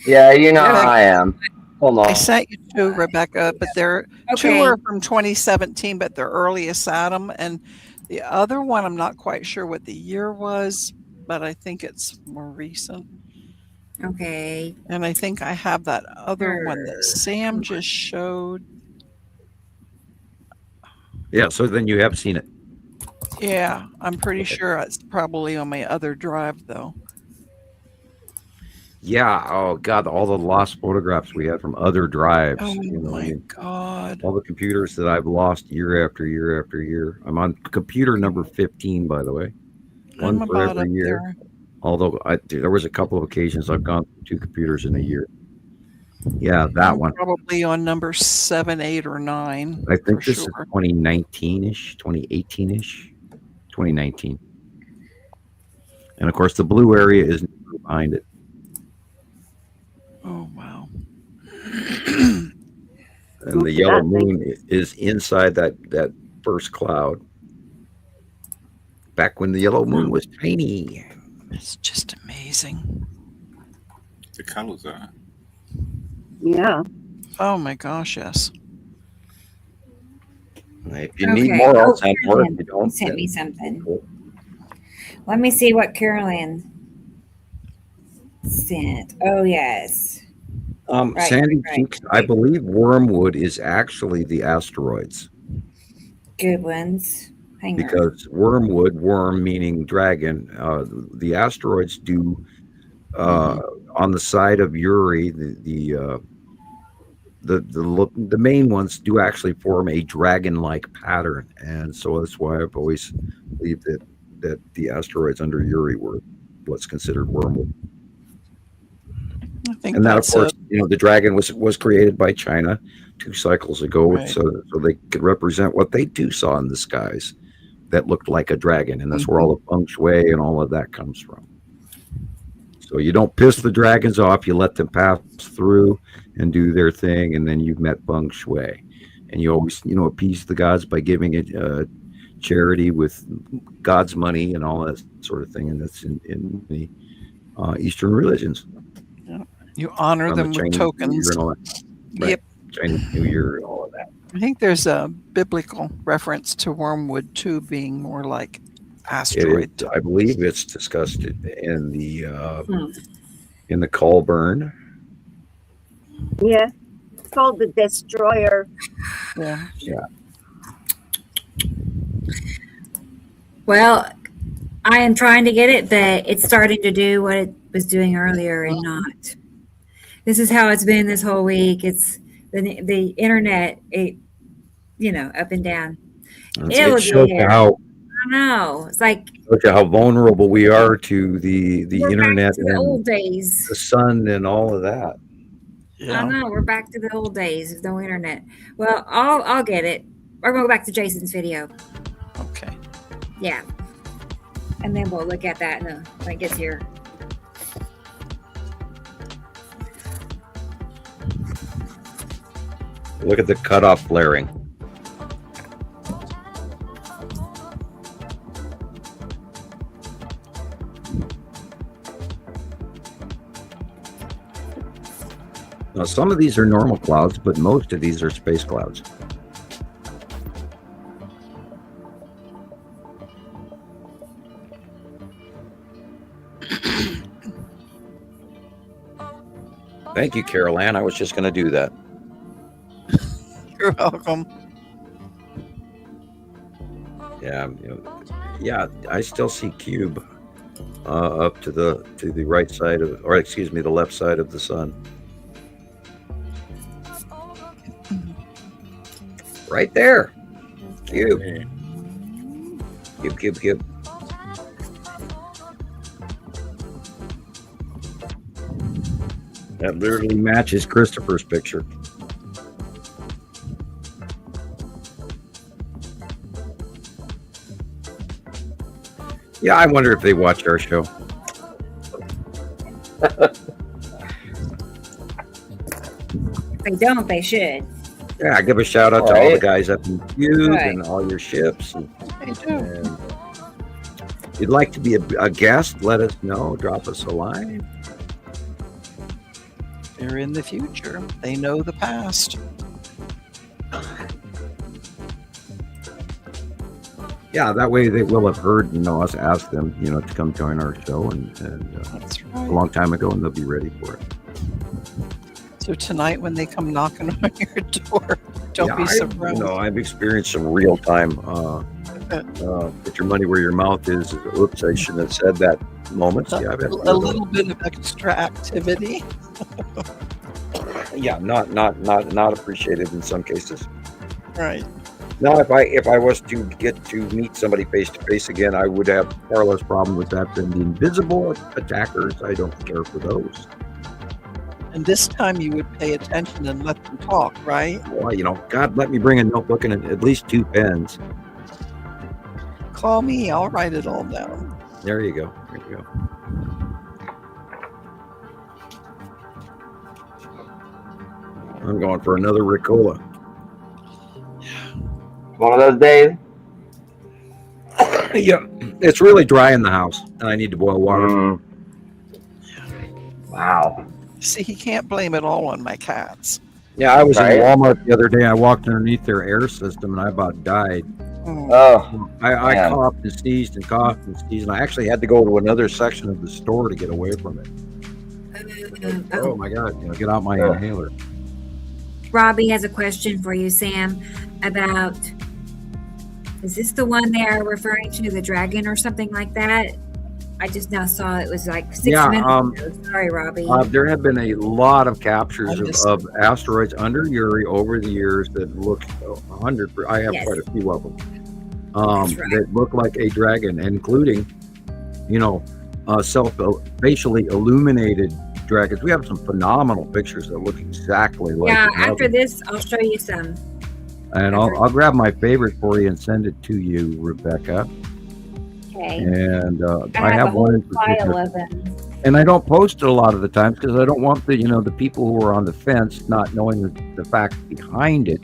Yeah, you know how I am. Hold I on. sent you 2, Rebecca, but they're 2 Okay. are from 2017, but they're earliest Atom, and the other one I'm not quite sure what the year was, but I think it's more recent. Okay. And I think I have that other one that Sure. Sam just showed. Yeah, so then you have seen it. Yeah, I'm pretty Okay. sure it's probably on my other drive though. Yeah. Oh God, all the lost photographs we had from other drives. Oh You know, I my mean, God. all the computers that I've lost year after year after year. I'm on computer number 15, by the way. I'm One for about every up year. there. Although there was a couple of occasions I've gone through 2 computers in a year. Yeah, that I'm one. probably on number 7, 8, or 9 I for think this is sure. 2019-ish, 2018-ish, 2019. And of course, the blue area is behind it. Oh wow. And the yellow moon is inside that first cloud. Back when the yellow moon was tiny. It's just amazing. The colours are. Yeah. Oh my gosh, yes. If you need more, I'll send more. If you don't, Sent me then something. cool. Let me see what Carolyn sent. Oh yes. Right, Sandy right. Cheeks, I believe Wormwood is actually the asteroids. Good ones. Hang on. Because wormwood, worm meaning dragon, the asteroids do on the side of Uri, the main ones do actually form a dragon-like pattern, and so that's why I've always believed that the asteroids under Uri were what's considered wormwood. I think And that, of that's course, the dragon was created by China 2 cycles ago, Right. so they could represent what they too saw in the skies that looked like a dragon, and that's where all the feng shui and all of that comes from. So you don't piss the dragons off; you let them pass through and do their thing, and then you've met feng shui. And you always, appease the gods by giving it charity with God's money and all that sort of thing, and that's in the Eastern religions. you honor Around the them with Chinese New Year tokens. and all that. Right. Yep. Chinese New Year and all of that. I think there's a biblical reference to wormwood too being more like asteroid. I believe it's discussed in the Colburn. Yeah. It's called the Destroyer. Yeah. Well, I am trying to get it, but it's starting to do what it was doing earlier and not. This is how it's been this whole week. It's the internet, up and down. It shows you how I know. It's like vulnerable we are to the we're internet back to the and old days. the sun and all of that. Yeah. I know we're back to the old days of no internet. Well, I'll get it. Or we'll go back to Jason's video. Okay. Yeah, and then we'll look at that when it gets here. Look at the cutoff flaring. Now, some of these are normal clouds, but most of these are space clouds. Thank you, Carol Ann. I was just going to do that. You're welcome. Yeah, I still see Cube up to the right side of, or excuse me, the left side of the sun. Right there. Cube. Cube. That literally matches Christopher's picture. Yeah, I wonder if they watch our show. If they don't, they should. Yeah, give a shout out to all the guys up in Cube Right. and all your ships. And They do. if you'd like to be a guest, let us know. Drop us a line. They're in the future. They know the past. Yeah, that way they will have heard, us ask them, to come join our show, and That's a right. long time ago, and they'll be ready for it. So tonight, when they come knocking on your door, don't be surprised. I've experienced some real time. Put your money where your mouth is. Oops, I shouldn't have said that. Moments. Yeah, I've had A little bit of extra activity. Yeah, not appreciated in some cases. Right. Now, if I was to get to meet somebody face to face again, I would have far less problem with that than the invisible attackers. I don't care for those. And this time you would pay attention and let them talk, right? Well, God, let me bring a notebook and at least 2 pens. Call me. I'll write it all down. There you go. There you go. I'm going for another Ricola. One of those days. Yeah, it's really dry in the house, and I need to boil water. Wow. See, he can't blame it all on my cats. Yeah, I was Right. in Walmart the other day. I walked underneath their air system, and I about died. Oh, I man. coughed and sneezed and coughed and sneezed, and I actually had to go to another section of the store to get away from it. Oh my God! Get out my inhaler. Robbie has a question for you, Sam, about, is this the one they're referring to, the dragon or something like that? I just now saw it was like 6 Yeah, minutes ago. Sorry, Robbie. There have been a lot of captures I missed of asteroids under Uri over the years that look 100. I have Yes. quite a few of them. That's right. That look like a dragon, including, facially illuminated dragons. We have some phenomenal pictures that look exactly like. Yeah, another. after this, I'll show you some. And I'll grab my favorite for you and send it to you, Rebecca. Okay. And I have a one whole in file particular. of them. And I don't post it a lot of the times because I don't want the people who are on the fence not knowing the facts behind it.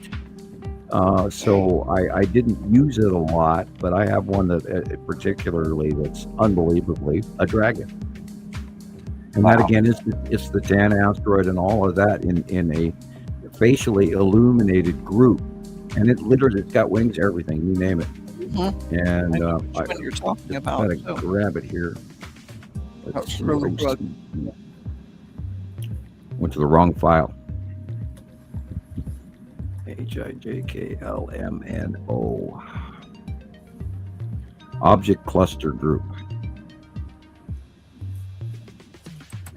So I didn't use it a lot, but I have one that particularly that's unbelievably a dragon. And that again it's the Tan asteroid and all of that in a facially illuminated group, and it's got wings, everything, you name it. Mhm. And I know which one you're talking about. gotta too. grab it here. That's see really if I good. can- Went to the wrong file. HIJKLMNO. Object cluster group.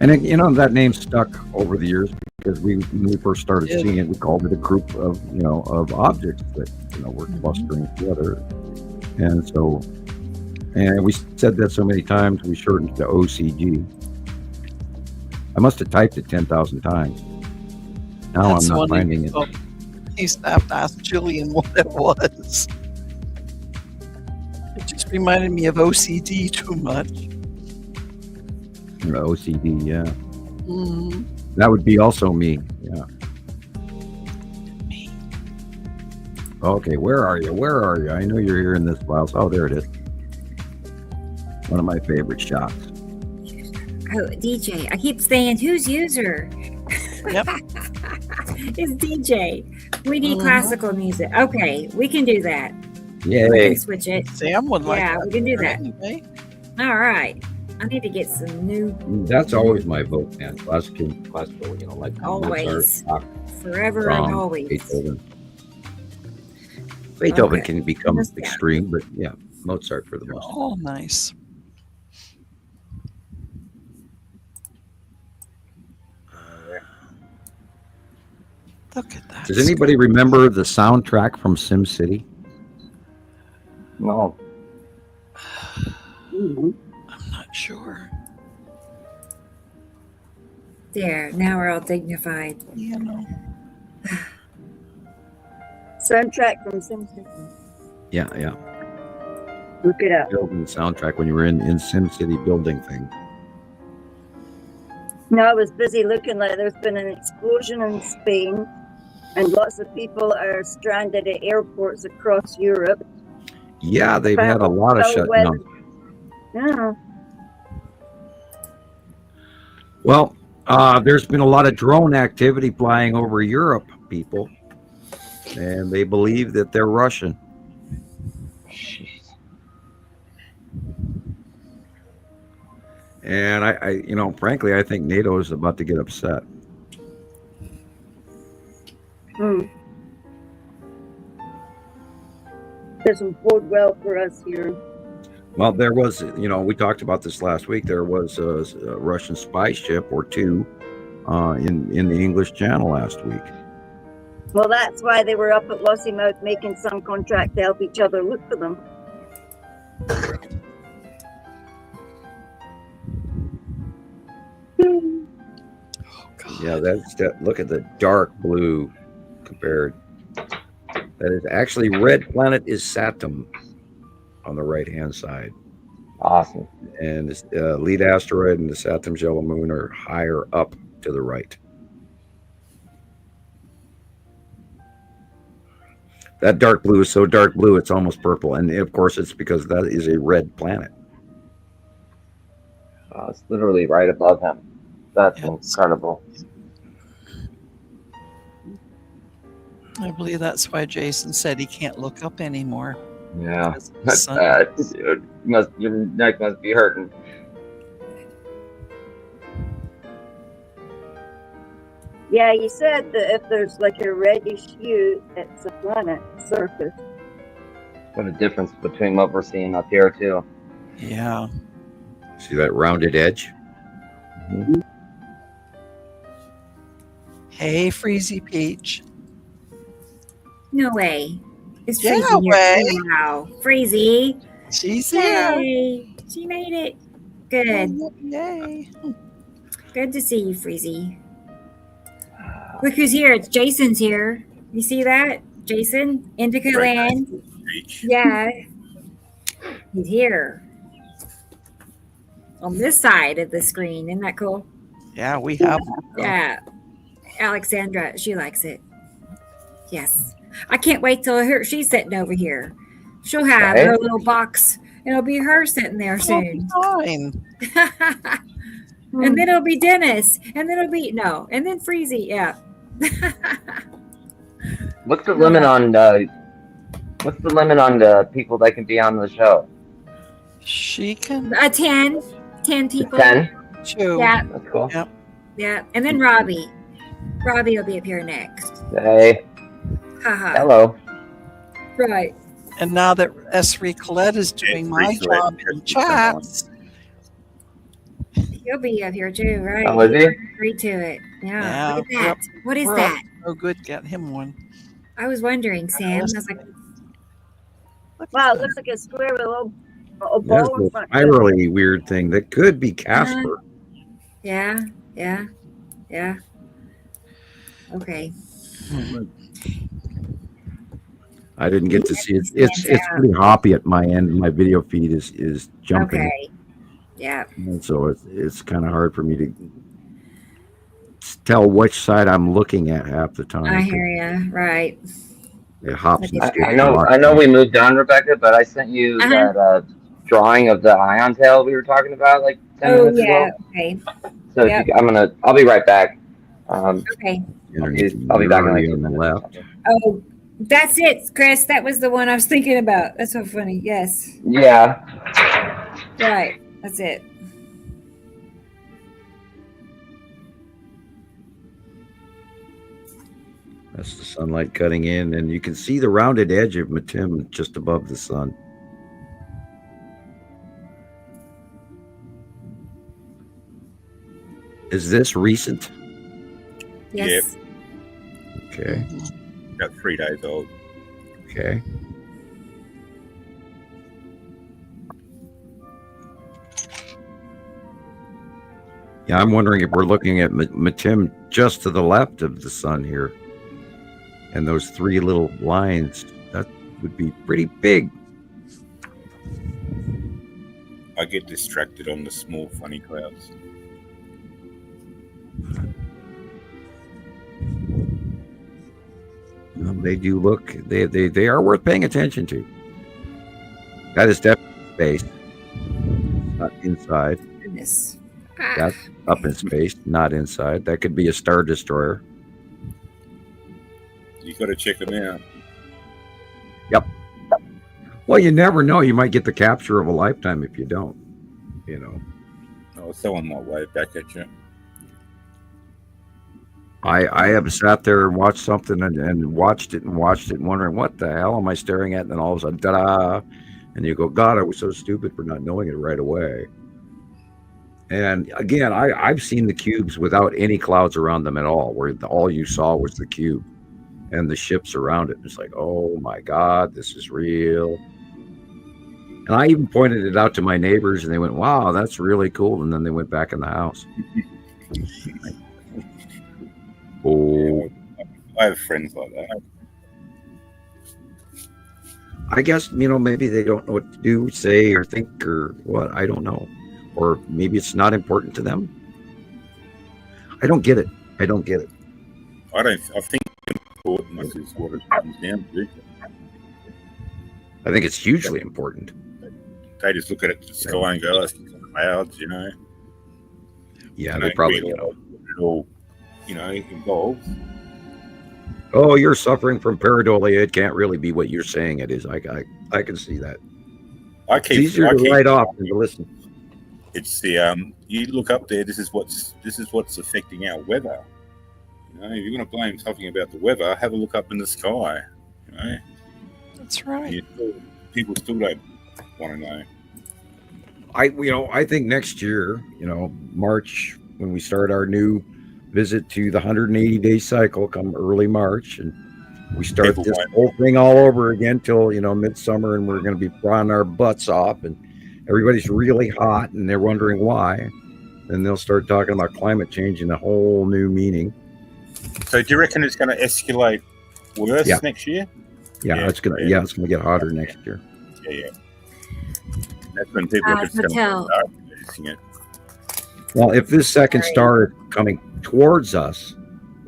And that name stuck over the years because when we first started Yeah. seeing it, we called it a group of of objects that were clustering together. And so, we said that so many times we shortened it to OCG. I must have typed it 10,000 times. Now That's I'm not one finding it. He snapped asked Jillian what it was. It just reminded me of OCD too much. OCD, yeah. Mhm. That would be also me. Yeah. Okay, where are you? Where are you? I know you're here in this file. Oh, there it is. One of my favorite shots. Oh, DJ. I keep saying, who's user? Yep. It's DJ. We need Mhm. classical music. Okay, we can do that. We Yay. can switch it. Sam would like Yeah, that we can do better that. anyway. All right. I need to get some new That's always my vote, man. Classical, like Always. Mozart, Bach, forever and Brahms, always. Beethoven. Beethoven Okay. can become Understand. extreme, but yeah, Mozart for the They're most. all nice. Look at that. Does anybody remember the soundtrack from SimCity? No. I'm not sure. There, now we're all dignified. You know. Soundtrack from Simpsons. Yeah. Look it up. Building soundtrack when you were in SimCity building things. No, I was busy looking like there's been an explosion in Spain, and lots of people are stranded at airports across Europe. Yeah, they've had a lot of Foul shutdowns. Yeah. Well, there's been a lot of drone activity flying over Europe, people, and they believe that they're Russian. And frankly, I think NATO is about to get upset. Doesn't bode well for us here. Well, there was, we talked about this last week. There was a Russian spy ship or two in the English Channel last week. Well, that's why they were up at Lossiemouth making some contract to help each other look for them. Yeah, look at the dark blue compared. That is actually red planet is Saturn on the right-hand side. Awesome. And the lead asteroid and the Saturn's yellow moon are higher up to the right. That dark blue is so dark blue, it's almost purple. And of course, it's because that is a red planet. It's literally right above him. That's incredible. I believe that's why Jason said he can't look up anymore. Yeah, that's bad, dude. Your neck must be hurting. Yeah, you said that if there's like a reddish hue, it's a planet surface. What a difference between what we're seeing up here, too. Yeah. See that rounded edge? Mm-hmm. Hey, Freezy Peach. No way. It's Yeah, Freezy here. way. Wow. Freezy. She's here. Yay. She made it. Good. Yay. Good to see you, Freezy. Look who's here. It's Jason's here. You see that? Jason? Indica Land. Yeah. He's here. On this side of the screen. Isn't that cool? Yeah, we have. Yeah. Alexandra, she likes it. Yes. I can't wait till she's sitting over here. She'll have Okay. her little box. And it'll be her sitting there soon. Fine. And then it'll be Dennis. And then and then Freezy. Yeah. What's the limit on the people that can be on the show? She can 10 people. 10? chew. Yeah. That's cool. Yep. Yeah. And then Robbie. Robbie will be up here next. Hey, Haha. hello. Right. And now that Esri Colette is doing my job in chats, He'll be up here too, right? Oh, is he? Agree to it. Yeah. Yeah, Look at that. yep. What is We're that? oh good, get him one. I was wondering, Sam. I was like, Wow, it looks like a square with a little There's ball in this front. spirally weird thing that could be Casper. yeah. Okay. I didn't get to see it. It's pretty hoppy at my end. My video feed is jumping. Okay. Yeah. And so it's kind of hard for me to tell which side I'm looking at half the time. I hear you. Right. It hops and skips I a know. lot. I know we moved on, Rebecca, but I sent you Uh-huh. that drawing of the ion tail we were talking about like 10 Oh minutes yeah. ago. Okay. So Yep. I'll be right back. Okay. Underneath I'll be back in like already 2 on the minutes. left. Oh, that's it, Chris. That was the one I was thinking about. That's so funny. Yes. Yeah. Right. That's it. That's the sunlight cutting in, and you can see the rounded edge of Matim just above the sun. Is this recent? Yes. Okay. About 3 days old. Okay. Yeah, I'm wondering if we're looking at Matim just to the left of the sun here. And those three little lines, that would be pretty big. I get distracted on the small, funny clouds. They do look, they are worth paying attention to. That is definitely space, not inside. Goodness. That's up in space, not inside. That could be a Star Destroyer. You got to check them out. Well, you never know. You might get the capture of a lifetime if you don't, you know. someone might wave back at you. I have sat there and watched something and watched it and wondering what the hell am I staring at, and then all of a sudden, ta-da, and you go, God, I was so stupid for not knowing it right away. And again, I've seen the cubes without any clouds around them at all, where all you saw was the cube and the ships around it. It's like, oh my God, this is real. And I even pointed it out to my neighbors, and they went, wow, that's really cool. And then they went back in the house. Oh, I have friends like that. I guess, maybe they don't know what to do, say, or think, or what. I don't know. Or maybe it's not important to them. I don't get it. I think importance is what it comes down to. I think it's hugely important. They just look at the sky and go, "It's clouds," Yeah, they probably it all, involves. Oh, you're suffering from pareidolia. It can't really be what you're saying it is. I can see that. It's easier to write off than to listen. It's the you look up there. This is what's affecting our weather. If you're going to blame something about the weather, have a look up in the sky. That's right. People still don't want to know. I think next year, March, when we start our new visit to the 180-day cycle, come early March, and we start this whole thing all over again till midsummer, and we're going to be frying our butts off, and everybody's really hot, and they're wondering why. Then they'll start talking about climate change in a whole new meaning. So, do you reckon it's going to escalate worse next year? Yeah, it's going to get hotter next year. Yeah. That's when people are going to start noticing it. Well, if this second star is coming towards us,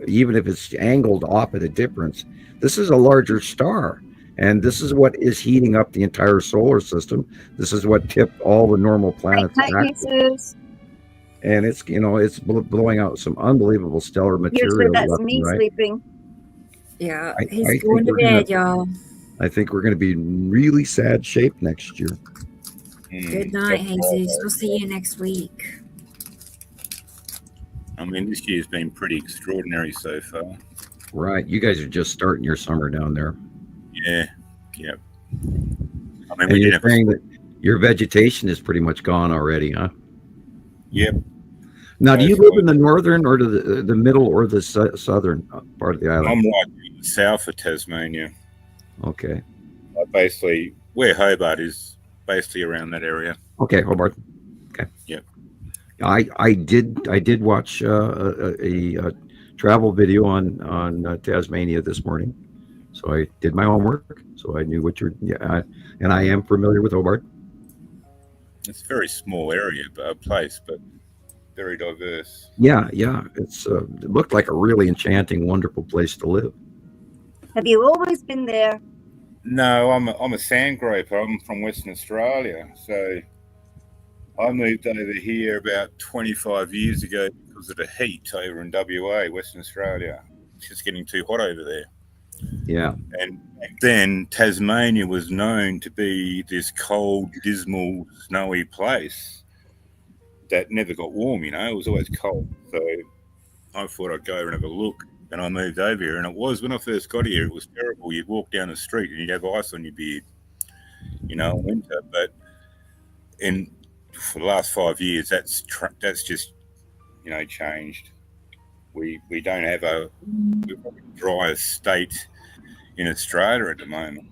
even if it's angled off at a difference, this is a larger star. And this is what is heating up the entire solar system. This is what tipped all the normal planets back. And it's, it's blowing out some unbelievable stellar material. That's me sleeping. Yeah, he's going to bed, y'all. I think we're going to be in really sad shape next year. Good night, Jesus. We'll see you next week. I mean, this year's been pretty extraordinary so far. Right. You guys are just starting your summer down there. Yeah. I mean, and you're saying that your vegetation is pretty much gone already, huh? Yep. Now, do you live in the northern or the middle or the southern part of the island? I'm right south of Tasmania. Okay. Basically, where Hobart is, basically around that area. Okay, Hobart. Okay. Yep. I did watch a travel video on Tasmania this morning, so I did my homework. So I knew what and I am familiar with Hobart. It's a very small area, place, but very diverse. Yeah. It looked like a really enchanting, wonderful place to live. Have you always been there? No, I'm a sand groper. I'm from Western Australia, so I moved over here about 25 years ago because of the heat over in WA, Western Australia. It's just getting too hot over there. Yeah. And back then, Tasmania was known to be this cold, dismal, snowy place that never got warm, It was always cold. So I thought I'd go over and have a look. And I moved over here. And it was, when I first got here, it was terrible. You'd walk down the street and you'd have ice on your beard, in winter. But for the last 5 years, that's just, changed. We don't have we're probably the driest state in Australia at the moment.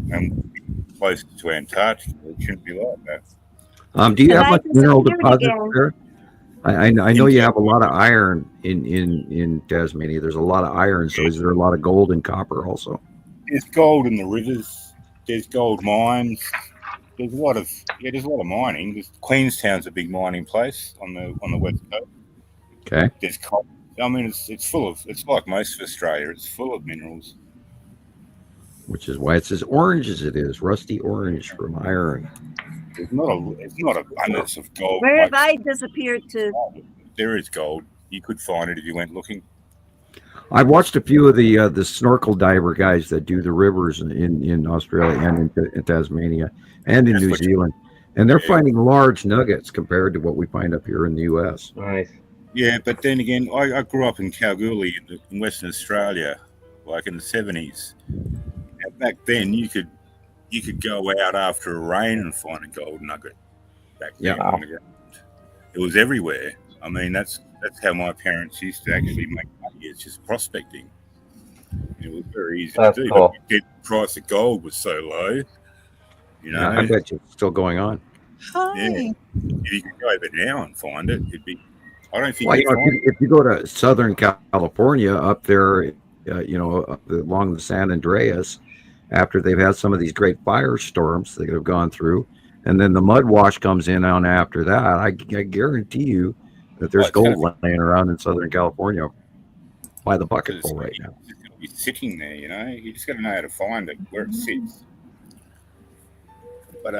And close to Antarctica, it shouldn't be like that. Do you have much mineral deposits there? I know you have a lot of iron in Tasmania. There's a lot of iron, so is there a lot of gold and copper also? There's gold in the rivers. There's gold mines. There's a lot of mining. Queenstown's a big mining place on the west coast. Okay. There's copper. I mean, it's like most of Australia. It's full of minerals. Which is why it's as orange as it is, rusty orange from iron. It's not abundance of gold. Where have I disappeared to? There is gold. You could find it if you went looking. I've watched a few of the snorkel diver guys that do the rivers in Australia and in Tasmania and in New Zealand. And they're Yeah. finding large nuggets compared to what we find up here in the U.S. Nice. Yeah, but then again, I grew up in Kalgoorlie in Western Australia, like in the 70s. And back then, you could go out after a rain and find a gold nugget. Back then, Yeah. on the ground. It was everywhere. I mean, that's how my parents used to actually make money. It's just prospecting. It was very easy That's to do. cool. But the price of gold was so low. You know, I bet you it's still going on. Hi. Yeah. If you could go over now and find it, it'd be. I don't think Well, you'd you know, find it. if you go to Southern California up there, along the San Andreas, after they've had some of these great firestorms that have gone through, and then the mud wash comes in on after that, I guarantee you that there's it's gonna gold laying around in Southern California by the bucketful right now. It's going to be sitting there, you know. You just got to know how to find it where it sits. But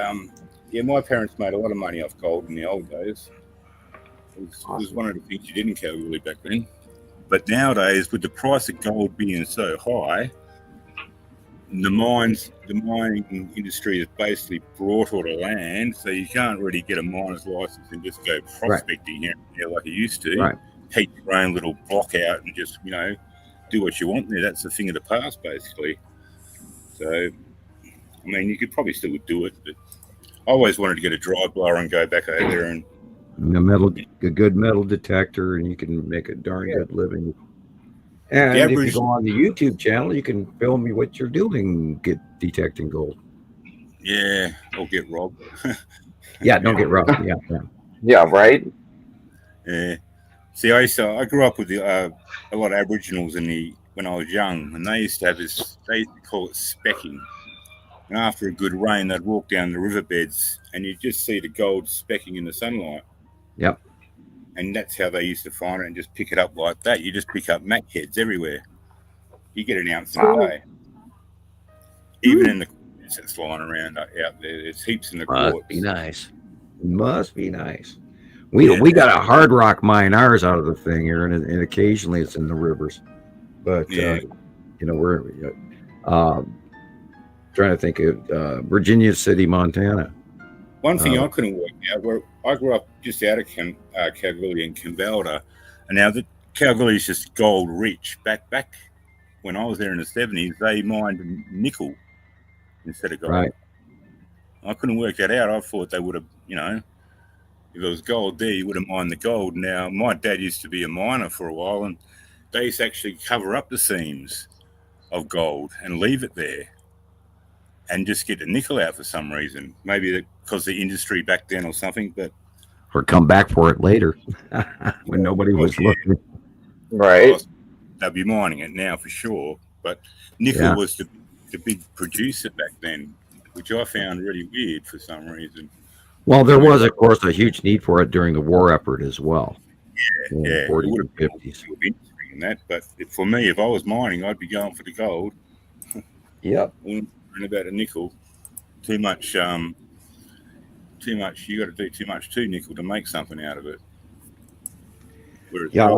yeah, my parents made a lot of money off gold in the old days. It was one of the things you did in Kalgoorlie back then. But nowadays, with the price of gold being so high, the mining industry is basically brought all the land, so you can't really get a miner's license and just go prospecting here and there like you used to. Right. Take your own little block out and just, do what you want there. That's the thing of the past, basically. So, I mean, you could probably still do it, but I always wanted to get a dry blower and go back over there and A good metal detector, and you can make a darn good living. And if you go on the YouTube channel, you can film me what you're doing, detecting gold. yeah, or get robbed. Yeah, don't get robbed. Yeah. Yeah, right? Yeah. See, I grew up with a lot of Aboriginals when I was young, and they used to have this. They used to call it specking. And after a good rain, they'd walk down the riverbeds, and you'd just see the gold specking in the sunlight. Yep. And that's how they used to find it, and just pick it up like that. You just pick up mac heads everywhere. You get an ounce in a day. Even in the quartz that's lying around out there, there's heaps in the quartz. Must be nice. Must be nice. We got a hard rock mine ours out of the thing here, and occasionally it's in the rivers. But we're trying to think of Virginia City, Montana. One thing I couldn't work out, where I grew up just out of Kalgoorlie in Kimbalda, and now the Kalgoorlie is just gold rich. Back when I was there in the 70s, they mined nickel instead of gold. Right. I couldn't work that out. I thought they would have, if there was gold there, you would have mined the gold. Now, my dad used to be a miner for a while, and they used to actually cover up the seams of gold and leave it there and just get the nickel out for some reason. Maybe because the industry back then or something, or come back for it later when nobody was looking. Right. They'll be mining it now for sure. But nickel was the big producer back then, which I found really weird for some reason. Well, there was, of course, a huge need for it during the war effort as well. In the 40s and 50s. In that, but for me, if I was mining, I'd be going for the gold. Yep. And about a nickel, too much. You got to do too much to nickel to make something out of it. Yeah,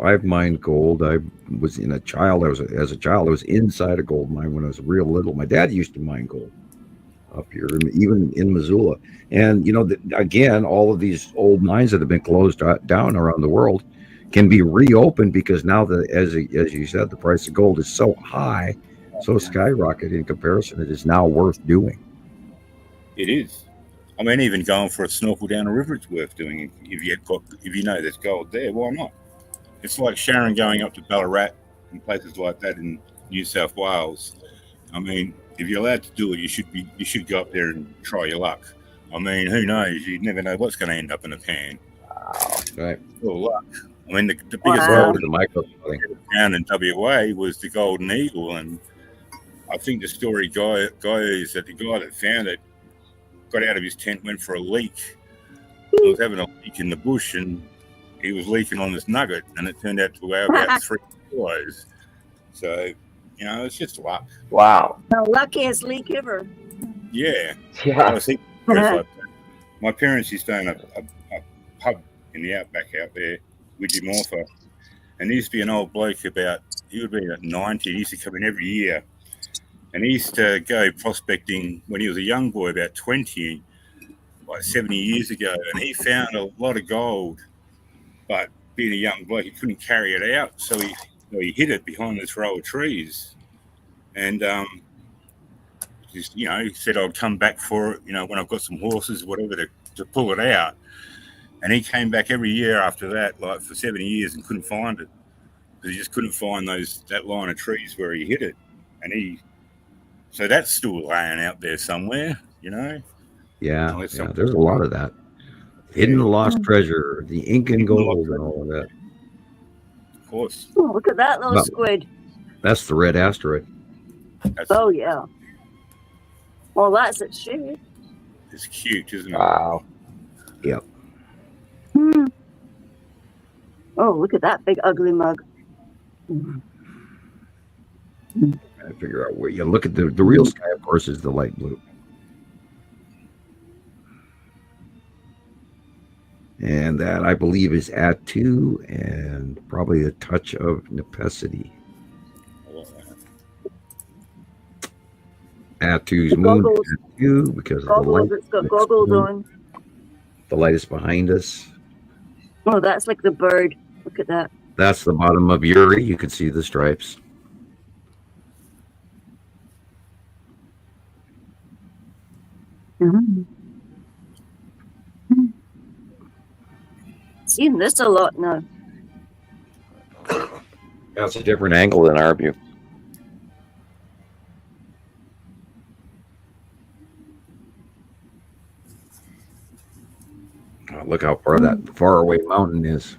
I've mined gold. I was as a child. I was inside a gold mine when I was real little. My dad used to mine gold up here, even in Missoula. And again, all of these old mines that have been closed down around the world can be reopened because now as you said, the price of gold is so high, so skyrocketed in comparison. It is now worth doing. It is. I mean, even going for a snorkel down a river, it's worth doing. If you know there's gold there, why not? It's like Sharon going up to Ballarat and places like that in New South Wales. I mean, if you're allowed to do it, you should go up there and try your luck. I mean, who knows? You never know what's going to end up in a pan. Right. Well, luck. I mean, the biggest gold down in WA was the Golden Eagle, and I think the story is that the guy that found it got out of his tent, went for a leak. He was having a leak in the bush, and he was leaking on this nugget, and it turned out to weigh about 3 kilos. So, it's just luck. Wow. The luckiest leak ever. Yeah. Yeah. I was thinking like that. My parents used to own a pub in the outback out there, Widgie Morpher, and there used to be an old bloke he would be about 90. He used to come in every year, and he used to go prospecting when he was a young boy, about 20, like 70 years ago, and he found a lot of gold, but being a young bloke, he couldn't carry it out, so he hid it behind this row of trees, and just, you know, he said I'd come back for it, you know, when I've got some horses, whatever, to pull it out. And he came back every year after that, like for 70 years, and couldn't find it. He just couldn't find that line of trees where he hid it, and so that's still laying out there somewhere, you know. Yeah, there's a lot of that. Hidden lost treasure, the Incan gold, and all of that. Of course. Oh, look at that little Well, squid. That's the red asteroid. Oh, yeah. Well, that's its shape. It's cute, isn't it? Wow. Yep. Hmm. Oh, look at that big ugly mug. I figure out where you look at the real sky, of course, is the light blue. And that, I believe, is Attu and probably a touch of Nepesity. Attu's moon is Attu because of the light. Goggles, it's got goggles on. The light is behind us. Oh, that's like the bird. Look at that. That's the bottom of Uri. You can see the stripes. Mm-hmm. Seeing this a lot now. That's a different angle than our view. Oh, look how far that faraway mountain is.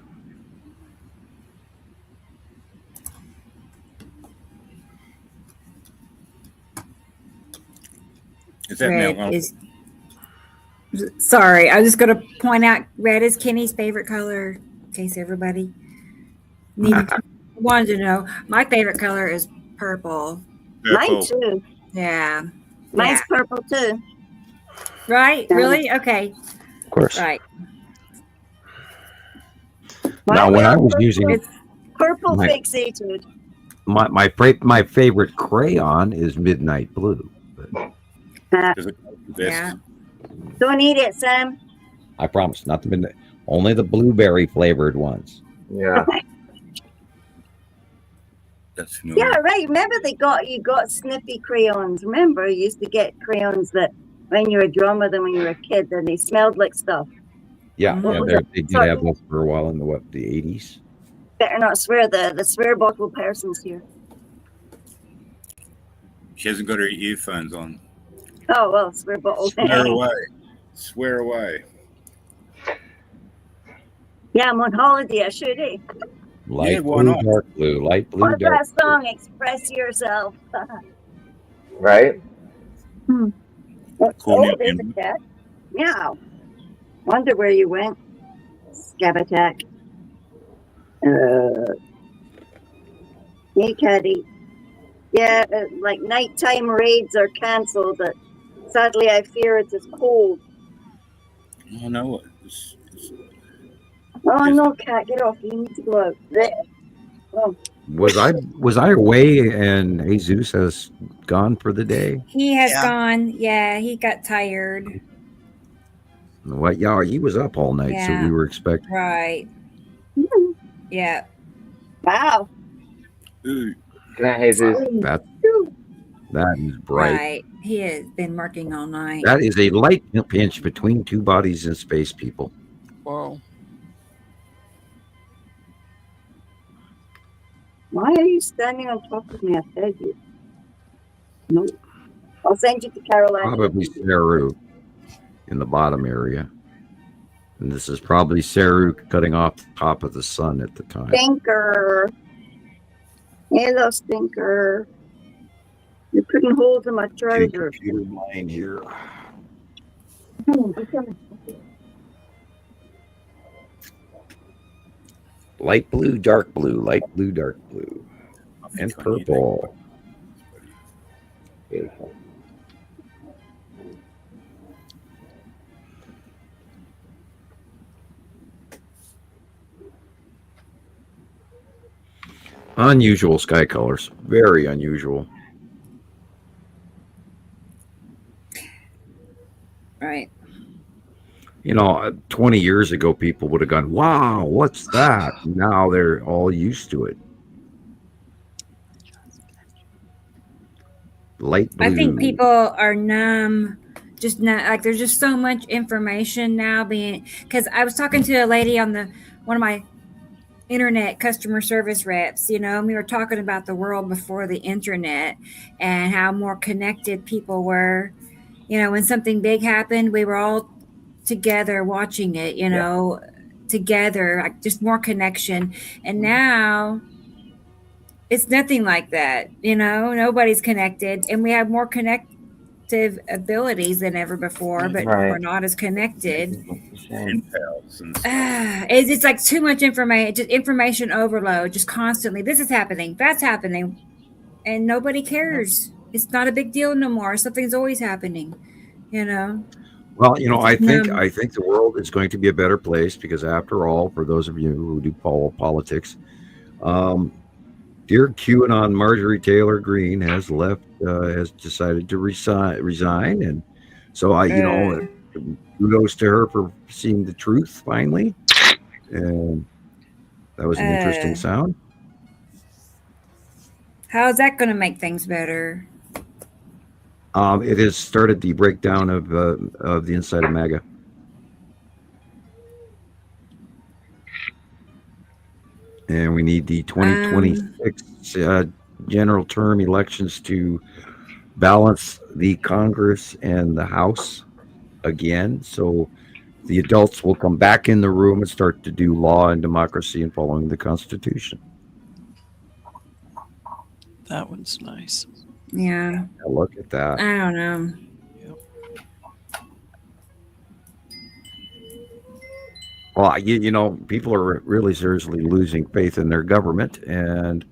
Is that Red Mount is. Sorry, I was just going to point out red is Kenny's favorite color, in case everybody wanted to know. My favorite color is purple. Mine too. Yeah. Mine's purple too. Right? Really? Okay. Of course. Right. Now, when I was using It's Purple My- fixated. my favorite crayon is Midnight Blue. But yeah. Don't eat it, Sam. I promise, not the midnight. Only the blueberry flavored ones. Yeah. That's Yeah, right. Remember you got sniffy crayons. Remember, you used to get crayons that when you were drawing with them when you were a kid, and they smelled like stuff. Yeah, What was yeah, it? they did Sorry. have those for a while in the 80s. Better not swear. The swear bottle person's here. She hasn't got her earphones on. Oh well, swear bottle. Swear away. Swear away. Yeah, I'm on holiday. I should. Light why blue, not? dark blue, light blue, What's dark that song? Express yourself. Right? Cool Oh, new there's a member. cat. Meow. Wonder where you went. Scab attack. Hey, Caddy. Yeah, like nighttime raids are cancelled, but sadly I fear it is cold. Oh, no. Oh no, cat, get off. You need to go out. Blech. Oh, Was I away and Jesus has gone for the day? He has Yeah. gone. Yeah, he got tired. What? Yeah, he was up all night, so Yeah. we were expecting. Right. Yeah. wow. Ooh, Good night, Jesus. That is bright. Right. He has been working all night. That is a light pinch between two bodies in space, people. Whoa. Why are you standing on top of me? I fed you. Nope. I'll send you to Carolina. Probably Saru in the bottom area. And this is probably Saru cutting off the top of the sun at the time. Stinker. Hello, Stinker. You're putting holes in my Getting trousers. computer blind here. Light blue, dark blue, light blue, dark blue, I and think I need that. purple. Beautiful. Unusual sky colors. Very unusual. Right. 20 years ago, people would have gone, wow, what's that? Now they're all used to it. Light blue. I think people are numb, just not like there's just so much information now being. Because I was talking to a lady on one of my internet customer service reps, and we were talking about the world before the internet and how more connected people were. When something big happened, we were all together watching it, together, like just more connection. And now it's nothing like that, nobody's connected, and we have more connective abilities than ever before, but Right. we're not as connected. Impels and stuff. It's like too much information, just information overload, just constantly. This is happening, that's happening, and nobody cares. It's not a big deal no more. Something's always happening, Well, I think numb. I think the world is going to be a better place because, after all, for those of you who do follow politics, dear QAnon Marjorie Taylor Greene has decided to resign, and so kudos to her for seeing the truth finally, and that was an interesting sound. How is that going to make things better? It has started the breakdown of the inside of MAGA. And we need the 2026 general term elections to balance the Congress and the House again. So the adults will come back in the room and start to do law and democracy and following the Constitution. That one's nice. Yeah, Now look at that. I don't know. Well, people are really seriously losing faith in their government. And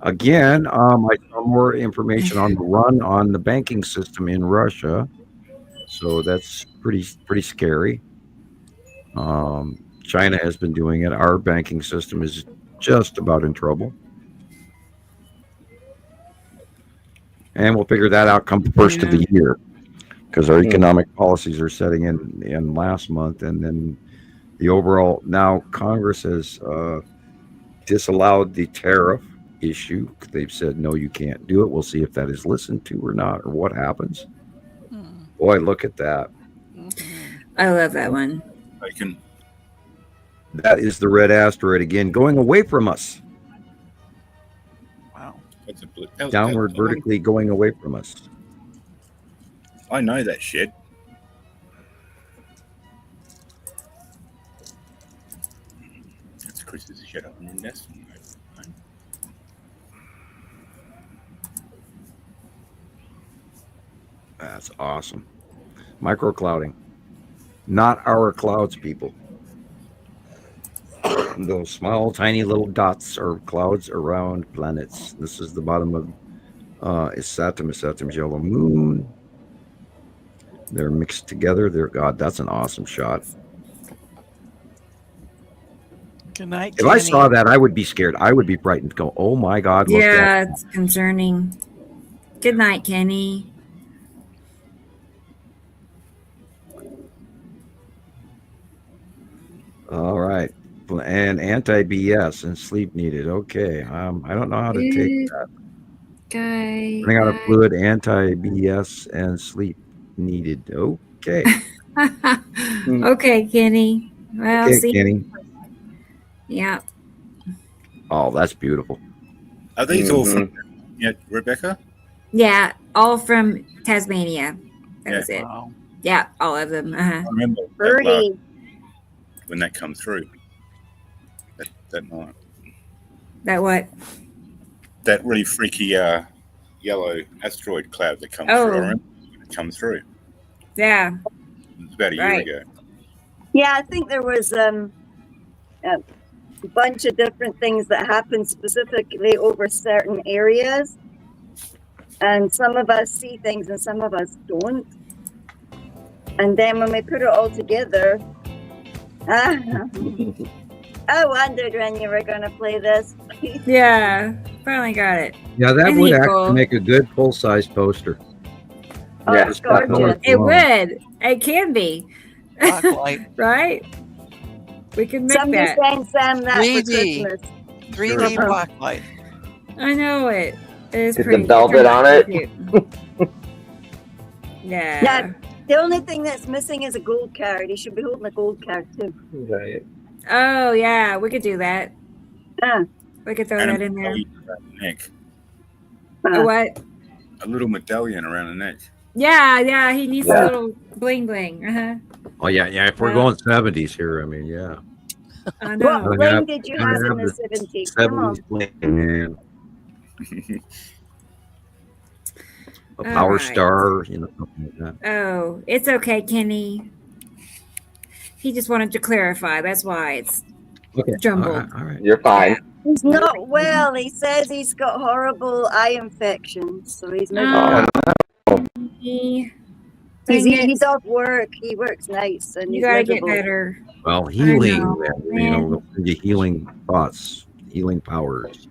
again, I saw more information on the run on the banking system in Russia. So that's pretty scary. China has been doing it. Our banking system is just about in trouble. And we'll figure that out come the first of the year, because our economic policies are setting in last month, and then the overall, now Congress has disallowed the tariff issue. They've said, no, you can't do it. We'll see if that is listened to or not, or what happens. Boy, look at that. I love that one. That is the red asteroid again, going away from us. Wow. Downward, vertically going away from us. I know that shit. That's Chris's shit up in your nest. That's awesome. Microclouding. Not our clouds, people. Those small, tiny little dots are clouds around planets. This is the bottom of Saturn's yellow moon. They're mixed together. God, that's an awesome shot. Good night, If I saw that, I would be scared. I would be frightened. Go, oh my God. Look Yeah, at it's concerning. Good night, Kenny. All right. And anti-BS and sleep needed. Okay. I don't know how to take that. Okay. Running out of fluid, anti-BS and sleep needed. Okay. Okay, Kenny. Well, Okay, see. Kenny. Yeah. Oh, that's beautiful. Are these all from Rebecca? Yeah, all from Tasmania. That was it. Wow. Yeah, all of them. I remember that Birdie. when that come through. That night. That what? That really freaky yellow asteroid cloud that comes Oh. through. I remember when it come through. Yeah. It was about a year Right. ago. Yeah, I think there was a bunch of different things that happened specifically over certain areas. And some of us see things and some of us don't. And then when we put it all together, I wondered when you were going to play this. Yeah. Finally got it. Yeah, that Isn't would it actually cool? make a good full-size poster. Oh, Yeah. it's gorgeous. It would. It can be. black light. Right? We can make Somebody that. send Sam that for 3D. Christmas. 3D Sure. black light. I know it. It's Get the pretty. velvet on it. Yeah. Yeah. The only thing that's missing is a gold card. He should be holding a gold card too. Right. Oh yeah, we could do that. Ah, We could throw And that a in there. medallion around the neck. A what? A little medallion around the neck. Yeah. He needs Yeah. a little bling bling. Oh yeah. If we're Well- going 70s here, I mean, yeah. I what know. bling have- did you I have in have the the 70s? Come on. 70s bling, man. A All Power right. Star, you know, something like that. Oh, it's okay, Kenny. He just wanted to clarify. That's why it's Okay. jumbled. All right. You're fine. He's not well. He says he's got horrible eye infections, so he's Oh, miserable. He- He's, dang it. he's off work. He works nights, and You he's gotta get miserable. better. Well, healing, know, you know, the healing thoughts, healing powers.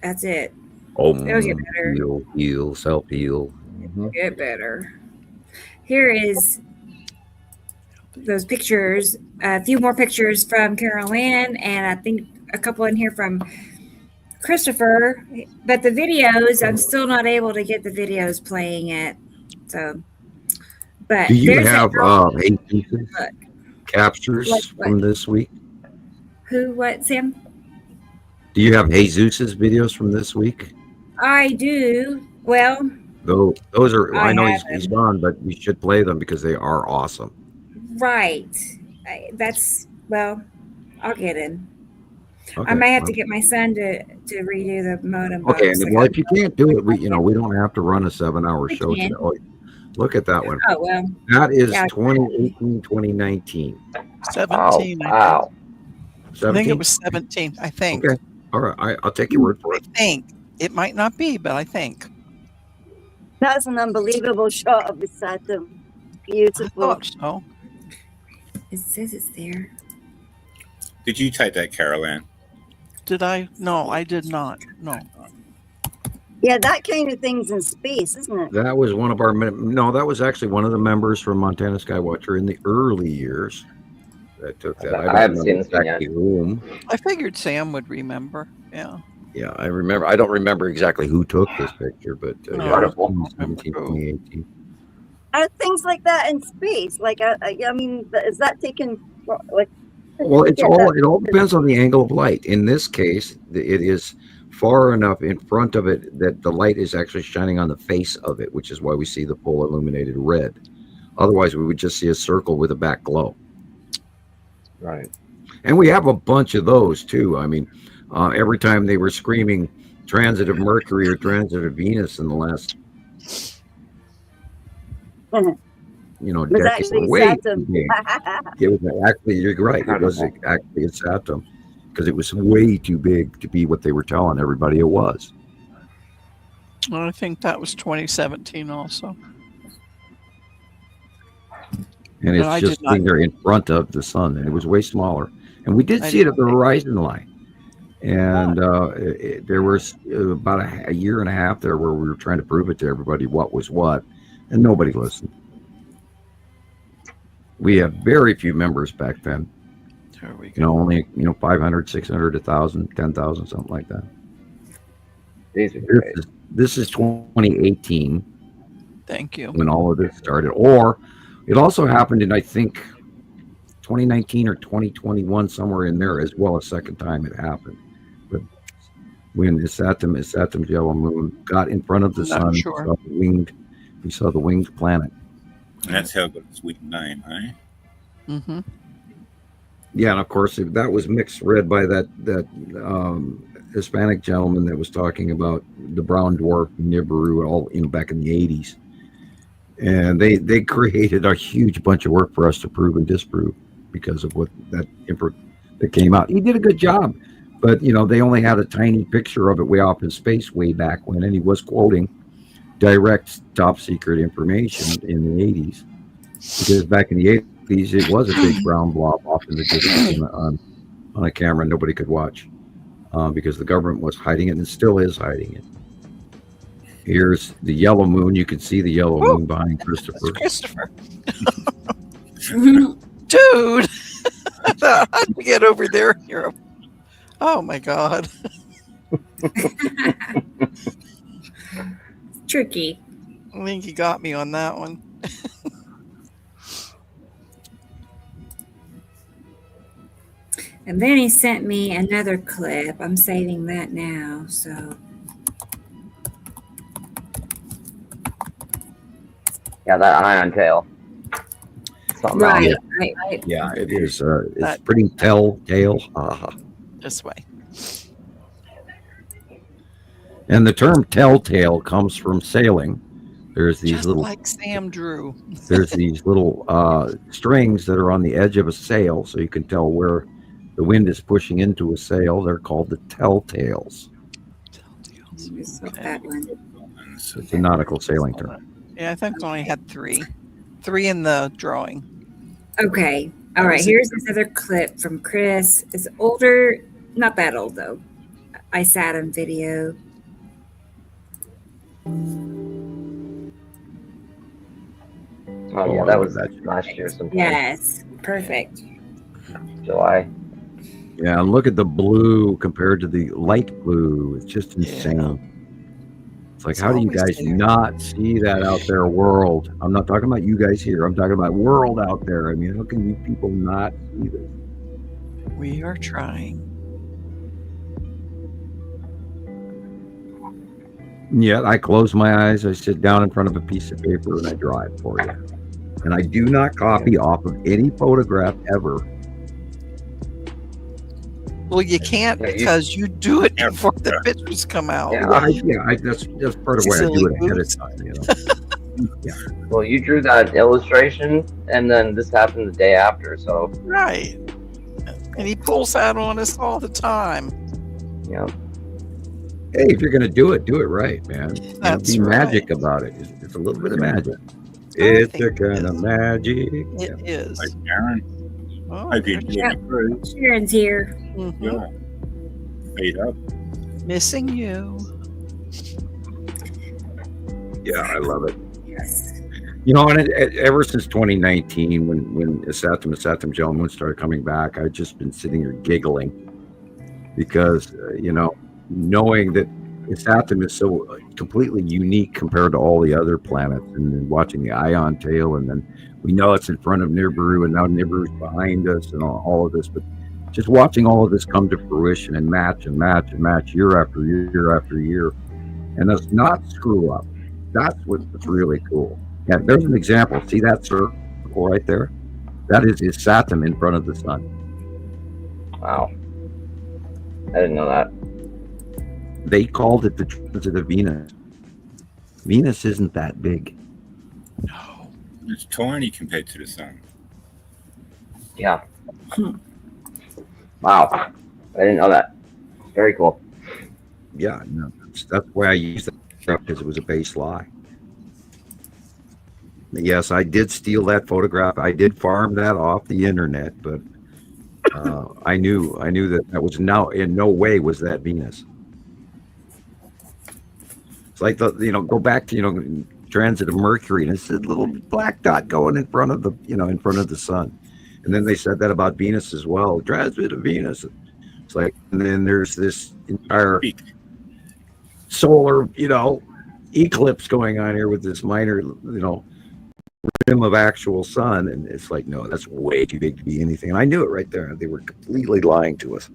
That's it. Oh, It'll get better. heal, self heal. Get better. Here is those pictures. A few more pictures from Carol Ann, and I think a couple in here from Christopher. But the videos, I'm still not able to get the videos playing yet. So, but Do you there's have that Jesus captures What? from this week? who? What, Sam? Do you have Jesus's videos from this week? I do. Well, Those are. I I know have he's them. gone, but we should play them because they are awesome. right. Well, I'll get in. Okay, I might have to well, get my son to redo the modem. Okay, box. and well, if you can't do it, we don't have to run a 7-hour We show can. today. Oh, look at that one. Oh well. That is Yeah. 2018, 2019. 17. Oh, wow. I think 17? it was 17. I think. Okay. All right. I'll take your word for I it. think. It might not be, but I think. That's an unbelievable shot of the Saturn. I Beautiful. thought so. It says it's there. Did you take that, Carol Ann? Did I? No, I did not. No. Yeah, that kind of thing's in space, isn't it? That was one of our. No, that was actually one of the members from Montana Skywatcher in the early years that took that. I haven't don't seen know this one exactly whom. I figured Sam would remember. Yeah. Yeah, I remember. I don't remember exactly who took this picture, but No, yeah, it was Wonderful. 2017, 2018. Are things like that in space? Like, I mean, is that taken? Like, Well, it's yeah, all. that- It all depends on the angle of light. In this case, it is far enough in front of it that the light is actually shining on the face of it, which is why we see the pole illuminated red. Otherwise, we would just see a circle with a back glow. Right. And we have a bunch of those too. I mean, every time they were screaming transit of Mercury or transit of Venus in the last, Mhm. decade, was actually way Saturn. too big. It was actually, you're right. It was actually a Saturn because it was way too big to be what they were telling everybody it was. I think that was 2017 also. And No, I it's did just not. sitting there in front of the sun, and it was way smaller. And we did I see it did at the not. horizon line. And there was about a year and a half there where we were trying to prove it to everybody what was what, and nobody listened. We had very few members back then. There we go. Only 500, 600, 1,000, 10,000, something like that. These are great. This is 2018 Thank you. when all of this started. Or it also happened in, I think, 2019 or 2021, somewhere in there as well. A second time it happened. But when Isatum's yellow moon got in front of the Not sun, sure. we saw the winged planet. And that's how it got its weak name, eh? Mm-hmm. Yeah, and of course that was mixed red by that Hispanic gentleman that was talking about the brown dwarf Nibiru all back in the 80s. And they created a huge bunch of work for us to prove and disprove because of what that came out. He did a good job, but they only had a tiny picture of it way off in space way back when, and he was quoting direct top secret information in the 80s, because back in the 80s it was a big brown blob off in the distance on a camera nobody could watch because the government was hiding it and still is hiding it. Here's the yellow moon. You can see the yellow moon behind Christopher. That's Christopher. Dude, I thought I'd get over there in Europe. Oh my God. Tricky. I think he got me on that one. And then he sent me another clip. I'm saving that now. So Yeah, that ion tail. Something right, else. right. Yeah, it is. It's That- pretty telltale. This way. And the term telltale comes from sailing. There's these Just little like Sam drew. there's these little strings that are on the edge of a sail, so you can tell where the wind is pushing into a sail. They're called the telltales. Let me swap that one. It's a nautical sailing term. Yeah, I think I only had three. Three in the drawing. Okay. All right. Here's another clip from Chris. It's older, not that old though. I sat on video. Oh yeah, that was last year sometime. Yes. Perfect. July. Yeah, and look at the blue compared to the light blue. It's just insane. Yeah. It's like, It's how do you always guys there. not see that out there, world? I'm not talking about you guys here. I'm talking about world out there. I mean, how can you people not see this? We are trying. Yet I close my eyes, I sit down in front of a piece of paper, and I draw it for you. And I do not copy off of any photograph ever. Well, you can't Yeah, you- because you do it Yeah. before the pictures come out. Yeah. That's part of why I do Silly it ahead of goose. time. You know? Well, you drew that illustration, and then this happened the day after. So Right. And he pulls that on us all the time. yeah, Hey, if you're gonna do it right, man. You know, That's be right. magic about it. It's a little bit of magic. I It's a think kind it of is. magic. It is. Hey, Aaron, Oh, hope you Yeah. enjoyed the cruise. Sharon's here. mhm. Yeah. Feed up. Missing you. Yeah, I love it. Yes. You know, and ever since 2019, when Asatum Gentleman started coming back, I've just been sitting here giggling because, knowing that Asatum is so completely unique compared to all the other planets, and then watching the Ion Tail, and then we know it's in front of Nibiru, and now Nibiru's behind us, and all of this, but just watching all of this come to fruition and match year after year after year, and us not screw up. That's what's really cool. Yeah, there's an example. See that circle right there? That is Saturn in front of the sun. wow. I didn't know that. They called it the transit of Venus. Venus isn't that big. No. It's tiny compared to the sun. Yeah. Wow. I didn't know that. Very cool. Yeah, no, that's why I used that, because it was a base lie. Yes, I did steal that photograph. I did farm that off the internet, but I knew that was now in no way was that Venus. It's like go back to transit of Mercury, and it's a little black dot going in front of the sun, and then they said that about Venus as well. Transit of Venus. It's like, and then there's this entire Big. solar, eclipse going on here with this minor, rim of actual sun, and it's like, no, that's way too big to be anything. And I knew it right there. They were completely lying to us.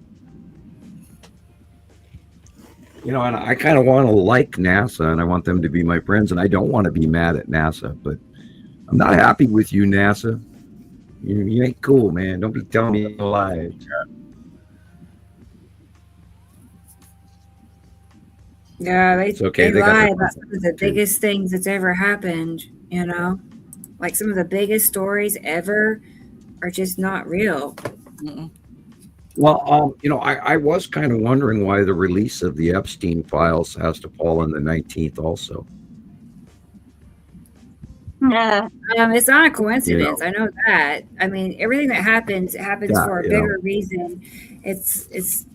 And I kind of want to like NASA, and I want them to be my friends, and I don't want to be mad at NASA, but I'm not happy with you, NASA. You ain't cool, man. Don't be telling me lies. Yeah, It's okay. they They got lie their about some of the biggest things that's ever happened, Like some of the biggest stories ever are just not real. Mm-mm. Well, I was kind of wondering why the release of the Epstein files has to fall on the 19th also. Yeah. It's not a coincidence. I know that. I mean, everything that happens Yeah, for a bigger reason. It's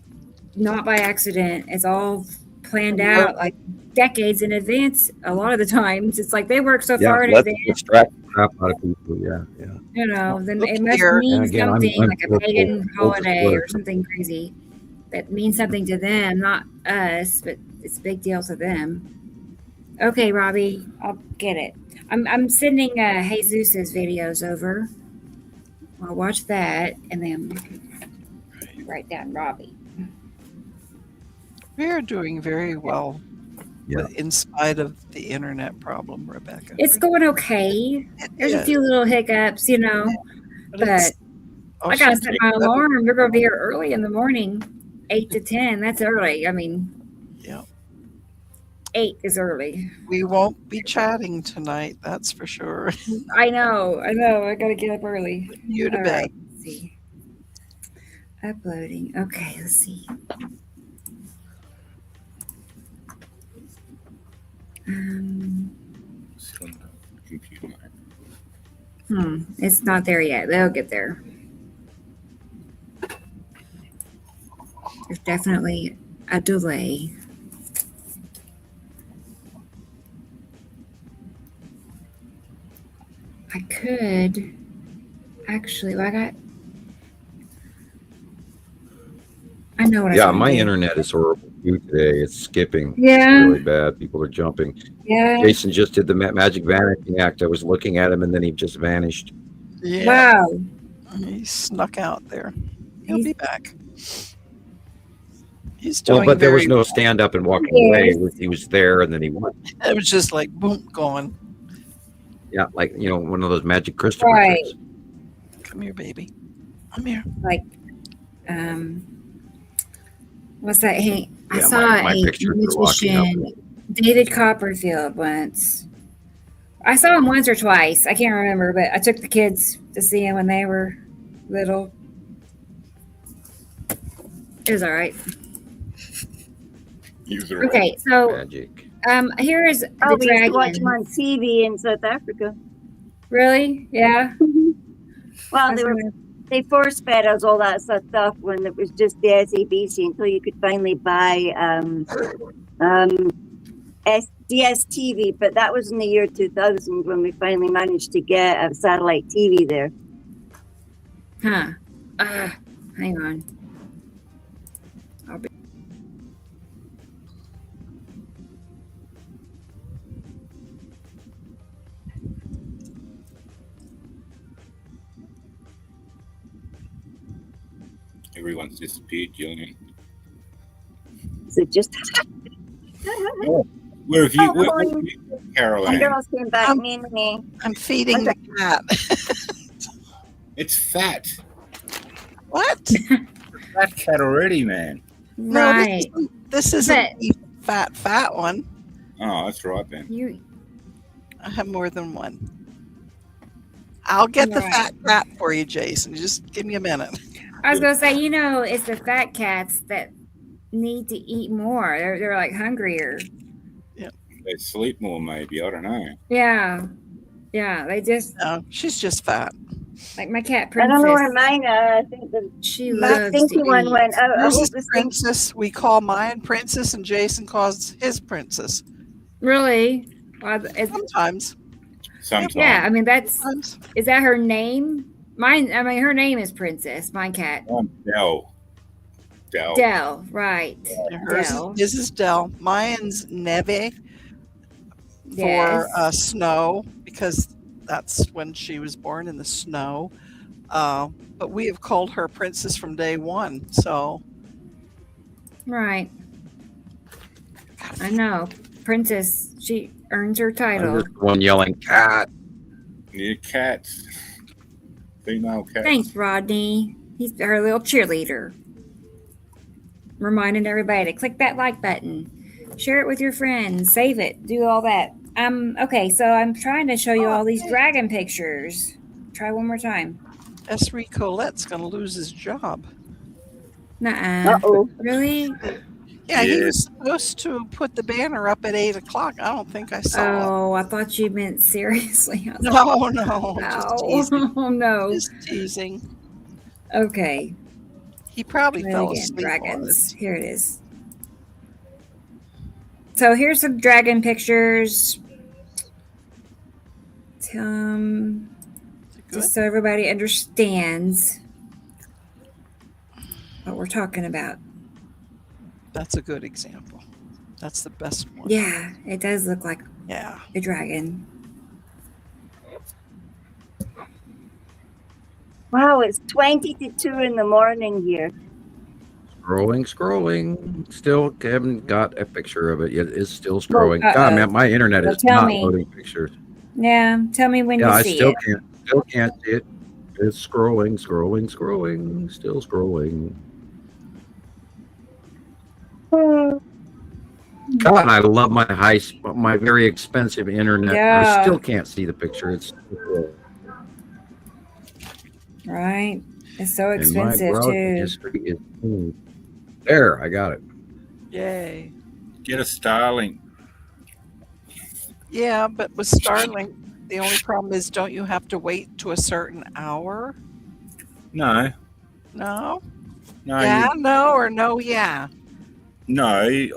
not by accident. It's all planned out like decades in advance. A lot of the times, it's like they work so far in let's advance. distract crap out of people. Yeah, yeah. You know, then Look it must here. mean And again, something I'm like a full pagan holiday or disclosure. something crazy that means something to them, not us, but it's a big deal to them. Okay, Robbie, I'll get it. I'm sending Jesus's videos over. I'll watch that and then write down Robbie. We are doing very well Yeah. in spite of the internet problem, Rebecca. It's going okay. There's a is. few little hiccups, you know, But but it's- oh, I gotta she's set like, my alarm. They're gonna be here early in the morning, 8 to 10. That's early. I mean, Yeah. 8 is early. We won't be chatting tonight, that's for sure. I know. I gotta get up early. You to All bed. right, let's see. Uploading. Okay, let's see. Sit on the computer, mate. It's not there yet. They'll get there. There's definitely a delay. I could actually. Well, I know what I Yeah, can my do. internet is horrible too today. It's skipping. Yeah. It's really bad. People are jumping. Yeah. Jason just did the Magic Vanishing Act. I was looking at him and then he just vanished. Yeah. Wow. He snuck out there. He'll He's- be back. He's doing Well, but there was very no well. stand up and walking Yes. away. He was there and then he went. It was just like boom, going. Yeah, like, you know, one of those magic Christopher Right. tricks. Come here, baby. Come here. Like, what's that? Hey, I Yeah, saw my a pictures are locking up. magician, David Copperfield, once. I saw him once or twice. I can't remember, but I took the kids to see him when they were little. It was all right. User Okay, so Magic. here is the Oh, we used to watch dragon. them on TV in South Africa. Really? Yeah. Well, they force fed us all that sort of stuff when it was just the SABC until you could finally buy DSTV. But that was in the year 2000 when we finally managed to get a satellite TV there. Huh. Hang on. Everyone's disappeared, Gillian. So just Where have you, Oh, where boy. have you been, the Caroline? girls came back, me and me. I'm feeding the cat. It's fat. What? Fat cat already, man. No, Right. this isn't But- the fat one. Oh, that's right then. You I have more than one. I'll get the Right. fat cat for you, Jason. Just give me a minute. I was gonna say, you know, it's the fat cats that need to eat more. They're like hungrier. They sleep more, maybe. I don't know. Yeah. Yeah. They just No, she's just fat. like my cat I Princess. don't know where mine are. I think the She the loves stinky to one eat. went out. I Yours hope is the stink- Princess. We call mine Princess, and Jason calls his Princess. Really? Well, Sometimes. Sometimes. yeah. I mean, that's Sometimes. is that her name? Mine. I mean, her name is Princess. My cat. Dell. Dell. Dell. Right. Hers Dell. His is Dell. Mine's Neve for Yes. snow, because that's when she was born, in the snow. But we have called her Princess from day one. So Right. I know. Princess. She earns her I'm title. just the one yelling, cat. Yeah, cats. Female cats. Thanks, Rodney. He's our little cheerleader. Reminding everybody to click that like button, share it with your friends, save it, do all that. Okay, so I'm trying to show you all these dragon pictures. Try one more time. Esri Colette's going to lose his job. Nuh-uh. Uh-oh. Really? Yeah, he Yeah. was supposed to put the banner up at 8 o'clock. I don't think I saw it. Oh, I thought you meant seriously. I was No, like, just teasing. oh no. Just teasing. Okay. He probably Try fell again. asleep Dragons. Here it is. So here's some dragon pictures. Just so everybody understands what we're talking about. That's a good example. That's the best one. Yeah, it does look like Yeah. a dragon. Wow, it's 20 to 2 in the morning here. Scrolling. Still haven't got a picture of it yet. It's still scrolling. uh-oh. God, man, my internet Well, is tell not me. loading pictures. Yeah, tell me when Yeah, you I see still it. can't see it. It's scrolling, still scrolling. God, I love my very expensive internet. Yeah. I still can't see the picture. It's Right. It's so and my expensive browser too. history is there. I got it. Yay. Get a Starlink. Yeah, but with Starlink, the only problem is don't you have to wait to a certain hour? No, No? no, Yeah, no, or no, yeah. no.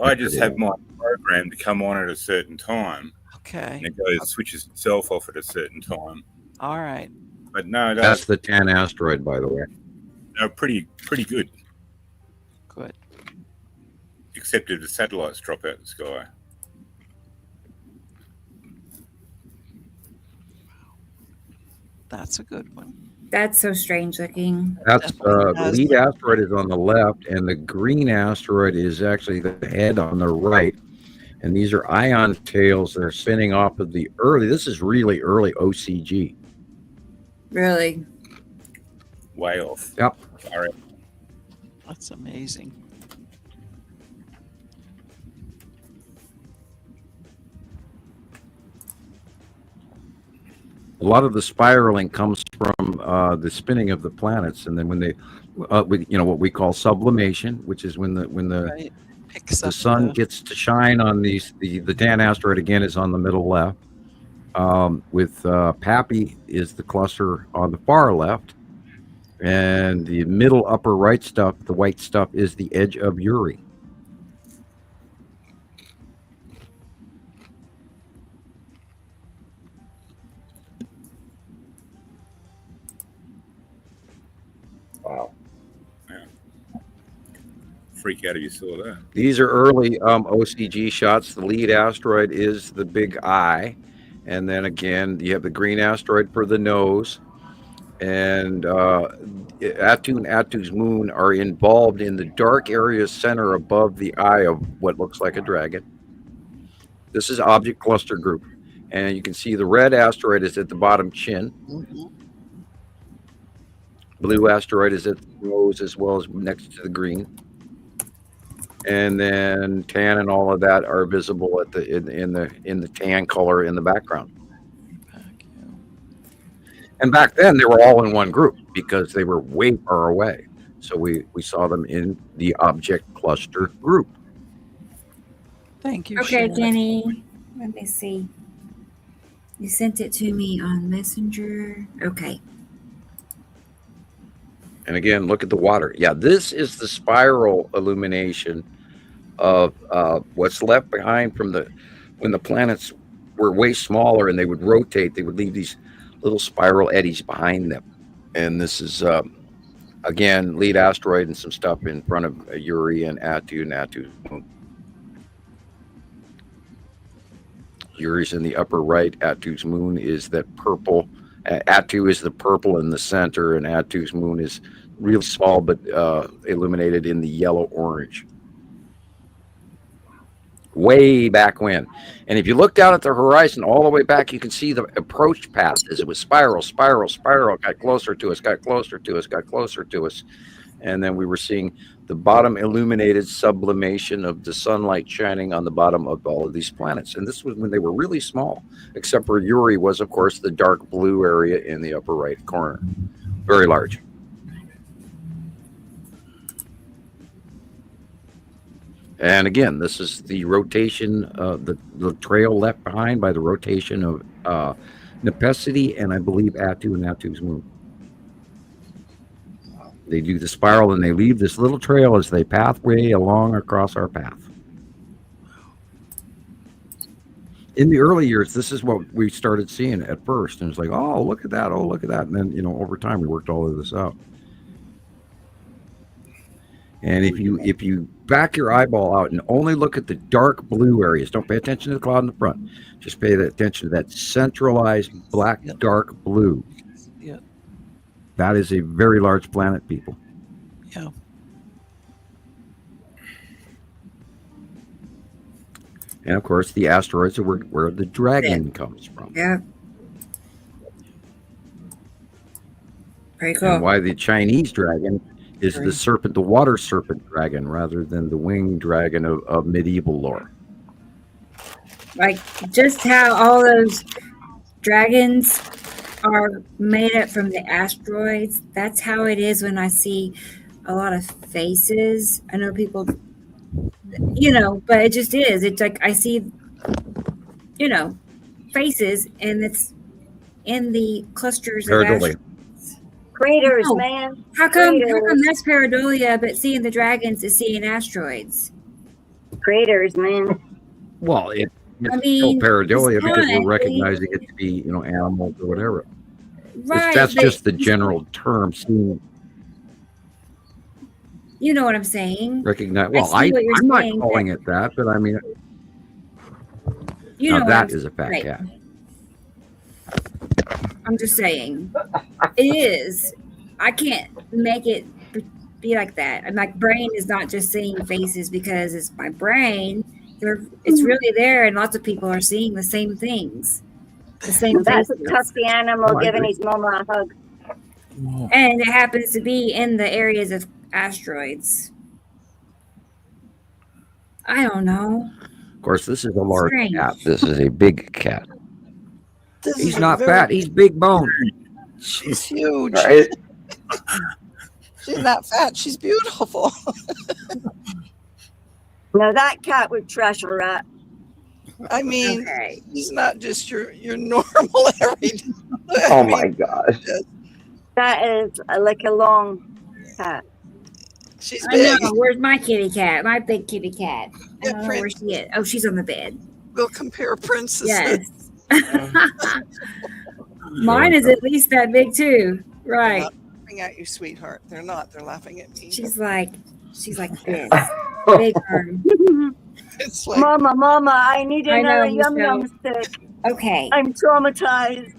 I just have my program to come on at a certain time, Okay. and it switches itself off at a certain time. All right. But no, That's the TAN asteroid, by the way. they're pretty good, Good. except if the satellites drop out of the sky. That's a good one. That's so strange looking. That's Definitely the does lead look- asteroid is on the left, and the green asteroid is actually the head on the right. And these are ion tails that are spinning off of the early. This is really early OCG. Really. Way off. Yep. All right. That's amazing. A lot of the spiraling comes from the spinning of the planets, and then when they, what we call sublimation, which is when the Right. Picks the up sun gets to shine on these. The TAN asteroid again is on the middle left. With Pappy is the cluster on the far left, and the middle upper right stuff, the white stuff, is the edge of Uri. Wow. Freak out if you saw that. These are early OCG shots. The lead asteroid is the big eye, and then again you have the green asteroid for the nose, and Attu and Attu's moon are involved in the dark area center above the eye of what looks like a dragon. This is object cluster group, and you can see the red asteroid is at the bottom chin. Mhm. Blue asteroid is at the nose as well as next to the green. And then tan and all of that are visible at in the tan color in the background. And back then they were all in one group because they were way far away. So we saw them in the object cluster group. Thank you. Okay, Sharon. Jenny. Let me see. You sent it to me on Messenger. Okay. And again, look at the water. Yeah, this is the spiral illumination of what's left behind from when the planets were way smaller and they would rotate. They would leave these little spiral eddies behind them. And this is, again, lead asteroid and some stuff in front of Uri and Attu's moon. Uri's in the upper right. Attu's moon is that purple. Attu is the purple in the center, and Attu's moon is real small but illuminated in the yellow-orange. Way back when. And if you look down at the horizon all the way back, you can see the approach path as it was spiral, got closer to us. And then we were seeing the bottom illuminated sublimation of the sunlight shining on the bottom of all of these planets. And this was when they were really small, except for Uri was, of course, the dark blue area in the upper right corner. Very large. And again, this is the rotation, the trail left behind by the rotation of Nepesity and I believe Attu and Attu's moon. They do the spiral and they leave this little trail as they pathway along across our path. in the early years, this is what we started seeing at first, and it's like, oh, look at that, and then over time we worked all of this out. And if you back your eyeball out and only look at the dark blue areas, don't pay attention to the cloud in the front. Just pay attention to that centralized black, dark blue. Yeah. That is a very large planet, people. Yeah. And of course, the asteroids are where the dragon comes from. Yeah. Very And cool. why the Chinese dragon is the serpent, the water serpent dragon, rather than the winged dragon of medieval lore. Like just how all those dragons are made up from the asteroids. That's how it is when I see a lot of faces. I know people, but it just is. It's like I see, faces, and it's in the clusters of Pareidolia. asteroids. Craters, Oh. man. How come Craters. that's pareidolia, but seeing the dragons is seeing asteroids? Craters, man. Well, it's I mean, still pareidolia it's because not. we're recognizing it to be, animals or whatever. Right. That's but just the general term. Seeing, You know what I'm saying? recognize. I Well, see what you're I'm not saying, calling it that, but I mean, You now know what that I'm is a fat right. cat. I'm just saying. It is. I can't make it be like that. And my brain is not just seeing faces because it's my brain. It's really there, and lots of people are seeing the same things. The same That's a faces. tusky animal Oh, I giving agree. his mama a hug. And it happens to be in the areas of asteroids. I don't know. Of course, this is a large Strange. cat. This is a big cat. This He's is a not very- fat. He's big boned. She's huge. Right? She's not fat. She's beautiful. Now that cat would trash a rat. I mean, Okay. she's not just your normal everyday. Oh my gosh. That is like a long cat. She's I big. know. Where's my kitty cat? My big kitty cat. I Yeah, don't know where she is. Oh, she's on the bed. We'll compare princesses. Yes. Mine is at least that big too. They're Right. not laughing at you, sweetheart. They're not. They're laughing at me. She's like this. Big arm. It's like, Mama, I need I know, another yum Michelle. yum stick. Okay. I'm traumatized.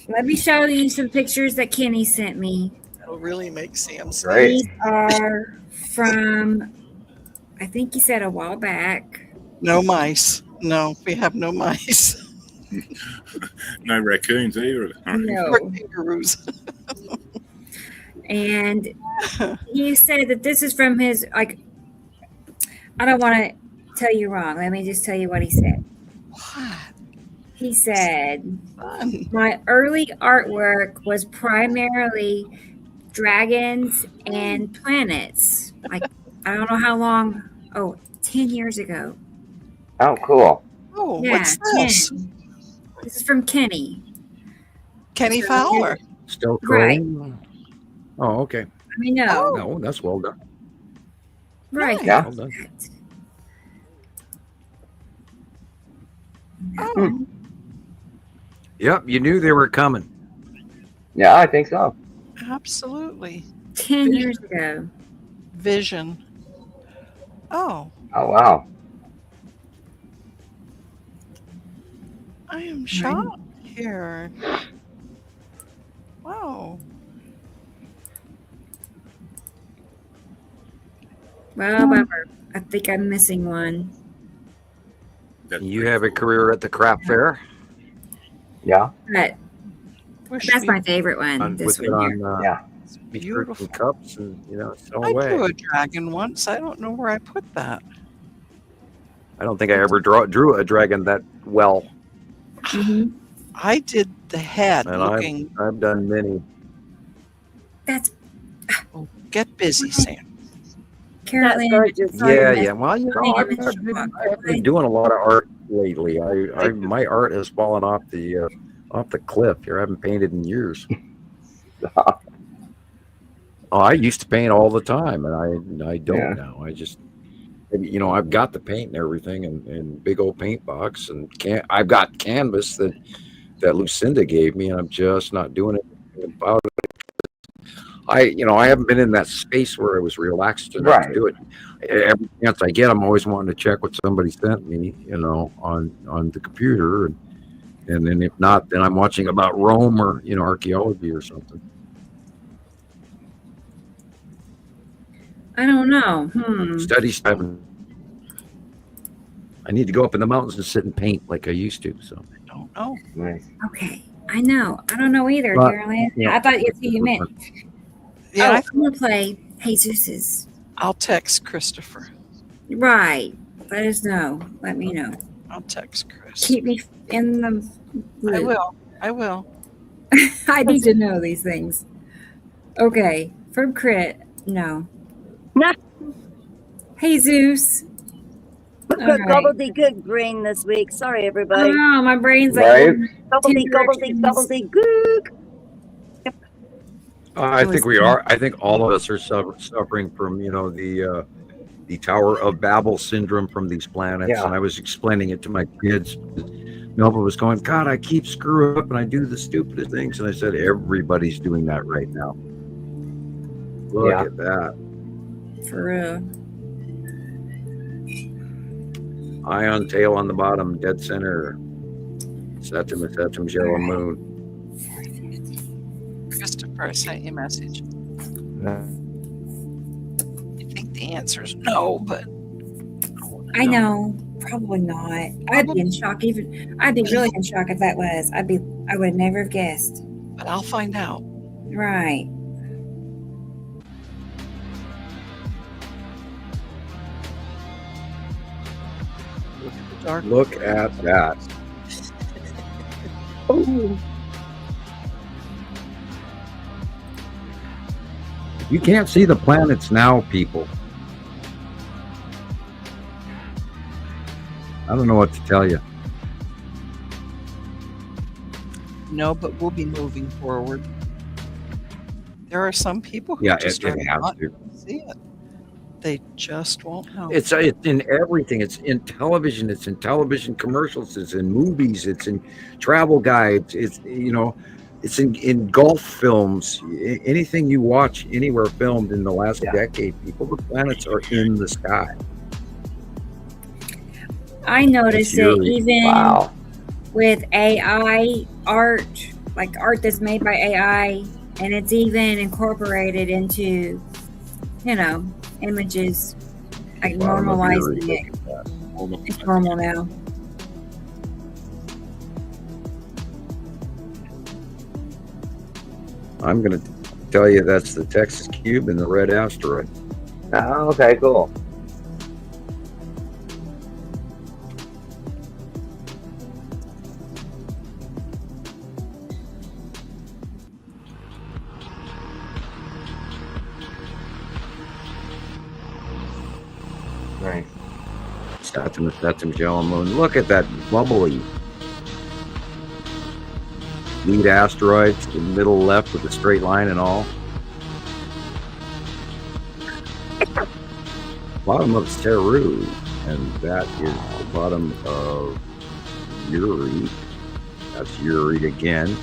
Let me show you some pictures that Kenny sent me. it'll really make Sam sad. Right. These are from, I think he said a while back. No mice. No, we have no mice. No raccoons either. No. Or kangaroos. And he said that this is from his, I don't want to tell you wrong. Let me just tell you what he said. What? He said, Fun. my early artwork was primarily dragons and planets. Like, I don't know how long. Oh, 10 years ago. Oh, cool. Oh, Yeah, what's this? 10. This is from Kenny. Kenny Fowler. Still Right. growing. Oh, okay. I mean, no. No, that's well done. Right. Yeah. Well done. Oh, Yep, you knew they were coming. Yeah, I think so. absolutely. 10 years ago. Vision. Oh, Oh, wow. I am shocked here. Wow. Well, bummer. I think I'm missing one. You have a career at the craft fair Yeah. But Wish that's we- my favorite one. This with it one here. on Yeah. beautiful. and cups and sell I away. drew a dragon once. I don't know where I put that. I don't think I ever drew a dragon that well, Mhm. I did the head and looking. I've done many. That's Get busy, Sam. Carolyn. gorgeous. sorry, Yeah, Miss- yeah. Well, I I've been doing a lot of art lately. My art has fallen off the cliff here. I haven't painted in years. Oh, I used to paint all the time, and I don't Yeah. now. I just you know, I've got the paint and everything, and big old paint box, and I've got canvas that Lucinda gave me, and I'm just not doing anything about it. I haven't been in that space where I was relaxed enough to do it. Every chance I get, I'm always wanting to check what somebody sent me, on the computer, and then if not, then I'm watching about Rome or archaeology or something. I don't know. Studies haven't. I need to go up in the mountains and sit and paint like I used to. So I don't know. Nice. Okay. I know. I don't know either, But- Carolyn. yeah. I thought it's who you meant. Yeah, I'm going to play Jesus's. I'll text Christopher. Right. Let us know. Let me know. I'll text Chris. Keep me in the I loop. will. I will. I need to know these things. Okay. From Crit. No. Nah. Jesus. I've All got right. gobbledygook brain this week. Sorry, everybody. Oh, my brain's like Right? Gobbledygook. I think we are. I think all of us are suffering from, the Tower of Babel syndrome from these planets. Yeah. And I was explaining it to my kids. Nova was going, God, I keep screwing up and I do the stupidest things. And I said, everybody's doing that right now. Look Yeah. at that. For real. Ion tail on the bottom, dead center. Septum, yellow moon. Christopher, I sent you a message. I think the answer is no, but I know. Probably not. I'd be in shock. I'd be really in shock if that was. I would never have guessed. But I'll find out. Right. Look at the dark. Look at that. You can't see the planets now, people. I don't know what to tell you. No, but we'll be moving forward. There are some people who Yeah, just it are has not to. going to see it. They just won't know. It's in everything. It's in television. It's in television commercials. It's in movies. It's in travel guides. It's in golf films. Anything you watch anywhere filmed in the last decade, people, the planets are in the sky. I noticed That's it eerie. even with AI art, like art that's made by AI, and it's even incorporated into, images, like Bottom of normalizing eerie. it. Look at that. It's normal now. I'm going to tell you that's the Texas Cube and the red asteroid. Oh, okay, cool. Nice. Saturn, yellow moon. Look at that bubbly. Lead asteroids in the middle left with a straight line and all. Bottom of Ceru, and that is the bottom of Uri. That's Uri again.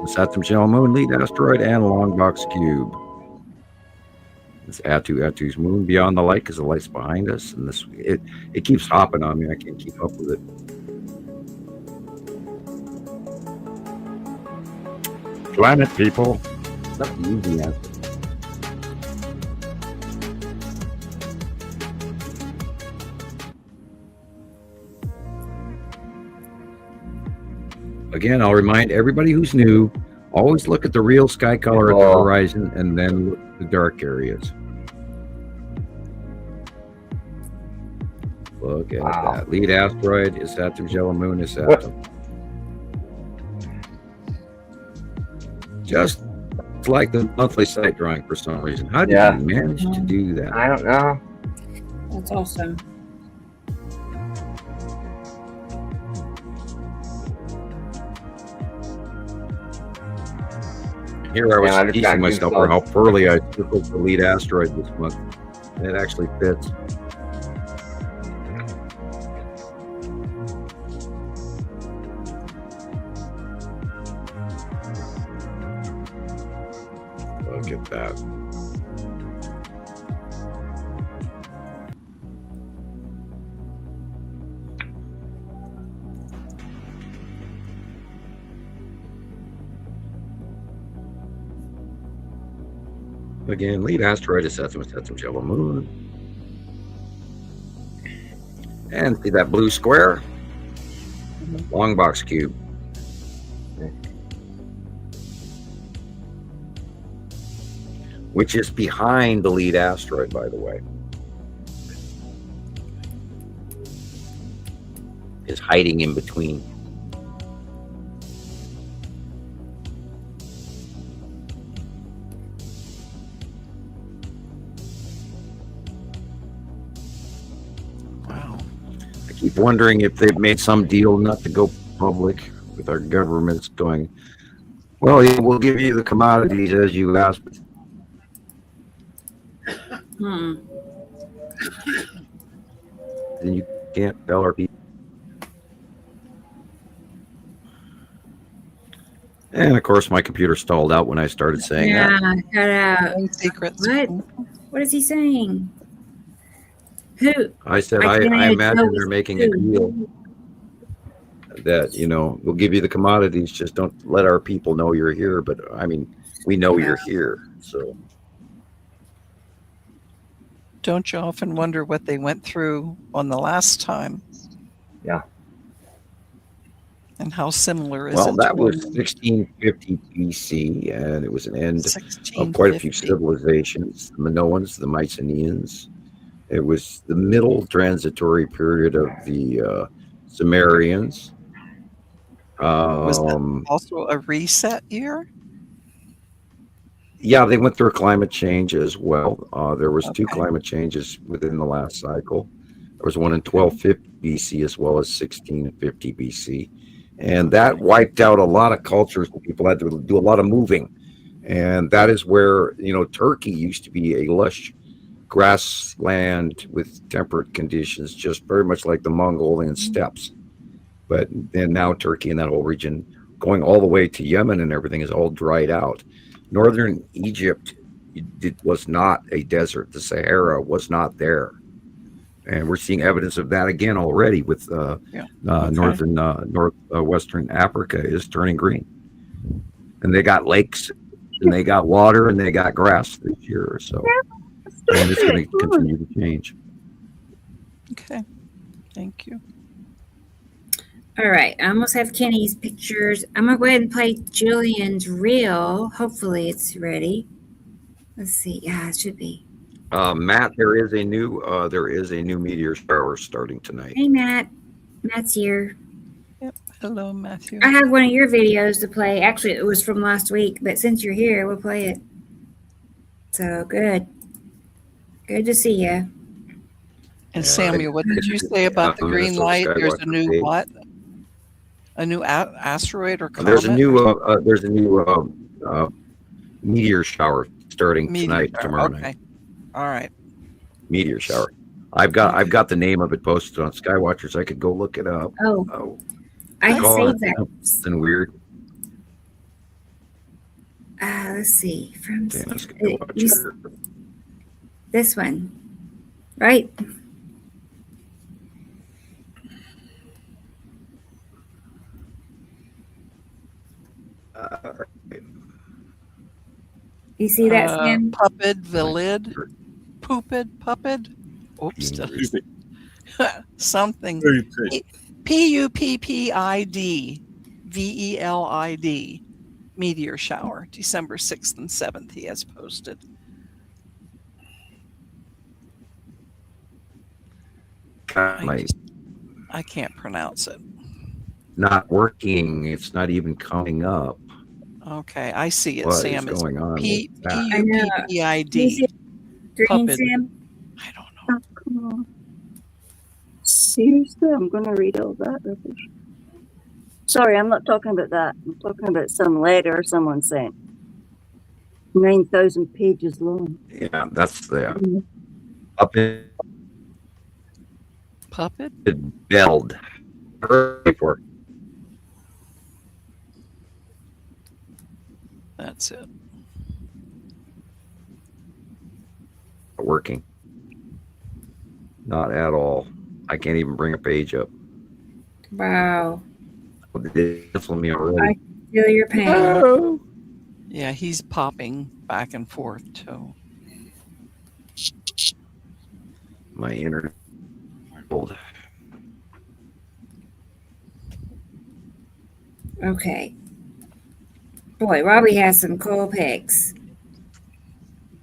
Saturn, yellow moon, lead asteroid, and long box cube. It's Atu's moon beyond the light because the light's behind us, and it keeps hopping on me. I can't keep up with it. Planet people. It's not the easy answer. Again, I'll remind everybody who's new, always look at the real sky color at the horizon and then look at the dark areas. Look at that. Lead asteroid is Saturn's yellow moon is Saturn. Just like the monthly site drawing for some reason. How did you manage to do that? I don't know. That's awesome. Here I was Yeah, I just teasing got myself for how goosebumps. poorly I circled the lead asteroid this month. And it actually fits. Look at that. Again, lead asteroid is Septimus Yellow Moon. And see that blue square? Long box cube. Which is behind the lead asteroid, by the way. Is hiding in between. Wow. I keep wondering if they've made some deal not to go public with our governments going, well, yeah, we'll give you the commodities as you asked. Hmm. Then you can't tell our people. And of course, my computer stalled out when I started saying that. Yeah, cut out. No secrets. What? What is he saying? Who? I said, I I can't even imagine tell they're who's making a who. deal that, we'll give you the commodities, just don't let our people know you're here. But I mean, we know you're here. So Don't you often wonder what they went through on the last time? Yeah. And how similar is well, it that to was 1650 BC, and it was an end of quite a few 1650? civilizations, the Minoans, the Mycenaeans. It was the middle transitory period of the Sumerians. Was that also a reset year? Yeah, they went through a climate change as well. There was two Okay. climate changes within the last cycle. There was one in 1250 BC as well as 1650 BC. And that wiped out a lot of cultures. People had to do a lot of moving. And that is where, Turkey used to be a lush grassland with temperate conditions, just very much like the Mongolian steppes. But then now Turkey and that whole region, going all the way to Yemen and everything, is all dried out. Northern Egypt was not a desert. The Sahara was not there. And we're seeing evidence of that again already with northwestern Africa is turning green. And they got lakes and they got water and they got grass this year or so. And it's going to continue to change. Okay. Thank you. All right, I almost have Kenny's pictures. I'm gonna go ahead and play Jillian's reel. Hopefully it's ready. Let's see. Yeah, it should be. Matt, there is a new meteor shower starting tonight. Hey, Matt. Matt's here. Yep. Hello, Matthew. I have one of your videos to play. Actually, it was from last week, but since you're here, we'll play it. So good. Good to see you. And Samuel, what did you say about the green light? There's a new what? A new asteroid or comet? There's a new meteor shower starting tonight, tomorrow night. All right. Meteor shower. I've got the name of it posted on Skywatchers. I could go look it up. Oh, I saved that. Something weird. Let's see. From Skywatcher. This one, right? You see that, Sam? Puppet, Vilid, Puppet. Oops. Something. Puppid, VELID. Meteor shower, December 6th and 7th, he has posted. I can't pronounce it. Not working. It's not even coming up. Okay, I see it, What Sam. is going on? Puppid. Green, Sam? I don't know. Oh, come on. Seriously, I'm going to read all that rubbish. Sorry, I'm not talking about that. I'm talking about some letter someone sent. 9,000 pages long. Yeah, that's the up in Puppet? Beld. Before That's it. working. Not at all. I can't even bring a page up. Wow. It's me already. I feel your pain. Yeah, he's popping back and forth too. My internet. Okay. Boy, Robbie has some cool pics.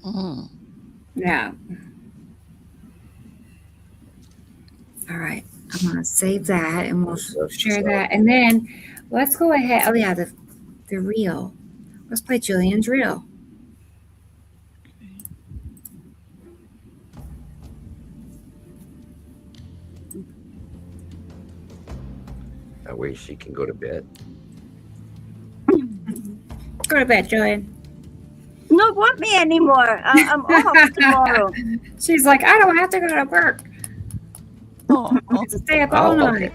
Mm. Yeah. All right. I'm going to save that and we'll share that. And then let's go ahead. Oh, yeah, the reel. Let's play Julian's reel. That way she can go to bed. Go to bed, Julian. Don't want me anymore. I'm off tomorrow. She's like, I don't have to go to work. Oh, I have to stay up all Oh, night.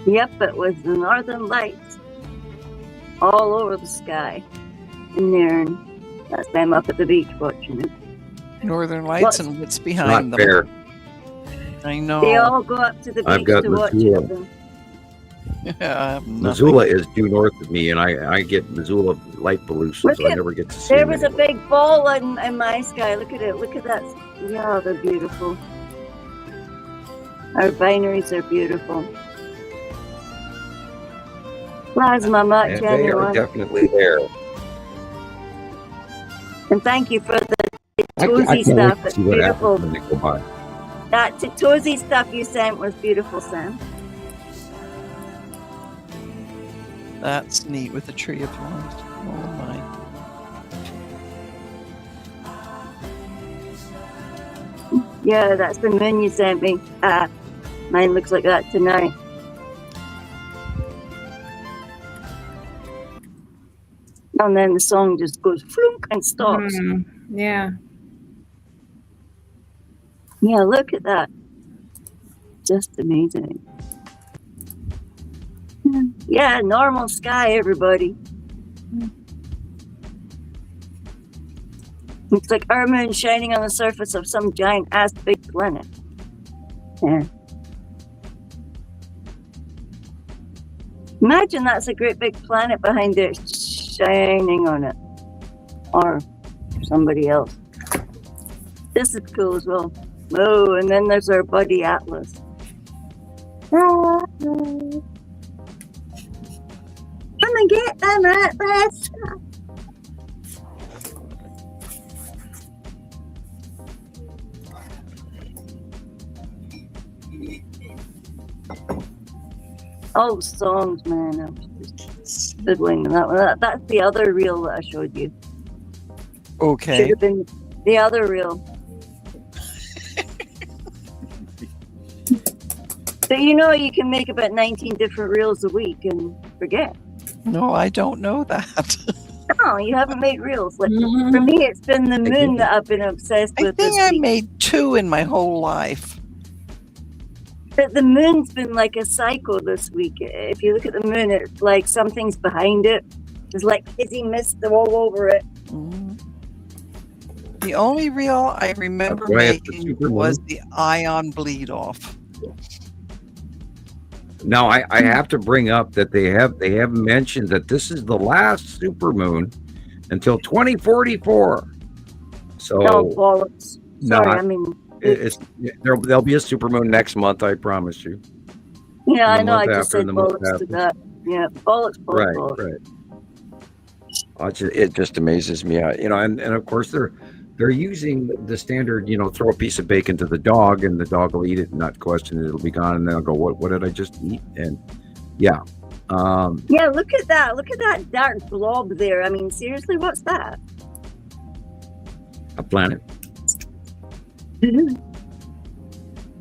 Yep, it was the Northern Lights all over the sky in there. And that's why I'm up at the beach watching it. Northern Lights and what's Not behind them. fair. I know. They all go up to the I've beach got to watch Missoula. it. Yeah, I have nothing. Missoula is due north of me, and I get Missoula light pollution, Look so I at- never get to see There them was a anyway. big ball in my sky. Look at it. Look at that. Yeah, they're beautiful. Our binaries are beautiful. Plasma much And they are anyone. definitely there. And thank you for the I Tozy can't wait stuff. to It's see what beautiful. happens when they go by. That Tozy stuff you sent was beautiful, Sam. That's neat with the tree of life. Oh my. Yeah, that's the moon you sent me. Mine looks like that tonight. And then the song just goes flunk and stops. Yeah. Yeah, look at that. Just amazing. Yeah, normal sky, everybody. Looks like our moon shining on the surface of some giant ass big planet. Yeah. Imagine that's a great big planet behind there shining on it. Or somebody else. This is cool as well. Oh, and then there's our buddy Atlas. Come and get them, Atlas! Oh, songs, man. I'm just fiddling with that one. That's the other reel that I showed you. Should Okay. have been the other reel. So you know you can make about 19 different reels a week and forget. No, I don't know that. No, you haven't made reels. Like for me, it's been the moon that I've been obsessed I with think this I week. made 2 in my whole life. But the moon's been like a cycle this week. If you look at the moon, it's like something's behind it. There's like fizzy mist all over it. Mm. The only reel I remember That's why it's the making super was moon. the ion bleed off. Now I have to bring up that they have mentioned that this is the last supermoon until 2044. So No bollocks. Sorry, not- I mean, it's there'll be a supermoon next month, I promise you. yeah, I the know. I month just after said and the month bollocks to after. that. Yeah, bollocks, bollocks, Right, bollocks. right. It just amazes me, and of course they're using the standard, throw a piece of bacon to the dog and the dog will eat it and not question it. It'll be gone, and they'll go, what did I just eat? And yeah, Yeah, look at that. Look at that dark blob there. I mean, seriously, what's that? a planet. And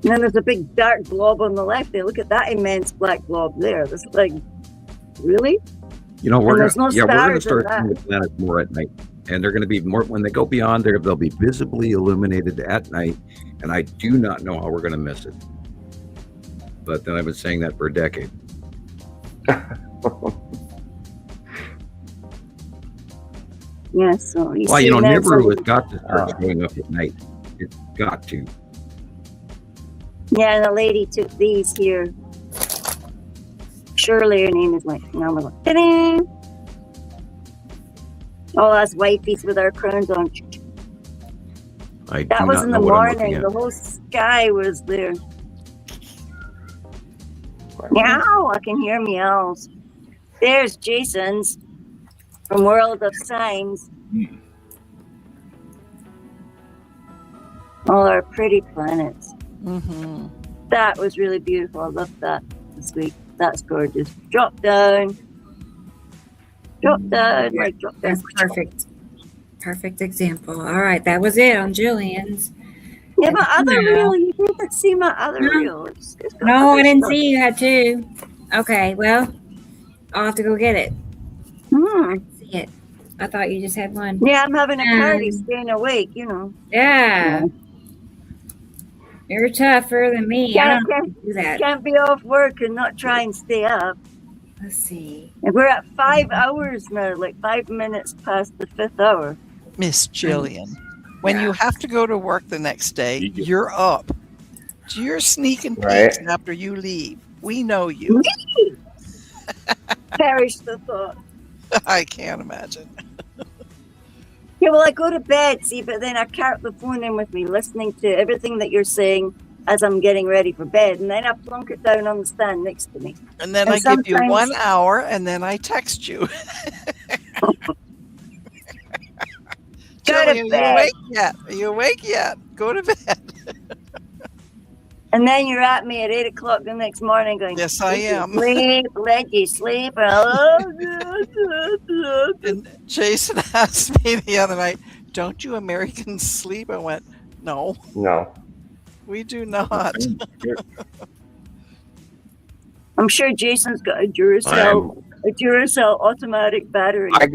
then there's a big dark blob on the left there. Look at that immense black blob there. That's like really? You know, And we're there's gonna, no yeah, we're gonna stars in start that. seeing the planets more at night, and they're gonna be more when they go beyond there. They'll be visibly illuminated at night, and I do not know how we're gonna miss it. But then I've been saying that for a decade. Yeah, so you Well, see you know, there's Nibiru some- has got to start showing up at night. It's got to. Yeah, and the lady took these here. Shirley, her name is like, now we're like, ta-da! All us wifeys with our crowns on. I That do was not in know the what I'm looking morning. at. The whole sky was there. Meow! I can hear meows. There's Jason's from World of Signs. All our pretty planets. Mm-hmm. That was really beautiful. I loved that this week. That's gorgeous. Drop down. Drop down. Like drop down. That's perfect. Perfect example. All right, that was it on Julian's. Yeah, my other No. reel. You didn't see my other No. reel. It's got No, other I didn't stuff. see you had two. Okay, well, I'll have to go get it. See it. I thought you just had one. Yeah, I'm having a party, Um, staying awake, you know. Yeah. You're tougher than me. I Yeah, don't can't, do that. can't be off work and not try and stay up. Let's see. And we're at 5 hours now, like 5 minutes past the 5th hour. Miss Jillian, when you have to go to work the next day, you're up. You're sneaking peeks Right. after you leave. We know you. Perish the thought. I can't imagine. Yeah, well, I go to bed, see, but then I carry the phone in with me, listening to everything that you're saying as I'm getting ready for bed, and then I plunk it down on the stand next to me. And then And I give you sometimes- 1 hour and then I text you. Go to Jillian, are you bed. awake yet? Are you awake yet? Go to bed. And then you're at me at 8 o'clock the next morning going, Yes, I "Let you am." Sleep, let you sleep. And Jason asked me the other night, don't you Americans sleep? I went, no, No. we do not. I'm sure Jason's got a Duracell automatic battery. I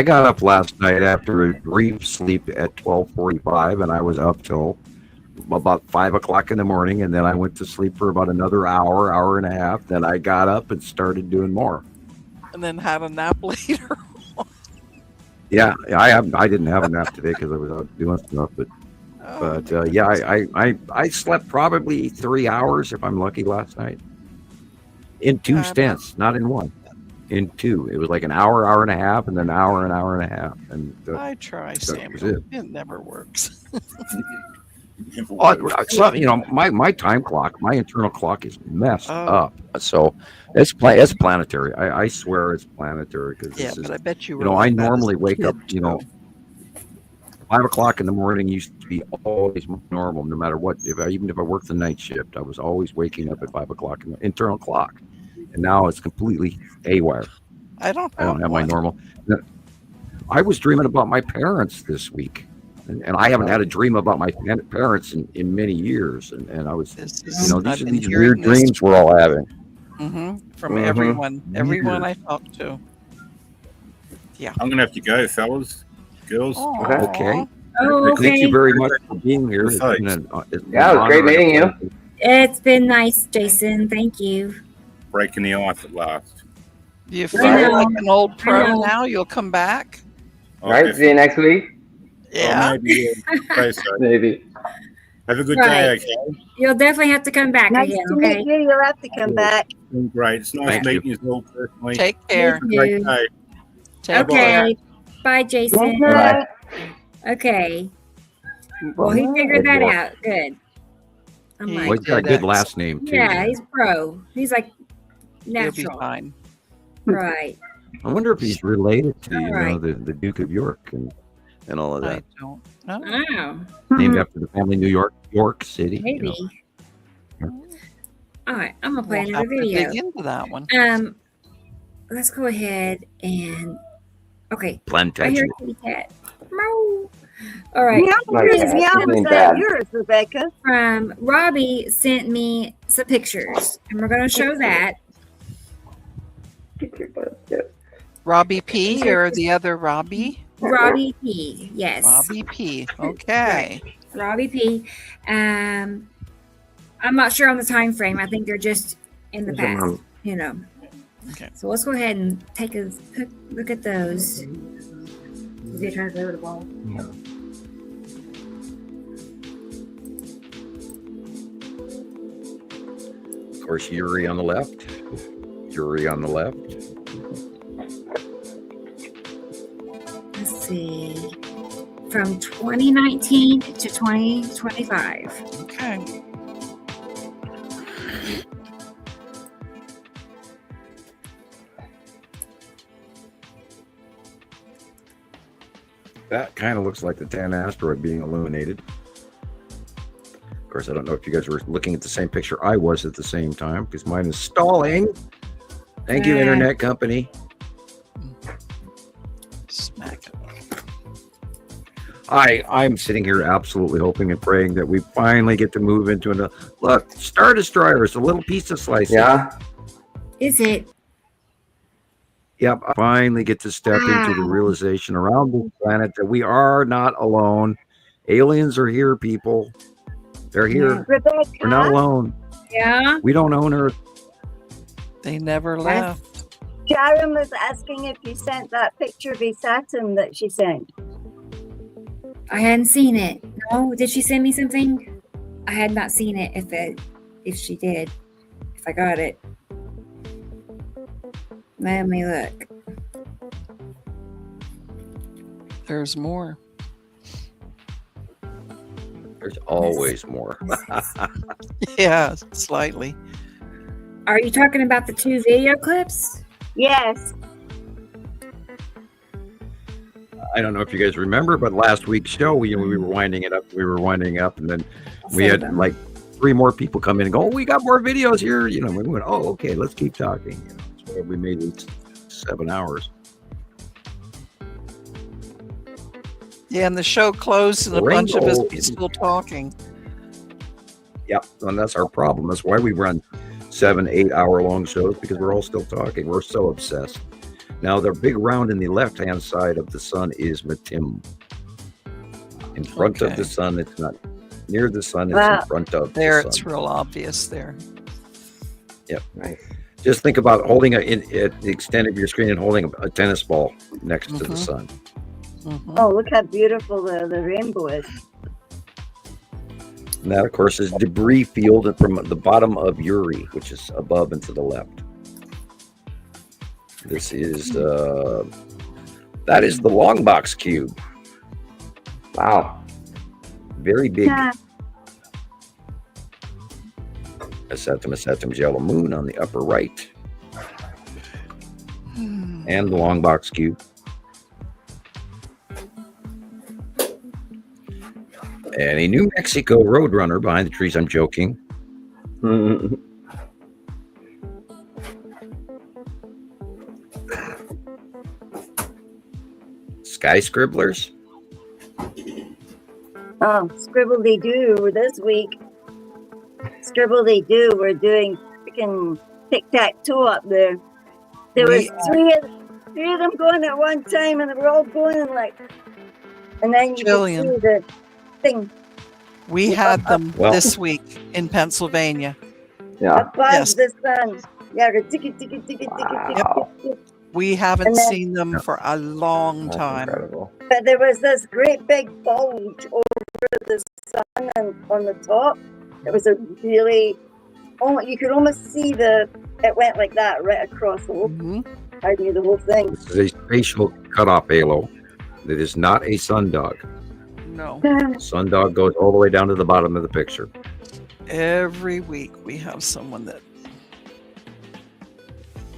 got up last night after a brief sleep at 12:45, and I was up till about 5 o'clock in the morning, and then I went to sleep for about another hour and a half. Then I got up and started doing more. And then had a nap later. Yeah, I didn't have a nap today because I was out doing stuff, but yeah, I slept probably 3 hours if I'm lucky last night. In two stints, not in one. In two. It was like an hour and a half, and then an hour and a half. And I try, that was Samuel. it. It never works. So, you know, my time clock, my internal clock is messed Oh. up. So it's planetary. I swear it's planetary because Yeah, this is, but I bet you you were know, like I that as normally a wake kid, up, you know, too. 5 o'clock in the morning used to be always normal, no matter what. Even if I worked the night shift, I was always waking up at 5 o'clock in the internal clock. And now it's completely haywire. I don't I don't have my one. normal. I was dreaming about my parents this week. And I haven't had a dream about my parents in many years. And I was, This you is, know, I've these are been these hearing weird this dreams we're all having. from Mhm. everyone I talk to. I'm gonna have to go, fellas, girls. Okay. Oh, Thank you okay. very much for being here. It's Thanks. been it's been Yeah, it an was great honor and a meeting you. pleasure. It's been nice, Jason. Thank you. Breaking the ice at last. Do you I feel know. like an old I pro know. now? You'll come back? Oh, Right? See you next week? Yeah. Maybe, okay, so Maybe. have a good Right. day, okay? You'll definitely have to come back Nice again, to okay? meet you. You'll have to come back. Been great. It's nice Thank you. meeting you all personally. Take care. You Great too. day. Take care. Okay. Bye, Jason. Bye. Okay. Well, he figured that out. Good. I'm He Well, like, he's got a did good it. last name too. yeah, he's pro. He's like You'll be natural. fine. Right. I wonder if he's related to you know Alright. the Duke of York and all of I that. don't know. Wow. Named after the family York City. you know. Maybe. All right. I'm going to play We'll another have to video. dig into that one. Let's go ahead and, okay. I hear Plantagenet. a kitty cat. Meow. All right. Meow, Like whose that. meow It was ain't that bad. yours, Rebecca? Robbie sent me some pictures, and we're going to show that. Robbie P or the other Robbie? Robbie P. Yes. Robbie P. Okay. Robbie P. I'm not sure on the time frame. I think they're just in the There's a past, month. you know. Okay. So let's go ahead and take a look at those. They trying to go to the ball. Of course, Yuri on the left. Yuri on the left. Let's see. From 2019 to 2025. Okay. That kind of looks like the 10 asteroid being illuminated. Of course, I don't know if you guys were looking at the same picture I was at the same time because mine is stalling. Thank you, internet company. Smack it. I'm sitting here absolutely hoping and praying that we finally get to move into another. Look, Star Destroyer is a little piece of slice. Yeah. Is it? Yep, I finally get to step into the realization around this planet that we are not alone. Aliens are here, people. They're here. Rebecca, We're not alone. Yeah. We don't own Earth. They never left. Sharon was asking if you sent that picture of Saturn that she sent. I hadn't seen it. No, did she send me something? I had not seen it. If she did, if I got it, let me look. There's more. There's always more. Yeah, slightly. Are you talking about the 2 video clips? Yes. I don't know if you guys remember, but last week's show, we were winding it up. We were winding up, and then we had like 3 more people come in and go, "Oh, we got more videos here." You know, we went, "Oh, okay, let's keep talking." You know, so we made it 7 hours. Yeah, and the show closed and a bunch of us Rainbow were still talking. Yep, and that's our problem. That's why we run 7, 8 hour long shows because we're all still talking. We're so obsessed. Now, the big round in the left-hand side of the sun is Matim. In front of Okay. the sun, it's not near the sun, it's Wow. in front of There, the it's sun. real obvious there. Yep. Nice. Just think about holding at the extent of your screen and holding a tennis ball next to the Mhm. sun. Mhm. Oh, look how beautiful the rainbow is. And that, of course, is debris field from the bottom of Uri, which is above and to the left. This is that is the long box cube. Wow. Very big. Yeah. Septim's yellow moon on the upper right, Hmm. and the long box cube. And a New Mexico Roadrunner behind the trees. I'm joking. Mhm. Sky Scribblers. Oh, Scribble They Do this week. Scribble They Do. We're doing freaking tic-tac-toe up there. There was three of them going at one time, and they were all going and like, and then you could Jillian. see the thing We had them Well- this week in Pennsylvania. Yeah. above Yes. the sun. Yeah, the ticky ticky ticky ticky Wow. ticky. We haven't And then- seen them for a long That's time. incredible. But there was this great big bulge over the sun and on the top. It was a really, you could almost see it went like that right across the whole, Mhm. hardly the whole thing. This is a spatial cutoff halo. It is not a sundog. No. Sundog goes all the way down to the bottom of the picture. Every week we have someone that.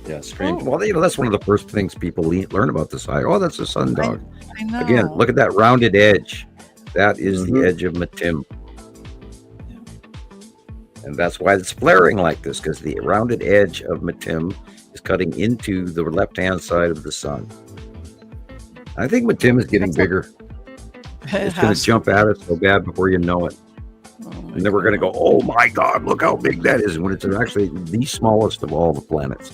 Yeah, strange. Oh. Well, that's one of the first things people learn about the sky. Oh, that's a sundog. I know. Again, look at that rounded edge. That is Mhm. the edge of Matim. And that's why it's flaring like this, because the rounded edge of Matim is cutting into the left-hand side of the sun. I think Matim is getting That's a- bigger. It It's going has to jump at us so bad before you know it. Oh my And then we're going to God. go, oh my God, look how big that is, when it's actually the smallest of all the planets.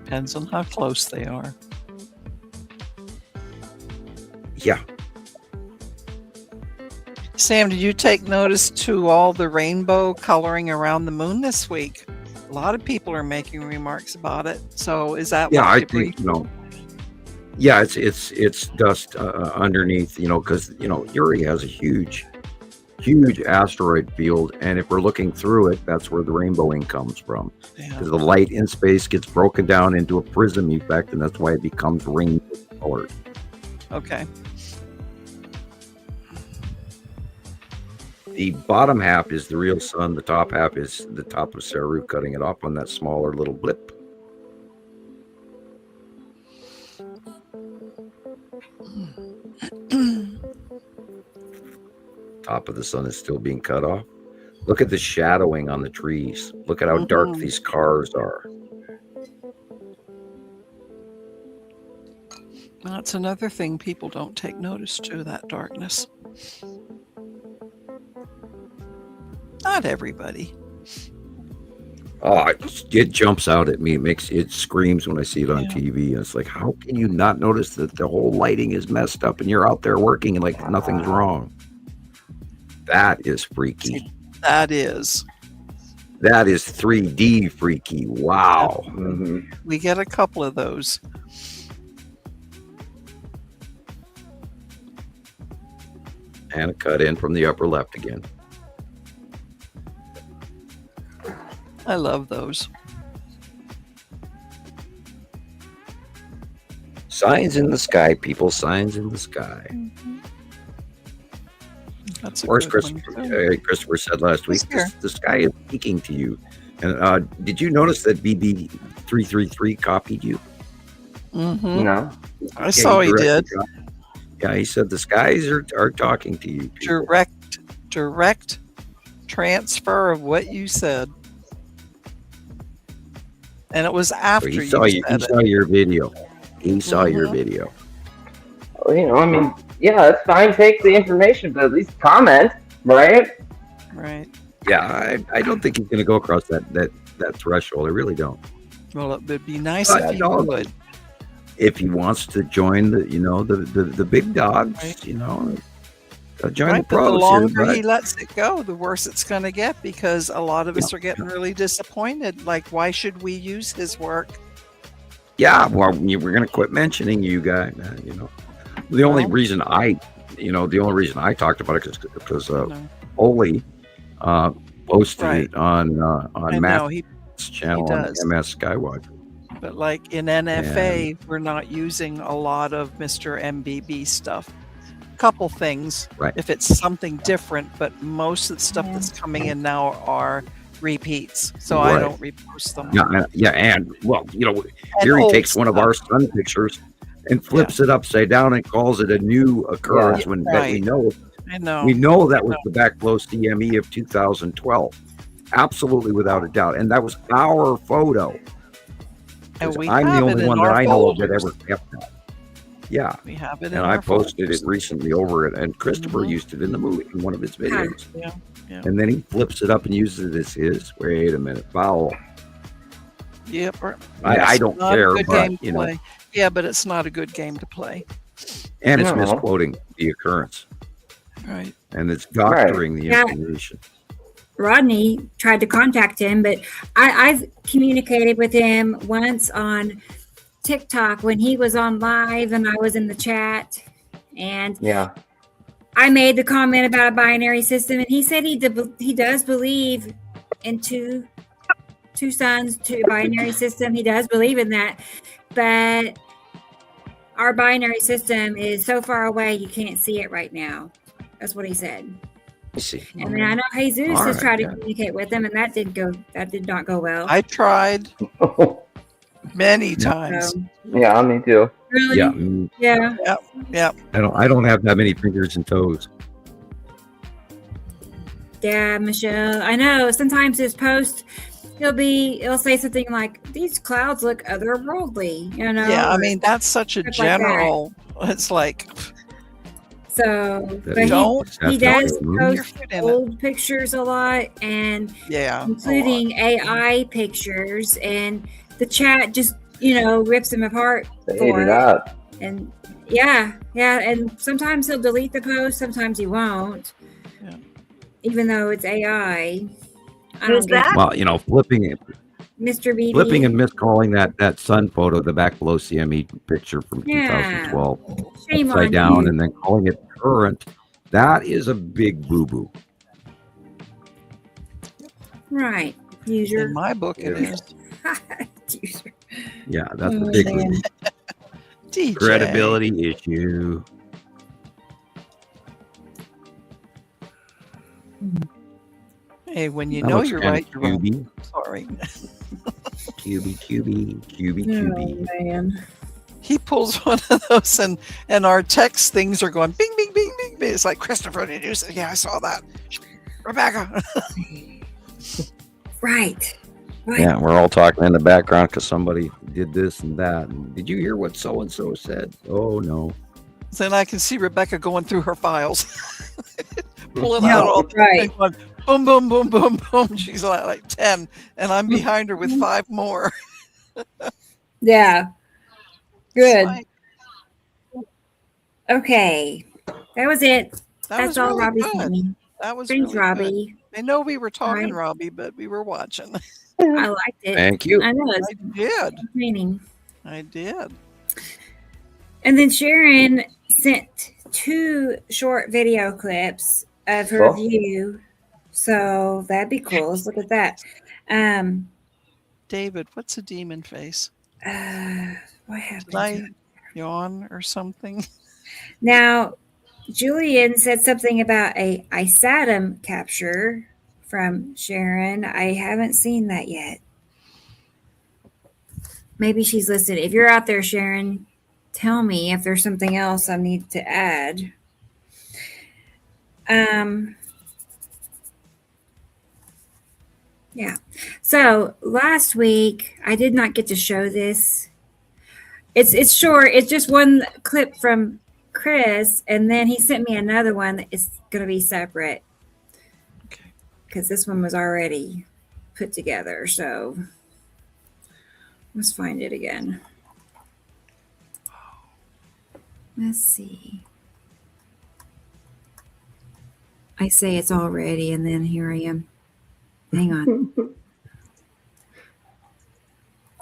Depends on how close they are. Yeah. Sam, did you take notice to all the rainbow coloring around the moon this week? A lot of people are making remarks about it. So is that Yeah, what I debris? think, yeah, it's dust underneath, because Uri has a huge asteroid field, and if we're looking through it, that's where the rainbowing comes from. Yeah. Because the light in space gets broken down into a prism effect, and that's why it becomes rainbow colored. Okay. The bottom half is the real sun. The top half is the top of Saru cutting it off on that smaller little blip. Top of the sun is still being cut off. Look at the shadowing on the trees. Look at how dark these cars are. That's another thing people don't take notice to, that darkness. Not everybody. Oh, it jumps out at me. It screams when I see it on TV. And it's like, how can you not notice that the whole lighting is messed up and you're out there working and like nothing's wrong? That is freaky. That is. That is 3D freaky. Wow. We get a couple of those. And a cut in from the upper left again. I love those. Signs in the sky, people. Signs in the sky. That's a Or as good one, too. Christopher said last week, Sure. the sky is speaking to you. And did you notice that BB333 copied you? Mhm. No. I saw he did. Yeah, he said the skies are talking to you. people." Direct transfer of what you said. And it was So after he you saw you. He said saw it. your video. He saw your Mhm. video. Well, I mean, yeah, it's fine. Take the information, but at least comment, right? Right. Yeah, I don't think he's going to go across that threshold. I really don't. Well, it would be nice But if he no, would. if he wants to join the big dogs, Right. join Right, the but the pros longer here. he lets it go, the worse it's going to get, because a lot of us are getting really disappointed. Like, why should we use his work? Yeah, well, we're going to quit mentioning you guys. The only Well- reason I talked about it is because No. Oli posted Right. it on I know, Matt's channel on does. MS Skywatch. but like in NFA, we're not using a lot of Mr. MBB stuff. Couple things, Right. if it's something different, but most of the stuff that's coming in now are repeats, so I Right. don't repost them. Yeah, and well, And here he old takes one of our stuff. sun pictures and flips it upside down and calls it a new occurrence Yeah, when that we right. know I know. we know that was the backflow CME of 2012, absolutely without a doubt, and that was our photo. And 'Cause we I'm have the it only in one our that I know of that folders. ever kept that. Yeah, We have it in and our I posted folders. it recently over it, and Christopher Mhm. used it in the movie in one of his videos. Yeah, yeah. And then he flips it up and uses it as his. Wait a minute, foul. Yep. I don't Not a care, good but game to play. Yeah, but it's not a good game to play. and it's No. misquoting the occurrence, Right. and it's doctoring the Yeah. information. Rodney tried to contact him, but I've communicated with him once on TikTok when he was on live and I was in the chat, and Yeah. I made the comment about a binary system, and he said he does believe in two suns, two binary system. He does believe in that, but our binary system is so far away you can't see it right now. That's what he said. I see. And then I know Jesus All has right, tried yeah. to communicate with him, and that did not go well. I tried many times. Yeah, me too. Really? Yeah, Yeah. Yeah. I don't have that many fingers and toes. Yeah, Michelle. I know. Sometimes his post, he'll say something like, "These clouds look otherworldly," Yeah, I mean, that's such a stuff like that. general. It's like, So, That but is- Don't. he that's does not good. your post foot in it. old pictures a lot, and Yeah. a lot. including AI pictures, and the chat just rips him apart They ate for it it. up. And yeah, and sometimes he'll delete the post, sometimes he won't. Yeah. Even though it's AI. I Who's don't get that? Well, flipping Mr. BB. and miscalling that sun photo, the back below CME picture from Yeah. 2012, Shame upside on down, you. and then calling it current. That is a big boo boo. Right. User. In my book, it is. User. Yeah, that's a Oh, big man. boo boo. DJ. Credibility issue. Hey, when you That know looks you're kinda right, you're wrong. cubey. Sorry. QB. Oh, man. He pulls one of those, and our text things are going bing, bing, bing, bing, bing. It's like, Christopher, did you say? Yeah, I saw that. Rebecca. Right. Yeah, we're all talking in the background because somebody did this and that. And did you hear what so and so said? Oh no. Then I can see Rebecca going through her files, pulling No, out all the right. things, going, boom, boom, boom, boom, boom. She's like 10, and I'm behind her with 5 more. Yeah. Good. Like, Okay. That was it. that That's was all really Robbie good. sent me. That was Thanks, really Robbie. good. I know we were talking, Right. Robbie, but we were watching. I liked it. Thank you. I know it's I did. entertaining. I did. And then Sharon sent 2 short video clips of her Cool. view. So that'd be cool. Let's look at that. David, what's a demon face? What happened? Did I yawn or something? Now, Julian said something about a ISATM capture from Sharon. I haven't seen that yet. Maybe she's listening. If you're out there, Sharon, tell me if there's something else I need to add. Yeah. So last week I did not get to show this. It's short. It's just one clip from Chris, and then he sent me another one that is going to be separate because this one was already put together. So let's find it again. Let's see. I say it's all ready, and then here I am. Hang on.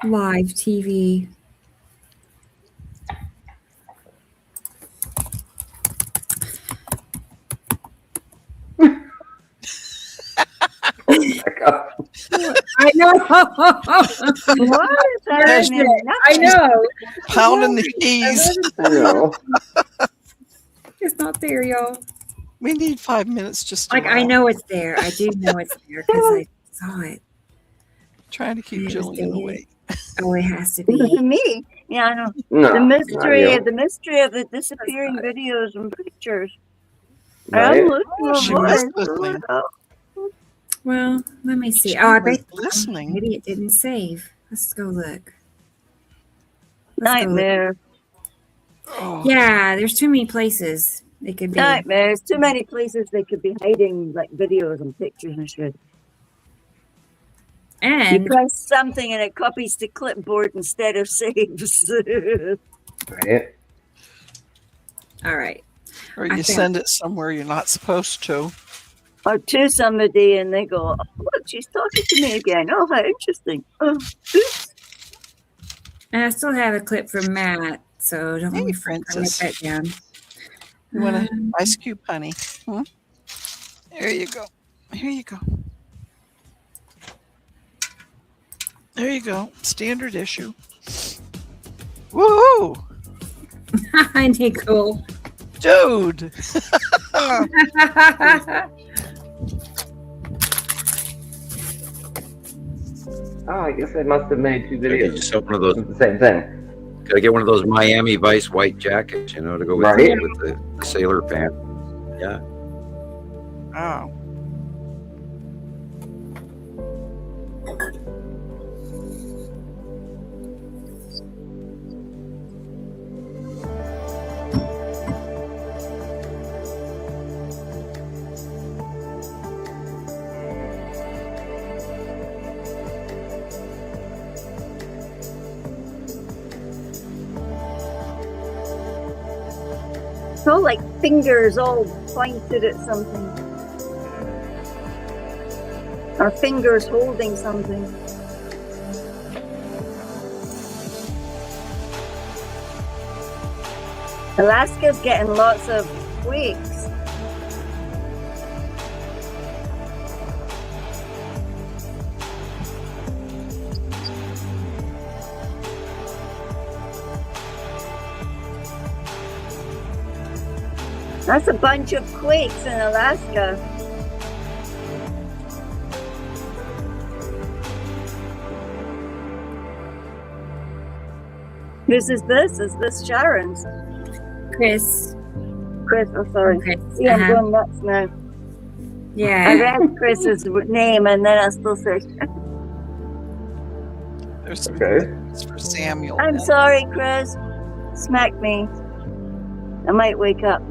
Live TV. I know. What is happening? I know. Pounding the keys. I know. It's not there, y'all. We need 5 minutes just to Like, I laugh. know it's there. I do know it's there because I saw it. Trying to keep It was Jillian dated. awake. Oh, it has to be. Me? Yeah, I know. No. The not mystery you. of the disappearing videos and pictures. Right? I'm looking She for was it. listening. Well, let me see. She Oh, I was bet listening. maybe it didn't save. Let's go look. Let's go look. Nightmare. Oh, Yeah, there's too many places it could be. Nightmares. Too many places they could be hiding like videos and pictures and shit. You And press something and it copies to clipboard instead of saves. Right? all right. or I you think- send it somewhere you're not supposed to. Or to somebody and they go, oh, look, she's talking to me again. Oh, how interesting. Oh, oops. And I still have a clip from Matt, so don't Hey, let me Princess. write that down. You want an Um, ice cube, honey? Hmm? There you go. Here you go. There you go. Standard issue. Woohoo! Hi, Nicole. Dude! Oh, I guess they must have made 2 Gotta get videos. yourself one of those. It's the same thing. Gotta get one of those Miami Vice white jackets, to go with, Right. with the sailor pant. Yeah. Oh. It's all like fingers all pointed at something. Or fingers holding something. Alaska's getting lots of quakes. That's a bunch of quakes in Alaska. Whose is this? Is this Sharon's? Chris. Chris, oh sorry. Okay. See, I'm going nuts now. I Yeah. read Chris's name and then I still searched. There's some Okay. questions for Samuel. I'm sorry, Chris. Smack me. I might wake up.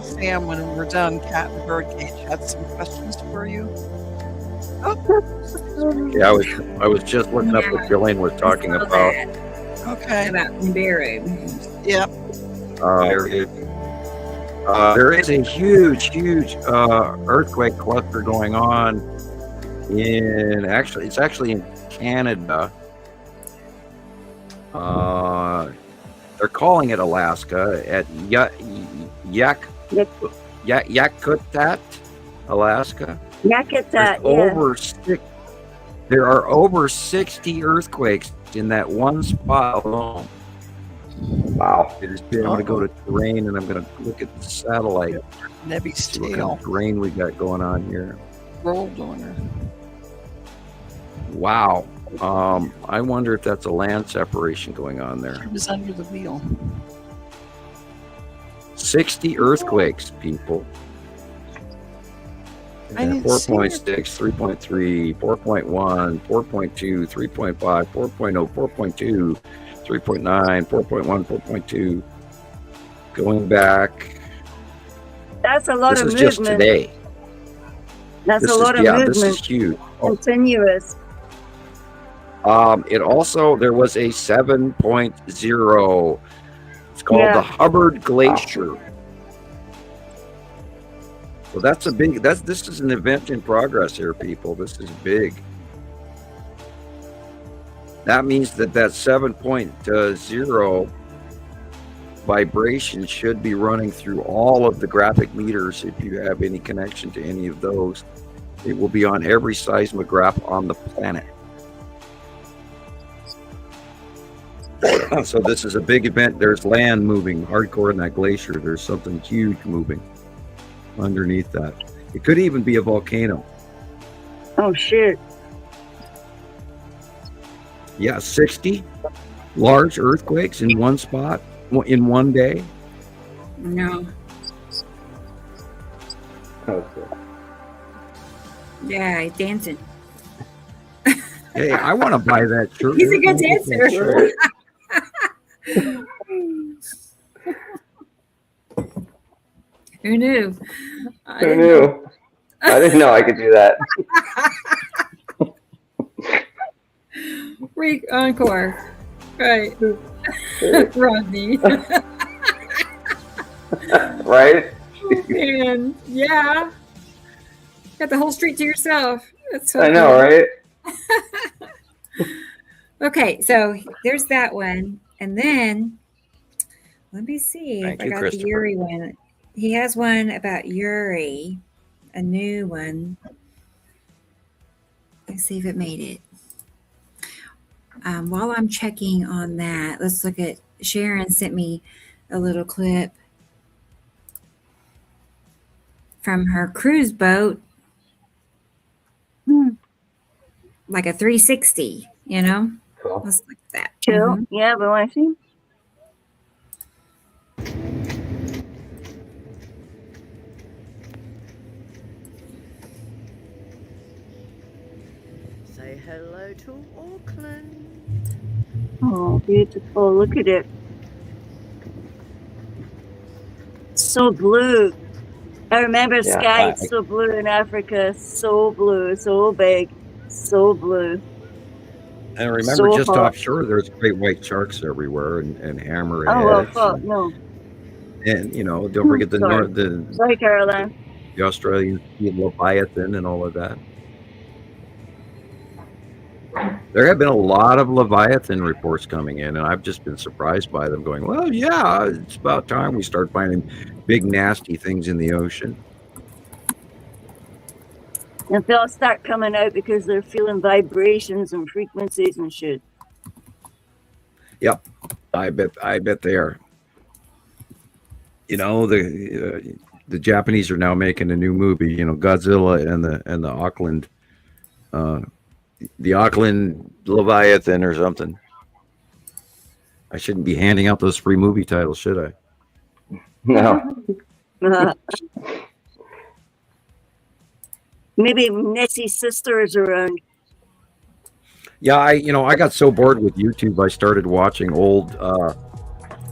Sam, when we're done, Cat and Birdcage had some questions for you. Yeah, I was just looking up what Jillian was talking I saw about. that, Okay. about Nibiru. Yep. There is a huge earthquake cluster going on it's actually in Canada. They're calling it Alaska at Yakutat, Alaska. Yakutat, There are over 60 earthquakes in that one spot alone. Wow. It has been. I'm going to go to terrain and I'm going to look at the satellite. Nebby's See what kind tail. of terrain we got going on here. Rolled on her. Wow. I wonder if that's a land separation going on there. It was under the wheel. 60 earthquakes, people. I Yeah, didn't see 4.6, 3.3, 4.1, 4.2, 3.5, 4.0, 4.2, 3.9, 4.1, 4.2. Going back. That's a lot This of is movement. just today. That's This a is, lot of yeah, movement. this is huge. Oh, Continuous. it also, there was a 7.0. It's called Yeah. the Hubbard Glacier. So that's a big, this is an event in progress here, people. This is big. That means that 7.0 vibration should be running through all of the graphic meters. If you have any connection to any of those, it will be on every seismograph on the planet. So this is a big event. There's land moving hardcore in that glacier. There's something huge moving underneath that. It could even be a volcano. Oh shit. Yeah, 60 large earthquakes in one spot in one day. No. Yeah, he's dancing. Hey, I want to buy that shirt. He's a good dancer. Who knew? Who knew? I didn't know I could do that. Encore. Right. Rodney. Right? And yeah. Got the whole street to yourself. That's so I know, cool. right? Okay, so there's that one. And then let me see Thank if you, I got Christopher. the Uri one. He has one about Uri, a new one. Let's see if it made it. While I'm checking on that, let's look at Sharon sent me a little clip from her cruise boat, like a 360, you know? Cool. Let's look at that. Chill. Mhm. Yeah, but I see. Say hello to Auckland. Oh, beautiful. Look at it. So blue. I remember Yeah, sky so blue in Africa. So blue, so big, so blue. And remember, So just hot. offshore, there's great white sharks everywhere, and Oh well, hammerheads, fuck no. and don't forget the Sorry. Sorry, Caroline. the Australian sea leviathan and all of that. There have been a lot of leviathan reports coming in, and I've just been surprised by them. Going, well, yeah, it's about time we start finding big nasty things in the ocean. And they'll start coming out because they're feeling vibrations and frequencies and shit. Yep, I bet they are. The Japanese are now making a new movie. Godzilla and the Auckland, the Auckland Leviathan or something. I shouldn't be handing out those free movie titles, should I? No. Maybe Nessie's sister is around. Yeah, I got so bored with YouTube, I started watching old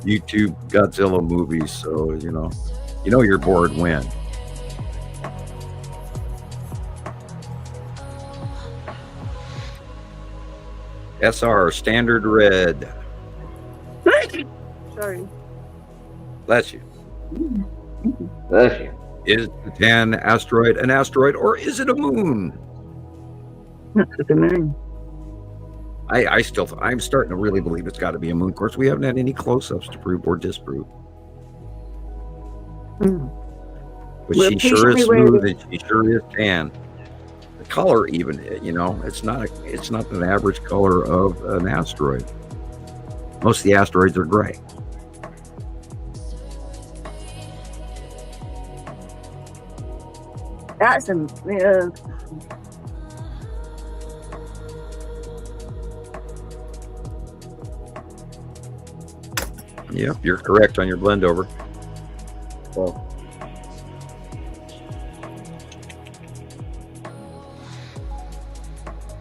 YouTube Godzilla movies. So you're bored when. SR standard red. Sorry. Bless you. Bless you. Is the Titan asteroid an asteroid or is it a moon? The moon. I'm starting to really believe it's got to be a moon. Of course, we haven't had any close-ups to prove or disprove. But We're she sure is patiently smooth waiting. and she sure is tan. The color, even, it's not an average color of an asteroid. Most of the asteroids are gray. That's a Yep, you're correct on your blend over. Well,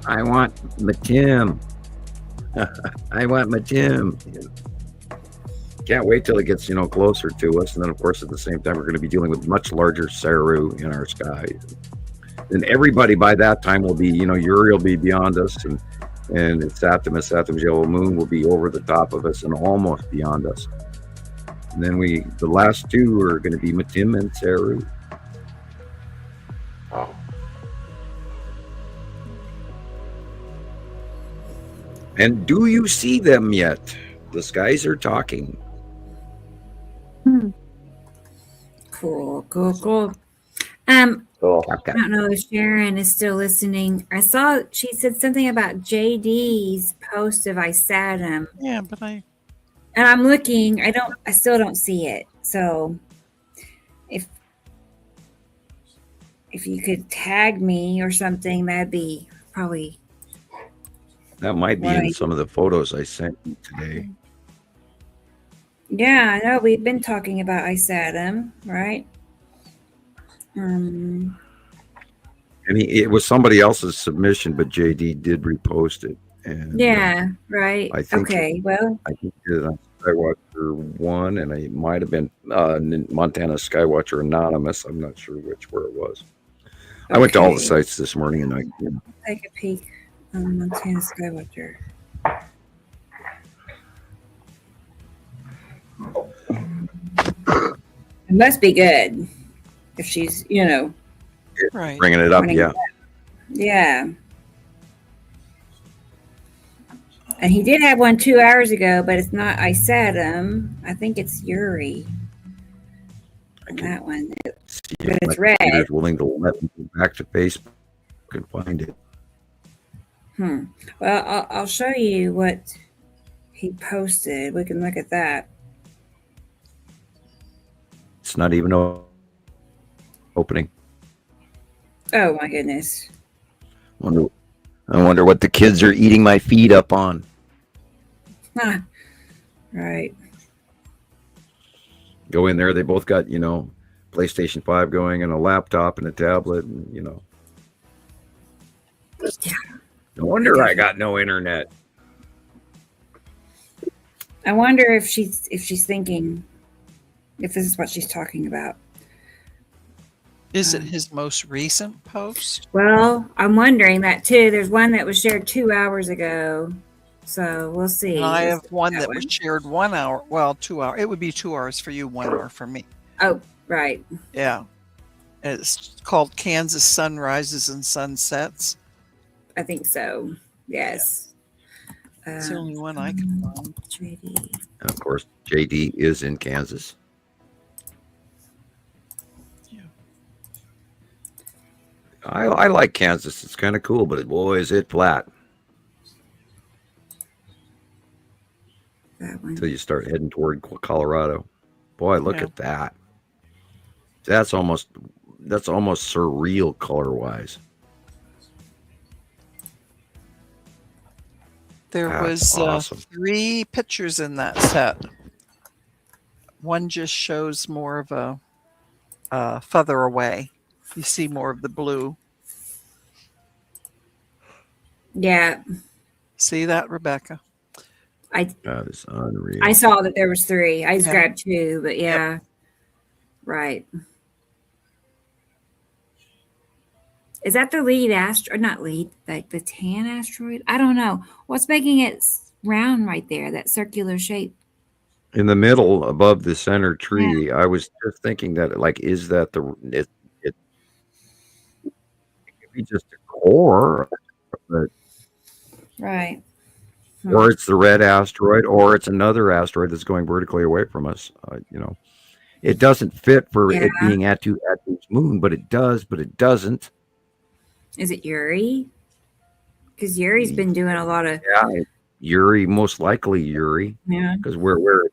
I want my Tim. I want my Tim. Can't wait till it gets closer to us, and then of course at the same time we're going to be dealing with much larger Saru in our skies. And everybody by that time will be, Uri will be beyond us, and Saturn's yellow moon will be over the top of us and almost beyond us. And then the last two are going to be Matim and Saru. Oh. And do you see them yet? The skies are talking. Cool. Cool. Cool. I don't know if Sharon is still listening. I saw she said something about JD's post of ISATM. Yeah, but And I'm looking. I still don't see it. So if you could tag me or something, that'd be probably. That might be in some of the photos I sent you today. Yeah, I know we've been talking about ISATM, right? I mean, it was somebody else's submission, but JD did repost it. And Yeah, right. I think Okay, well, I think it did on Skywatcher 1, and it might have been Montana Skywatcher Anonymous. I'm not sure where it was. I went to all the Okay. sites this morning, and take a peek on Montana Skywatcher. It must be good if she's, right. bringing it up. Bringing Yeah. it yeah. And he did have one 2 hours ago, but it's not ISATM. I think it's Uri. That one. See But if it's my red. computer's willing to let me go back to Facebook and find it. Well, I'll show you what he posted. We can look at that. It's not even opening. Oh my goodness. I wonder what the kids are eating my feed up on. Ah, right. Go in there. They both got, PlayStation 5 going and a laptop and a tablet. And, Yeah. No wonder I got no internet. I wonder if she's thinking if this is what she's talking about. Is it his most recent post? Well, I'm wondering that too. There's one that was shared 2 hours ago. So we'll see. And I have one That that was shared 1 hour. Well, 2 hours. It would be 2 hours for you, 1 hour for me. Oh, right. Yeah. It's called Kansas Sunrises and Sunsets. I think so. Yes. It's the only one I can find. JD. And of course, JD is in Kansas. Yeah. I like Kansas. It's kind of cool, but boy, is it flat That one. until you start heading toward Colorado. Boy, look Yeah. at that. That's almost surreal color-wise. There That's was awesome. 3 pictures in that set. One just shows more of a further away. You see more of the blue. Yeah. See that, Rebecca? That is unreal. I saw that there was 3. I just Yeah. grabbed 2, but yeah. Right. Is that the lead asteroid? Not lead, like the tan asteroid? I don't know. What's making it round right there, that circular shape? In the middle, above the center tree, I was just thinking that, like, is that it could be just a core, but, Right. or it's the red asteroid, or it's another asteroid that's going vertically away from us. It doesn't fit for it Yeah. being at its moon, but it does, but it doesn't. Is it Uri? Because Uri's been doing a lot of. Yeah, Uri, most likely Uri, Yeah. because where it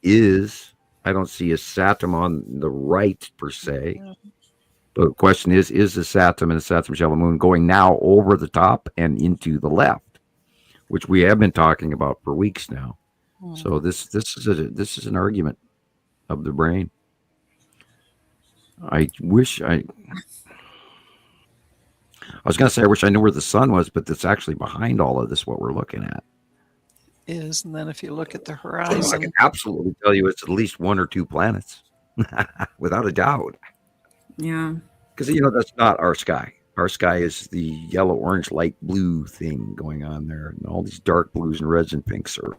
is, I don't see a Saturn on the right per se. But the question is the Saturn and the Saturn Shadow Moon going now over the top and into the left, which we have been talking about for weeks now. So this is an argument of the brain. I wish I was going to say I wish I knew where the sun was, but it's actually behind all of this what we're looking at. Is, and then if you look at the I horizon, can absolutely tell you it's at least 1 or 2 planets, without a doubt. Yeah. Because that's not our sky. Our sky is the yellow, orange, light blue thing going on there, and all these dark blues and reds and pinks are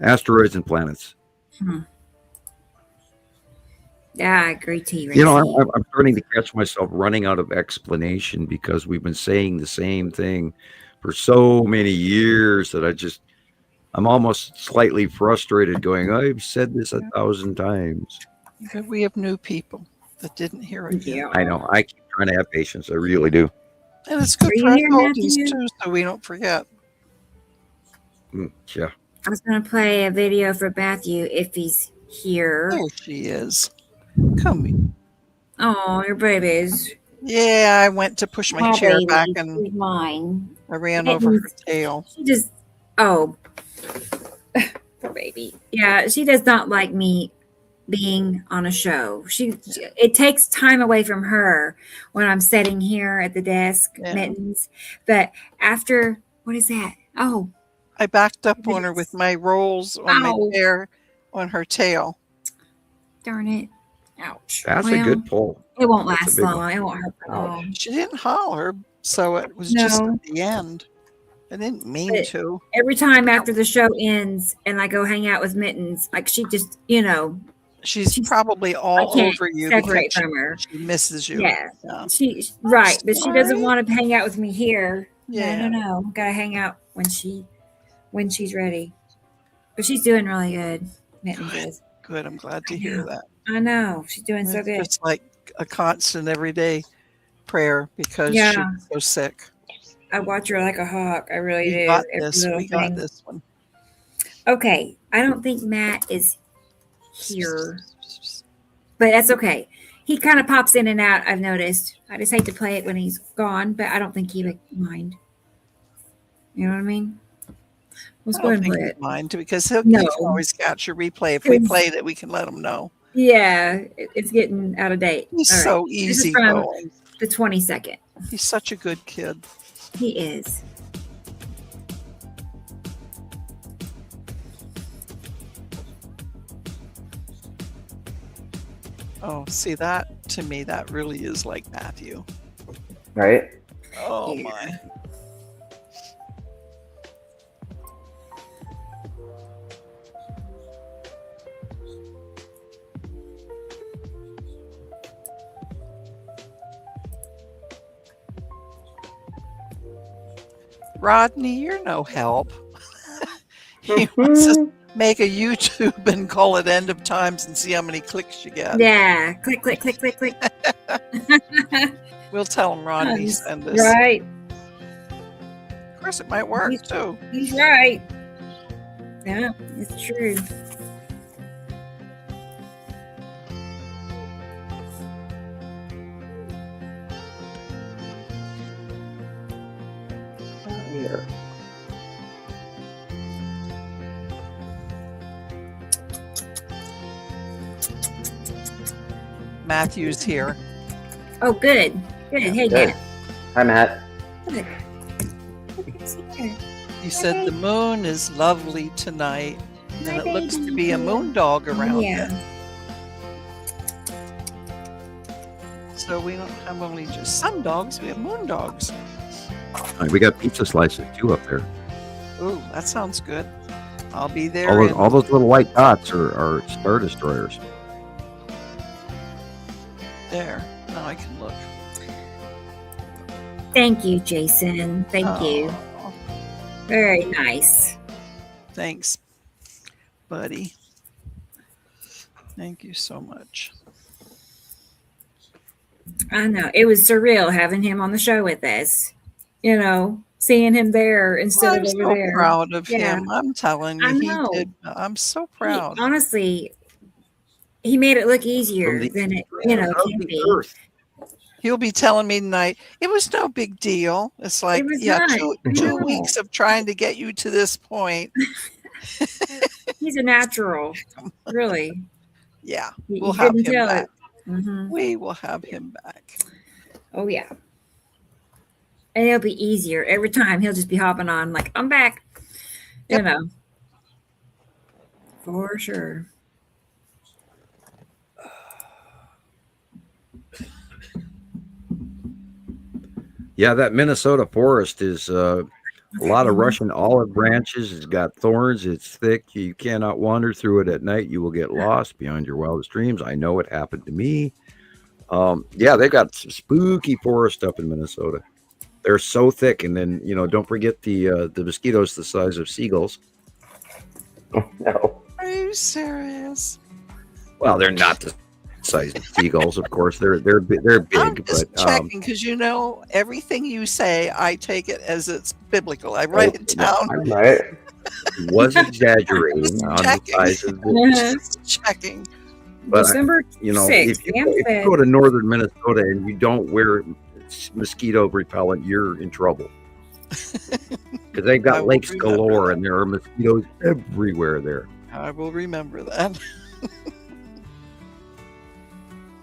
asteroids and planets. Yeah, I agree, T. I'm starting to catch myself running out of explanation because we've been saying the same thing for so many years that I'm almost slightly frustrated going, I've said this 1,000 times. but we have new people that didn't hear it yet. Yeah. I know. I keep trying to have patience. I really do. And it's good Are for you us here, oldies Matthew? too, so we don't forget. Yeah. I was going to play a video for Matthew if he's here. There she is. Come here. Oh, your babies. Yeah, I went to push my chair back and She's mine. I ran over her tail. She just, poor baby. Yeah, she does not like me being on a show. It takes time away from her when I'm sitting here at the desk, Yeah. Mittens. But after, what is that? Oh, I backed up on her with my rolls on Ow. my chair on her tail. darn it. Ouch. That's a Well, good pull. It won't That's a last big long. one. It won't hurt at all. She didn't holler, so it was just No. at the end. I didn't mean But- to. Every time after the show ends and I go hang out with Mittens, like she just, She's probably all can't over you separate because from her. she misses you. Yeah. Yeah. Right, but she doesn't sorry. want to hang out with me here. Yeah. No. Gotta hang out when she's ready. But she's doing really good. Mittens is. Good. I'm glad to hear that. I know. She's doing so It's good. just like a constant everyday prayer because Yeah. she's so sick. I watch her like a hawk. I really We do. got Every this. little We got thing. this one. Okay. I don't think Matt is here. But that's okay. He kind of pops in and out, I've noticed. I just hate to play it when he's gone, but I don't think he would mind. You know what I mean? Let's I go don't ahead and think play he'd it. mind because he No. can always catch a replay. If we It's- played it, we can let him know. Yeah, it's getting out of date. He's All right. so This is easy from going. the 22nd. He's such a good kid. He is. Oh, see that to me, that really is like Matthew. Right? Oh Yeah. my. Rodney, you're no help. He wants us to make a YouTube and call it End of Times and see how many clicks you get. Yeah. Click, click, click, click, click. We'll tell him Rodney Yes, send us. Right. Of course, it might work He's- too. He's right. Yeah, it's true. Here. Matthew's here. Oh, good. Good. Hey, Good. Nat. Hi, Matt. Good. He's here. He said the moon is lovely tonight, and Hi, it looks to baby. be a moon dog around Yeah. it. So we don't have only just sun dogs, we have moon dogs. We got pizza slices too up there. Ooh, that sounds good. I'll be there. All those little white dots are Star Destroyers. There. Now I can look. Thank you, Jason. Thank you. Aw, Very nice. Thanks, buddy. Thank you so much. I know. It was surreal having him on the show with us. You know, seeing him there instead I'm of so over there. proud of Yeah. him. I'm telling I you, know. he did. I'm so He- proud. honestly, he made it look easier From the- than it, Of can the be. earth. He'll be telling me tonight, it was no big deal. It's like, was yeah, not. two No. weeks of trying to get you to this point. He's a natural, really. Yeah, You we'll have couldn't him tell back. it. Mhm. We will have him back. Oh yeah. And it'll be easier every time. He'll just be hopping on like, I'm back. Yep. You know. For sure. Yeah, that Minnesota forest is a lot of Russian olive branches. It's got thorns. It's thick. You cannot wander through it at night. You will get lost beyond your wildest dreams. I know it happened to me. Yeah, they've got some spooky forest up in Minnesota. They're so thick, and then don't forget the mosquitoes the size of seagulls. No. Are you serious? Well, they're not the size of seagulls, of course. They're big, I'm just but checking because everything you say, I take it as it's biblical. I write it down. Right? was exaggerating on the Checking. size of the Just checking. But December if you, 6th. Sam if said- you go to northern Minnesota and you don't wear mosquito repellent, you're in trouble. Because they've I got will lakes remember galore that. and there are mosquitoes everywhere there. I will remember that.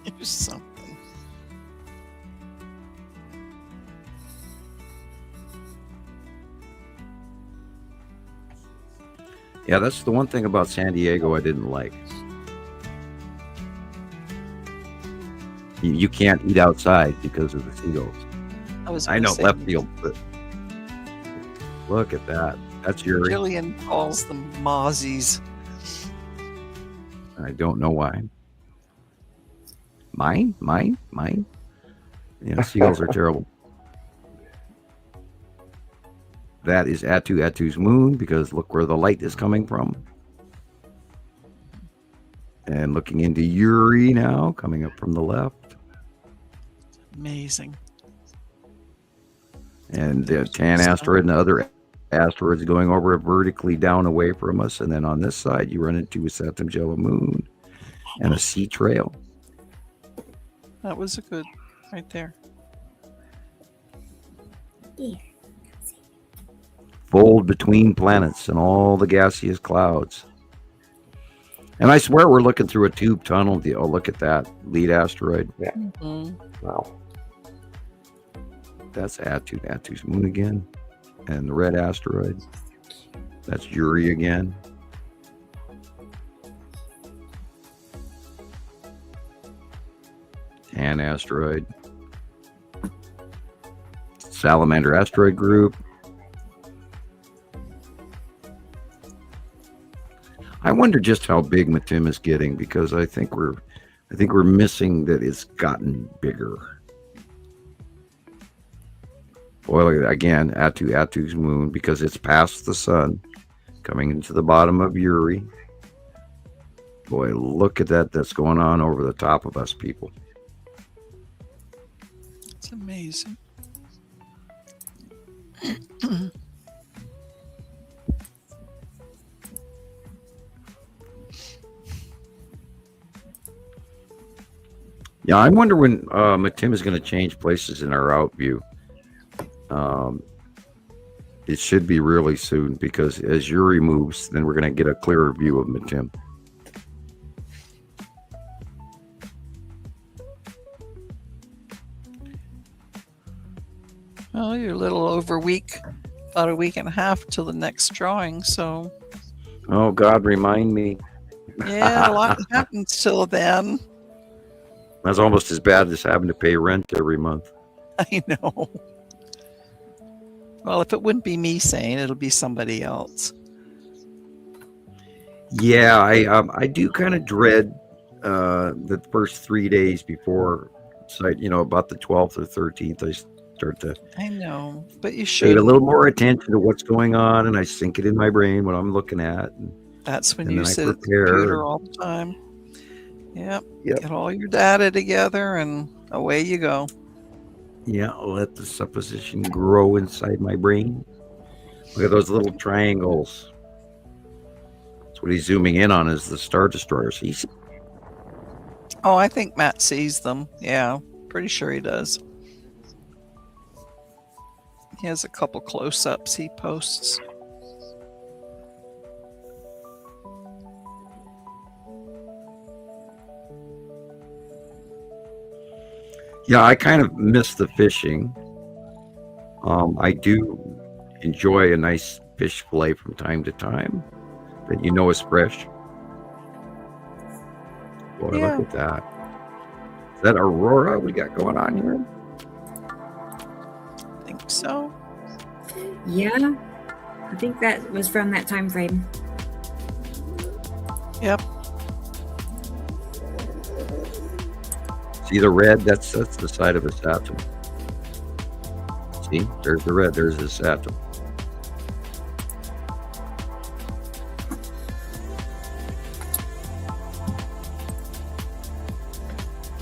Here's something. Yeah, that's the one thing about San Diego I didn't like. You can't eat outside because of the seagulls. I know left field, but look at that. That's your. Jillian calls them mozzies. I don't know why. Mine. Yeah, seagulls are terrible. That is Atu's moon because look where the light is coming from. And looking into Uri now, coming up from the left. Amazing. And the Tan asteroid and the other asteroids going over vertically down away from us. And then on this side, you run into a Saturn Magellan moon and a sea trail. That was a good right there. Fold between planets and all the gaseous clouds. And I swear we're looking through a tube tunnel. Oh, look at that lead asteroid. Yeah. Mm. Wow. That's Atu's moon again. And the red asteroid. That's Uri again. Han asteroid. Salamander asteroid group. I wonder just how big Matim is getting, because I think we're missing that it's gotten bigger. Boy, again, Atu's moon, because it's past the sun, coming into the bottom of Uri. Boy, look at that. That's going on over the top of us, people. It's amazing. Yeah, I wonder when Matim is going to change places in our out view. It should be really soon, because as Uri moves, then we're going to get a clearer view of Matim. Well, you're a little over a week, about a week and a half till the next drawing. So, Oh, God, remind me. yeah, a lot happens till then. That's almost as bad as having to pay rent every month. I know. Well, if it wouldn't be me saying, it'll be somebody else. Yeah, I do kind of dread the first 3 days before, about the 12th or 13th. I start to I know, but you pay should. a little more attention to what's going on, and I sink it in my brain what I'm looking at. That's when and you then I sit at the prepare. computer all the time. Yep. Yep. Get all your data together, and away you go. Yeah, let the supposition grow inside my brain. Look at those little triangles. That's what he's zooming in on, is the Star Destroyers. He's Oh, I think Matt sees them. Yeah, pretty sure he does. He has a couple close-ups he posts. Yeah, I kind of miss the fishing. I do enjoy a nice fish fillet from time to time that is fresh. Boy, Yeah. look at that. Is that Aurora we got going on here? I think so. Yeah, I think that was from that time frame. Yep. See the red? That's the side of his atom. See, there's the red. There's his atom.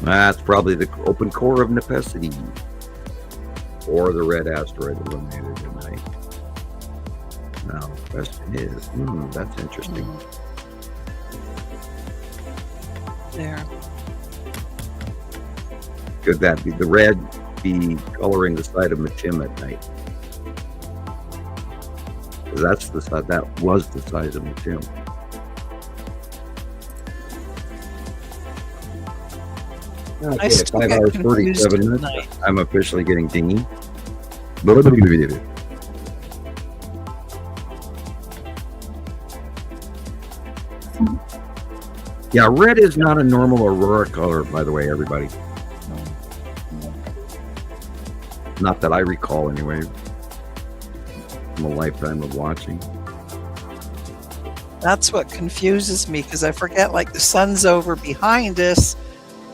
That's probably the open core of Nepesity, or the red asteroid illuminated at night. Now, the question is, that's interesting. There. Could that be the red be coloring the side of Matim at night? 'Cause that's the side, that was the size of Matim. Okay, still 5 get hours confused 37 minutes. tonight. I'm officially getting dingy. Yeah, red is not a normal aurora color, by the way, everybody. Not that I recall, anyway, from a lifetime of watching. That's what confuses me, because I forget, like, the sun's over behind us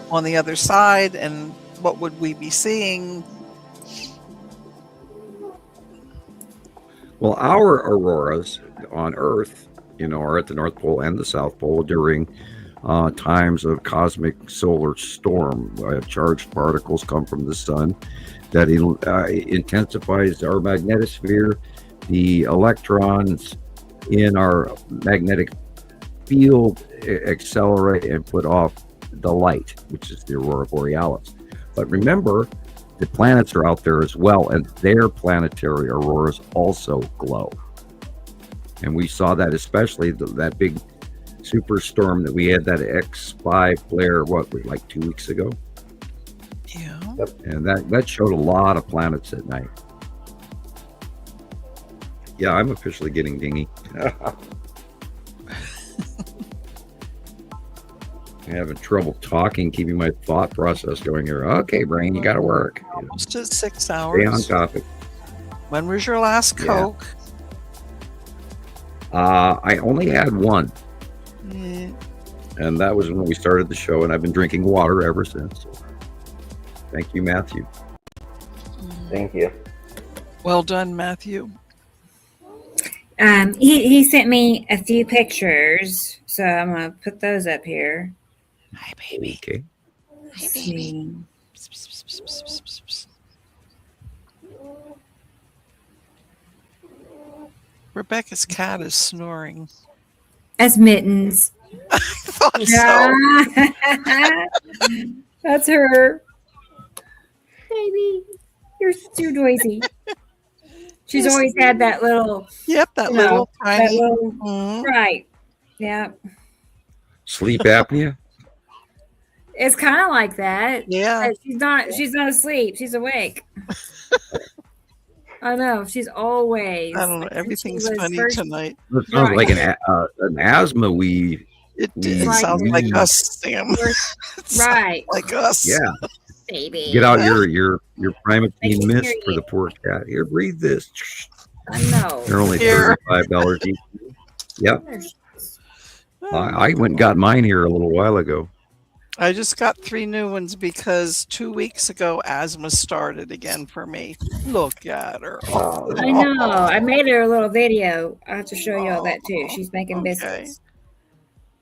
on the other side, and what would we be seeing? Well, our auroras on Earth, are at the North Pole and the South Pole during times of cosmic solar storm. Charged particles come from the sun that intensifies our magnetosphere. The electrons in our magnetic field accelerate and put off the light, which is the aurora borealis. But remember, the planets are out there as well, and their planetary auroras also glow. And we saw that, especially that big superstorm that we had, that X5 flare, like 2 weeks ago? Yeah. And that showed a lot of planets at night. Yeah, I'm officially getting dingy. having trouble talking, keeping my thought process going here. Okay, brain, you got to work. Almost at 6 Stay on hours. topic. When was your last Yeah. Coke? I only had one, Yeah. and that was when we started the show, and I've been drinking water ever since. Thank you, Matthew. Thank you. Well done, Matthew. He sent me a few pictures, so I'm gonna put those up here. Hi, baby. Okay. Let's see. Rebecca's cat is snoring. That's Mittens. I thought so. Yeah. That's her. Baby, you're too noisy. She's Yes. always had that little, Yep, that you know, little that tiny. little, Mhm. right. Yeah. Sleep apnea? It's kind of like that. Yeah. But she's not asleep. She's awake. I know. She's always. I don't know. Like, since she Everything's was funny first- tonight. That sounds Right. like an asthma weave. It Like sounds like me. us, Sam. It sounds Right. Like us. Yeah. Baby. Get out your Make Primatene it mist hear for you. the poor cat. Here, breathe this. I know. They're only Here. $35 each. Yep. I went and got mine here a little while ago. I just got 3 new ones because 2 weeks ago asthma started again for me. Look at her. Oh, I know. I made her a little video. I have to show you all that too. She's making Okay. biscuits.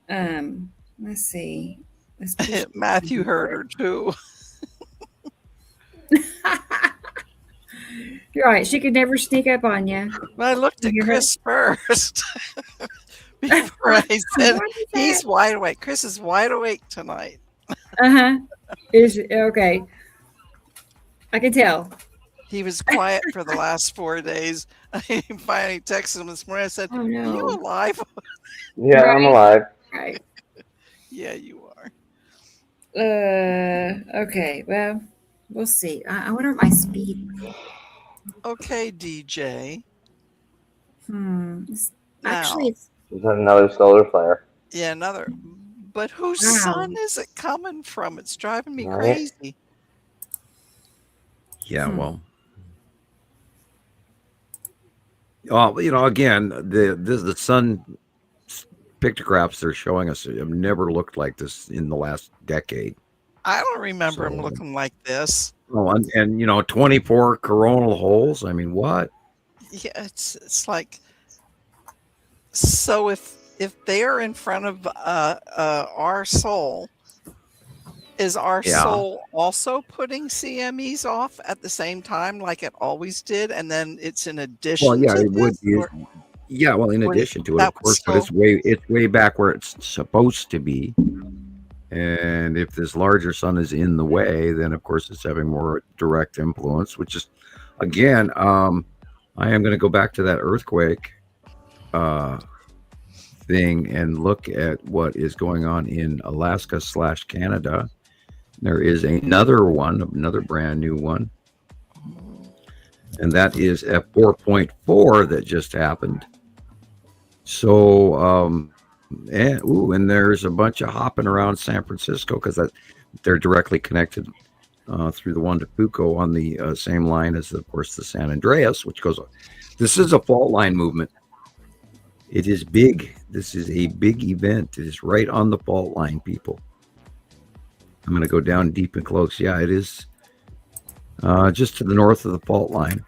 Let's see. Let's push- Matthew heard her too. You're right. She could never sneak up on you. But I looked at You heard- Chris first before I said he's wide awake. Chris is wide awake tonight. Uh-huh. Is okay. I can tell. He was quiet for the last 4 days. I finally texted him this morning. I said, Oh "Are you no. alive?" yeah, I'm Right. alive. Right. Yeah, you are. Okay. Well, we'll see. I wonder what my speed. Okay, DJ. Actually, it's Is that another solar flare? Yeah, another. But whose Wow. son is it coming from? It's driving me Right. crazy. Yeah, well. Again, the sun pictographs they're showing us have never looked like this in the last decade. I don't remember him So- looking like this. Oh, and 24 coronal holes. I mean, what? Yeah, it's like, so if they're in front of our soul, is our Yeah. soul also putting CMEs off at the same time like it always did, and then it's in addition? Well, yeah, to it would this, be. or- Yeah, well, in or addition to it, that of course, but was it's way back where it's supposed to be. And if this larger sun is in the way, then of course it's having more direct influence. Which is, again, I am going to go back to that earthquake thing and look at what is going on in Alaska/Canada. There is another brand new one, and that is at 4.4 that just happened. So, and there's a bunch of hopping around San Francisco because they're directly connected through the one to Fuco on the same line as, of course, the San Andreas, which goes. This is a fault line movement. It is big. This is a big event. It is right on the fault line, people. I'm going to go down deep and close. Yeah, it is just to the north of the fault line.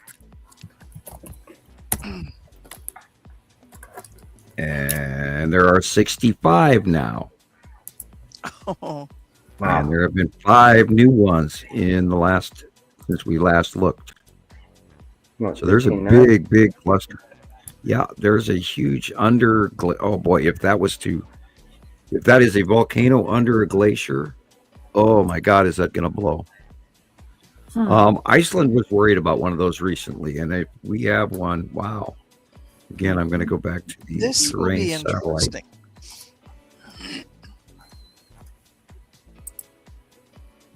And there are 65 now. Oh, And there have been 5 new ones since we last looked. So there's a big cluster. Yeah, there's a huge oh boy, if that is a volcano under a glacier, oh my God, is that going to blow? Iceland was worried about one of those recently, and if we have one, wow. Again, I'm going to go back to the this will terrain be satellite. interesting.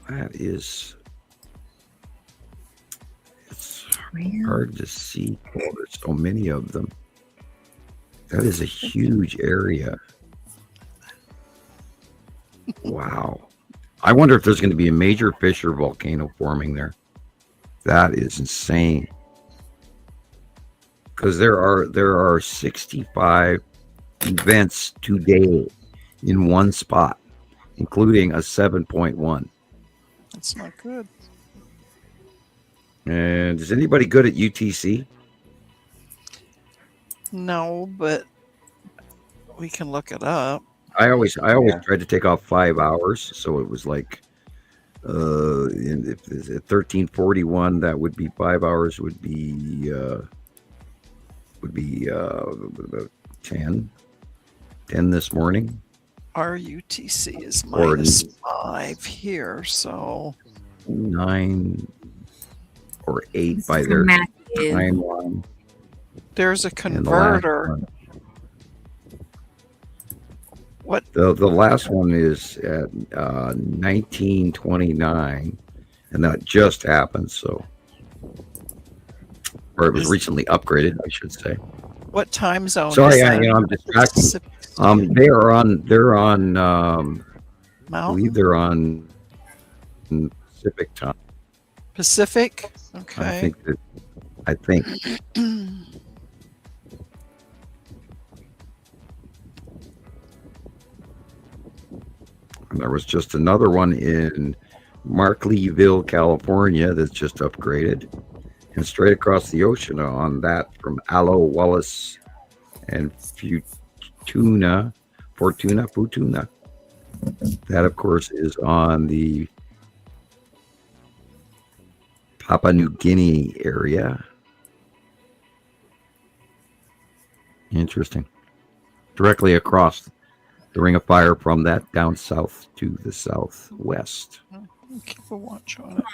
That is, it's hard to see. Oh, there's so many of them. That is a huge area. Wow. I wonder if there's going to be a major fissure volcano forming there. That is insane. Because there are 65 events today in one spot, including a 7.1. That's not good. And is anybody good at UTC? No, but we can look it up. I always Yeah. tried to take off 5 hours, so it was like if it's at 1341, that would be 5 hours would be 10 this morning. Our UTC is Or- -5 here, so 9 or 8 This by is their Matthew. timeline. there's a And the last converter. one- What? The last one is at 1929, and that just happened. So, or it was recently upgraded, I should say. What time zone? Sorry, is I, that? you know, I'm distracted. Pacific They're on. I believe Mountain? they're on Pacific time. Pacific? I Okay. think. And there was just another one in Markleeville, California, that's just upgraded, and straight across the ocean on that from Aloe, Wallace, and Fortuna. That, of course, is on the Papua New Guinea area. Interesting. Directly across the Ring of Fire from that down south to the southwest. Keep a watch on it.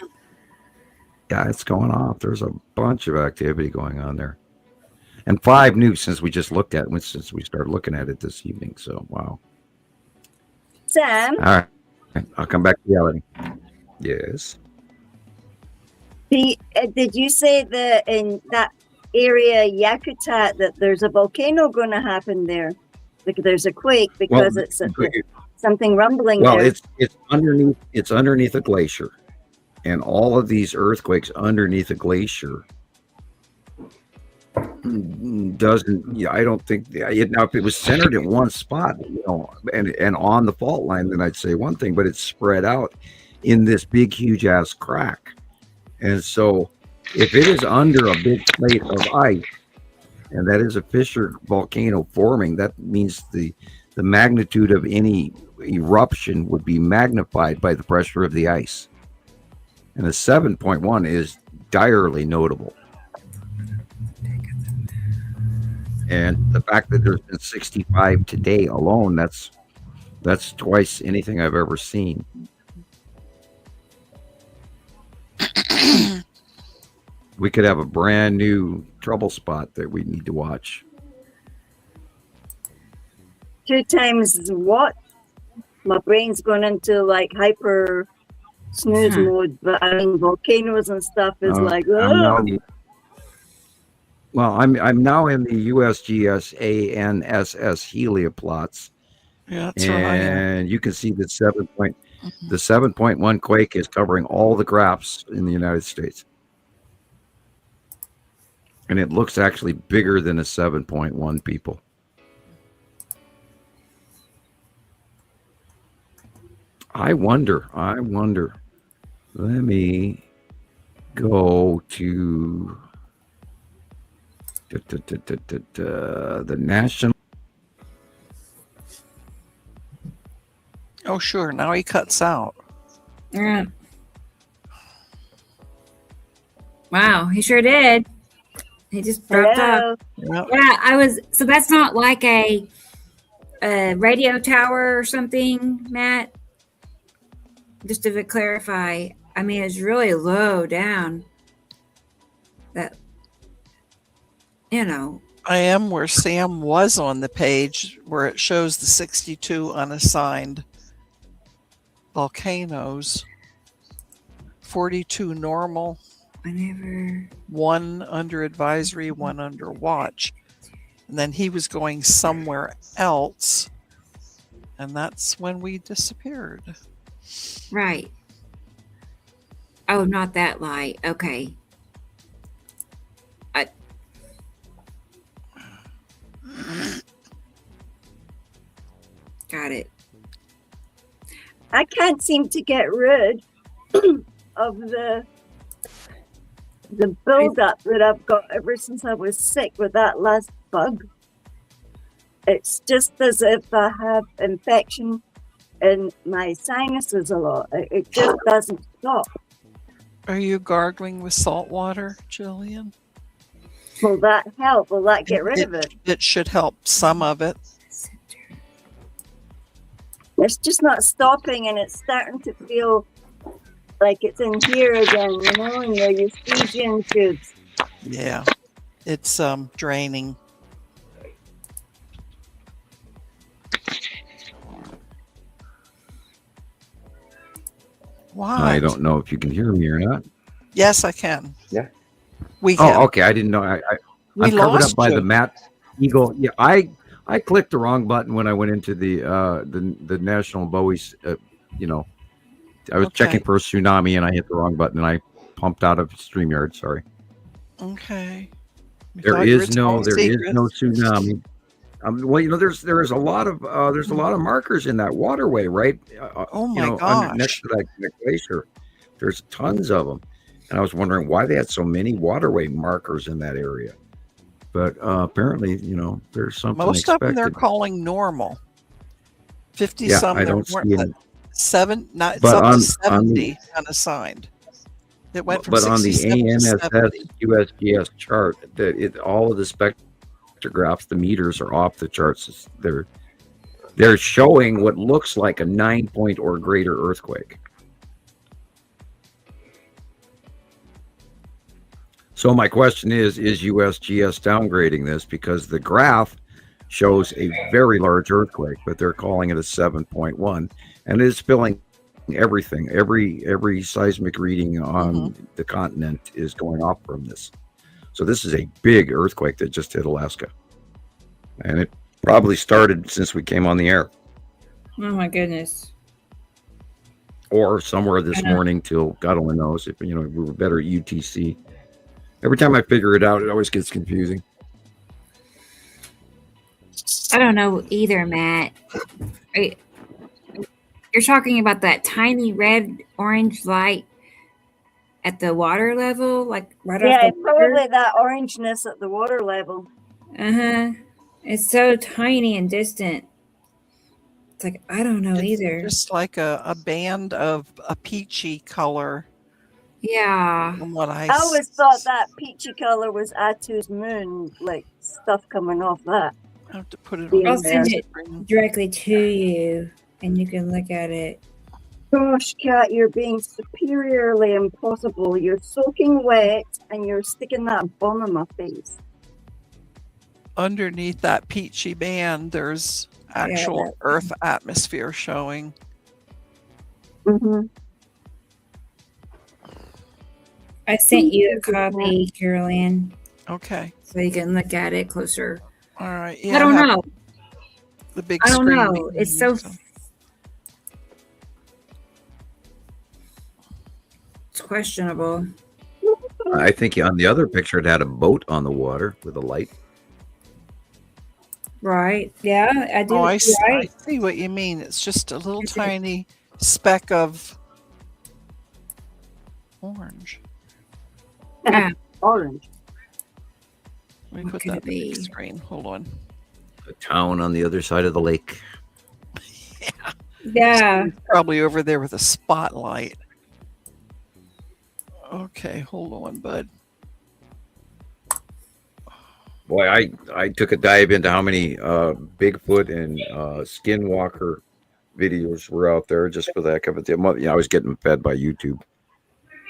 Yeah, it's going off. There's a bunch of activity going on there. And 5 new since we just looked at it, since we started looking at it this evening. So, wow. Sam, All right. I'll come back to reality. Yes. did you say that in that area, Yakutat, that there's a volcano going to happen there? Like there's a quake because it's something rumbling Well, there. it's underneath a glacier, and all of these earthquakes underneath a glacier doesn't. Yeah, I don't think. Now, if it was centered in one spot, and on the fault line, then I'd say one thing. But it's spread out in this big, huge ass crack, and so if it is under a big plate of ice, and that is a fissure volcano forming, that means the magnitude of any eruption would be magnified by the pressure of the ice. And a 7.1 is direly notable. And the fact that there's been 65 today alone, that's twice anything I've ever seen. We could have a brand new trouble spot that we need to watch. 2 times what? My brain's going into like hyper snooze mode, but I mean volcanoes and stuff is like, I'm now in the USGS ANSS helioplots, Yeah, that's right. and you can see that the 7.1 quake is covering all the graphs in the United States. And it looks actually bigger than a 7.1, people. I wonder. Let me go to the national. Oh, sure. Now he cuts out. Yeah. Wow, he sure did. He just dropped off. hello. Yep. Yeah, so that's not like a radio tower or something, Matt? Just to clarify, I mean, it's really low down. That, I am where Sam was on the page where it shows the 62 unassigned volcanoes, 42 normal, I never. 1 under advisory, 1 under watch. And then he was going somewhere else And that's when we disappeared. Right. Oh, not that light. Okay. Got it. I can't seem to get rid of the build-up that I've got ever since I was sick with that last bug. It's just as if I have infection in my sinuses a lot. It just doesn't stop. Are you gargling with salt water, Jillian? Will that help? Will that get rid of it? It should help some of it. It's just not stopping, and it's starting to feel like it's in here again, you know, in your eustachian tubes. Yeah. It's draining. What? I don't know if you can hear me or not. Yes, I can. Yeah. We can. Oh, okay. I didn't know. We I'm covered lost up by you. the Matt Eagle. Yeah, I clicked the wrong button when I went into the National Bowie's. You know, I was checking for a tsunami and I hit the wrong button and I pumped out of StreamYard. Sorry. Okay. There is no tsunami. Well, you know, there is a lot of markers in that waterway, right? Oh my you know, gosh. next to that glacier, there's tons of them, and I was wondering why they had so many waterway markers in that area. But apparently, you know, there's something Most of them expected. they're calling normal. 50 Yeah, some I there don't weren't, see but any. it's But up on to the 70 unassigned. It went from but on the 67 to ANSS 70. USGS chart, all of the spectrographs, the meters are off the charts. They're showing what looks like a 9-point or greater earthquake. So my question is USGS downgrading this because the graph shows a very large earthquake, but they're calling it a 7.1, and it is spilling everything. Every seismic reading on the continent is going off from this. So this is a big earthquake that just hit Alaska, and it probably started since we came on the air, Oh my goodness. or somewhere this morning till God only knows. If you know, we were better at UTC. Every time I figure it out, it always gets confusing. I don't know either, Matt. You're talking about that tiny red orange light at the water level, like right Yeah, off the it's probably that orangeness at the water level. It's so tiny and distant. It's like I don't know It's either. just like a band of a peachy color. Yeah. From what I always thought that peachy color was Atu's moon, like stuff coming off that. I have to put it Being I'll there. send it directly to you, and you can look at it. Gosh, Kat, you're being superiorly impossible. You're soaking wet and you're sticking that bomb in my face. Underneath that peachy band, there's actual Earth atmosphere showing. Mm-hmm. I sent you a copy, Carolyn. Okay. So you can look at it closer. All right. I don't know. The big I don't screen know. behind It's you, so. It's questionable. I think on the other picture it had a boat on the water with a light. Right. Yeah, I do. Oh, I You're see, right. I see what you mean. It's just a little tiny speck of orange. Yeah. Orange. Let me put that in the big screen. Hold on. A town on the other side of the lake. Yeah. Probably over there with a spotlight. Okay, hold on, bud. Boy, I took a dive into how many Bigfoot and Skinwalker videos were out there just for the heck of it. You know, I was getting fed by YouTube.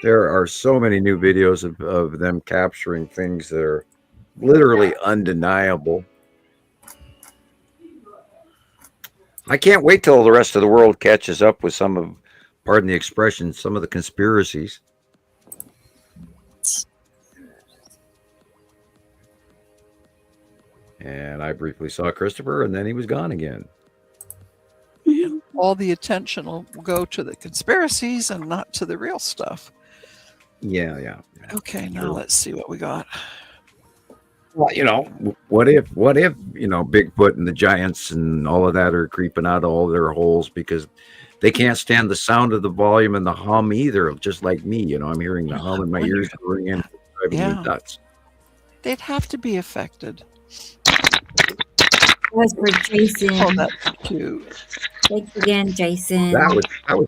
There are so many new videos of them capturing things that are literally undeniable. I can't wait till the rest of the world catches up with some of, pardon the expression, some of the conspiracies. And I briefly saw Christopher, and then he was gone again. all the attention will go to the conspiracies and not to the real stuff. Yeah. Okay, now let's see what we got. Well, what if Bigfoot and the giants and all of that are creeping out of all their holes because they can't stand the sound of the volume and the hum either, just like me. I'm hearing the hum in my ears going in, driving me nuts. They'd have to be affected. Was for Jason. Oh, that's cute. Thanks again, Jason. That was fun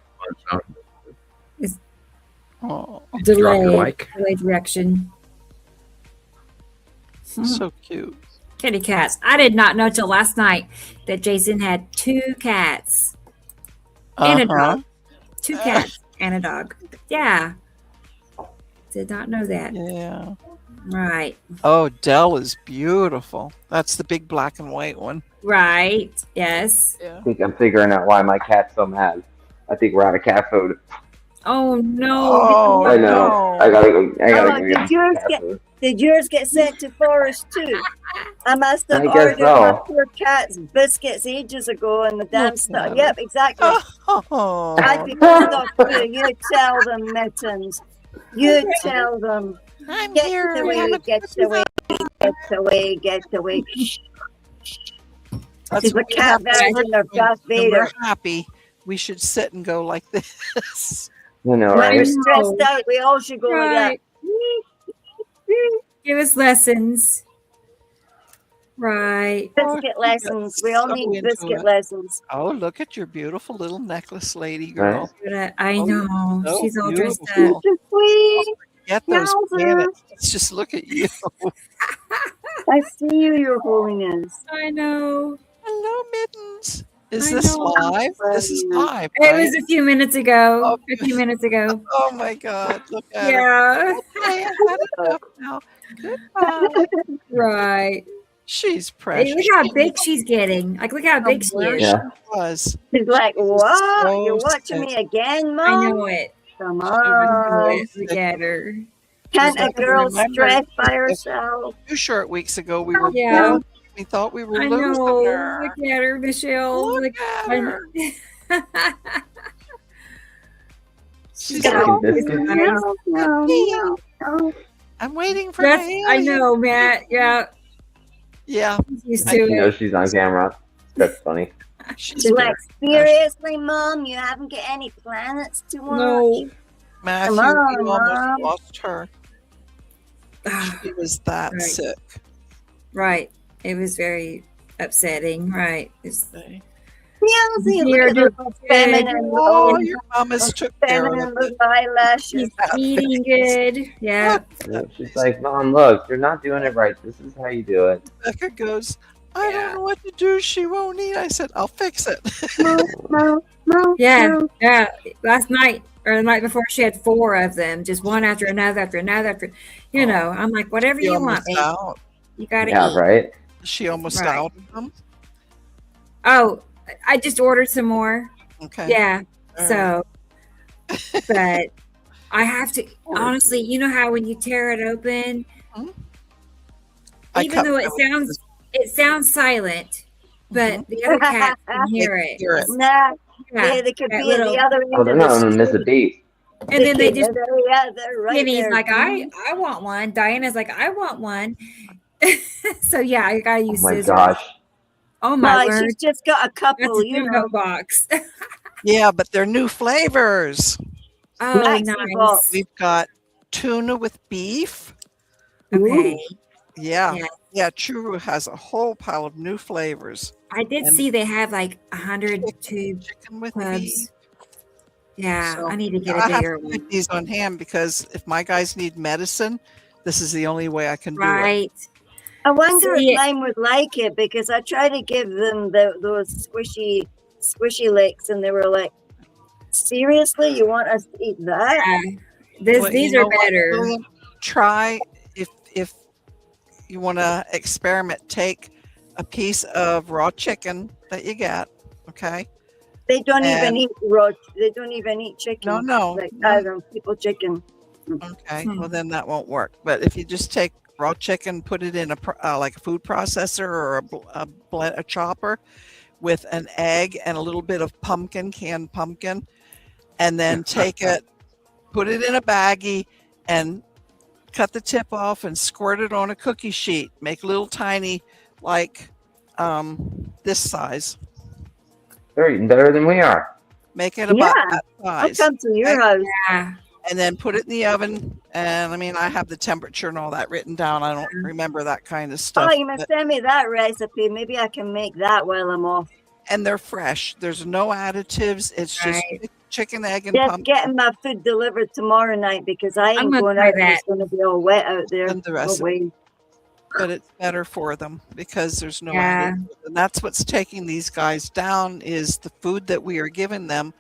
sound. Oh, Delayed reaction. so cute. Kitty cats. I did not know till last night that Jason had 2 cats and a dog. 2 cats and a dog. Yeah. Did not know that. Yeah. Right. Oh, Dell is beautiful. That's the big black and white one. Right. Yes. Yeah. I think I'm figuring out why my cat's so mad. I think we're out of cat food. Oh no. Oh, I know. no. I gotta go did yours cat get food. did yours get sent to Forest too? I must have I guess ordered so. my poor cat's biscuits ages ago and the damn Look stuff. at Yep, exactly. Oh. I'd be pissed off too. You tell them, Mittens. You tell them. I'm Get here. away, get away, get away, get away. That's She's a what we cat have to back do in their when Darth Vader. we're happy. We should sit and go like this. You know, When you're right? stressed out, we all should go like that. Give us lessons. Right. Biscuit lessons. We all So need into biscuit it. lessons. Oh, look at your beautiful little necklace, lady girl. I know. so She's all dressed beautiful. up. Just sweet. Get those Yowza. planets. Let's just look at you. I see you, Your Holiness. I know. Hello, Mittens. Is I this know. live? This is live. It right? was a few minutes ago. Oh. A few minutes ago. Oh my God! Look at her. Yeah. Okay, I had enough now. Goodbye. Right. She's Hey, precious. look how big she's getting. Like, look how big she is. Yeah. Was. She's like, what? So You're watching sick. me again, Mom? I know it. Come was on. Look at her. Can't a Just girl remember- stress by herself? 2 short weeks ago, we were Yeah. both, we thought we were I losing know. her. Look at her, Michelle. Look Look at I her. She's No, like, biscuits. no, no, no. I'm waiting for That's, my I alien." know, Matt. Yeah. Yeah, He's used You to know it. she's on camera. That's funny. she's She's like, very seriously, Mom? You haven't got any planets to watch? No. Matthew, Come on, you almost Mom. lost her. She was that Right. sick. Right. It was very upsetting. Right. It's, Yowzy, Here, look at her feminine, Oh, little, your mamas took care feminine of little it. eyelashes. she's eating good. Yeah. Yeah, she's like, Mom, look, you're not doing it right. This is how you do it. Becca goes, I Yeah. don't know what to do. She won't eat. I said, I'll fix it. No, no, Yeah. no. Yeah. Last night or the night before, she had 4 of them, just one after another, after another, after, I'm like, whatever She you want, almost babe. out. You got to Yeah, eat. right? She almost Right. out of them. Oh, I just ordered some more. Okay. Yeah. All So, but I have to, honestly, you know how when you tear it open, I even cut though it them. sounds silent, but the other cats can hear it. Hear it. Nah, Yeah. they could that be at little- the other end Oh, they're of not the going to miss a street. beat. And then they just, they're right Penny's there. like, I want one. Diana's like, I want one. So yeah, I gotta Oh use my scissors. gosh. Oh my Well, word. she's just got a That's couple, a you jumbo know. box. Yeah, but they're new flavors. Oh, Maxi nice. box. We've got tuna with beef. Okay. Yeah. Yeah. Yeah, Churu has a whole pile of new flavors. I did And- see they have like 100 tube Chicken with clubs. beef. Yeah, So, I need to get I a have bigger to one. put these on hand because if my guys need medicine, this is the only way I can do it. Right. I wonder See, if mine would like it because I tried to give them those squishy licks and they were like, seriously, you want us to eat that? Well, These you are know what, better. Lillian? Try if you want to experiment, take a piece of raw chicken that you get, okay? They don't even And- eat raw. They don't even eat chicken. No. Like no. people chicken. Okay, Hmm. well then that won't work. But if you just take raw chicken, put it in like a food processor or a chopper, with an egg and a little bit of canned pumpkin, and then take it, put it in a baggie, and cut the tip off and squirt it on a cookie sheet. Make little tiny, like this size. They're eating better than we are. Make it about that I'll size. come to your house. Yeah. And then put it in the oven. And I mean, I have the temperature and all that written down. I don't remember that kind of stuff. Oh, you must send me that recipe. Maybe I can make that while I'm off. And they're fresh. There's no additives. It's just chicken, egg, and Just pumpkin. getting my food delivered tomorrow night because I I'm ain't gonna going try out. And it's going to be all wet out there. And the No recipe. way. But it's better for them because there's no Yeah. additives. And that's what's taking these guys down is the food that we are giving them.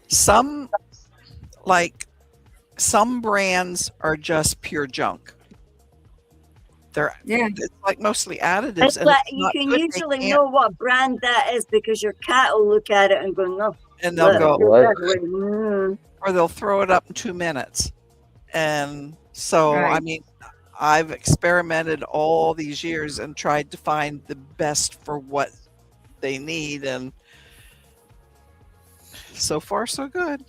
Some brands are just pure junk. It's like mostly additives. It's and like it's you not can good. They usually can't- know what brand that is because your cat will look at it and go, no. and they'll go, Mm. or they'll throw it up in 2 minutes. And so, I Right. mean, I've experimented all these years and tried to find the best for what they need, and so far so good.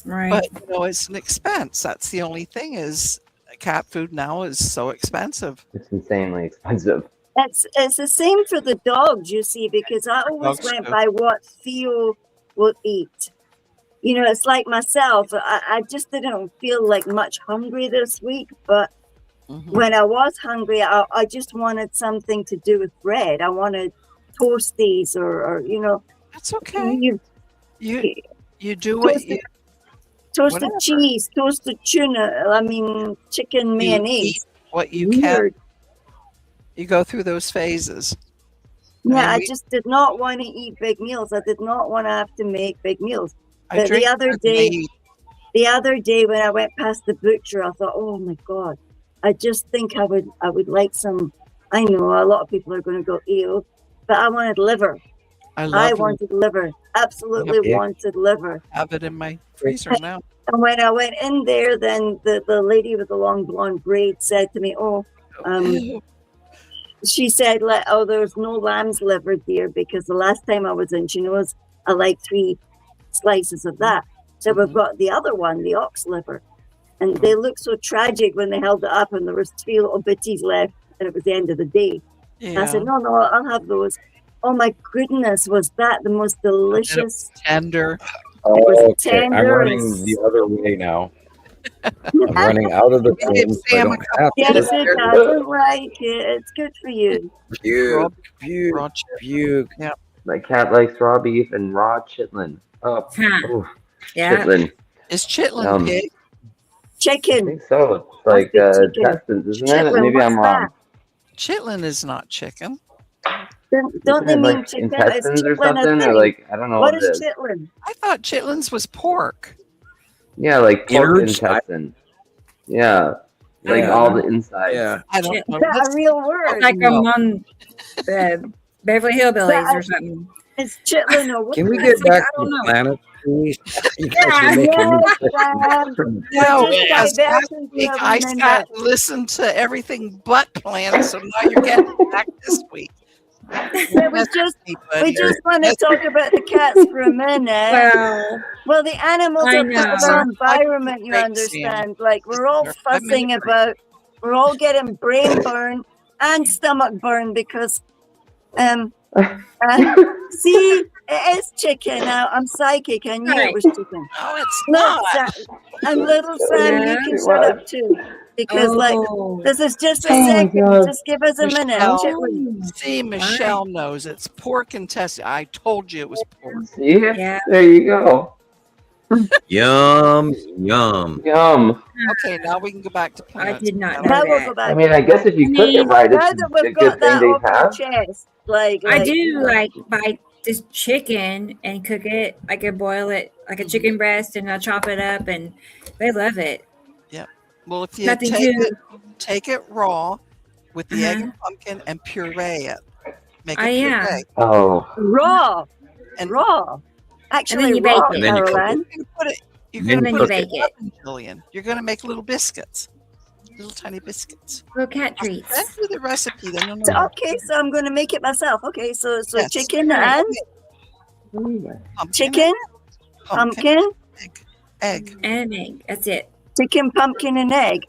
Right. But you know, it's an expense. That's the only thing is cat food now is so expensive. It's insanely expensive. It's the same for the dogs, you see, because I always Dogs went too. by what Theo will eat. You know, it's like myself. I just didn't feel like much hungry this week, but when I was hungry, I just wanted something to do with bread. I wanted toasties or you know. That's okay. You do what you toasted whatever. cheese, toasted tuna. I mean, chicken You mayonnaise. eat what you Weird. can. You go through those phases. Yeah, And I we- just did not want to eat big meals. I did not want to have to make big meals. I But drink the other red day, meat. when I went past the butcher, I thought, oh my God, I just think I would like some. I know a lot of people are going to go ew, but I wanted liver. I wanted liver. Absolutely Yep. wanted liver. have it in my freezer now. And when I went in there, then the lady with the long blonde braid said to me, "Oh, she said, oh, there's no lamb's liver, dear, because the last time I was in, she knows I like 3 slices of that. So we've got the other one, the ox liver, and they looked so tragic when they held it up, and there was 3 little bitties left, and it was the end of the day. And I said, no, I'll have those. Oh my goodness, was that the most delicious? Tender. was Okay, I'm tender running and- the other way now. I'm running out of the thing. So I don't have Yes, to. it doesn't like it. It's good for you. Puke, puke, puke. Yeah. My cat likes raw beef and raw chitlin. Oh, oof, Yeah. chitlin. Is chitlin Yum. pig? I Chicken. think so. It's like chicken. intestines, isn't it? Chitlin, Maybe I'm what's wrong. Chitlin is not chicken. Don't they Isn't it mean like chicken? Is intestines or chitlin a something? Or thing? like, I don't know What what is it is. chitlin? I thought chitlins was pork. Yeah, like pork Innards? intestine. Yeah. Like Yeah. all the inside. Yeah. I don't know. Is that a real word? Like No. among Beverly Hillbillies Yeah. or something. It's chitlin or what? Can we I get think- back I to don't the know. planet, please? You guys Yeah. are making me Yes, Sam. No, We're just because last diverting week for a I minute. sat and listened to everything but plans, so now you're getting back this week. Yeah, we just want to talk about the cats for a minute. Well, the animals I are part of know. our environment, you Great, understand. Like we're all They're 5 fussing minutes. about, we're all getting brain burn and stomach burn because, see, it is chicken. Now I'm psychic. I knew it was chicken. No, it's Look, not. Sam, and little Sam, Yeah. you can shut up too, because Oh. this is just a Oh my second. God. Just give us a minute. Michelle. Chitlin. See, Michelle knows it's pork intestine. I told you it was pork. See? Yeah. There you go. Yum, yum. Yum. Okay, now we can go back to I plants. did not know Now we'll that. go back. I mean, I guess if you cook it right, Now it's that a we've good got thing that they off our have. chest, like I do like buy this chicken and cook it. I could boil it like a chicken breast and I'll chop it up and they love it. Well, if you Nothing take it raw with the egg Uh-huh. and pumpkin and puree it. Make I it am. puree. Oh, raw And raw. Actually, you bake raw, it. And then you cook Caroline. You're gonna put it. You're Then gonna you put bake it. Jillian. You're gonna make little biscuits. little tiny biscuits. Little cat Send treats. you the recipe. Then you'll So, know. okay, so I'm going to make it myself. Okay, so Yes. chicken Right. and Pumpkin, chicken, pumpkin, egg. And an egg. That's it. chicken, pumpkin, and egg.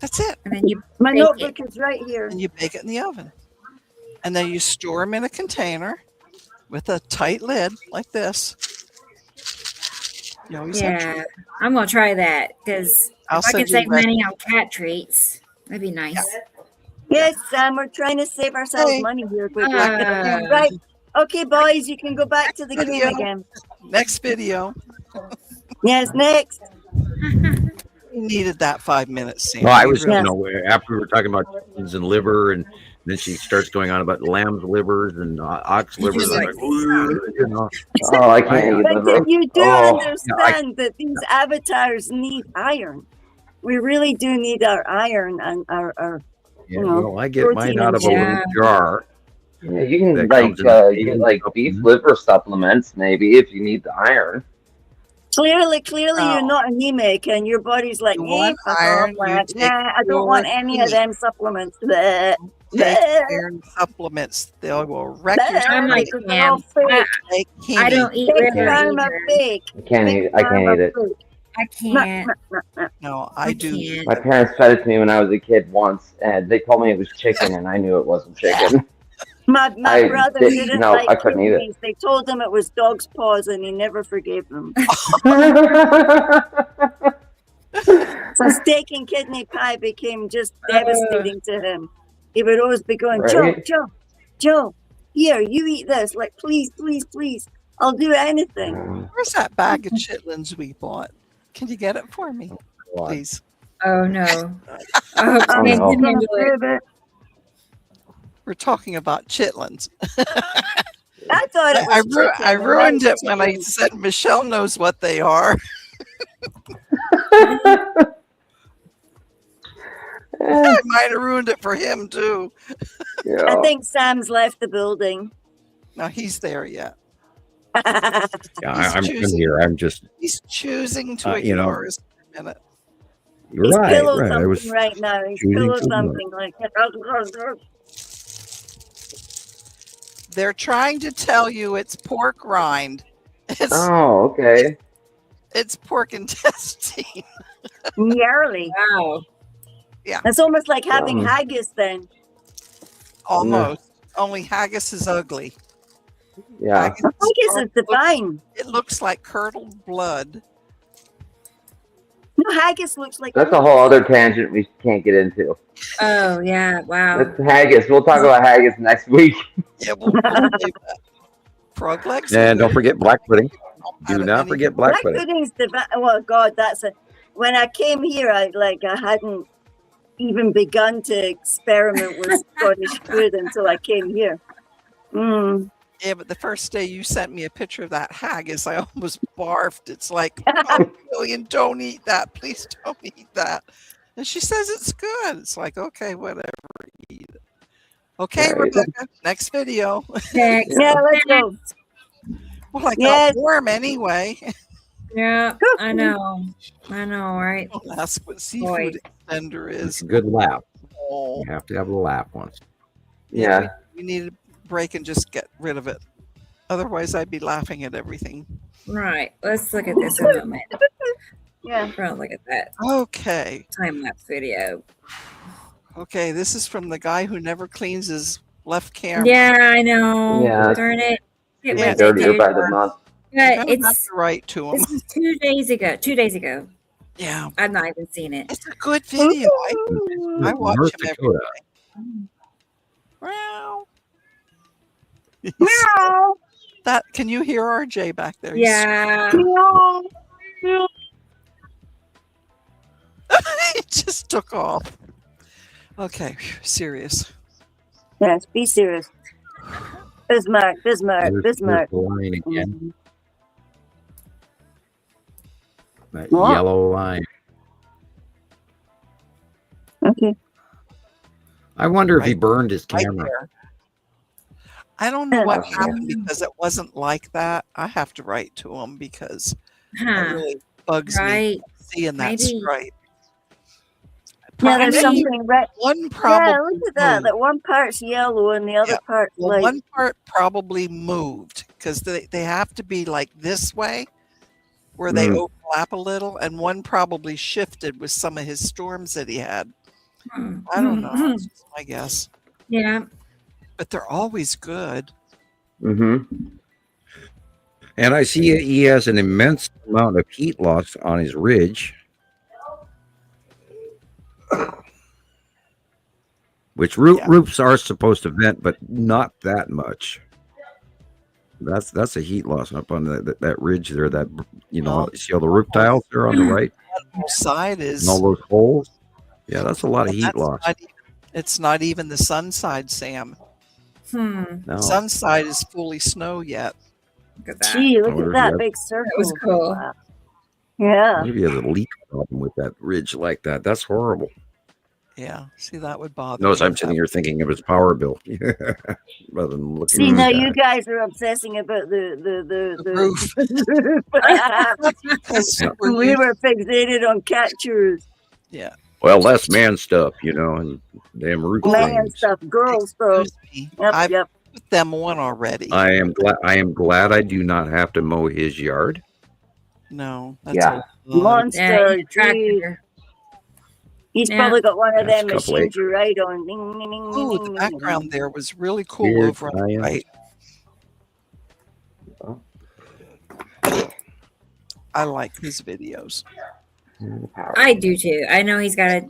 That's it. And then you My bake notebook is right here. And you bake it in the oven. And then you store them in a container with a tight lid like this. You always have Yeah, I'm gonna try that because I'll if I can send you the save money on cat treats, that'd be nice. Yes, Sam, we're trying to save ourselves Hey. money here. But Uh, right. Okay, boys, you can go back to the game Video. again. Next video. Yes, next. We needed that 5 minutes, Sam. Well, I We was, really- you know, after we were talking about chickens and liver, and then she starts going on about lamb's livers and ox livers. I'm like, "Ooh," you know. Oh, I can't eat But liver. you do Oh, understand that these avatars need iron. We really do need our iron and our Yeah, You know, well, I get mine protein out of a and- little jar. Yeah, you can That like comes in get like beef Mhm. liver supplements maybe if you need the iron. clearly No. you're not anemic and your body's like, You "Eh, want fuck iron, off, lad. you take Nah, I don't want any of meat. them supplements. Bleh. Take Bleh. iron supplements. They will wreck your Bleh. I'm like stomach. They're all Sam. fake. They I can't don't eat eat Big liver pharma either. fake. I can't Big eat. I can't pharma eat it. fake. I can't. No, I I do. can't. My parents fed it to me when I was a kid once, and they told me it was chicken, and I knew it wasn't chicken. My I brother did- didn't no, like I couldn't eat it. kidneys. They told him it was dog's paws, and he never forgave them. So steak and kidney pie became just devastating to him. He would always be going, Right. Joe, here, you eat this. Like, please, please, please. I'll do anything. Where's that bag of chitlins we bought? Can you get it for me, please? Oh no. Oh, Oh, can't no. handle it. We're talking about chitlins. I thought it was chicken. I It ruined it was when I chicken. said Michelle knows what they are. I might have ruined it for him too. I Yeah. think Sam's left the building. No, he's there yet. Yeah, He's I'm choosing- here. I'm just He's choosing to you know. ignore us for a minute. He's pillow right. I was something right now. He's choosing pillow to ignore. something like They're trying to tell you it's pork rind. It's Oh, okay. it's pork intestine. nearly. Wow. It's almost like having Yum. haggis then. Almost. Only haggis is ugly. Yeah. Haggis Haggis is divine. It looks like curdled blood. No, haggis looks like That's a whole other tangent we can't get into. Oh yeah. Wow. That's haggis. We'll talk about haggis next week. Yeah, we'll leave that. Frog legs. And don't forget black pudding. I Do don't not any- forget black black pudding. pudding's divine. Oh God, that's a. When I came here, I hadn't even begun to experiment with Scottish food until I came here. Mm. Yeah, but the first day you sent me a picture of that haggis, I almost barfed. It's like, oh, Lillian, don't eat that. Please don't eat that. And she says it's good. It's like, okay, whatever. Eat it. Okay, Right. Rebecca, next video. Next. Yeah, let's go. Well, I got Yes. warm anyway. Yeah. I know. I know. Right. Don't ask what seafood extender It's is. a good laugh. Oh, You have to have a laugh once. Yeah. we need a break and just get rid of it. Otherwise, I'd be laughing at everything. Right. Let's look at this in a moment. Yeah. We're gonna look at that Okay. time lapse video. Okay, this is from the guy who never cleans his left camera. Yeah, I know. Yeah. Darn it. It Yeah, was Dirtier by the a- month. I'm But gonna have it's to write to him. this is 2 days ago. 2 days ago. Yeah, I've not even seen it. it's a good video. I watch North him every Dakota. day. Meow. Meow. That can you hear RJ back there? He's- Yeah. Meow. he just took off. Okay, serious. Yes, be serious. Bismarck, Bismarck, There's Bismarck. the line again. That What? yellow line. Okay. I wonder if he Right- burned his Right camera. there. I don't know what Okay. happened because it wasn't like that. I have to write to him because it Huh. really bugs me Right. seeing that Maybe. stripe. Yeah, there's Maybe something red. one probably Yeah, look at that. moved. That one part's yellow and the other Yeah. part's Well, like. one part probably moved because they have to be like this way where they overlap a little, and one probably shifted with some of his storms that he had. I don't know. That's just my guess. Yeah. But they're always good. Mm-hmm. And I see he has an immense amount of heat loss on his ridge, which roofs are supposed to vent, but not that much. That's a heat loss up on that ridge there. That see all the roof tiles there on the right. That whole side is And all those holes. Yeah, that's a lot of heat loss. It's not even the sun side, Sam. No. Sun side is fully snow yet. Look at that. Gee, look wonder at if that you big circle. That was cool. Yeah. Maybe he has a leak problem with that ridge like that. That's horrible. Yeah. See, that would bother Notice me. I'm sitting here thinking of his power bill rather than looking See, at now the you guy. guys are obsessing about the roof. Because we were fixated on catchers, Yeah. Well, that's man stuff, and damn roof man things. stuff, girl stuff. Me. Yep, I've yep. put them on already. I am glad I do not have to mow his yard. No. That's Yeah. a lot. Monster. Yeah, gee. tractor. He's Yeah. probably got one of That's them a couple machines you ride on. Ding, ding, ding, Ooh, ding, the ding, ding. background there was really cool Here, over on the Diane. right. I like his videos. I do too. I know he's got a.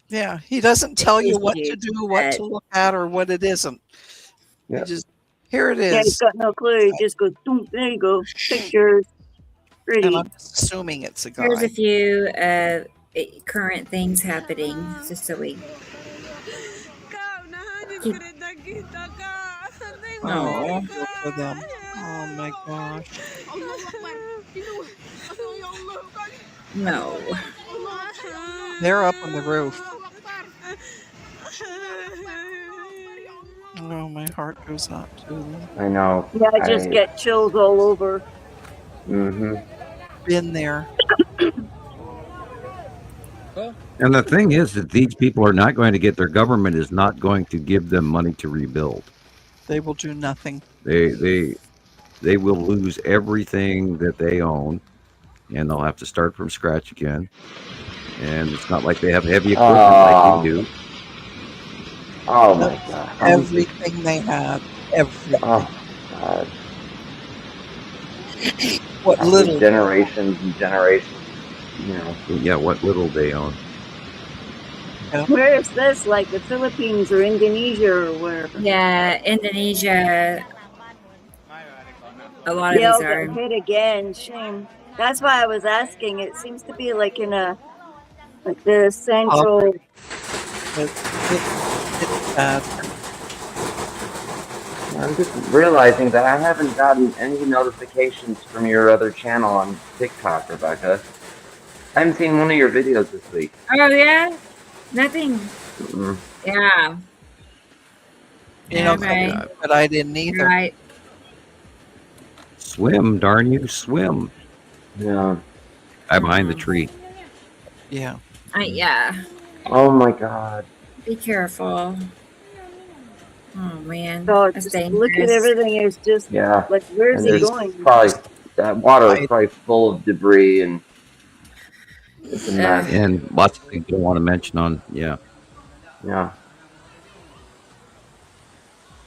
Yeah, he doesn't tell you Yes, what he to is. do, what to look at, or what it isn't. Yeah. He just here it Yeah, he's is, got no clue. He just goes, "Doom," there you go. Pictures. Pretty. and I'm just assuming it's a Here's a guy. few current things happening, just so we. Keep, Oh, feel for them. Oh my gosh. no. They're up on the roof. Oh, my heart goes out to them. I know. Yeah, I just get chills all over. Mm-hmm. Been there. And the thing is that these people are not going to get, their government is not going to give them money to rebuild. They will do nothing. They will lose everything that they own, and they'll have to start from scratch again. And it's not like they have heavy equipment like we do. Oh my god. Everything they have. Everything. Oh god. What After little. generations and generations. Yeah, what little they own. Where is this? Like the Philippines or Indonesia or where? Yeah, Indonesia. A lot of They all these got are. hit again. Shame. That's why I was asking. It seems to be like in a, like the central. It's bad. I'm just realizing that I haven't gotten any notifications from your other channel on TikTok, Rebecca. I haven't seen one of your videos this week. Oh yeah, nothing. Mm-mm. Yeah. You know, Right. but I didn't either. Right. Swim, darn you, swim. Yeah. I'm behind the tree. Yeah. Yeah. Oh my god. Be careful. Oh man. So That's just look at dangerous. everything. Is just Yeah. like, where's And he there's going? probably that water is probably full of debris and it's a mess. And lots of things you don't want to mention on, yeah. Yeah.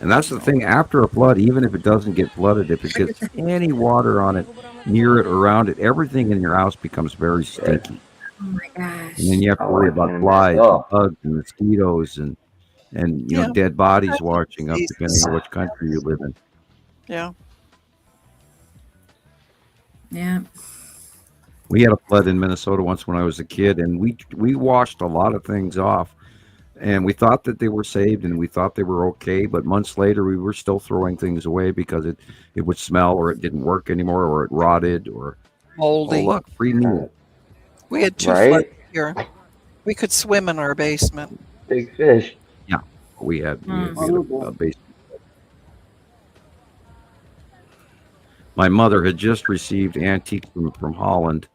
And that's the thing, after a flood, even if it doesn't get flooded, if it gets any water on it, near it, around it, everything in your house becomes very stinky. Oh my gosh. And then you have to Oh, worry I about can flies, imagine. and bugs, and mosquitoes, and Yeah. dead bodies washing up, Diseases. depending on which country you live in. Yeah. Yeah. We had a flood in Minnesota once when I was a kid, and we washed a lot of things off, and we thought that they were saved, and we thought they were okay. But months later, we were still throwing things away because it would smell, or it didn't work anymore, or it rotted, or Moldy. oh look, free meal. We had two Right? floods here. We could swim in our basement. Big fish. We had a basement. My mother had just received antiques from Holland.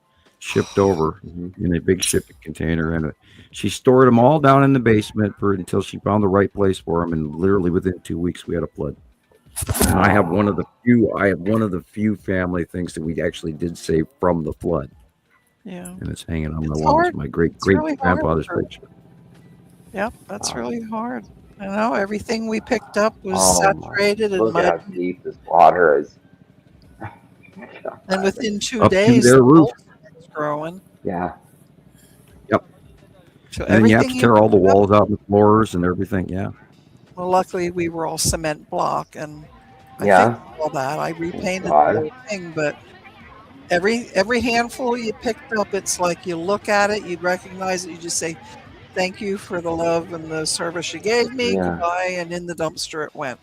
shipped over in a big shipping container, and she stored them all down in the basement until she found the right place for them. And literally within 2 weeks, we had a flood. And I have one of the few family things that we actually did save from the flood. Yeah. And it's hanging on It's my wall. hard. It's my great It's really grandfather's hard. picture. Yep, that's really hard. I know everything we picked up was Oh, saturated in look at how mud, deep this water is. and within 2 Up to days, their the roof. mold starts growing. Yeah. So And then you have everything to tear all the picked up- walls out and floors and everything. Yeah. Well, luckily we were all cement block, and I Yeah. fixed all that. I repainted God. the whole thing, but every handful you picked up, it's like you look at it, you'd recognize it, you just say, "Thank you for the love and the service you gave me." Yeah. Goodbye, and in the dumpster it went.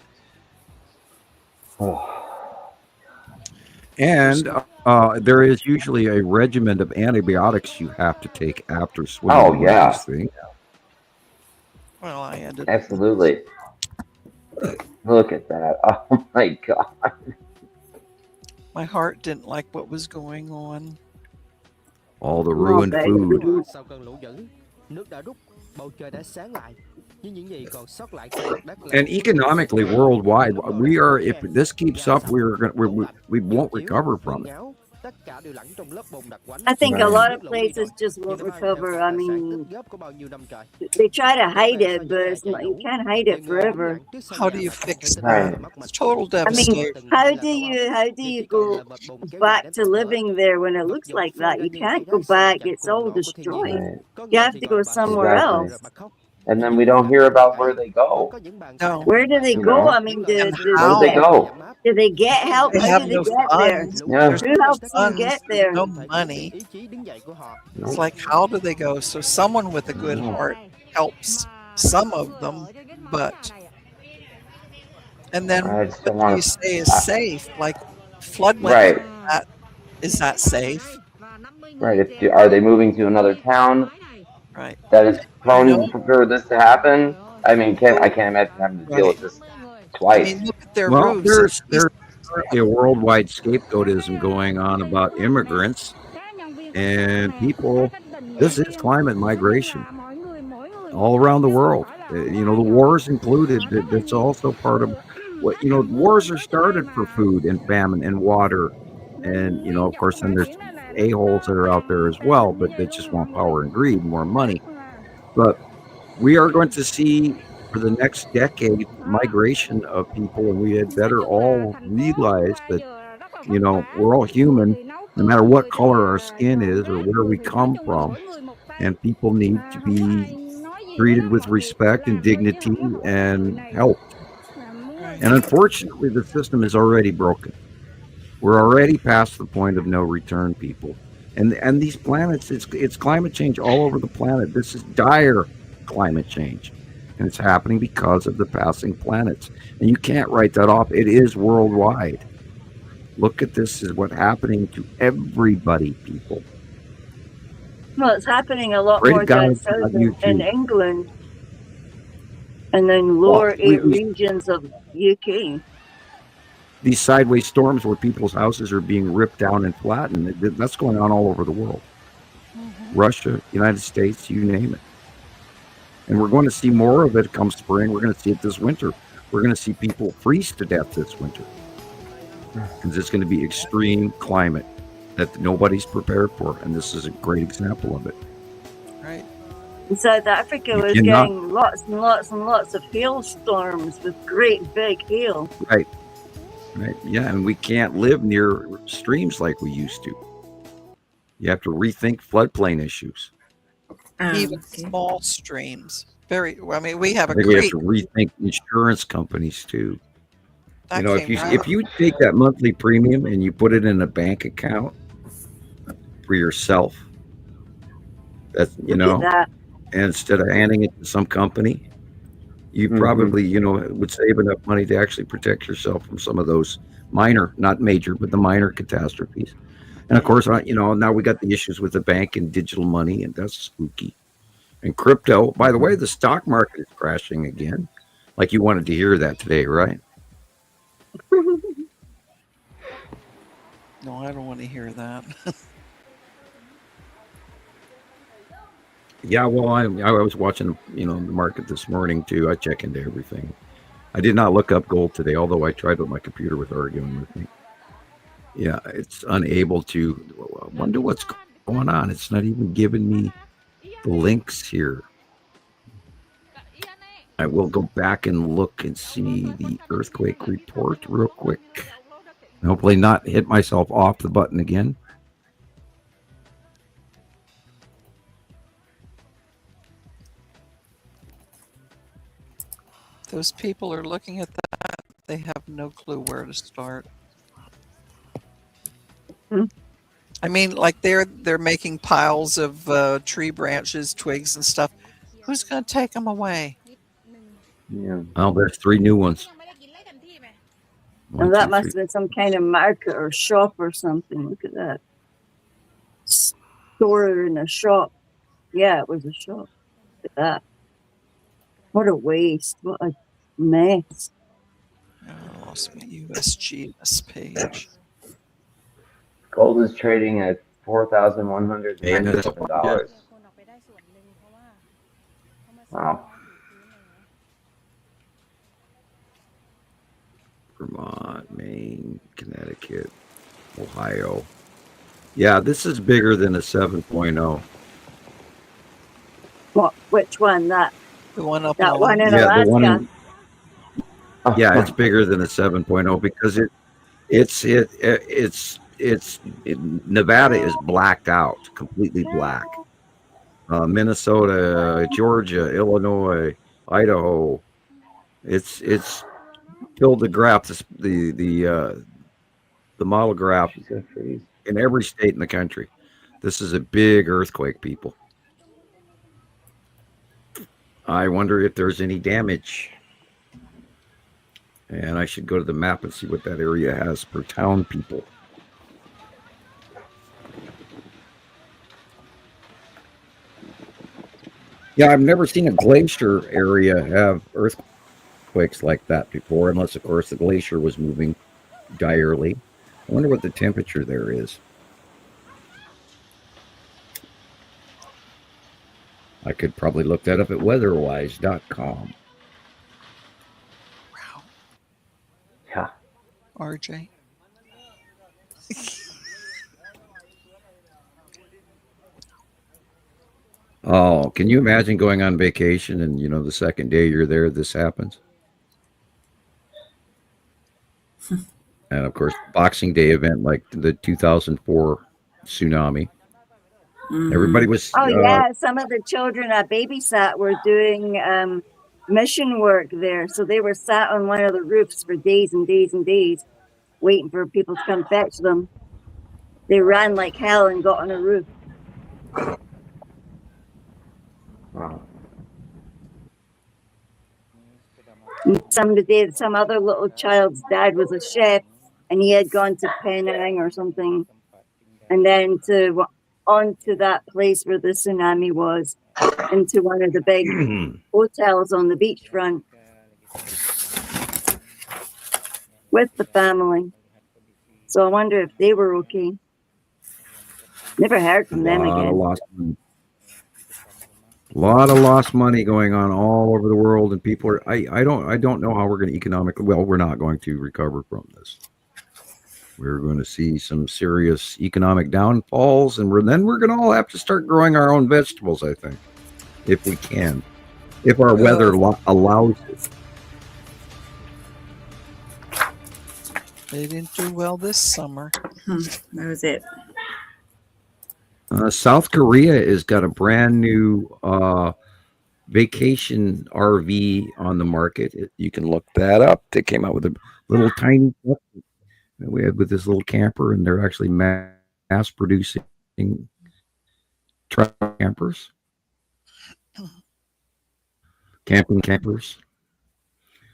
And there is usually a regimen of antibiotics you have to take after swimming. Oh, one of yeah. these things. Well, I ended. Absolutely. Look at that. Oh my God. My heart didn't like what was going on. All the ruined food. Sau cơn lũ dữ, nước đã rút, bầu trời đã sáng lại, nhưng những gì còn sót lại trên mặt đất là And economically, worldwide, we are. If this keeps up, we won't recover from it. tất cả đều lẫn trong lớp bùn đặc quánh. I think a Right. lot of places just won't recover. I mean, Góp của bao nhiêu năm trời. they try to hide it, but it's not, you can't hide it forever. How do you fix Right. that? It's total I devastation. mean, how do you go back to living there when it looks like that? You can't go back. It's all destroyed. Right. You have to go somewhere Exactly. else. And then we don't hear about where they go. No. Where do they You go? know? I mean, And Where do they go? do they get help? They How have do they no get there? funds. Yeah. There's Who no helps them funds, get there's there? no money. Ý chí đứng dậy của họ. It's like, how do they go? So someone with a good heart helps some of them, but and then I just what don't do want you to. say is safe? Like floodway, Right. is that safe? Right. Are they moving to another town Right. that is prone No. for this to happen? I mean, I can't imagine having to deal with this I twice. mean, look at their Well, roofs. there's a worldwide scapegoatism going on about immigrants and people. This is climate migration all around the world. You know, the wars included. That's also part of what, you know, wars are started for food and famine and water. And, you know, of course, then there's a-holes that are out there as well, but they just want power and greed, more money. But we are going to see for the next decade migration of people, and we had better all realize that, you know, we're all human, no matter what color our skin is or where we come from, and people need to be treated with respect and dignity and helped. And unfortunately, the system is already broken. We're already past the point of no return, people. And these planets, it's climate change all over the planet. This is dire climate change. And it's happening because of the passing planets. And you can't write that off. It is worldwide. Look at this is what's happening to everybody, people. Well, it's happening a lot Pray to more down God south on in YouTube. England, and then lower we- regions of UK. These sideways storms where people's houses are being ripped down and flattened, that's going on all over the world. Russia, United States, you name it. And we're going to see more of it come spring. We're going to see it this winter. We're going to see people freeze to death this winter. Because it's going to be extreme climate that nobody's prepared for. And this is a great example of it. Right. In South Africa You was cannot- getting lots and lots and lots of hailstorms with great big hail. Right. Right. Yeah. And we can't live near streams like we used to. You have to rethink floodplain issues. Even small streams. I mean, we have I a think we have creek. to rethink insurance companies too. That You know, came out. if you take that monthly premium and you put it in a bank account for yourself, that's, you Look know, at that. and instead of handing it to some company, you probably, you know, would save enough money to actually protect yourself from some of those minor, not major, but the minor catastrophes. And of course, you know, now we got the issues with the bank and digital money, and that's spooky. And crypto, by the way, the stock market is crashing again. Like you wanted to hear that today, right? No, I don't want to hear that. Yeah, well, I was watching, the market this morning too. I check into everything. I did not look up gold today, although I tried with my computer with arguing with me. Yeah, it's unable to. I wonder what's going on. It's not even giving me the links here. I will go back and look and see the earthquake report real quick. Hopefully not hit myself off the button again. Those people are looking at that. They have no clue where to start. I mean, like they're making piles of tree branches, twigs, and stuff. Who's going to take them away? Yeah. Oh, there's 3 new ones. And that must have been some kind of market or shop or something. Look at that. Store in a shop. Yeah, it was a shop. Look at that. What a waste. What a mess. I lost my USGS page. Gold is trading at $4,197. Wow. Vermont, Maine, Connecticut, Ohio. Yeah, this is bigger than a 7.0. What? Which one? That? The one up. That one in Yeah, Alaska. the one. Yeah, it's bigger than a 7.0 because Nevada is blacked out, completely black. Minnesota, Georgia, Illinois, Idaho. It's filled the graph, the model graph in every state in the country. This is a big earthquake, people. I wonder if there's any damage. And I should go to the map and see what that area has per town, people. Yeah, I've never seen a glacier area have earthquakes like that before, unless, of course, the glacier was moving direly. I wonder what the temperature there is. I could probably look that up at weatherwise.com. Wow. Yeah. RJ. Oh, can you imagine going on vacation and, the second day you're there, this happens? And, of course, Boxing Day event like the 2004 tsunami. Mm-hmm. Everybody was... Oh, yeah. Some of the children I babysat were doing mission work there. So they were sat on one of the roofs for days and days and days, waiting for people to come fetch them. They ran like hell and got on a roof. Wow. Some other little child's dad was a chef, and he had gone to Penang or something, and then onto that place where the tsunami was, into one of the big hotels on the beachfront with the family. So I wonder if they were okay. Never heard from them again. A lot of lost money going on all over the world, and people are. I don't know how we're going to economically. Well, we're not going to recover from this. We're going to see some serious economic downfalls, and then we're going to all have to start growing our own vegetables. I think, if we can, if our weather allows it. They didn't do well this summer. That was it. South Korea has got a brand new vacation RV on the market. You can look that up. They came out with a little tiny. We had with this little camper, and they're actually mass producing truck campers, camping campers.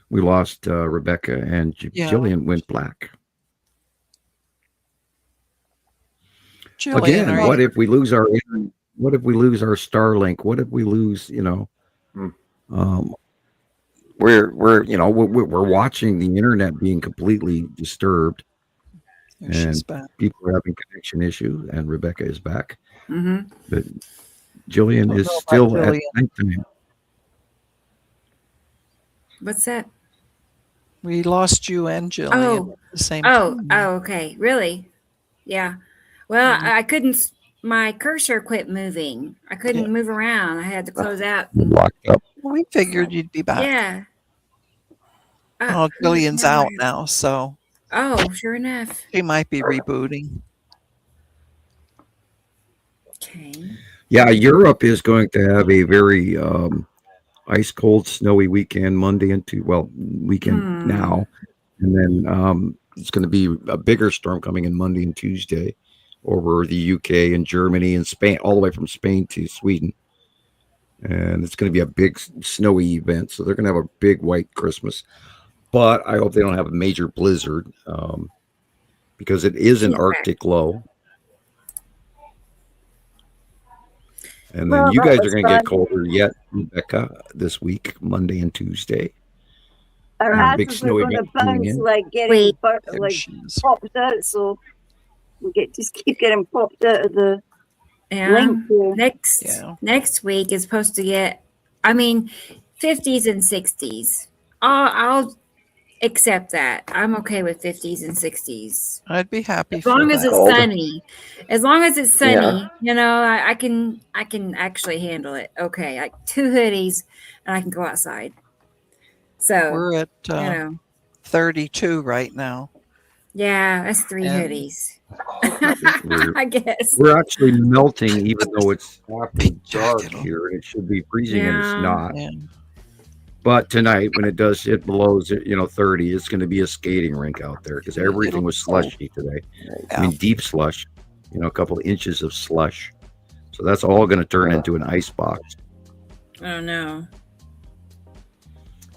We lost Rebecca, and Jillian went black. Jillian, again, what if we lose our internet? What if we lose our Starlink? What if we lose, we're watching the internet being completely disturbed, and people are having connection issues, and Rebecca is back. Mm-hmm. But Jillian Don't is know about still at Jillian. nighttime. What's that? We lost you and Jillian Oh, at the same oh, time. oh, okay. Really? Yeah. Well, Mhm. I couldn't, my cursor quit moving. I couldn't move around. I had to close out. Locked up. We figured you'd be back. Yeah. Oh, Jillian's never out mind. now, so Oh, sure enough. she might be rebooting. Okay. Yeah, Europe is going to have a very ice cold, snowy weekend, Monday into weekend now, and then it's going to be a bigger storm coming in Monday and Tuesday over the UK and Germany and Spain, all the way from Spain to Sweden, and it's going to be a big snowy event. So they're going to have a big white Christmas, but I hope they don't have a major blizzard because it is an Arctic low. And then Well, you that guys are was going to get fun. colder yet, Rebecca, this week, Monday and Tuesday. Our And a big asses are snowy going to event coming bounce in. like getting Wait. like popped out, so we just keep getting popped out of the Yeah. link here. Next week is supposed to get, I mean, 50s and 60s. I'll accept that. I'm okay with 50s and 60s. I'd be happy As long for as that. it's sunny. As long as it's sunny, Yeah. you know, I can actually handle it. Okay, like 2 hoodies and I can go outside. So We're at you know, 32 right now. yeah, that's 3 And- hoodies. We're, I guess. we're actually melting, even though it's after dark here, and it should be freezing, and it's Yeah. not. Yeah. But tonight, when it does hit below 30, it's going to be a skating rink out there because everything was slushy today. I mean, deep slush, a couple of inches of slush. So that's all going to turn into an ice box. Oh no.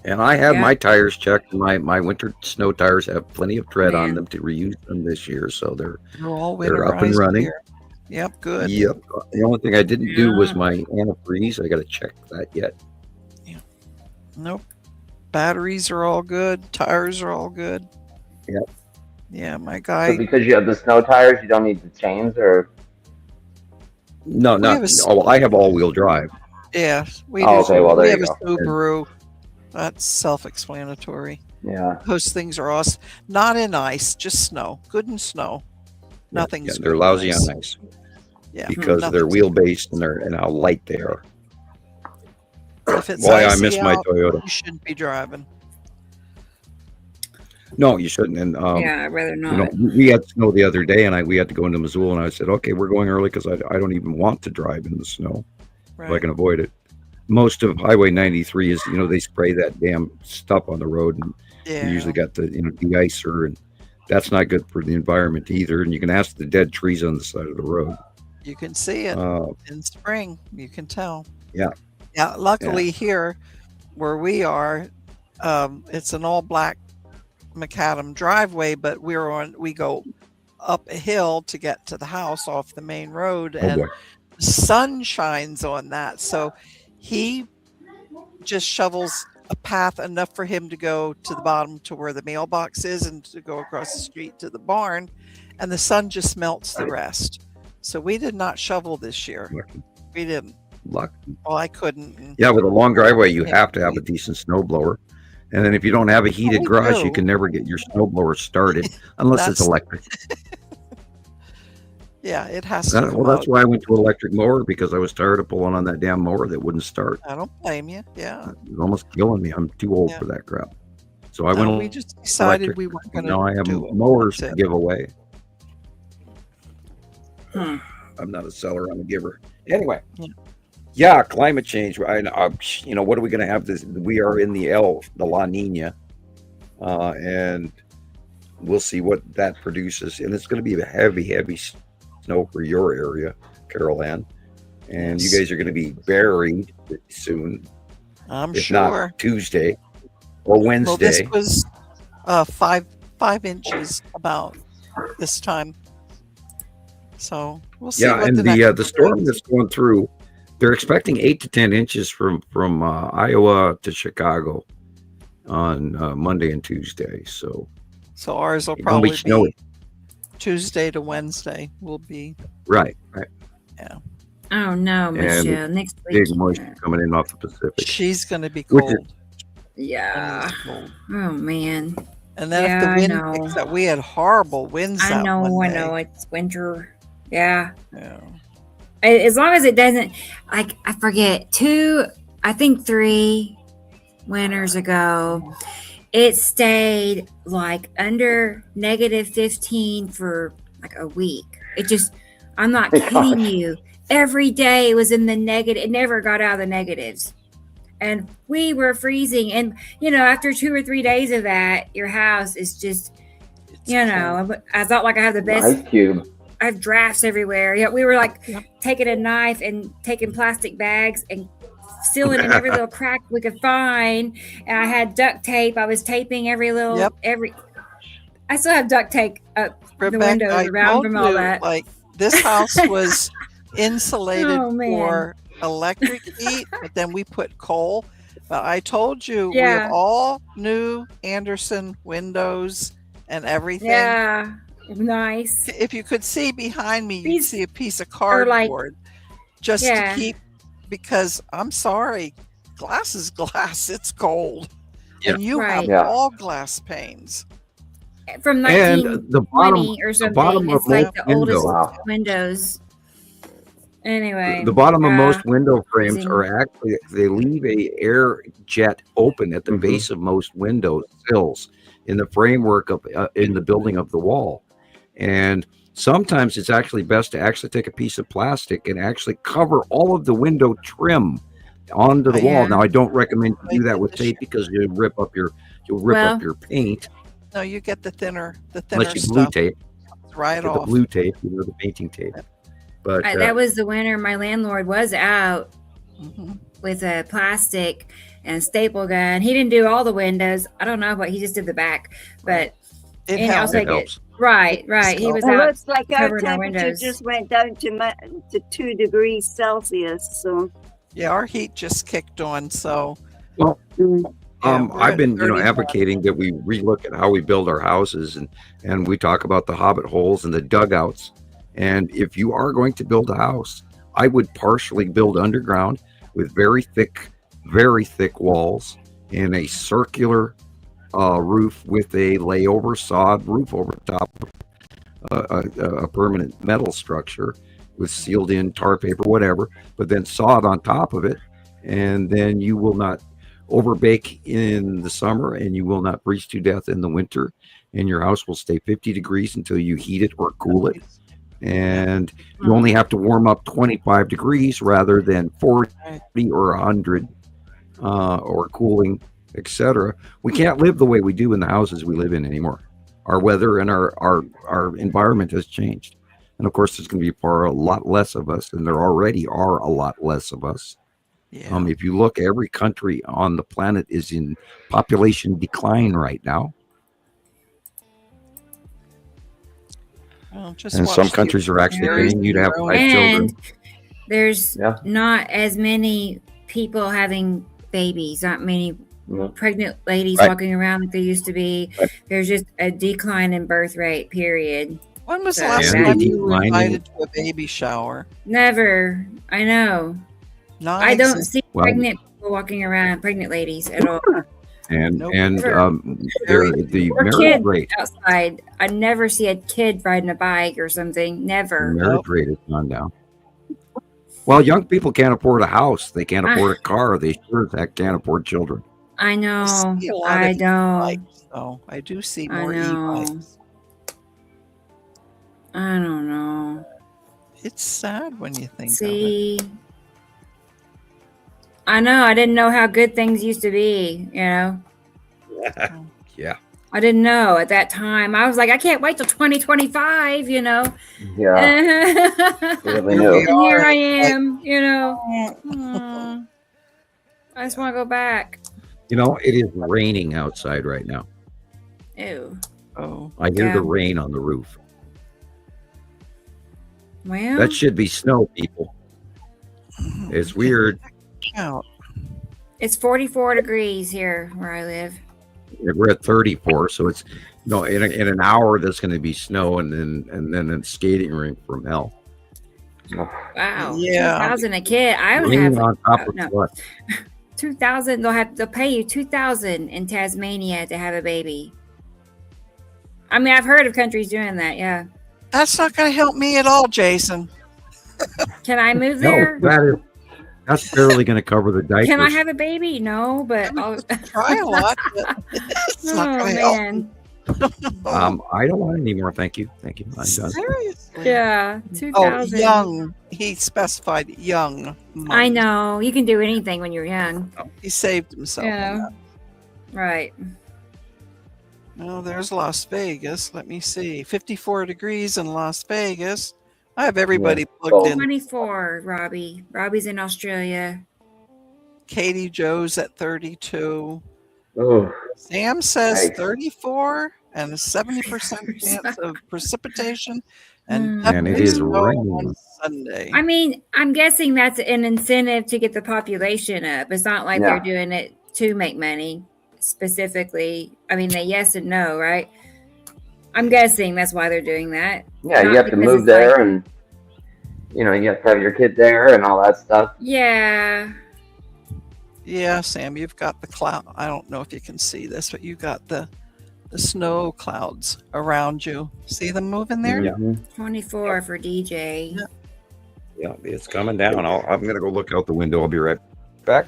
And I have Yeah. my tires checked. My winter snow tires have plenty of tread on them to reuse them this year, so they're all up and winterized running. here. Yep, good. Yep. The only thing I didn't do was Yeah. my antifreeze. I got to check that yet. Nope. Batteries are all good. Tires are all good. Yep. Yeah, my So guy. because you have the snow tires, you don't need the chains, or No, We have I have all-wheel drive. Yeah, we Oh, do. okay, well, we there have you a go. Subaru. That's self-explanatory. yeah. Those things are awesome. Not in ice, just snow. Good in snow. Nothing's They're good in lousy ice. on ice Yeah, because they're nothing's- wheelbase and how light they are. If it's Why I icy miss my out, Toyota. you shouldn't be driving. No, you shouldn't. And Yeah, I'd rather not. we had snow the other day, and we had to go into Missoula, and I said, okay, we're going early because I don't even want to drive in the snow if I Right. can avoid it. Most of Highway 93 is, they spray that damn stuff on the road, and Yeah. you usually got the, de-icer, and that's not good for the environment either. And you can ask the dead trees on the side of the road. You can see it Uh, in spring. You can tell. yeah. Yeah. Luckily here where we are, it's an all black macadam driveway, but we go up a hill to get to the house off the main road, Oh, and boy. the sun shines on that. So he just shovels a path enough for him to go to the bottom to where the mailbox is and to go across the street to the barn, and the sun just melts the rest. So we did not shovel this year. We didn't. Luck. Well, I couldn't. and- Yeah, with a long driveway, you Yeah. have to have a decent snow blower. And then if you don't have a heated we garage, you do. can never get your snow blower started unless it's That's- electric. Yeah, it has to. Well, that's why I went to an electric mower, because I was tired of pulling on that damn mower that wouldn't start. I don't blame you. Yeah. It was almost killing me. I'm too old Yeah. for that crap. So I No, went we just decided electric. we weren't going Now I to have do it. mowers That's to it. give away. Hmm. I'm not a seller, I'm a giver. Anyway. Yeah. Yeah, climate change. What are we going to have this? We are in the La Nina, and we'll see what that produces. And it's going to be a heavy, heavy snow for your area, Carol Ann. And you Yes. guys are going to be buried soon, I'm if sure. not Tuesday or Wednesday. Well, this was 5 inches about this time. So we'll see. Yeah, what and the the next the storm that's going through, they're expecting 8 to 10 inches from Iowa to Chicago on Monday and Tuesday. So So ours will it's gonna be probably snowy. be Tuesday to Wednesday. Will be Right. yeah. Oh no, And Michelle. Next week. big moisture coming in off the Pacific. She's going to be Which is- cold. Yeah. Cold. Oh man. And then Yeah, if the I wind know. picks up, we had horrible winds I out know. one I day. know. It's winter. Yeah. Yeah. As long as it doesn't, like, I forget, 3 winters ago, it stayed like under -15 for like a week. It just, I'm not Oh, kidding gosh. you. Every day it was in the negative. It never got out of the negatives. And we were freezing. And, after 2 or 3 days of that, your house is just, It's I thought like I have the best. Ice cube. I have drafts everywhere. Yeah, we were like Yep. taking a knife and taking plastic bags and sealing in every little crack we could find. And I had duct tape. I was taping every little Yep. I still have duct tape up the Rebecca, windows I around told from all you, that. like this house was insulated Oh, man. for electric heat, but then we put coal. But I told you we Yeah. have all new Anderson windows and everything. Yeah, nice. If you could see behind me, you'd These see a piece of are like- cardboard just Yeah. to keep, because I'm sorry, glass is glass. It's gold. Yeah. And you Right. have Yeah. all glass panes. From And 1920 the bottom, or something. bottom of It's like most the oldest windows, Wow. windows. Anyway. the bottom of yeah. most window frames Amazing. are actually, they leave a air jet open at the Mhm. base of most window sills in the framework of in the building of the wall. And sometimes it's actually best to actually take a piece of plastic and actually cover all of the window trim onto the wall. Yeah. Now I don't recommend you do Like that with the tape because you'll rip up your Well- paint No, you get the thinner unless you glue stuff tape. right Get the off. blue tape, the painting tape. But That was the winter my landlord was out Mhm. with a plastic and staple gun. He didn't do all the windows. I don't know, but he just did the back. But It and helps. also it helps. right. He was It out. looks like our covering our temperature windows. just went down to 2 degrees Celsius. So Yeah, our heat just kicked on, so Well, yeah, we're I've at been, 31. advocating that we relook at how we build our houses, and we talk about the hobbit holes and the dugouts. And if you are going to build a house, I would partially build underground with very thick walls and a circular roof with a layover sod roof over top of a permanent metal structure with sealed in tar paper, whatever, but then sod on top of it. And then you will not overbake in the summer and you will not freeze to death in the winter. And your house will stay 50 degrees until you heat it or cool it. And you only have to warm up 25 degrees rather than 40 or 100 or cooling, etc. We can't live the way we do in the houses we live in anymore. Our weather and our environment has changed. And of course, there's going to be a lot less of us, and there already are a lot less of us. Yeah. If you look, every country on the planet is in population decline right now. Well, just And watch some the countries are actually Americans paying you to have grow 5 children. And there's Yeah. not as many people having babies, not many Yeah. pregnant ladies Right. walking around like there used to be. Right. There's just a decline in birth rate, period. When was the Yeah, last and time the you were declining- invited to a baby shower? Never. I know. I don't see Well- pregnant people walking around, pregnant ladies at all. And Nope. the Or marriage kids rate, outside. I never see a kid riding a bike or something. the Never. marriage rate has gone down. Well, young people can't afford a house. They can't afford a car. They sure as heck can't afford children. I know. see a lot I of don't. e-bikes, though. I do see I more know. e-bikes. I don't know. It's sad when you think of it. See, I know. I didn't know how good things used to be. Yeah. I didn't know at that time. I was like, I can't wait till 2025. Yeah. And Really knew. here I am. I just want to go back. It is raining outside right now. Ew. Oh, I hear Yeah. the rain on the roof. Well, That should be snow, people. It's weird. out. it's 44 degrees here where I live. We're at 34, so it's in an hour that's going to be snow, and then a skating rink from hell. Wow. Yeah. 2,000 a kid. I would Laying have on top of no. what? 2,000. They'll pay you 2,000 in Tasmania to have a baby. I mean, I've heard of countries doing that. Yeah. That's not going to help me at all, Jason. Can I move No, there? that's barely going to cover the diapers. Can I have a baby? No, but I'll Try a lot, but it's not oh going to help. man. I don't want any more. Thank you. Thank you. I'm done. Seriously? Yeah. Oh, 2,000. young. He specified young. I mums. know. You can do anything when you're young. He saved himself. on Yeah. that. Right. Oh, there's Las Vegas. Let me see. 54 degrees in Las Vegas. I have everybody plugged in. 24, Robbie. Robbie's in Australia. Katie Joe's at 32. Oh, Sam says Nice. 34 and a 70% chance of precipitation. And Mm. And it definitely is snow raining. on Sunday. I mean, I'm guessing that's an incentive to get the population up. It's not like Yeah. they're doing it to make money specifically. I mean, they yes and no, right? I'm guessing that's why they're doing that. yeah, Not you have to because move it's there like- and, you know, you have to have your kid there and all that stuff. Yeah. Yeah, Sam, you've got the cloud. I don't know if you can see this, but you got the snow clouds around you. See them moving there? Yeah. Mhm. 24 for DJ. Yeah, it's coming down. I'm going to go look out the window. I'll be right back.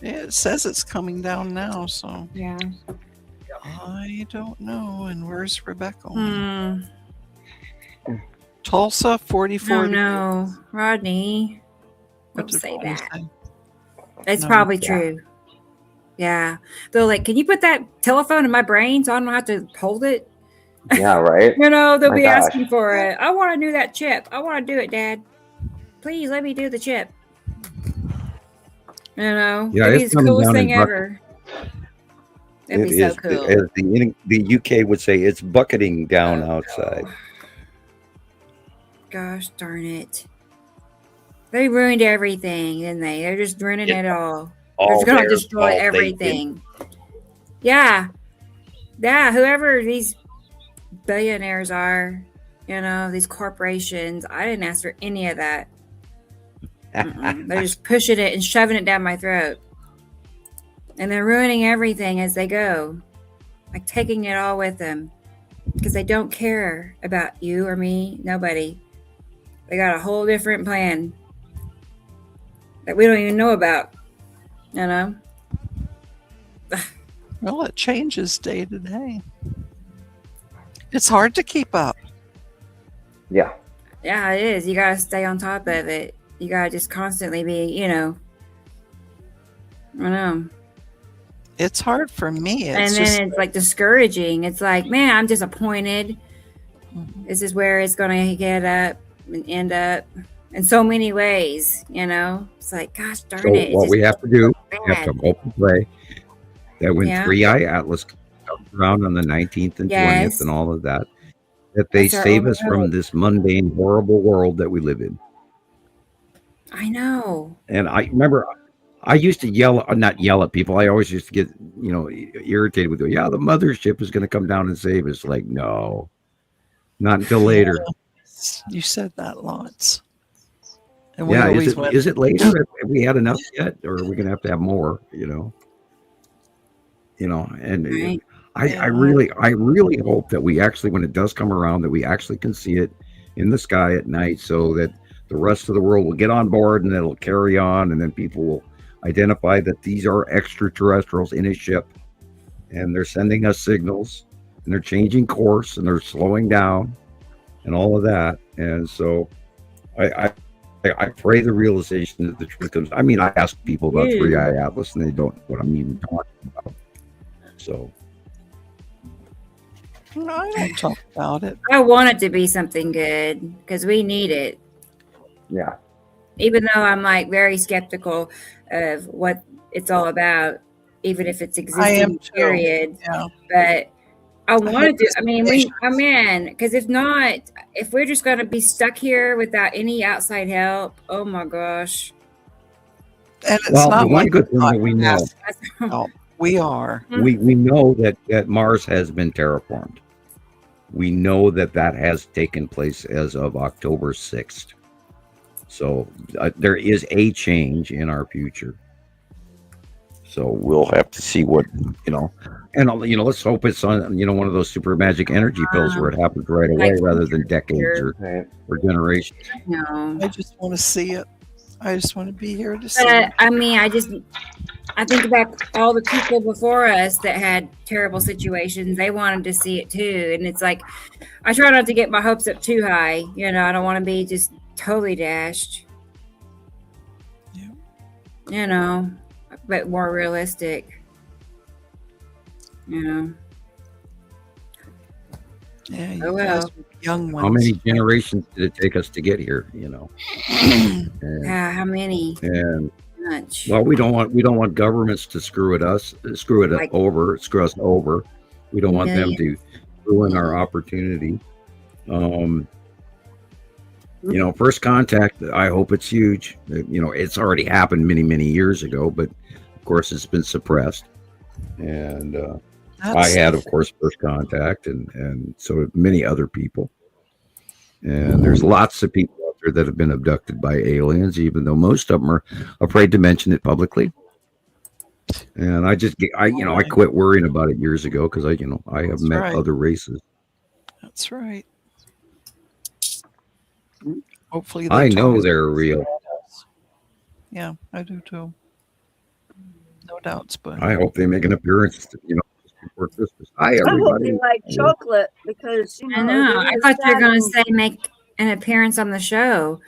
Yeah, it says it's coming down now, so Yeah. I don't know. And where's Rebecca? Hmm. Tulsa, 44. Oh no, Rodney. What Don't did say Rodney that. say? It's No. probably Yeah. true. Yeah. They're like, can you put that telephone in my brain so I don't have to hold it? Yeah, right. You know, they'll My be gosh. asking for it. I want to do that chip. I want to do it, Dad. Please let me do the chip. You know, Yeah, it'd be it's the coming coolest down in thing bucket. ever. It'd be so cool. As the UK would say, it's bucketing down outside. Gosh darn it. They ruined everything, didn't they? They're just ruining it all. They're just going to destroy everything. Yeah. Yeah. Whoever these billionaires are, you know, these corporations, I didn't ask for any of that. They're just pushing it and shoving it down my throat. And they're ruining everything as they go, like taking it all with them because they don't care about you or me. Nobody. They got a whole different plan that we don't even know about, you know? Well, it changes day to day. It's hard to keep up. Yeah. Yeah, it is. You got to stay on top of it. You got to just constantly be, you know, I don't know. It's hard for me. And then it's like discouraging. It's like, man, I'm disappointed. This is where it's going to get up and end up in so many ways, you know? It's like, gosh darn So it. what we have to do, we have bad. to hope and pray that when Yeah. 3i Atlas comes around on the 19th and 20th Yes. and all of that, that they That's our save own us from world. this mundane, horrible world that we live in. I know. And I remember I used to not yell at people. I always used to get, irritated with, yeah, the mothership is going to come down and save us. Like, no, not until later. You said that lots. And we Yeah, always went, is it later? Have we had enough yet, or are we going to have more? And Right. I really hope that we actually, when it does come around, that we actually can see it in the sky at night, so that the rest of the world will get on board and it'll carry on, and then people will identify that these are extraterrestrials in a ship, and they're sending us signals, and they're changing course, and they're slowing down, and all of that. And so, I pray the realization that the truth comes. I mean, I ask people about 3i Atlas, and they don't know what I'm even talking about. So. no, I don't talk about it. I want it to be something good because we need it. Yeah. Even though I'm like very skeptical of what it's all about, even if it's I am existing, too. period. Yeah. But I want to do. I mean, expectations. I'm in because if we're just going to be stuck here without any outside help, oh my gosh. And it's Well, not the one like good thing that we know, no, we are. we know that Mars has been terraformed. We know that has taken place as of October 6th. So there is a change in our future. So we'll have to see what, and let's hope it's on, one of those super magic energy pills where it happens right away rather than decades or generations. No. I just want to see it. I just want to be here to see But it. I mean, I think about all the people before us that had terrible situations. They wanted to see it too. And it's like, I try not to get my hopes up too high. I don't want to be just totally dashed. Yeah. But more realistic. Yeah, you Oh, guys well. were young ones. How many generations did it take us to get here? And, How many? and Much. well, we don't want governments to screw us over. We don't want them to ruin our opportunity. First contact, I hope it's huge. It's already happened many, many years ago, but of course it's been suppressed. And I had, of course, first contact, and so have many other people. And there's lots of people out there that have been abducted by aliens, even though most of them are afraid to mention it publicly. And I quit worrying about it years ago because I have met other races. That's right. Hopefully, I know they're real. Yeah, I do too. No doubts, but I hope they make an appearance, before Christmas. Hi, I hope everybody. they like chocolate because I know. I thought you were going to say make an appearance on the show.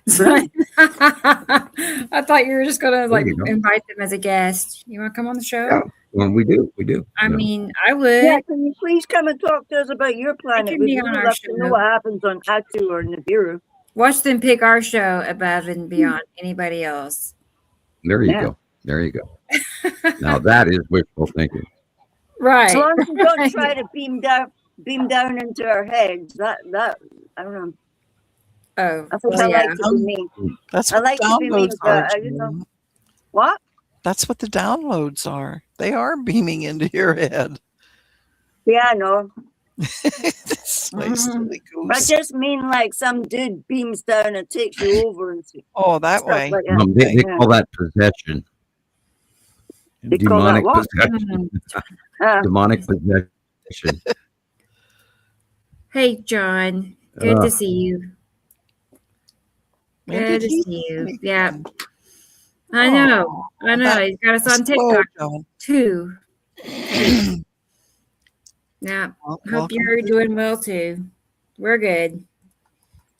So I thought you were just going to invite them as a guest. You want to come on the show? Yeah, well, we do. I mean, I would. Yeah, can you please come and talk to us about your planet? can We'd be on really our love to know show. what happens on Atu or Nibiru. Watch them pick our show above and beyond anybody else. There you go. There you go. Now that is wishful thinking. Right. As long as you don't try to beam down into our heads. That I don't know. Oh, I think I like to be me. That's I what like to be me. downloads are. I just don't. What? That's what the downloads are. They are beaming into your head. Yeah, I know. This nice silly goose. I just mean like some dude beams down and takes you over and Oh, that stuff way. like that. They call that possession. They call that Demonic what? possession. Demonic possession. Hey, John. Good to see you. When Good did to he see you. make Yeah. them? I know. I know. that He's got us on slow, TikTok John. too. Yeah. Well, Hope welcome you're to- doing well too. We're good.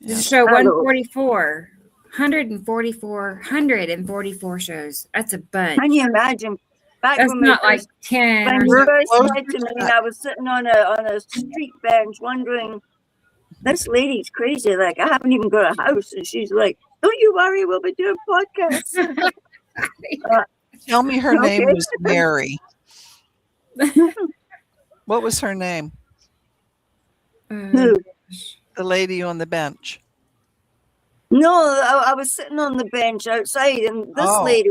This Yeah. is show Hello. 144. 144 shows. That's a bunch. Can you imagine? Back That's when we not like first, 10 when or you We're first close said to to me, that. I was sitting on a street bench wondering, this lady's crazy. Like, I haven't even got a house. And she's like, don't you worry, we'll be doing podcasts. Tell me her name Okay. was Mary. What was her name? Who? The lady on the bench. No, I was sitting on the bench outside, and this Oh. lady,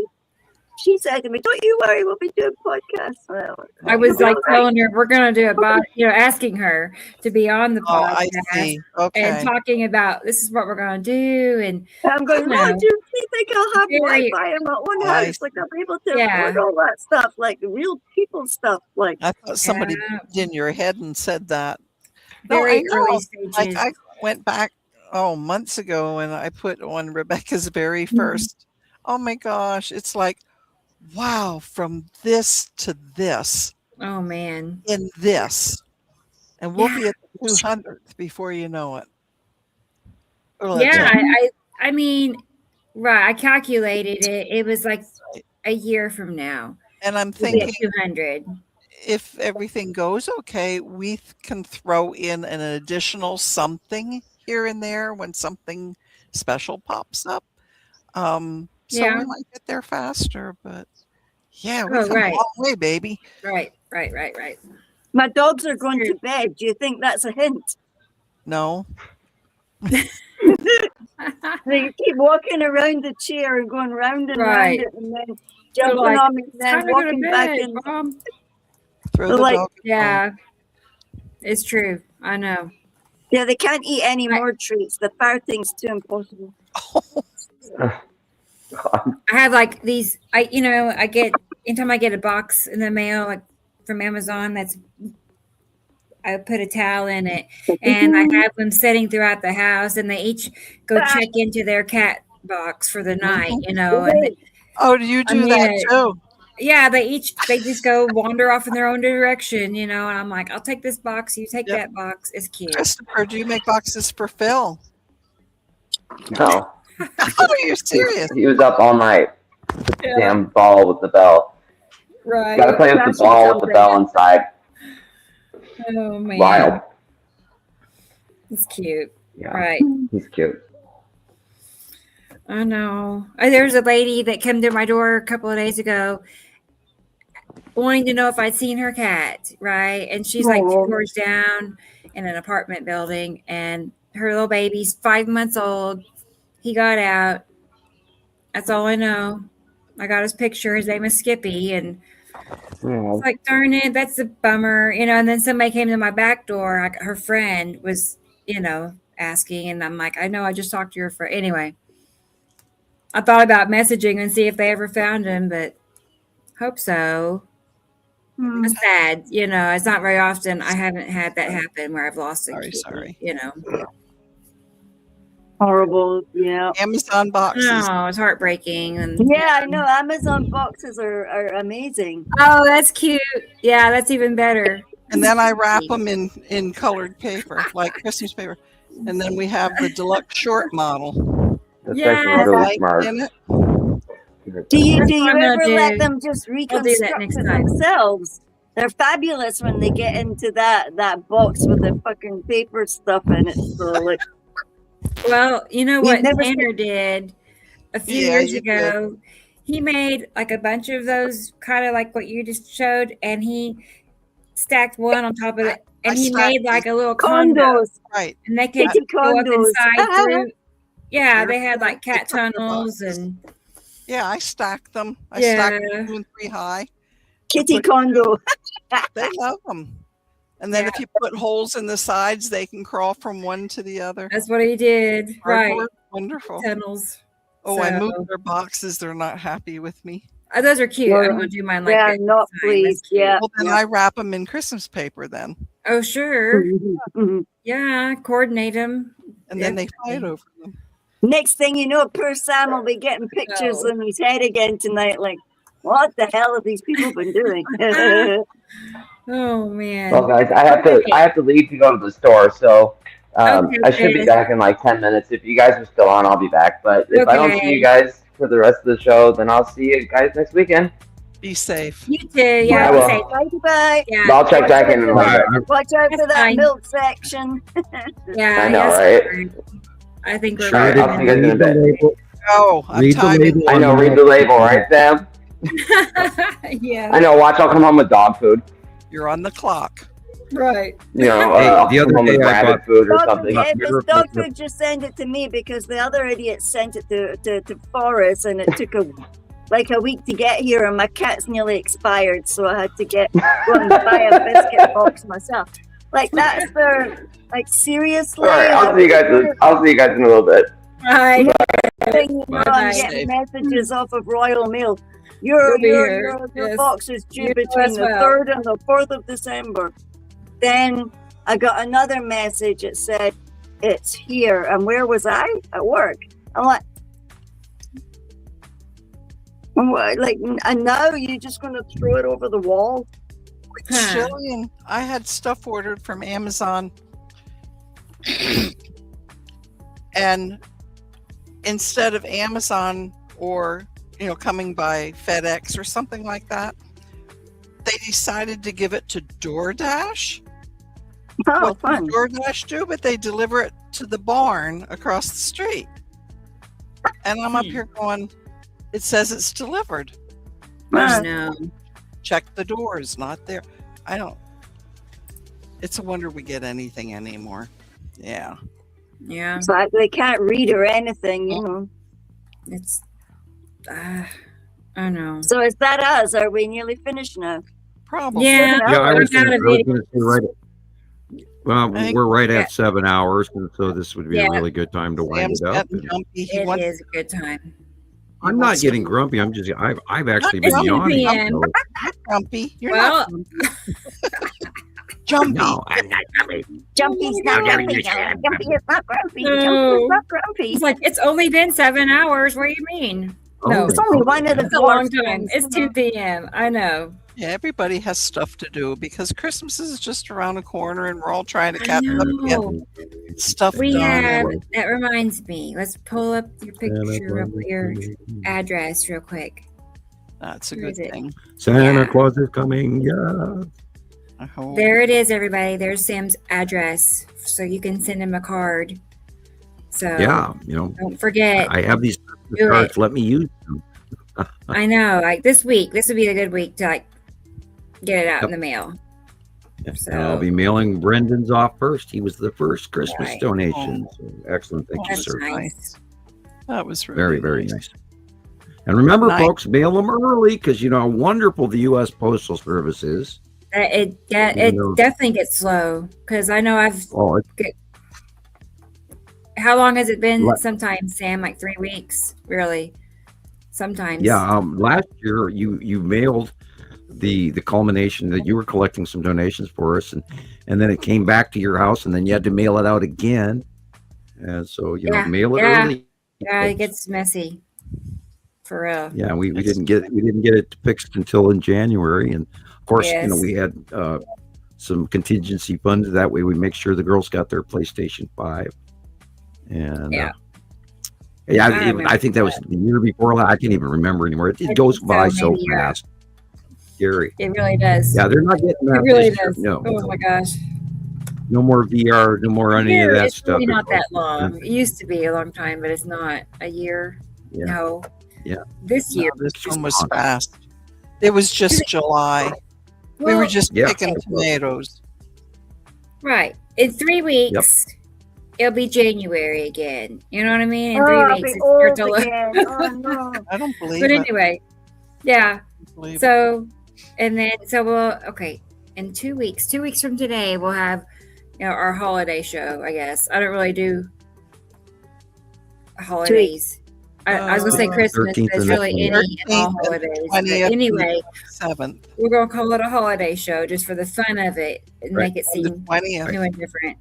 she said to me, don't you worry, we'll be doing podcasts. Well, I was like all right. telling her we're going to do about, asking her to be on the Oh, I podcast see. Okay. and talking about this is what we're going to do. And I'm going, No. no, do you think I'll have Very- Wi-Fi in my own I house? Like, I'll be able to Yeah. afford all that stuff, like the real people stuff. Like, I thought somebody Yeah. peeked in your head and said that. No, very I know. early Like stages. I went back months ago and I put on Rebecca's very first. Oh my gosh. It's like, wow, from this to this Oh, man. in this. And we'll be at the 200th before you know it. Or like Yeah. that. I mean, right. I calculated it. It was like a year from now. And I'm We'll be thinking at 200. if everything goes okay, we can throw in an additional something here and there when something special pops up. So Yeah. we might get there faster, but yeah, Oh, we've come right. a long way, baby. Right. my dogs are going to bed. Do you think that's a hint? No, They keep walking around the chair and going round and Right. round it, and then They're jumping like, on me, and It's then time to go to walking back bed, in. Mom. throw They're the like- dog. a bone. Yeah. It's true. I know. Yeah, they can't eat any Right. more treats. The fire thing's too impossible. God. I have like these. I get anytime I get a box in the mail, like from Amazon. I put a towel in it, and I have them sitting throughout the house, and they each go check into their cat box for the night. And Oh, do you do that too? yeah, they just go wander off in their own direction, and I'm like, I'll take this box, you take that box. It's cute. Christopher, do you make boxes for Phil? No. Oh, you're serious? He was up all night. The damn ball with the bell. Right. Gotta play with the ball with the bell inside. Oh man. Wild. It's cute. Yeah. Right. He's cute. I know. There's a lady that came to my door a couple of days ago wanting to know if I'd seen her cat, right? And she's like 2 floors down in an apartment building, and her little baby's 5 months old. He got out. That's all I know. I got his picture. His name is Skippy, and it's like, darn it, that's a bummer, and then somebody came to my back door. Like, her friend was, asking, and I'm like, I know, I just talked to your friend. Anyway, I thought about messaging and see if they ever found him, but hope so. It's sad, it's not very often. I haven't had that happen where I've lost a kid, Sorry. Horrible, yeah. Amazon boxes. No, it's heartbreaking. And Yeah, I know. Amazon boxes are amazing. Oh, that's cute. Yeah, that's even better. And then I wrap them in colored paper, like Christmas paper. And then we have the deluxe short model. That's Yeah. actually really Light smart. in it. Do you That's what I'm ever gonna let do. them just I'll do that reconstruct next it time. themselves? They're fabulous when they get into that box with the fucking paper stuff in it. So like, Well, you know what never Tanner did a few Yeah, years you ago? He made like a bunch of those, kind of like what you just showed, and he stacked one on top of it, and I he stacked made like a little condo, condos. Right. and they could Kitty go up condos. inside through. Yeah, They're they had like perfect cat for their tunnels boxes. and Yeah, I stack them. I Yeah. stack them 2 and 3 high. Kitty condo. They love them. And then if you put holes in the sides, they can crawl from one to the other. that's what he did. Right, Cardboard, wonderful. tunnels. Oh, I So- moved their boxes. They're not happy with me. Those are cute. I'm gonna do mine like Yeah, that not next time. That's pleased. cute. Yeah. Well, then I wrap them in Christmas paper then. Oh, sure. Mhm. Yeah, coordinate them. And then they fight over them. Next thing you know, poor Sam will be getting pictures No. in his head again tonight. Like, what the hell have these people been doing? Oh man. Well, guys, I have to leave to go to the store, so I should be back in like 10 minutes. If you guys are still on, I'll be back. But if I don't see Okay. you guys for the rest of the show, then I'll see you guys next weekend. Be safe. You too. Yeah, I be will. safe. Bye. Yeah. I'll check back in a little bit. Watch out for That's that fine. milk section. Yeah, I know, yes, right? fine. I think we're Sure, I'll see you guys in a Read the bit. label. Oh, I'm Read the tied in. label I on know, the read the label, right, Sam? yeah. I know, watch, I'll come home with dog food. You're on the clock. Right. You know, Hey, I'll the come other home with day I rabbit bought- food or Dog something. food, if Never it's dog put- food, just send it to me because the other idiot sent it to Forrest and it took a week to get here and my cat's nearly expired, so I had to go and buy a biscuit box myself. Like that's their seriously. All right, I'll see you guys in a little bit. Right. Thing, you know, I'm Bye. getting messages off of Royal Mail. Your We'll be here. Yes. box is due You between as the well. 3rd and the 4th of December. Then I got another message that said it's here. And where was I? At work. I'm like, what? Like, and now you're just going to throw it over the wall? Huh. Jillian, I had stuff ordered from Amazon. And instead of Amazon or, coming by FedEx or something like that, they decided to give it to DoorDash. Oh, What fun. does DoorDash do? But they deliver it to the barn across the street. And I'm up here going, it says it's delivered. Oh, no. Check the doors, not there. It's a wonder we get anything anymore. Yeah. Yeah. It's like they can't read or anything, you know. It's. I know. So is that us? Are we nearly finished now? Probably. Yeah. Yeah, I was I'm out gonna of it. say right. Well, I think we're right Yeah. at 7 hours, and so this would be Yeah. a really good time to wind Sam's it up. getting And jumpy. He It wants, is a good time. I'm not wants to- getting grumpy. I'm just I've actually It's been 2 yawning. p.m. So, grumpy. You're Well, not jumpy. no, I'm not grumpy. Jumpy's How not dare grumpy. you say I'm Jumpy is not grumpy. No. Jumpy is not grumpy. He's like, it's only been 7 hours. What do you mean? No, Oh, It's only one of the it's a long dwarf time. things, It's you 2 p.m. I know. Yeah, everybody has stuff to do because Christmas is just around the corner and we're all trying to I catch up and get know. stuff We done. have, and- that reminds me. Let's pull up your picture, your address real quick. That's a Where good is it? thing. Santa Yeah. Claus is coming. Yeah. I hope. There it is, everybody. There's Sam's address. So you can send him a card. So Yeah. don't forget. I have these Do cards. it. Let me use them. I know. Like this week, this would be a good week to like get it out Yep. in the mail. So And I'll be mailing Brendan's off first. He was the first Christmas Right. donation. So excellent. Thank you, that's sir. nice. That was really Very, very nice. And remember, Nice. folks, mail them early because you know how wonderful the U.S. Postal Service is. It Even though- definitely gets slow because I know I've. Oh, How long has it been? What? Sometimes, Sam, like 3 weeks, really. Sometimes. yeah. Last year, you mailed the culmination that you were collecting some donations for us, and then it came back to your house, and then you had to mail it out again. And so Yeah, mail it yeah. early. Yeah, it folks. gets messy. For real. Yeah, we didn't get it fixed until in January, and of course, Yes. we had some contingency funds. That way, we make sure the girls got their PlayStation 5. And Yeah. yeah, I remember I think that was the year before. I can't even remember anymore. It goes think by so, so maybe, yeah. fast. Scary. It really does. Yeah, they're not getting that. It really this year. does. No, Oh my gosh. no more VR, no more any Year, of that it's stuff. really not that It's- long. It used to be a long time, but it's not a year. Yeah. No. Yeah. This year. This just one was gone. fast. It was just July. We were Well, just Yeah. picking tomatoes. right. In 3 weeks, it'll be January again. You know what I mean? In 3 I'll weeks, be it starts old to look. again. Oh no. I don't believe But it. anyway, yeah. Believe it. So, and then okay. In 2 weeks, 2 weeks from today, we'll have our holiday show. I guess I don't really do holidays. I was gonna say Christmas, 13th but it's and really any and all 13th and holidays. But 20th. anyway, 7th. we're gonna call it a holiday show just for the fun of it and Right. make it The seem 20th. new and different.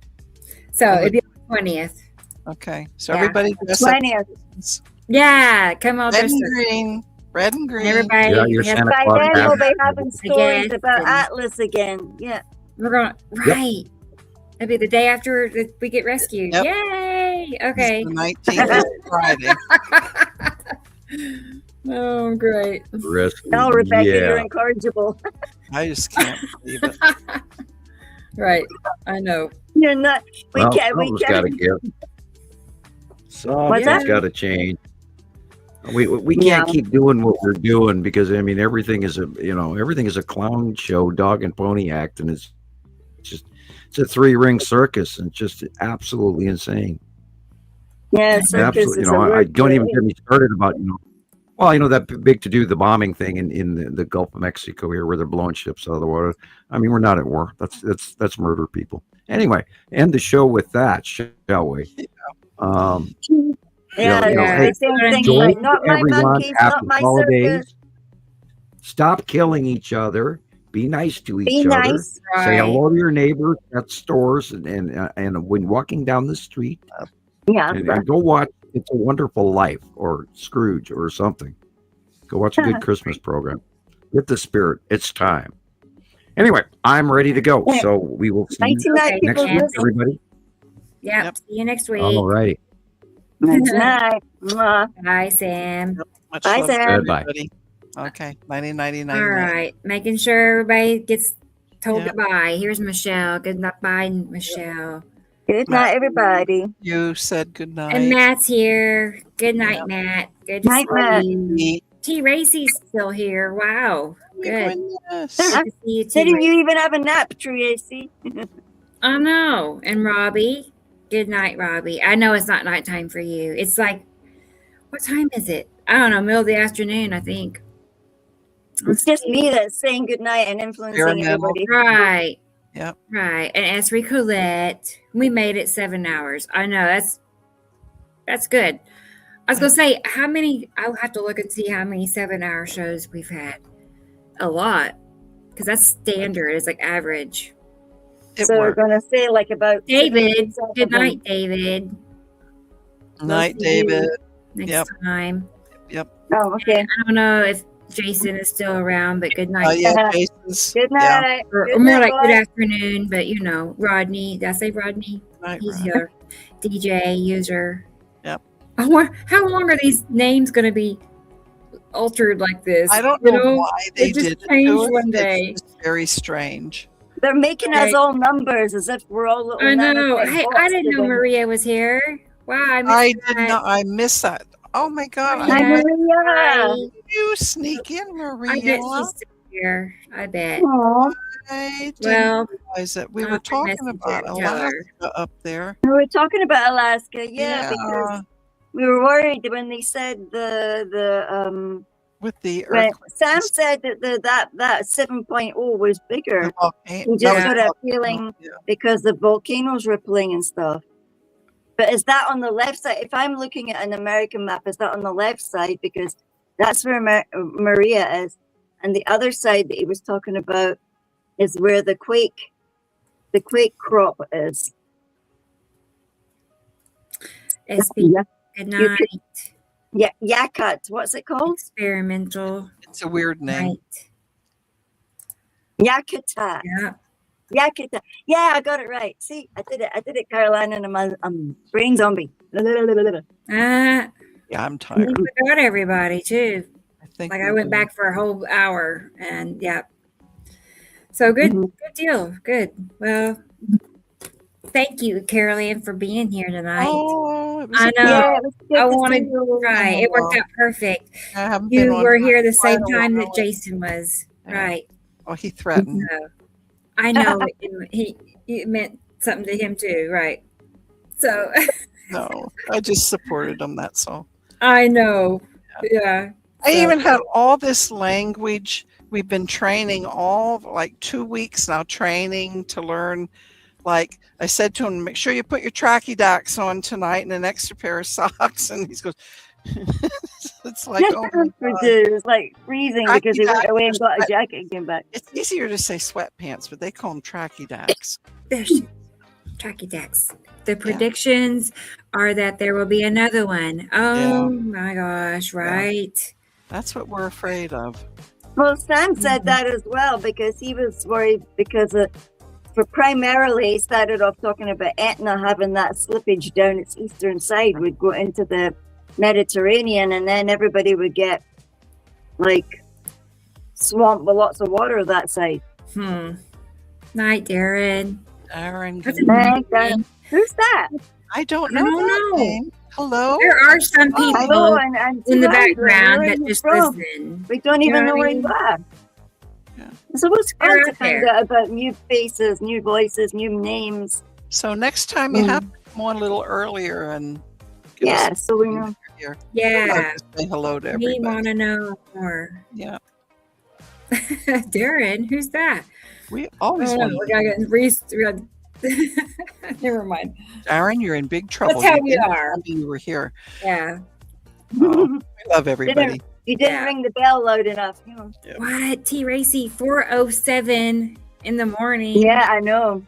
So On the- it'd be on the 20th. Okay. So Yeah. everybody dress up. 20th. Yeah, come on, Red dress and up. green. Red and green. Everybody, Yeah, your we have- Santa By Claus then hat. we'll be having stories guess, about and- Atlas again. Yeah. we're going right. It'll be the day after we get rescued. Yep. Yay! Okay. The 19th is Friday. Oh, great. Rescue. No, Rebecca, you're Yeah. incorrigible. I just can't believe it. Right. I know. You're not. We Well, can't. We something's got to can't. give. What's Something's that? got to change. We can't keep doing what we're doing because I mean everything is a clown show, dog and pony act, and it's a 3-ring circus and just absolutely insane. Yeah, circus Absolutely, is a I word don't for even it. get me started about that big to do the bombing thing in the Gulf of Mexico here where they're blowing ships out of the water. I mean, we're not at war. That's murder, people. Anyway, end the show with that, shall we? Yeah, hey, the same thing. join Like, not my everyone monkeys, not after my holidays. circus. Stop killing each other. Be nice to Be each other. nice. Say Right. hello to your neighbors at stores and when walking down the street. Yeah. And go watch It's a Wonderful Life or Scrooge or something. Go watch a good Christmas program. Get the spirit. It's time. Anyway, I'm ready to go. So we will see Night you to night, Okay, next people. week, Listen. everybody. Yep. See you next week. All righty. Night to night. Mwah. Bye, Sam. Much Bye, love to Sam. Goodbye. everybody. Okay. 90. All right. Making sure everybody gets told Yep. goodbye. Here's Michelle. Good night, bye, Michelle. Good night, everybody. You said good night. And Matt's here. Good night, Matt. Good to Night, see Matt. you. T. Racy's still here. Wow. Good. Goodness. Good to see you, T. Didn't Racy. you even have a nap, Tracy? I know. And Robbie. Good night, Robbie. I know it's not nighttime for you. It's like, what time is it? I don't know, middle of the afternoon, I think. It's just me that's saying good night and influencing Experimental. everybody. Right. Yep. Right. And Esri Colette, we made it 7 hours. I know that's good. I was gonna say how many. I'll have to look and see how many 7-hour shows we've had. A lot, because that's standard. It's like average. It So we're worked. gonna say like about David, 6 or good 7. night, David. Night, see you David. Next Yep. time. Oh, okay. I don't know if Jason is still around, but good night. Yeah, Jason's. Good Yeah. night. Or Good more night, like good boys. afternoon, but you know, Rodney. Did I say Rodney? Night, He's Rod. your DJ user. Yep. I wonder, how long are these names going to be altered like this? I don't You know why they it just did it changed to us. one day. It's just very strange. They're making us Right. all numbers as if we're all little I know. nanotech Hey, bots I didn't know today. Maria was here. Wow, I missed I that. did not. I missed that. Oh my God! Hi, Hi, I Maria. Maria. Hi. you sneak in, I Maria. bet she's still here. I bet. Aw. I didn't Well, realize that we I'll were talking message her about and tell her. Alaska up there. We were talking about Alaska, yeah, Yeah, because we were worried when they said the with the when earth, Sam said that that 7.0 was bigger. the volcano. We That just was got the a volcano. feeling Yeah. because the volcanoes rippling and stuff. But is that on the left side? If I'm looking at an American map, is that on the left side? Because that's where Maria is. And the other side that he was talking about is where the quake crop is. SB, Yeah. good You night. could- Yeah, Yakutat. What's it called? Experimental It's a weird name. night. Yakutat. Yeah. Yakutat. Yeah, I got it right. See, I did it, Caroline, and I'm brain zombie. Ah, Yeah, I'm we tired. forgot everybody too. I think Like we I went did. back for a whole hour, and yeah. So good, Mhm. good deal. Good. Well, thank you, Carolyn, for being here tonight. Oh, it was I a know. Yeah, it was good I to see wanted you. right. It worked out perfect. I haven't been You on were for here the quite same a time that while. Jason was. Yeah. Right. Oh, he threatened. So, I know it meant something to him too. Right. So No, I just supported him. That's all. I know. Yeah. I So- even had all this language. We've been training all like 2 weeks now, training to learn. Like I said to him, make sure you put your tracky dacks on tonight and an extra pair of socks. And he goes, it's like, oh my God. It was like freezing because he went Tracky away and got a dacks. jacket and came back. It's easier to say sweatpants, but they call them tracky dacks. There's Tracky decks. The predictions are that there will be another one. Oh my gosh, right? That's what we're afraid of. Well, Sam said that as well because he was worried because for primarily he started off talking about Etna having that slippage down its eastern side would go into the Mediterranean and then everybody would get like swamped with lots of water that side. Night, Darren. Aaron, That's good a night. nice name. Who's that? I don't I know don't that know. name. Hello? There are some I people know, and in the Andrew, background where that are you just from? listen. We don't You even know know what I where you mean? are. Yeah. So it's They're fun to out find there. out about new faces, new voices, new names. So next time you have to come on a little earlier and give us Yeah, so we know. here. Yeah. Say hello to We everybody. want to know more. Yeah. Darren, who's that? We always Oh, want we to. gotta get Reese. Never mind. Aaron, you're in big trouble. That's how You we didn't are. tell me you were here. Yeah. Oh, we love everybody. You didn't Yeah. ring the bell loud enough. You know. What? T Racy, 4:07 in the morning. Yeah, I know.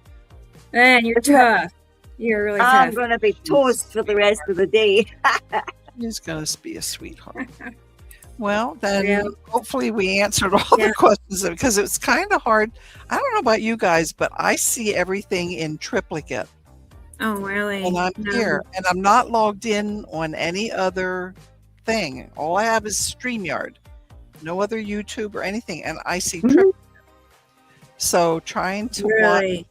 Man, you're tough. You're really I'm tough. going to be toast for the rest of the day. He's going to be a sweetheart. Well, then Yeah. hopefully we answered all Yeah. the questions because it's kind of hard. I don't know about you guys, but I see everything in triplicate. Oh, really? And I'm No. here and I'm not logged in on any other thing. All I have is StreamYard, no other YouTube or anything. And I see triplicate. So trying to watch, Really?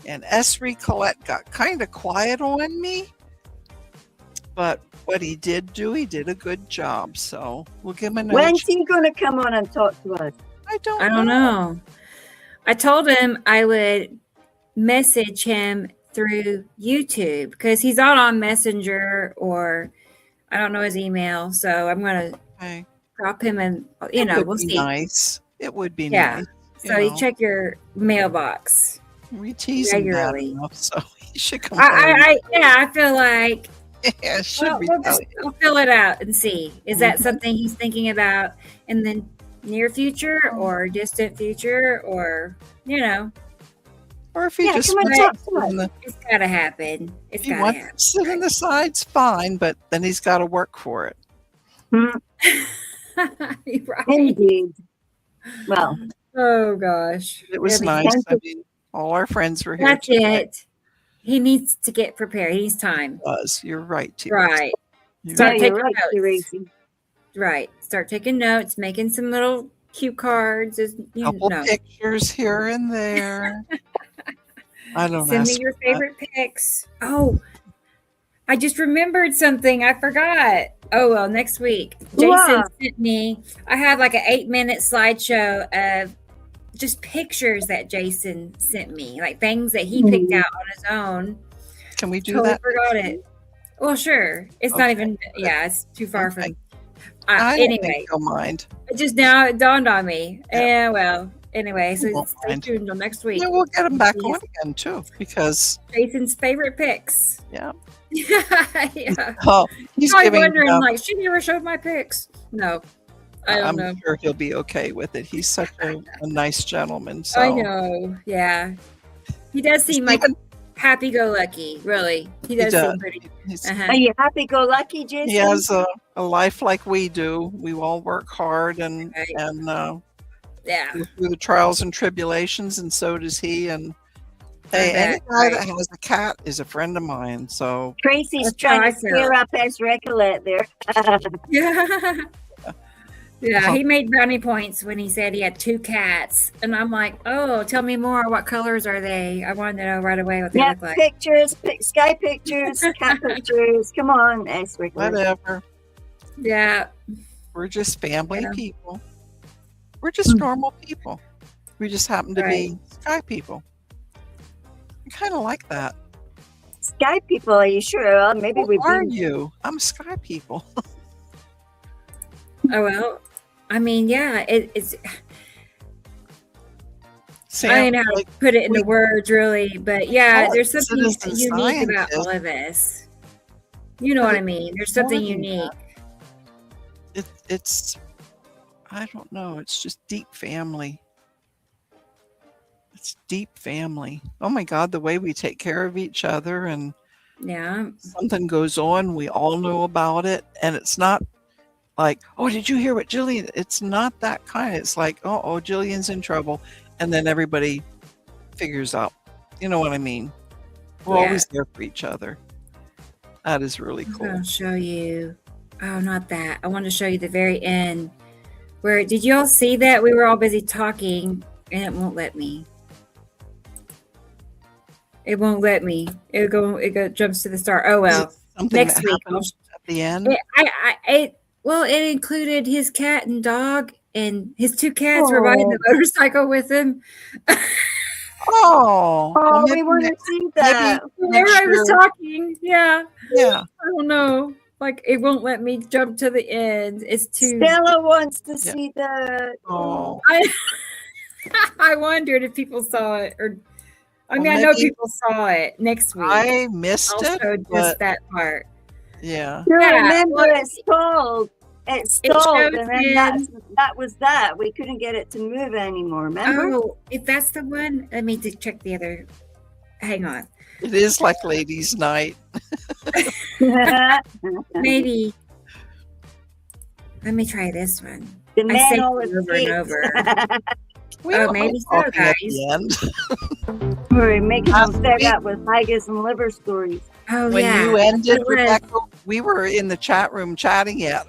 and Esri Colette got kind of quiet on me. But what he did do, he did a good job. So we'll give him a nudge. When's he going to come on and talk to us? I don't I don't know. I told him I would message him through YouTube because he's not on Messenger or I don't know his email. So I'm going to Okay. drop him and, It would we'll be see. nice. It would be Yeah. nice. So you check your mailbox. We tease him bad regularly. enough, so he should come home. I feel like Yeah, it should be. we'll fill it out and see. Is that something he's thinking about in the near future or distant future, or Or if he Yeah, just come on, wants talk to to sit in the, it's gotta happen. It's if he gotta wants happen. to sit in the sides, fine, but then he's got to work for it. Right. Indeed. Well, Oh gosh. It was It'll be nice. thank I mean, all our friends were here. That's today. it. He needs to get prepared. He needs time. You're right, T. Right. You're Start yeah, taking you're right, notes. Tracy. Right. Start taking notes, making some little cue cards. Couple pictures here and there. I don't Send me ask your for that. favorite pics. Oh, I just remembered something. I forgot. Oh well, next week. Jason Wow. sent me. I have like an 8-minute slideshow of just pictures that Jason sent me, like things that he picked out on his own. Can we do Totally that? forgot it. Well, sure. It's not even. Yeah, it's too far Okay. from. I don't Anyway, think he'll mind. it just now it dawned on me. Yeah. Well. Anyway, so won't stay mind. tuned until next week. Yeah, we'll get him back He's on again too, because Jason's favorite pics. yeah. Yeah. Oh, he's I'm giving. wondering, like, she never showed my pics. No, I don't I'm know. sure he'll be okay with it. He's such a nice gentleman. So I know. Yeah, he does seem like Even- happy-go-lucky. Really, he does does. seem pretty. he's- Uh-huh. Are you happy-go-lucky, Jason? he has a life like we do. We all work hard and Right. Yeah. go through the trials and tribulations, and so does he. And hey, bet, any guy that right. has a cat is a friend of mine. So Tracy's That's how I trying to clear feel. up his Recollet there. Yeah. Yeah, he made brownie points when he said he had 2 cats, and I'm like, "Oh, tell me more. What colors are they? I wanted to know right away what they Yeah, look like." pictures, sky pictures, cat pictures. Come on, S. Recollet. whatever. Yeah, We're just family Yeah. people. We're just normal people. We just happen to be sky people. I kind of like that. Sky people, are you sure? Well, maybe Who we've are been. you? I'm sky people. oh well. I mean, yeah, it's. Sam, I don't know how to like, put it into words, really, but yeah, Oh, there's something citizen unique about scientist. all of this. You know what I mean? There's something more than unique. it's I don't know. It's just deep family. It's deep family. Oh my God, the way we take care of each other, and Yeah, something goes on, we all know about it, and it's not like, oh, did you hear what Jillian? It's not that kind. It's like, oh, Jillian's in trouble, and then everybody figures out. You know what I mean? We're Yeah. always there for each other. That is really cool. I'll show you. Oh, not that. I want to show you the very end. Where did you all see that? We were all busy talking, and it won't let me. It won't let me. It jumps to the start. Oh well. Is it something Next that week. happens at the end. It included his cat and dog, and his 2 cats were riding the motorcycle with him. Oh, well, Oh, we maybe want to next- see that. Whenever I was year- talking, yeah, yeah. I don't know. Like it won't let me jump to the end. It's too. Stella wants to Yeah. see that. Oh, I wondered if people saw it, or I mean, Well, I know maybe- people saw it next week. I missed I'll it, show just but that part. yeah. No, Yeah, remember well, it stalled. It It stalled, shows and then that was that. We couldn't get it to move anymore. Remember? Oh, if that's the one, let me check the other. Hang on, It is like ladies' night. maybe. Let me try this one. The I man saved always it over and hates. over. We Oh, don't maybe like so, talking at guys. the end. We're making them fed we- up with haggis and liver stories. Oh When yeah. you ended, It was Rebecca, we were in the chat room chatting yet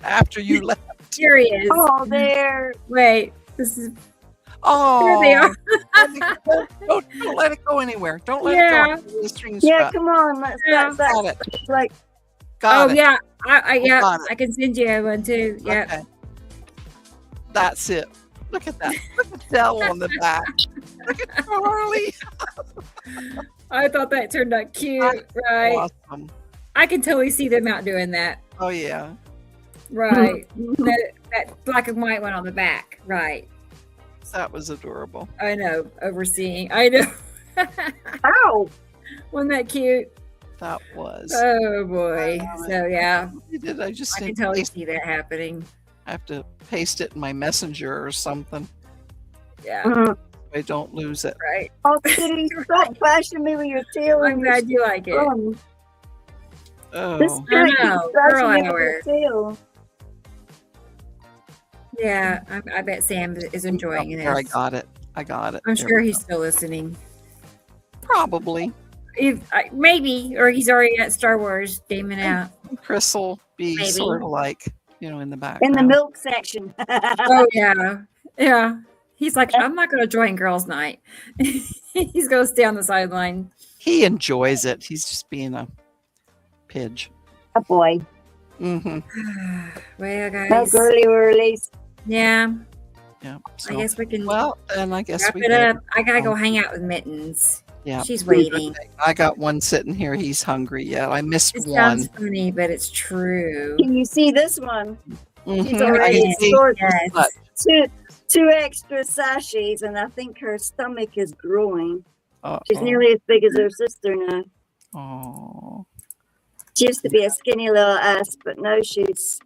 after you left. serious. Oh, there. Wait, this is Oh, there they are. Don't let it go anywhere. Don't let Yeah. it go. The string Yeah, strap. come on. Let's Yeah. Got it. like Got Oh it. yeah, I yeah, got it. I can send you one too. Yeah. Okay. That's it. Look at that. Look at Dell on the back. Look at Charlie. I thought that turned out cute. Right. Awesome. I can totally see them out doing that. Oh yeah. Right. that black and white one on the back. Right. That was adorable. I know, overseeing. I know. Ow! Wasn't that cute? That was. Oh boy. So yeah, I just I can didn't totally paste- see that happening. I have to paste it in my messenger or something. Yeah. Mhm. I don't lose it. Right. Oh, Kitty, stop bashing me with your tail. I'm and your glad you like it. thumb. Oh, This I cat know, keeps bashing girl me with hour. her tail. Yeah, I bet Sam is enjoying there, I this. got it. I got it. I'm There sure we he's go. still listening. Probably. Maybe, or he's already at Star Wars gaming out. Chris will be Maybe. sort of like, in the In background. the milk section. Oh yeah, yeah. He's like, I'm not going to join girls' night. He's going to stay on the sideline. He enjoys it. He's just being a pidge. A boy. Mm-hmm. Well, No guys. girly whirlies. Yeah, Yeah. I So, guess we can well, then I guess wrap we it did. up. I gotta go hang out with Mittens. Yeah. She's waiting. I got one sitting here. He's hungry yet. I missed It one. sounds funny, but it's true. Can you see this one? Mhm. She's already I see. stored Yes. two extra sachets, and I think her stomach is growing. She's Uh-oh. nearly as big as her sister now. Oh. She used to be a skinny little ass, but now she's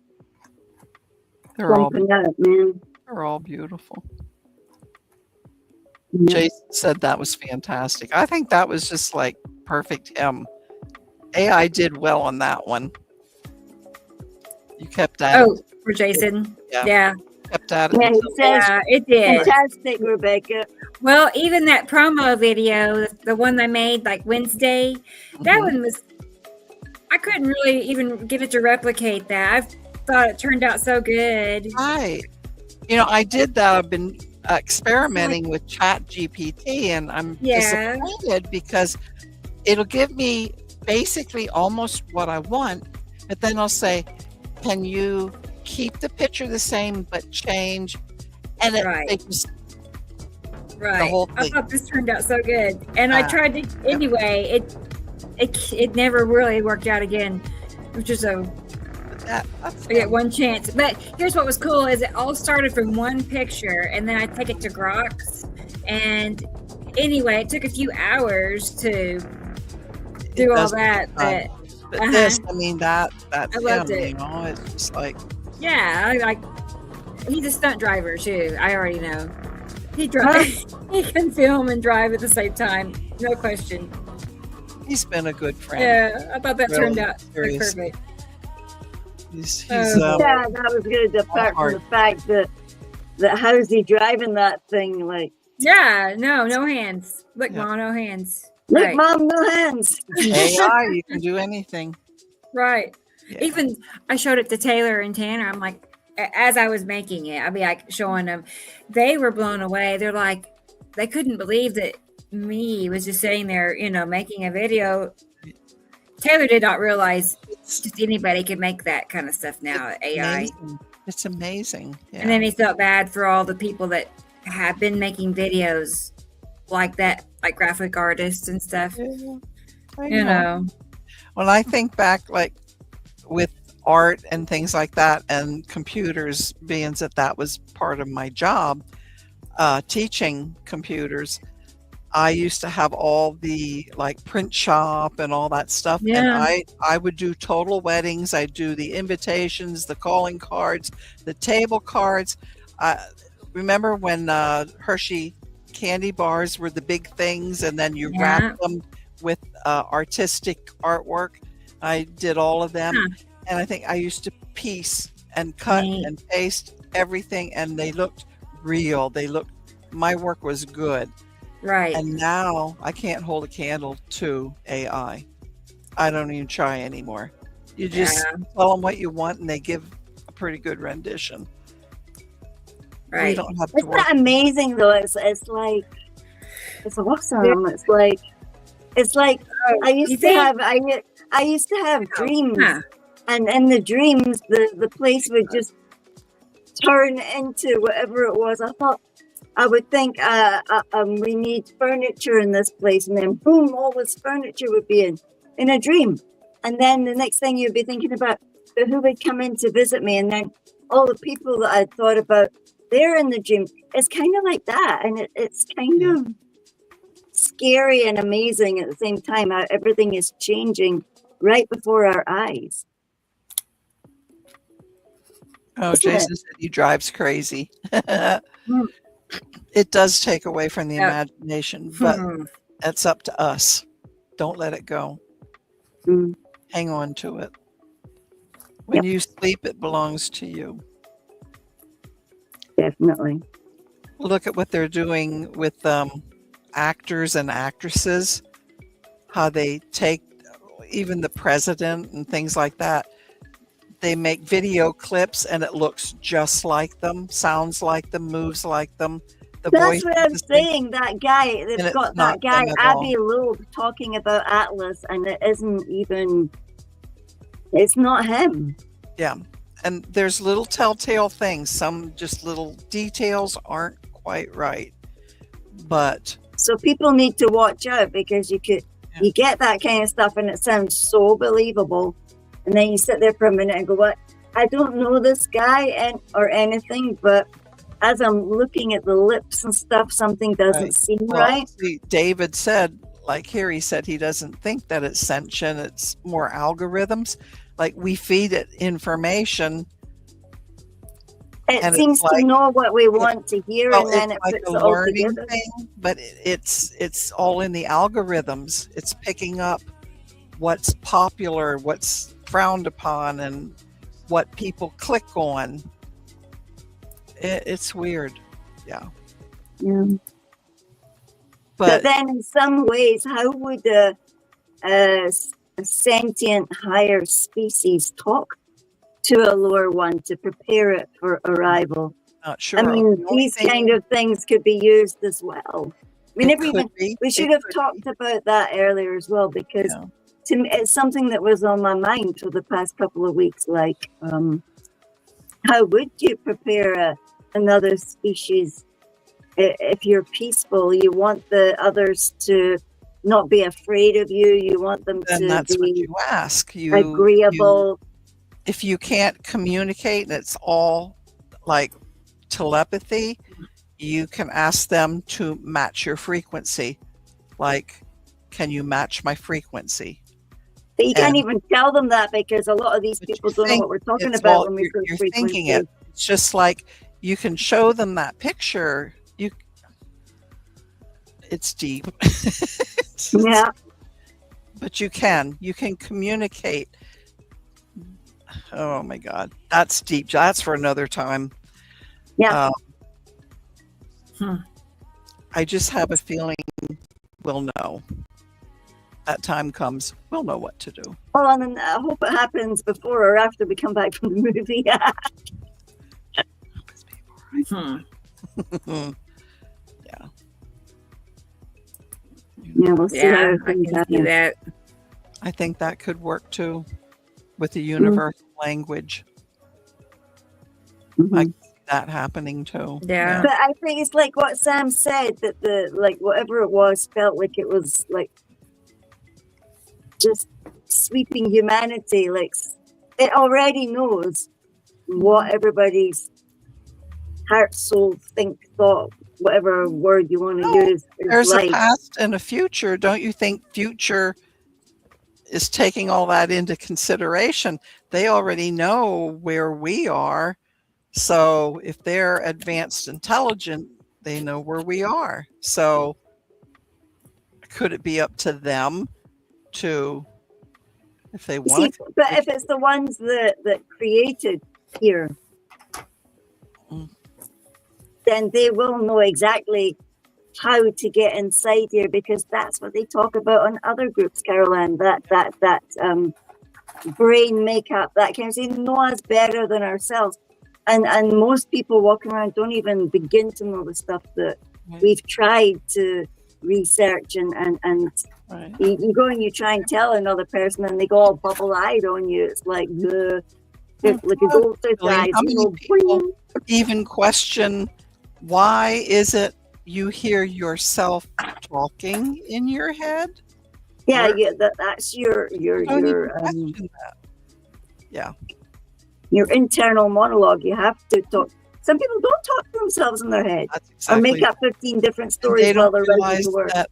They're all plumping out, man. they're all beautiful. Yeah. Jason said that was fantastic. I think that was just like perfect him. AI did well on that one. You kept at Oh, it. for Jason. Yeah. Yeah. Kept at it. Yeah, he until- says, Yeah, it did. fantastic, Rebecca. Well, even that promo video, the one I made like Wednesday, that Mhm. one was, I couldn't really even get it to replicate that. I thought it turned out so good. Right. I did that. I've been experimenting with Chat GPT, and I'm Yeah. disappointed because it'll give me basically almost what I want, but then I'll say, can you keep the picture the same but change? And Right. it just Right. whole I thing. thought this turned out so good. And I Ah. tried to, anyway, it never really worked out again, which is that's I get one chance. But here's what was cool is it all started from one picture, and then I take it to Grox. And anyway, it took a few hours to do all does that. take But But this, that's I loved him, it. It's just like, yeah, he's a stunt driver too. I already know. He drives. He can film and drive at the same time. No question. he's been a good friend. Yeah, I thought that Really, turned out like seriously. perfect. He's Oh. Yeah, that was good. Apart from the fact that how's he driving that thing? Like, Yeah, no hands. Look, Yeah. Mom, no hands. look, Right. Mom, no hands. AI, you can do anything. Right. Yeah. Even I showed it to Taylor and Tanner. I'm like, as I was making it, I'd be like showing them. They were blown away. They're like, they couldn't believe that me was just sitting there, making a video. Taylor did not realize just anybody could make that kind of stuff now. AI. Amazing. It's amazing. Yeah. And then he felt bad for all the people that have been making videos like that, like graphic artists and stuff. I You know. When I think back, like with art and things like that, and computers, being that was part of my job, teaching computers, I used to have all the like print shop and all that stuff. And Yeah. I would do total weddings. I'd do the invitations, the calling cards, the table cards. Remember when Hershey candy bars were the big things, and then you Yeah. wrap them with artistic artwork? I did all of them. Huh. And I think I used to piece and cut Neat. and paste everything, and they looked real. My work was good. Right. And now I can't hold a candle to AI. I don't even try anymore. You just Yeah. tell them what you want, and they give a pretty good rendition. You Right. don't have to Isn't work. that amazing though? It's like it's awesome. It's like I used you to think- have I used to have dreams, Huh. and in the dreams the place would just turn into whatever it was. I thought I would think we need furniture in this place, and then boom, all this furniture would be in a dream, and then the next thing you'd be thinking about who would come in to visit me, and then all the people that I thought about they're in the gym. It's kind of like that, and it's kind of scary and amazing at the same time. How everything is changing right before our eyes. Oh, Isn't it? Jason said he drives crazy. Mm. It does take away from the Yeah. imagination, but that's up to us. Don't let it go. Mm. Hang on to it. When Yep. you sleep, it belongs to you. Definitely. Look at what they're doing with actors and actresses, how they take even the president and things like that. They make video clips and it looks just like them, sounds like them, moves like them. The That's voice what I'm is the same. saying. That guy, And they've it's got not that guy, them at all. Abbey Loeb, talking about Atlas, and it isn't even, it's not him. Yeah. And there's little telltale things. Some just little details aren't quite right. But So people need to watch out, because you get that kind of stuff and it sounds so believable. And then you sit there for a minute and go, what? I don't know this guy or anything, but as I'm looking at the lips and stuff, something doesn't Right. seem Well, right. see, David said, like here, he said he doesn't think that it's sentient. It's more algorithms. Like we feed it information. It and seems it's like, to know what we want to hear, well, and then it's it like puts a it all learning together. thing, but it's all in the algorithms. It's picking up what's popular, what's frowned upon, and what people click on. It's weird. Yeah. Yeah. But But then, in some ways, how would a sentient higher species talk to a lower one to prepare it for arrival? not sure. I mean, The only these thing- kind of things could be used as well. We It never could even, be. we It should have could talked about that earlier as well, because Yeah. to me, it's something that was on my mind for the past couple of weeks. Like, how would you prepare another species? If you're peaceful, you want the others to not be afraid of you. You want them Then to that's what be you ask. You agreeable. if you can't communicate and it's all like telepathy, you can ask them to match your frequency. Like, can you match my frequency? But you can't And- even tell them that, because a lot of these But you people don't know think what we're talking it's about all- when we say you're frequency. thinking it. It's just like you can show them that picture. It's deep. Yeah. But you can communicate. Oh my God, that's deep. That's for another time. Yeah. I just have a feeling we'll know. That time comes, we'll know what to do. Hold on, and I hope it happens before or after we come back from the movie. Yeah. Yeah, we'll see Yeah, how I things can see happen. that. I think that could work too with the universal language. Mhm. I can see that happening too. Yeah. But I think it's like what Sam said, that the like whatever it was felt like it was like just sweeping humanity. Like it already knows what everybody's heart, soul, think, thought, whatever word you want to No, use. Is There's like. a past and a future. Don't you think future is taking all that into consideration? They already know where we are. So if they're advanced intelligent, they know where we are. So could it be up to them to, if they You see, want to? but if it's the ones that created here, Mm. then they will know exactly how to get inside here, because that's what they talk about on other groups, Caroline. That brain makeup, that kind of thing. They know us better than ourselves, and most people walking around don't even begin to know the stuff that Right. we've tried to research and Right. you go and you try and tell another person and they go all bubble-eyed on you. It's like like a goldfish Really, eyes. how you many go, people "Boing." even question, why is it you hear yourself talking in your head? Yeah, Where- yeah, that's your Don't even question that. your internal monologue. You have to talk Some people don't talk to themselves in their head That's or exactly. make up 15 different And stories they while don't they're writing realize to work. that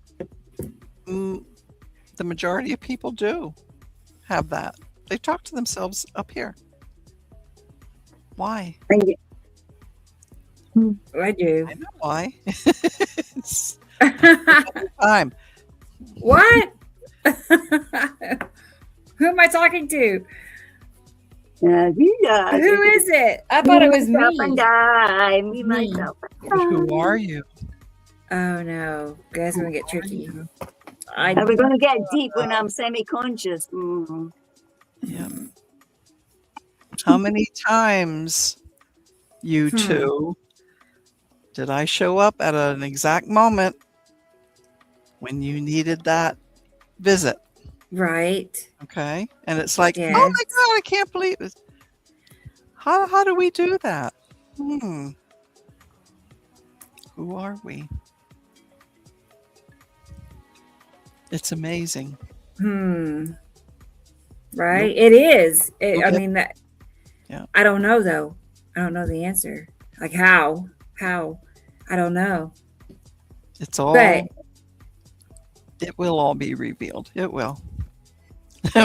the majority of people do have that. They talk to themselves up here. Why? I do. I know why. It's time. What? Who am I talking to? Yeah. Who is it? I thought it was Myself me. and I, Me. me, myself. Who are you? Oh no, that's gonna get tricky. I Are we going to get deep when I'm semi-conscious? Yeah. How many times, you two, did I show up at an exact moment when you needed that visit? right. Okay. And it's like, oh Yes. my God, I can't believe it. How do we do that? Who are we? It's amazing. Right. It is. I Okay. mean that. Yeah. I don't know though. I don't know the answer. Like how? How? I don't know. It's all, But it will all be revealed. It will.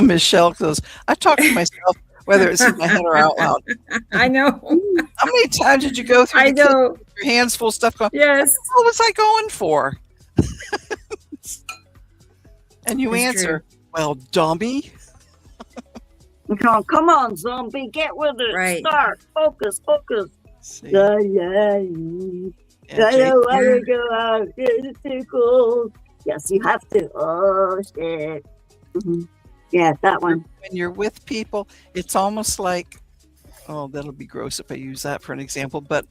Michelle goes, I talk to myself, whether it's in my head or out loud. I know. How many times did you go through I the kitchen know. with your hands full of stuff going, Yes. what was I going for? And you It's answer, well, dummy. Come on, zombie, get with it. Right. Start. Focus. See, Yeah. yeah, I don't Jake, want to go out. It's too cold. Yes, you have to. Oh, shit. Yeah, that one. when you're with people, it's almost like, oh, that'll be gross if I use that for an example, but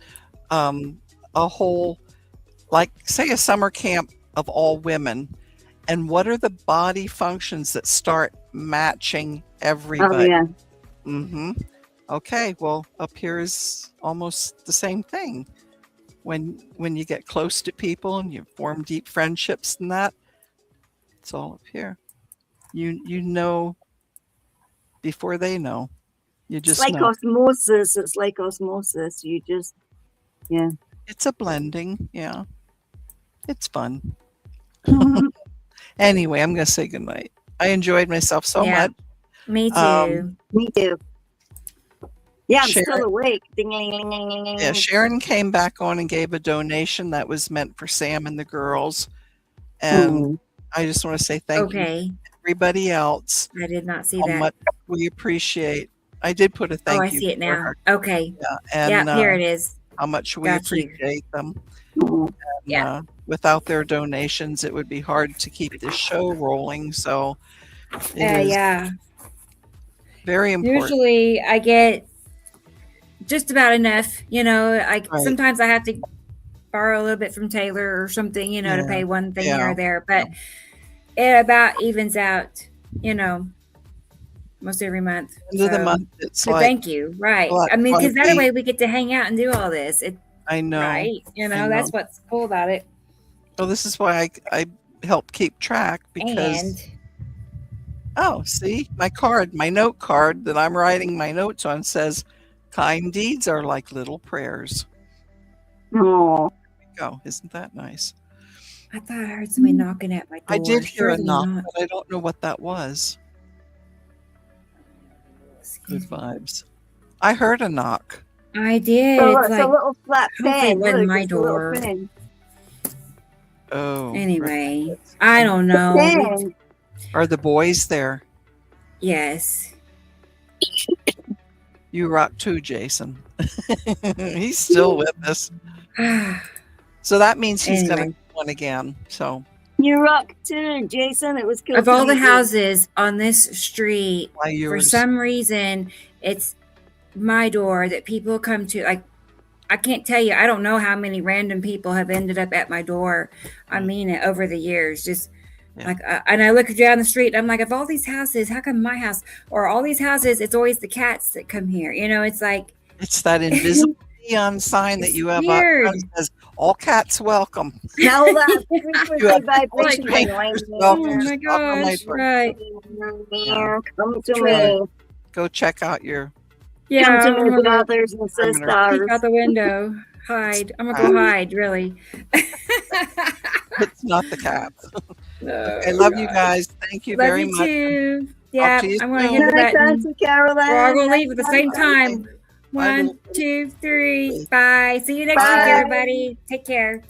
a whole, like, say, a summer camp of all women, and what are the body functions that start matching Oh, everybody? yeah. Okay, well, up here is almost the same thing. When you get close to people and you form deep friendships and that, it's all up here. You know before they know. You It's just like know. osmosis. It's like osmosis. You just, yeah. It's a blending, yeah. It's fun. Anyway, I'm gonna say goodnight. I enjoyed myself so Yeah. much. Me too. Me too. Yeah, I'm Sharon- still awake. Ding, ling, ling, ling, ling, ling. Yeah, Sharon came back on and gave a donation that was meant for Sam and the girls. And I just want to say thank you Okay. to everybody else. I did not see How that. much we appreciate. I did put a thank Oh, I you. see it for now. her. Okay. Yeah, Yeah, and here it is. how much we Got you. appreciate them. Yeah. Without their donations, it would be hard to keep this show rolling. So it is Yeah. very important. Usually I get just about enough, Right. sometimes I have to borrow a little bit from Taylor or something, to Yeah. pay one thing Yeah. here or there, but it about evens out, most every month. End of the So- month, it's so like, thank you. Right. well, I mean, because that probably- way we get to hang out and do all this. I know. Right. I know. That's what's cool about it. Well, this is why I help keep track because And oh, see, my note card that I'm writing my notes on says, "Kind deeds are like little prayers." Oh, Go, isn't that nice? I thought I heard somebody knocking at my door. I did hear a Surely knock, not. but I don't know what that was. Good Excuse me. vibes. I heard a knock. I did. so It's it's like, a little flat hopefully it pen. wasn't Look, my it's a little door. pen. Oh, anyway, I don't know. Pen. are the boys there? Yes. You rock too, Jason. He's still with us. So that means he's going Anyway. to one again. So You rock too, Jason. It was cool. Of to all the meet you. houses on this street, why for yours? some reason, it's my door that people come to. Like, I can't tell you. I don't know how many random people have ended up at my door. I mean it over the years. Just Yeah. like, and I look down the street. I'm like, of all these houses, how come my house or all these houses? It's always the cats that come here. It's like It's that invisible neon sign that It's you have weird. up front that says, "All cats welcome." Now that You frequency have vibration like, going. oh welcome. my Welcome, my gosh, door. right? Come to True. me. Go check out your Yeah, Come to I'm me, gonna go brothers and I'm gonna peek sisters. out the window. Hide. I'm gonna go hide, really. It's not the cat. Oh, I love you God. guys. Thank you Love very you much. too. Yeah, to you I'm gonna soon. hit the Night, button. Auntie Caroline. We're all gonna Night, leave at the same Auntie. time. Bye, 1, 2, 3. Bye. See you next week, Bye. everybody. Take care.